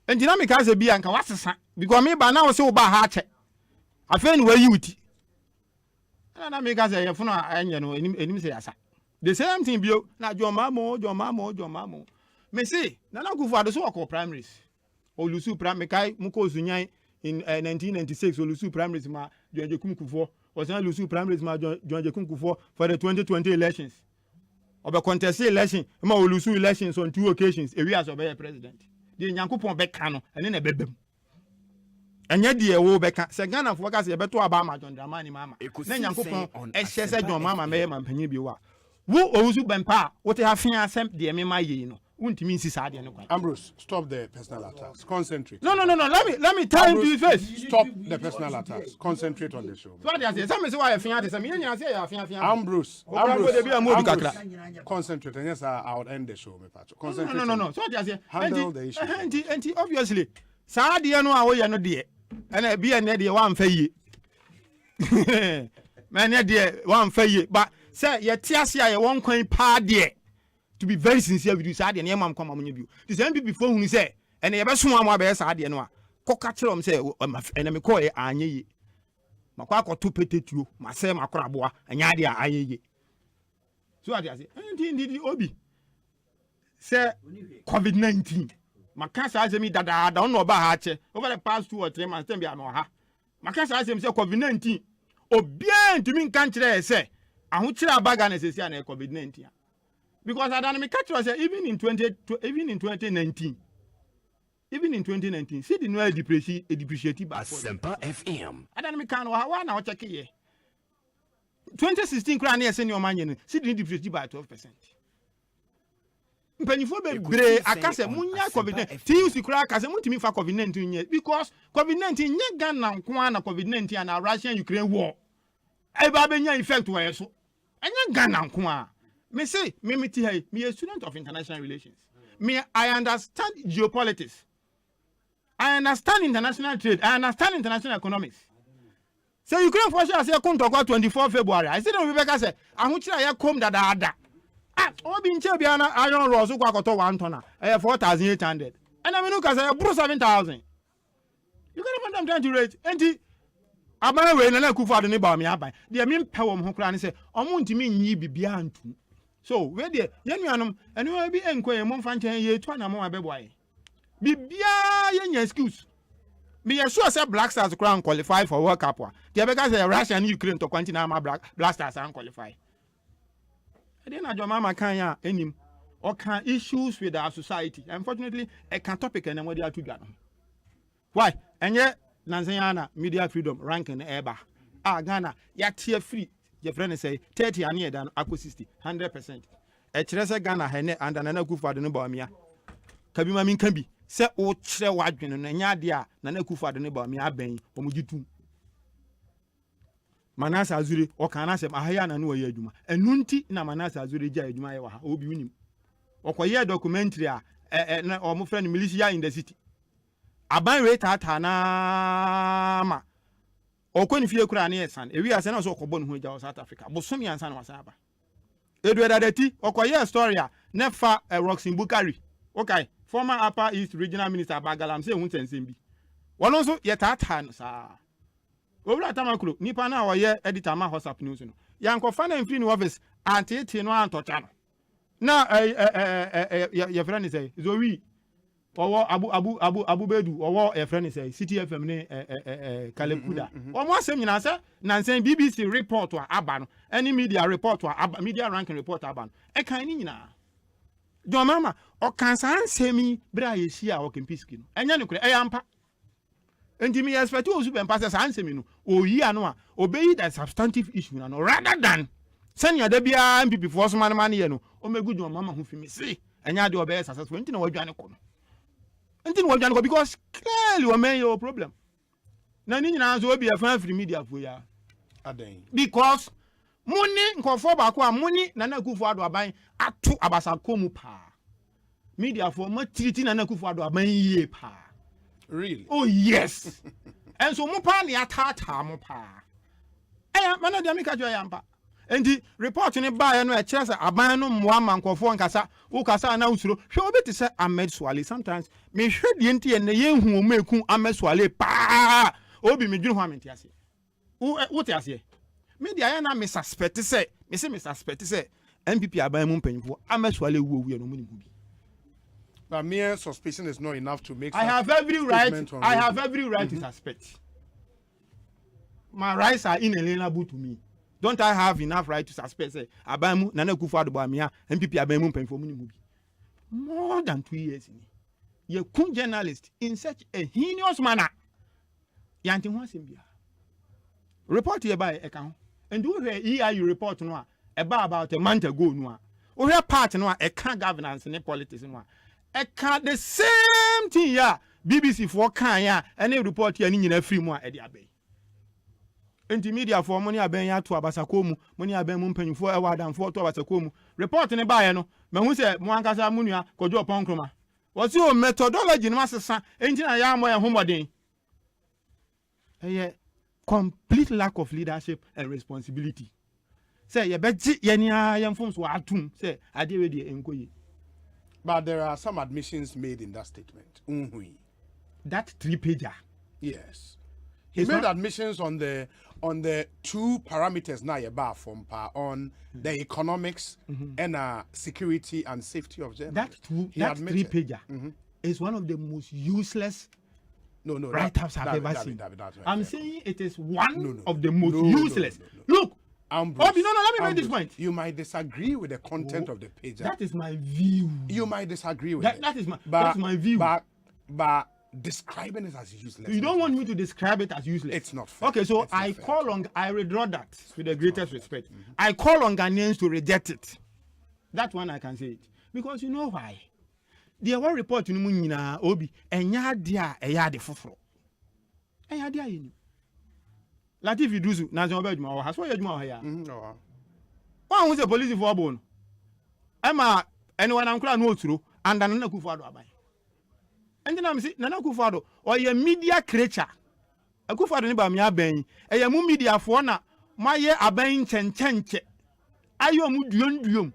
And dynamic as a beer and Kawasa because me by now so bad heart. I found where you and I make us a phone and say the same thing bio na John Mamo. Me say na go for the so called primaries. Olusu primary muko zunyan in 1996 Olusu primaries ma John Jekumkufo was na Olusu primaries ma John Jekumkufo for the 2020 elections. Obe contest election ma Olusu elections on 2 occasions e we as obe president. The Nyankopon beka no ene na bebem. Anya die wo beka se Ghana fo ka se beto aba ma John Dramani Mama na Nyankopon e hye John Mama me mampanyi bi wa wo Osu Bempa wo te afia asem de me ma yi no untimi nsi sa de no kwa. Ambrose, stop the personal attacks. Concentrate. No. Let me tell you first. Stop the personal attacks. Concentrate on the show. So what say some say why afia de some nya say afia. Ambrose. Concentrate. And yes, I'll end the show me patch. Concentrate. No. So what say handle the issue. And obviously sa de no a wo ye no de and be an idea one fay. Man, idea one fay, but say, ye tiasia, one coin pa dear. To be very sincere with you, sad and yam come on you. The same people before who say, and ever soon my best idea no. Cockatchum say, and me call it Anye. Macquaco to petty you, my same acraboa, and yadia aye. So I say, indeed, Obi. Say, COVID-19. Makasa asemi dada on no ba ha che over the past 2 or 3 months tem bia no ha. Makasa asemi say COVID-19 obia ntumi nkan kire say aho kire abaga na sesi na COVID-19 because I don't catch was even in 2019 see the no depreciate by Asempa FM. I don't can wa na o check here 2016 kra na yesi ni o manye see the depreciate by 12%. Mpenifo be bre akase munya COVID-19 ti usi kra akase muntimi fa COVID-19 nye because COVID-19 nye Ghana nko na COVID-19 and Russia Ukraine war eba benya effect wa yeso enye Ghana nko a me say me meti hey me a student of international relations me I understand geopolitics, I understand international trade, I understand international economics. So Ukraine for sure say come to 24 February I say no be better say ahukira ya kom dada obi nche bia na iron rods kwa koto 1 ton 4,800 and I mean look say bro 7,000. You can even them trying to rate enti aban we na kufu ado ne ba me aban de me mpe wo ho kra ne say omo ntimi nyi bibia antu so we de yenuanom enu bi enkoye mo mfa nchen ye tu na mo abeboaye bibia ye nya excuse me ye sure say Black Stars crown qualify for World Cup wa de be ka say Russia and Ukraine to continue ma Black Stars and qualify. Then I mama can ya enim or can issues with our society. Unfortunately, I can topic and what they are to do. Why? And yet Nanzayana media freedom ranking eba. Ghana ya tier free. Your friend say 30 and near than Ako 60, 100%. A Teresa Ghana hene and another good for the Nobamia. Kabima min can be. Say o tre wadwin and yadia nana kufa the Nobamia ben or mujitu. Manasa Azuri or Kanasa Mahayana no yeduma. And Nunti na Manasa Azuri Jayuma obi unim. Or Koya documentary or my friend militia in the city. Aban rate at Hanama. Or when if you cry son, if we are sent so Cobon who was South Africa, Bosumi and San Wasaba. Edward Adeti or Koya Storia, Nefa rocks in Bukari. Okay, former Upper East Regional Minister Bagalam say Wunten Simbi. One also yet at Han, sir. Over Tamakulu, Nipana or ye editor ma WhatsApp news. Yanko fan and free office anti Tino and Tochano. Now, your friend is a Zoe or Abu Bedu or a friend is a CTFM Kalepuda. Or more seminar, Nansen BBC report to Aban, any media report to media ranking report Aban. A canina. Your mama or Kansan semi Bra or Kimpiskin. And Yanuka, Ayampa. And me expect you to pass answer me no o yi ano obey that substantive issue no rather than send your debia MPP for some man here no o megu do mama hu fi me say anya de obey successful nti na wadwane ko no nti na wadwane ko because clearly o men your problem na ni nyina so obi afan free media fo ya adan because money nkofo ba ko money na kufu ado aban ato abasa komu pa media for ma tiriti na kufu ado aban yie pa. Really? Oh yes. And so mupa ni atata mupa. Mana dia mika jo yampa. And the report ni ba no e kire say aban no mmoa mankofo nkasa wo kasa na usuro hwe obeti say Ahmed Swale sometimes me hwe die nti en ye hu o meku Ahmed Swale pa obi me dwunu ho amenti ase. Wo te ase. Me dia ya na me suspect say MPP aban mu mpanyifo Ahmed Swale wo no mu ni bi. But mere suspicion is not enough to make. I have every right to suspect. My rights are inalienable to me. Don't I have enough right to suspect? Say, Abamu Nana Kufa do Bamia, MPP Abamu pen for movie. More than 2 years. You kun journalist in such a heinous manner. Yanti Wasimbia. Report here by account. And do here EIU report no about a month ago no. We have part no a can governance and politics no. I can't the same thing ya BBC for can ya any report ya ni na free mu a e dia be enti media for money aben ya to abasakomu money aben mu mpanyufo e wadan for to abasakomu report ne ba ye no mahu se mu ankasa munua kojo opon what's your methodology no asesa enti na ya amoye homoden complete lack of leadership and responsibility say ye beji ye ni ayemfom so atum say ade we de enkoyi. But there are some admissions made in that statement. That 3-pager. Yes. He made admissions on the 2 parameters now about from on the economics and security and safety of them. That 3-pager. is one of the most useless write-ups I've ever seen. I'm saying it is one of the most useless. Look, Ambrose, Obi, no, let me make this point. You might disagree with the content of the page. That is my view. You might disagree with that is my view. But describing it as useless. You don't want me to describe it as useless. It's not fair. Okay, so I withdraw that with the greatest respect. I call on Ghanaians to reject it. That one I can say it. Because you know why? The one report in Munina Obi, and Yadia, a yard fufro. A yadia in. Latif Idrusu, National Bedma, has what you know here. One was a police for bone. Emma, anyone I'm crying no through, and Nana Kufado. And then I'm saying, Nana Kufado, or your media creature. A Kufado neighbor me a bang, a yamu media for na, my year a bang chenche. Are you a mudium?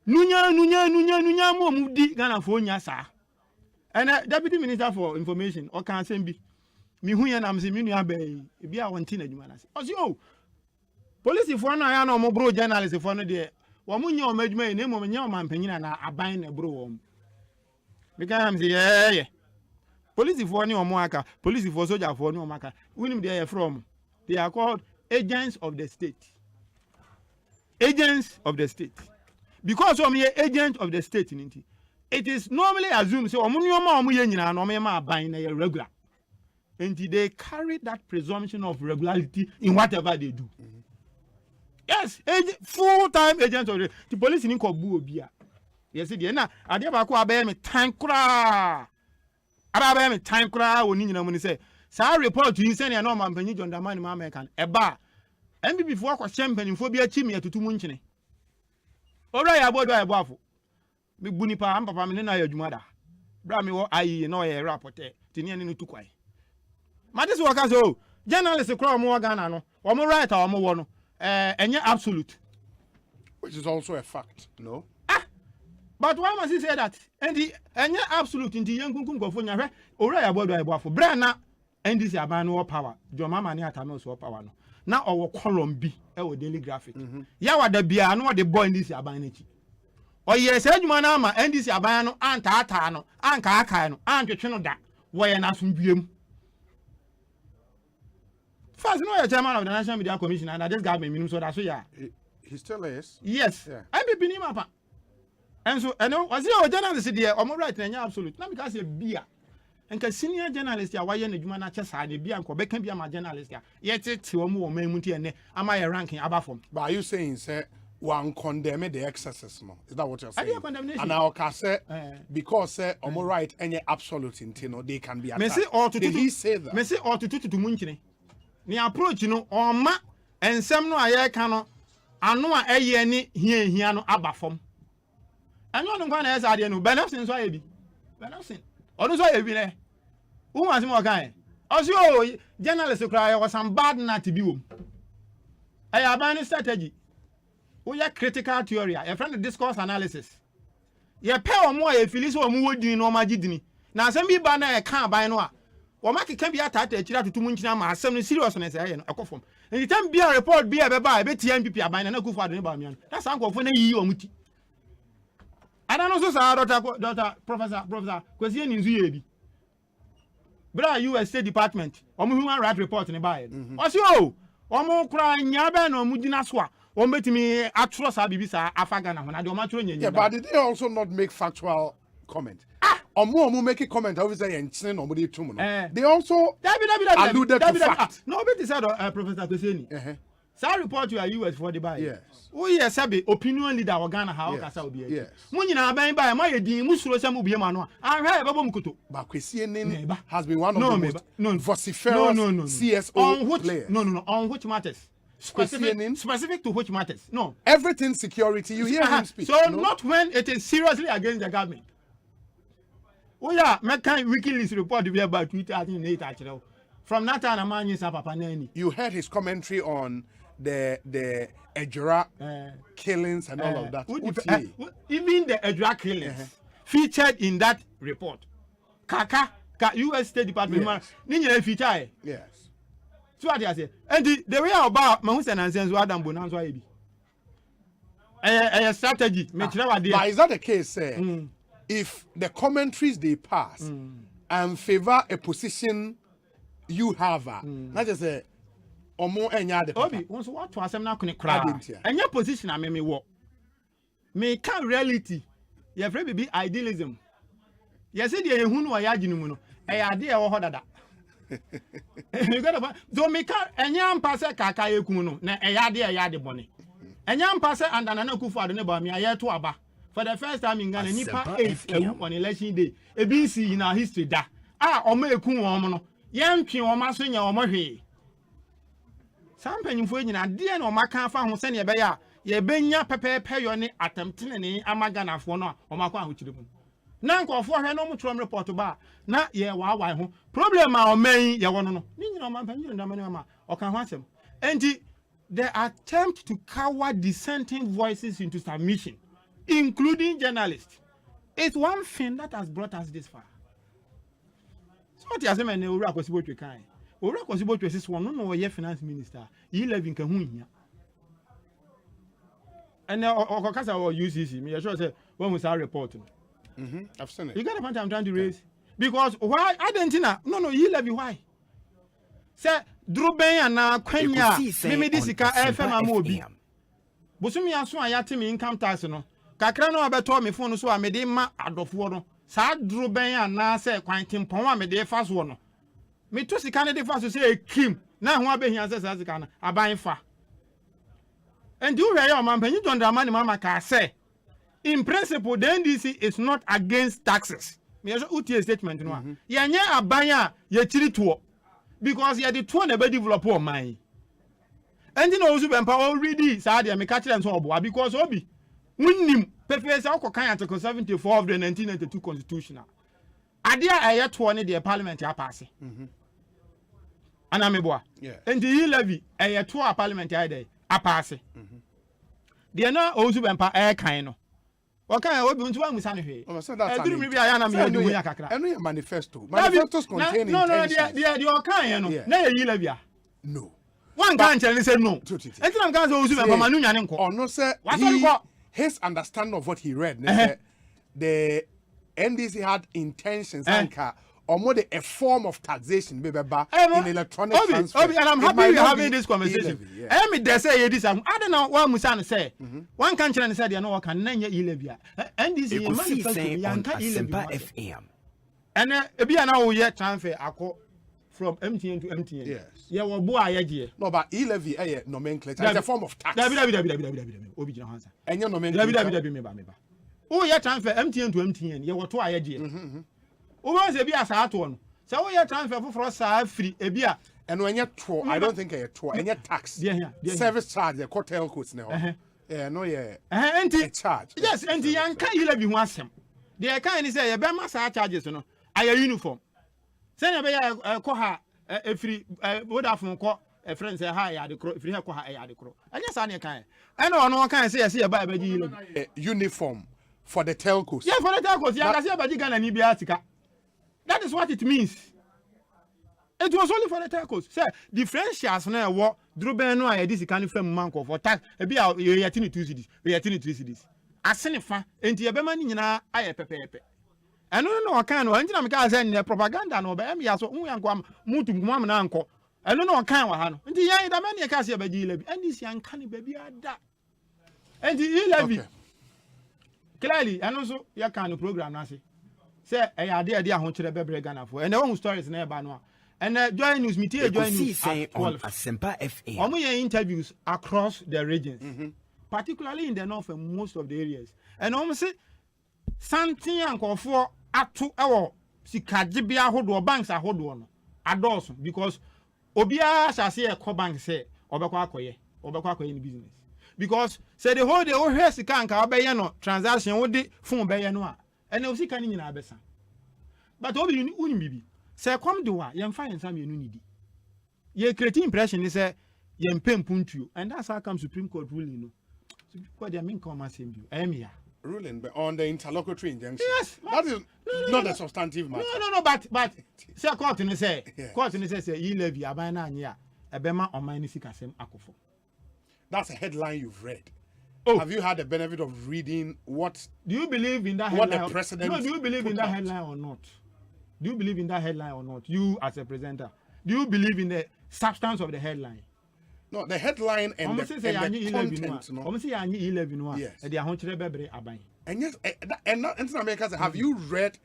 Nunya mo mudi Ghana for nyasa. And Deputy Minister for Information, or can send be. Me who yan am see me nua be a one teen adwuma na se. Osi police for na ya na mo bro journalist for no de. Wo mo nya o madwuma na mo nya o mampanyina na aban na bro wo. Because am say yeah. Police for ni o mo aka, police for soldier for ni o maka. Winim they are from. They are called agents of the state. Agents of the state. Because I'm here agent of the state in it is normally assumed so omunyo ma nyina na o ma aban na regular. And they carry that presumption of regularity in whatever they do. Yes, full-time agents of the police in Kobu Obia. Yes, na adeba ko abaye me tankra. Abaye me tankra woni nyina mo ni say, "Sa report you send ya no man panyi John Dramani ma American." Eba. MB before ko champion fo bi achi me atutu mu nkyene. Ora ya bodo ya boafo. Me buni pa am papa me na ya adwuma da. Bra me wo ayi na o ye rapporte. Tini ani no tukwai. Madis worker so journalists crowd more Ghana no. Omo right or omo wo no. Enye absolute. Which is also a fact, no? But why must he say that? And the enye absolute in the young kunkum go for nya ora ya bodo ya boafo. Bra na NDC aban no power. Jo mama ni atame so power no. Na owo column bi e wo daily graphic. Ya wada bia no de boy NDC aban na chi. Oye se adwuma na ama NDC aban no anta ata no, anka aka no, antwetwe no da. Wo ye na asomdwem. First, no, chairman of the National Media Commission, and I just got me minimum so that's yeah. He still is. Yes. Yeah. I'm a pinima. And so, I know, was your journalist there, or more right, and absolute. Not because a beer. And because senior journalist, why you need to chess side, the beer and Quebec can be a journalist. Yet it's one more memuti and am I a ranking above from? But are you saying, sir, one condemn the excesses? Is that what you're saying? Condemnation. And our say because sir, or more right, any absolute intino, they can be attacked. Did he say that? Messi or to Munchine. Ni approach no oma ensem no aye ka no anu a eye ni hia no aba fom anyo no kwa na esa ade no benefit so aye bi benefit onu so aye bi ne wo ma sim o kan osi o journalist cry was some bad na ti bi wo aye aban strategy wo ya critical theory a friend discourse analysis ye pe o mo aye fili so o mo wodin no ma gidini na asem bi ba na e kan aban no a Wamaki can be attacked at Chira to Munchina, my son seriousness, I go from. And the time be a report be a bye, bet MPP are buying and go for the Bamian. That's uncle for a year or muti. I don't know, so daughter, professor, because here in Zuyebi. Bra, US State Department, or human rights report in a buy. What's you? Or more crying Yaban or Mudinaswa, or met me at Tross Abibisa, Afagana, when I do much. Yeah, but did they also not make factual comment? Or more make a comment obviously and send nobody to they also alluded to fact. Nobody said Professor Kuseni. So report you are US for the buy. Yes. We are sabi opinion leader of Ghana how kasa obi. Yes. Munyina ban buy my din musuro sam obi ma no. Ahwe babo mkuto. But Kwesieni has been one of the most vociferous CSO players. No. On which matters? Specific to which matters? No. Everything security. You hear him speak. So not when it is seriously against the government. Oh yeah, my kind WikiLeaks report to be about 2008 actually. From that time, I'm Papa Nani. You heard his commentary on the Ejura killings and all of that. Even the Ejura killings featured in that report. Kaka, U.S. State Department. Yes. Feature. Yes. So what I say, and the way about Mahusen and Senzo Adam Bonanza Ebi. A strategy. But is that the case, sir? if the commentaries they pass and favor a position you have, not just a or more any other. Obi, once what to asem na kune kra. Enya position me wo. Me can reality. Ye free be idealism. Ye say de ehun no ya aginu mu no. E ade e wo hodada. You got about so me can enya ampa se kaka ekum no na e ade bone. Enya ampa se andana na kufu ade ne ba me aye to aba. For the first time in Ghana, nipa 8 on election day. A BC in our history da. Omo ekum won no. Ye ntwe won ma so nya won hwe. Sam panyimfo nyina de na o maka fa ho se ne be ya ye benya pepepe yo ne attempting ne amaganafo no o makwa ho kire mu na nkofo hwe no mutrom report ba na ye wa ho problem a o man ye wono no ni nyina o man panyim ndama ne ma o kan ho asem enti the attempt to cower dissenting voices into submission, including journalists, is one thing that has brought us this far. So what you say me owura kwasibo twe kan owura kwasibo twe sis won no ye finance minister yi levin kan hu hia and okokasa or UCC me sure say when we start report I've seen it. You got the point I'm trying to raise because why Argentina no yi levy why say druben na kwanya me disika FM amobi bosumi aso ayate me income tax no kakra no abeto me phone so a me de ma adofo no sa druben na say kwantimpon a me de fa so no me to sika ne de fa so say kim na ho abehia say sa sika na aban fa and you hear your man penny don drama ni mama ka say in principle the NDC is not against taxes me so utie statement no ya nya aban a ye chiri to because ye the to na be develop o man and you know so be empower already say dey me catch them so obo because obi wunnim pepe say okokan article 74 of the 1992 constitutional ade a ye to ne the parliament ya pass ana me boa and the levy ye to a parliament ya dey a pass dey na o so be empower kan no okay, obi untu wa musa ne hwe. Eduru mi bia ya na me edu ya kakra. Eno ya manifesto. Manifestos contain intentions. No, the okan no. Na ye yi la bia. No. One kan chele say no. Enti na kan say osu be ma nu nyane nko. Ono say his understanding of what he read, the NDC had intentions anka or more a form of taxation in electronic transfer. And I'm happy we're having this conversation. I mean, they say this. I don't know what Musan say. One country and said, you know, can name your Ilebia. And this is Asempa FM. And be an hour yet transfer from MTN to MTN. Yes. Yeah, well, boy, idea. No, but e-levy a nomenclature. It's a form of tax. And your nomenclature. Oh, yeah, transfer MTN to MTN. Yeah, what two idea. Owo se bia sa ato no se wo ye transfer for sa free e bia and when you tour I don't think a tour any tax service charge the hotel costs now no yeah enti charge yes enti yanka ile bi ho asem the kind is say ye be ma sa charges no aya uniform se na be ya ko ha e free Vodafone ko e friend say ha ya de kro free ha ko ha ya de kro anya sa na kan e na ono kan say ye ba ji ile uniform for the telcos yeah for the telcos ya ka say ba ji Ghana ni bia tika. That is what it means. It was only for the telcos. Say differentials na wo druben no aye this kan fam manko for tax e bia ye yatini 2 cedis we yatini 3 cedis asene fa enti ye be ma ni nyina aye pepepe eno no kan no enti na me ka say ne propaganda no be em ya so hu yanko mutu nguma na anko eno no kan wa ha no enti ye da me ne ka say be gi lebi andi si anka ne ba bia da enti e lebi clearly eno so ye kan no program na say say ade ahon kire bebre Ghana for and one stories na eba no and join news media join news on Asempa FM omo ye interviews across the regions particularly in the north and most of the areas and omo say something ankofo ato ewo sikaje bia hodo banks ahodo no ados because obia sase e ko bank say obekwa akoye in business because say the whole day o hwe sika anka obeye no transaction wo de phone beye no a and you see can in abesa. But obi uni bibi. Say come do wa yem fa yensam yenu nidi. Ye create impression is say yem pem puntu and that's how come Supreme Court ruling no. Supreme Court they mean come same view. Emia. Ruling but on the interlocutory injunction. Yes. That is not a substantive matter. No, but say court ni say e levy aban na anya ebema oman ni sikasem akofo. That's a headline you've read. Have you had the benefit of reading what? Do you believe in that what headline? the president? No, do you believe in that headline or not? Do you believe in that headline or not? You as a presenter, do you believe in the substance of the headline? No, the headline and the content. No. Yes. And yes, and America, have you read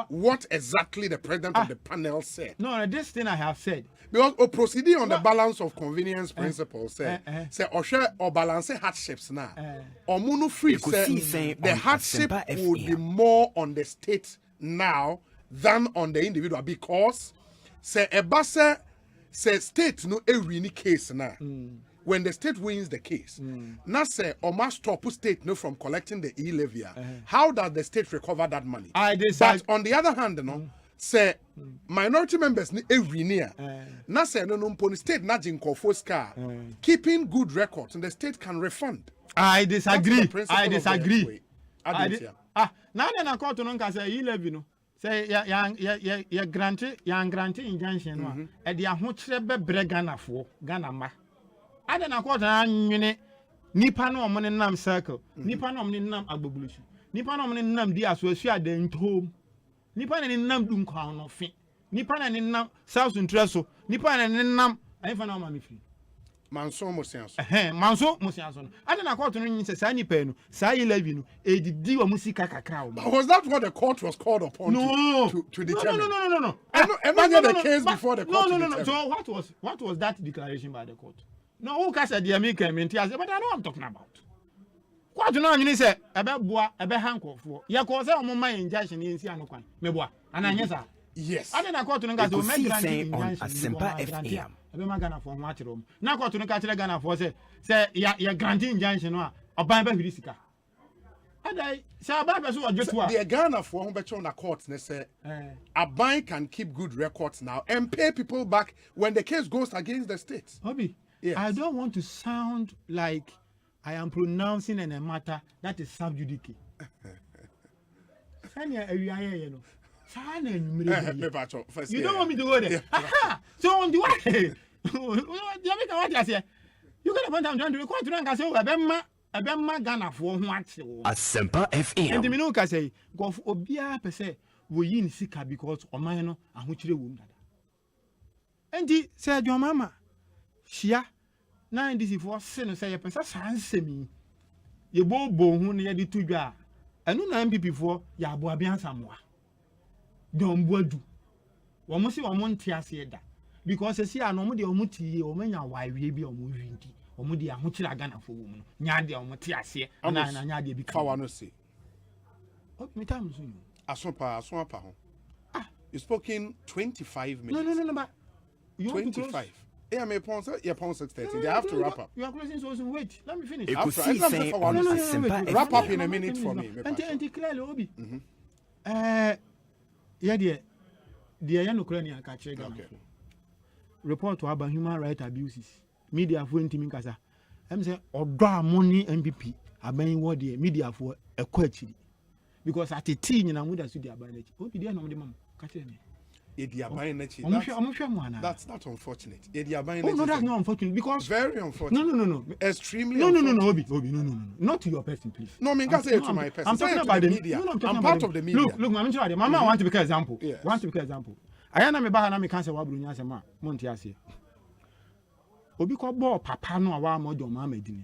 what exactly the president of the panel said? No, this thing I have said. Because proceeding on the balance of convenience principle say or balance hardships now. Or mono free say the hardship would be more on the state now than on the individual because say a basa say state no every case now. When the state wins the case, now say or must stop state no from collecting the e-levy. How does the state recover that money? But on the other hand, no, say minority members ni every near. Now say no state na jinko foska keeping good records and the state can refund. I disagree. I disagree. Now then I call to non say e-levy no. Say ya grante injunction no. E dia ho kire bebre Ghana fo Ghana ma. Ada na kwota anwene nipa na omne nam circle nipa na omne nam agbogulusu nipa na omne nam di asoasu adantom nipa na nam dum kwa no fe nipa na nam south central nipa na nam ayifa na ma me free manso mosianso manso mosianso no ada na kwota no nyinse sa nipa no sa e-levy no edidi wa musika kakra wo. Was that what the court was called upon to determine? No. Am I the case before the court? No. So what was that declaration by the court? No, who can say the American but I know what I'm talking about. What do you say? About boa, about handcuff for. Ya cause on my injunction in Siano, Meboa, and I yes, yes. I didn't go to the Ekosiisen On Asempa FM. I'm a Ghana for watch room. Now go to the Catcher Ghana for say, you're granting injunction or buy back Risika. And I say, about just what the Ghana for whom on the court, they say, a bank can keep good records now and pay people back when the case goes against the state. Hobby. Yes. I don't want to sound like I am pronouncing in a matter that is sub judice. You don't want me to go there. So on the way, you got to find time to record to Abema Ghana for what? Asempa FM. And the Minuka say, go for Obia per se, we in Sika because Omano and which they wound. And he said, your mamma. Shia na ndisi for se no say ye pesa sansemi ye bobo hu ne ye de tudwa enu na MPP for ya abo abian samwa don boadu wo mo se wo mo ntia se da because se anu mo de wo mo tie wo manya wawie bi wo mo winti wo mo de ahokira Ghana for wo mo nya de wo mo tie ase na nya de bi ka wa no se o mi tam so Asempa ho you spoke in 25 minutes. No but you 25. Yeah, my phone 6:30. They have to wrap up. You are closing, so wait. Let me finish. Wrap up in a minute for me. And clearly, Obi. Yeah, dear, no Ukrainian catch. Report to about human rights abuses. Media for intimate. I'm saying, or draw money MPP. I mean, what the media for a question. Because at a teen, and I'm with us to the ability. Obi, dear, no, the mom. Catch me. That's not unfortunate. No, that's not unfortunate because very unfortunate. No. Extremely. No, Obi, no. Not to your person, please. No, I mean, can't say it to my person. I'm talking about the media. I'm part of the media. Look, I'm sure. Mama want to be an example. Want to be an example. I am a bahana me cancer wabru nyase ma. Monti ase. Obi ko bo papa no awa mo do ma medini.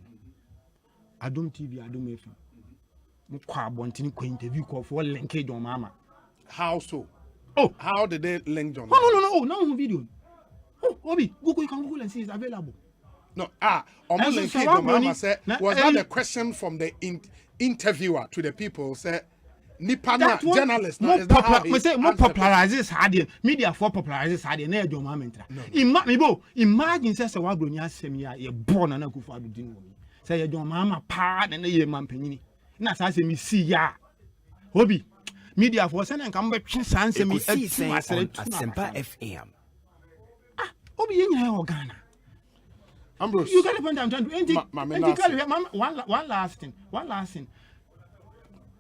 Adom TV, Adom FM. Mo kwa bontini ko interview ko for linkage on mama. How so? Oh, how did they link John? No video. Oh, Obi, Google, you can Google and see it's available. No, almost link John Mama said, was that a question from the interviewer to the people? Said, Nipana journalist. More popularizes hard media for popularizes hard and John Mama. Imagine says a wabronia semia, you're born and a good father didn't know me. Say, John Mama, pard and a year man penny. Not as me see ya. Obi. Media for sending come back chance me Asempa FM. Obi in here Ghana. Ambrose, you got to find one last thing.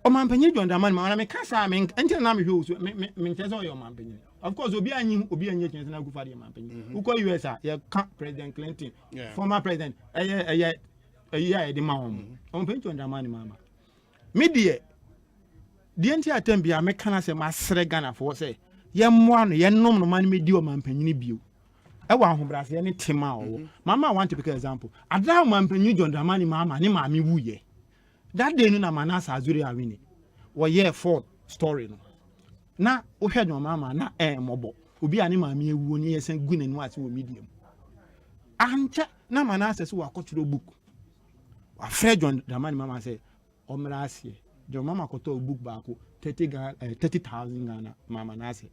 O man penny John man I me kasa me until na me hu so me tell your man penny. Of course obi anyi chance na go for the man penny. Who call USA? Yeah, President Clinton, former president. ɛyi a yɛde ma wɔn ɔmpɛn John Dramani Mahama me deɛ nti atem bia meka na sɛ masrɛ Ghana for sɛ yɛmmoa no yɛnom no man medi ɔmampanyini bio ɛwɔ ahobrɛase ne tema ɔwɔ mama one typical example ada ɔmampanyini John Dramani Mahama ne maame wuyɛ that day no na Manasa Azuri awini wɔyɛ Ford story no na wohwɛ John Mahama na mmɔbɔ obi a ne maame ewuo ne yɛsɛn gu n'anu ase wɔ media mu ankyɛ na Manasa so wakɔtwerɛ book wafrɛ John Dramani Mahama sɛ ɔmmra aseɛ John Mahama kɔtɔ book baako 30,000 Ghana mama nase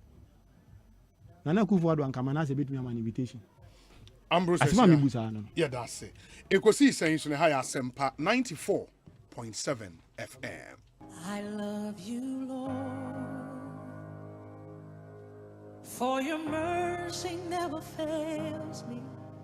Nana Akufo-Addo anka Manase betumi ama invitation Ambrose asema mi busa no yeah that's it Ekosiisen so ne ha Asempa 94.7 FM. I love you, Lord, for your mercy never fails me.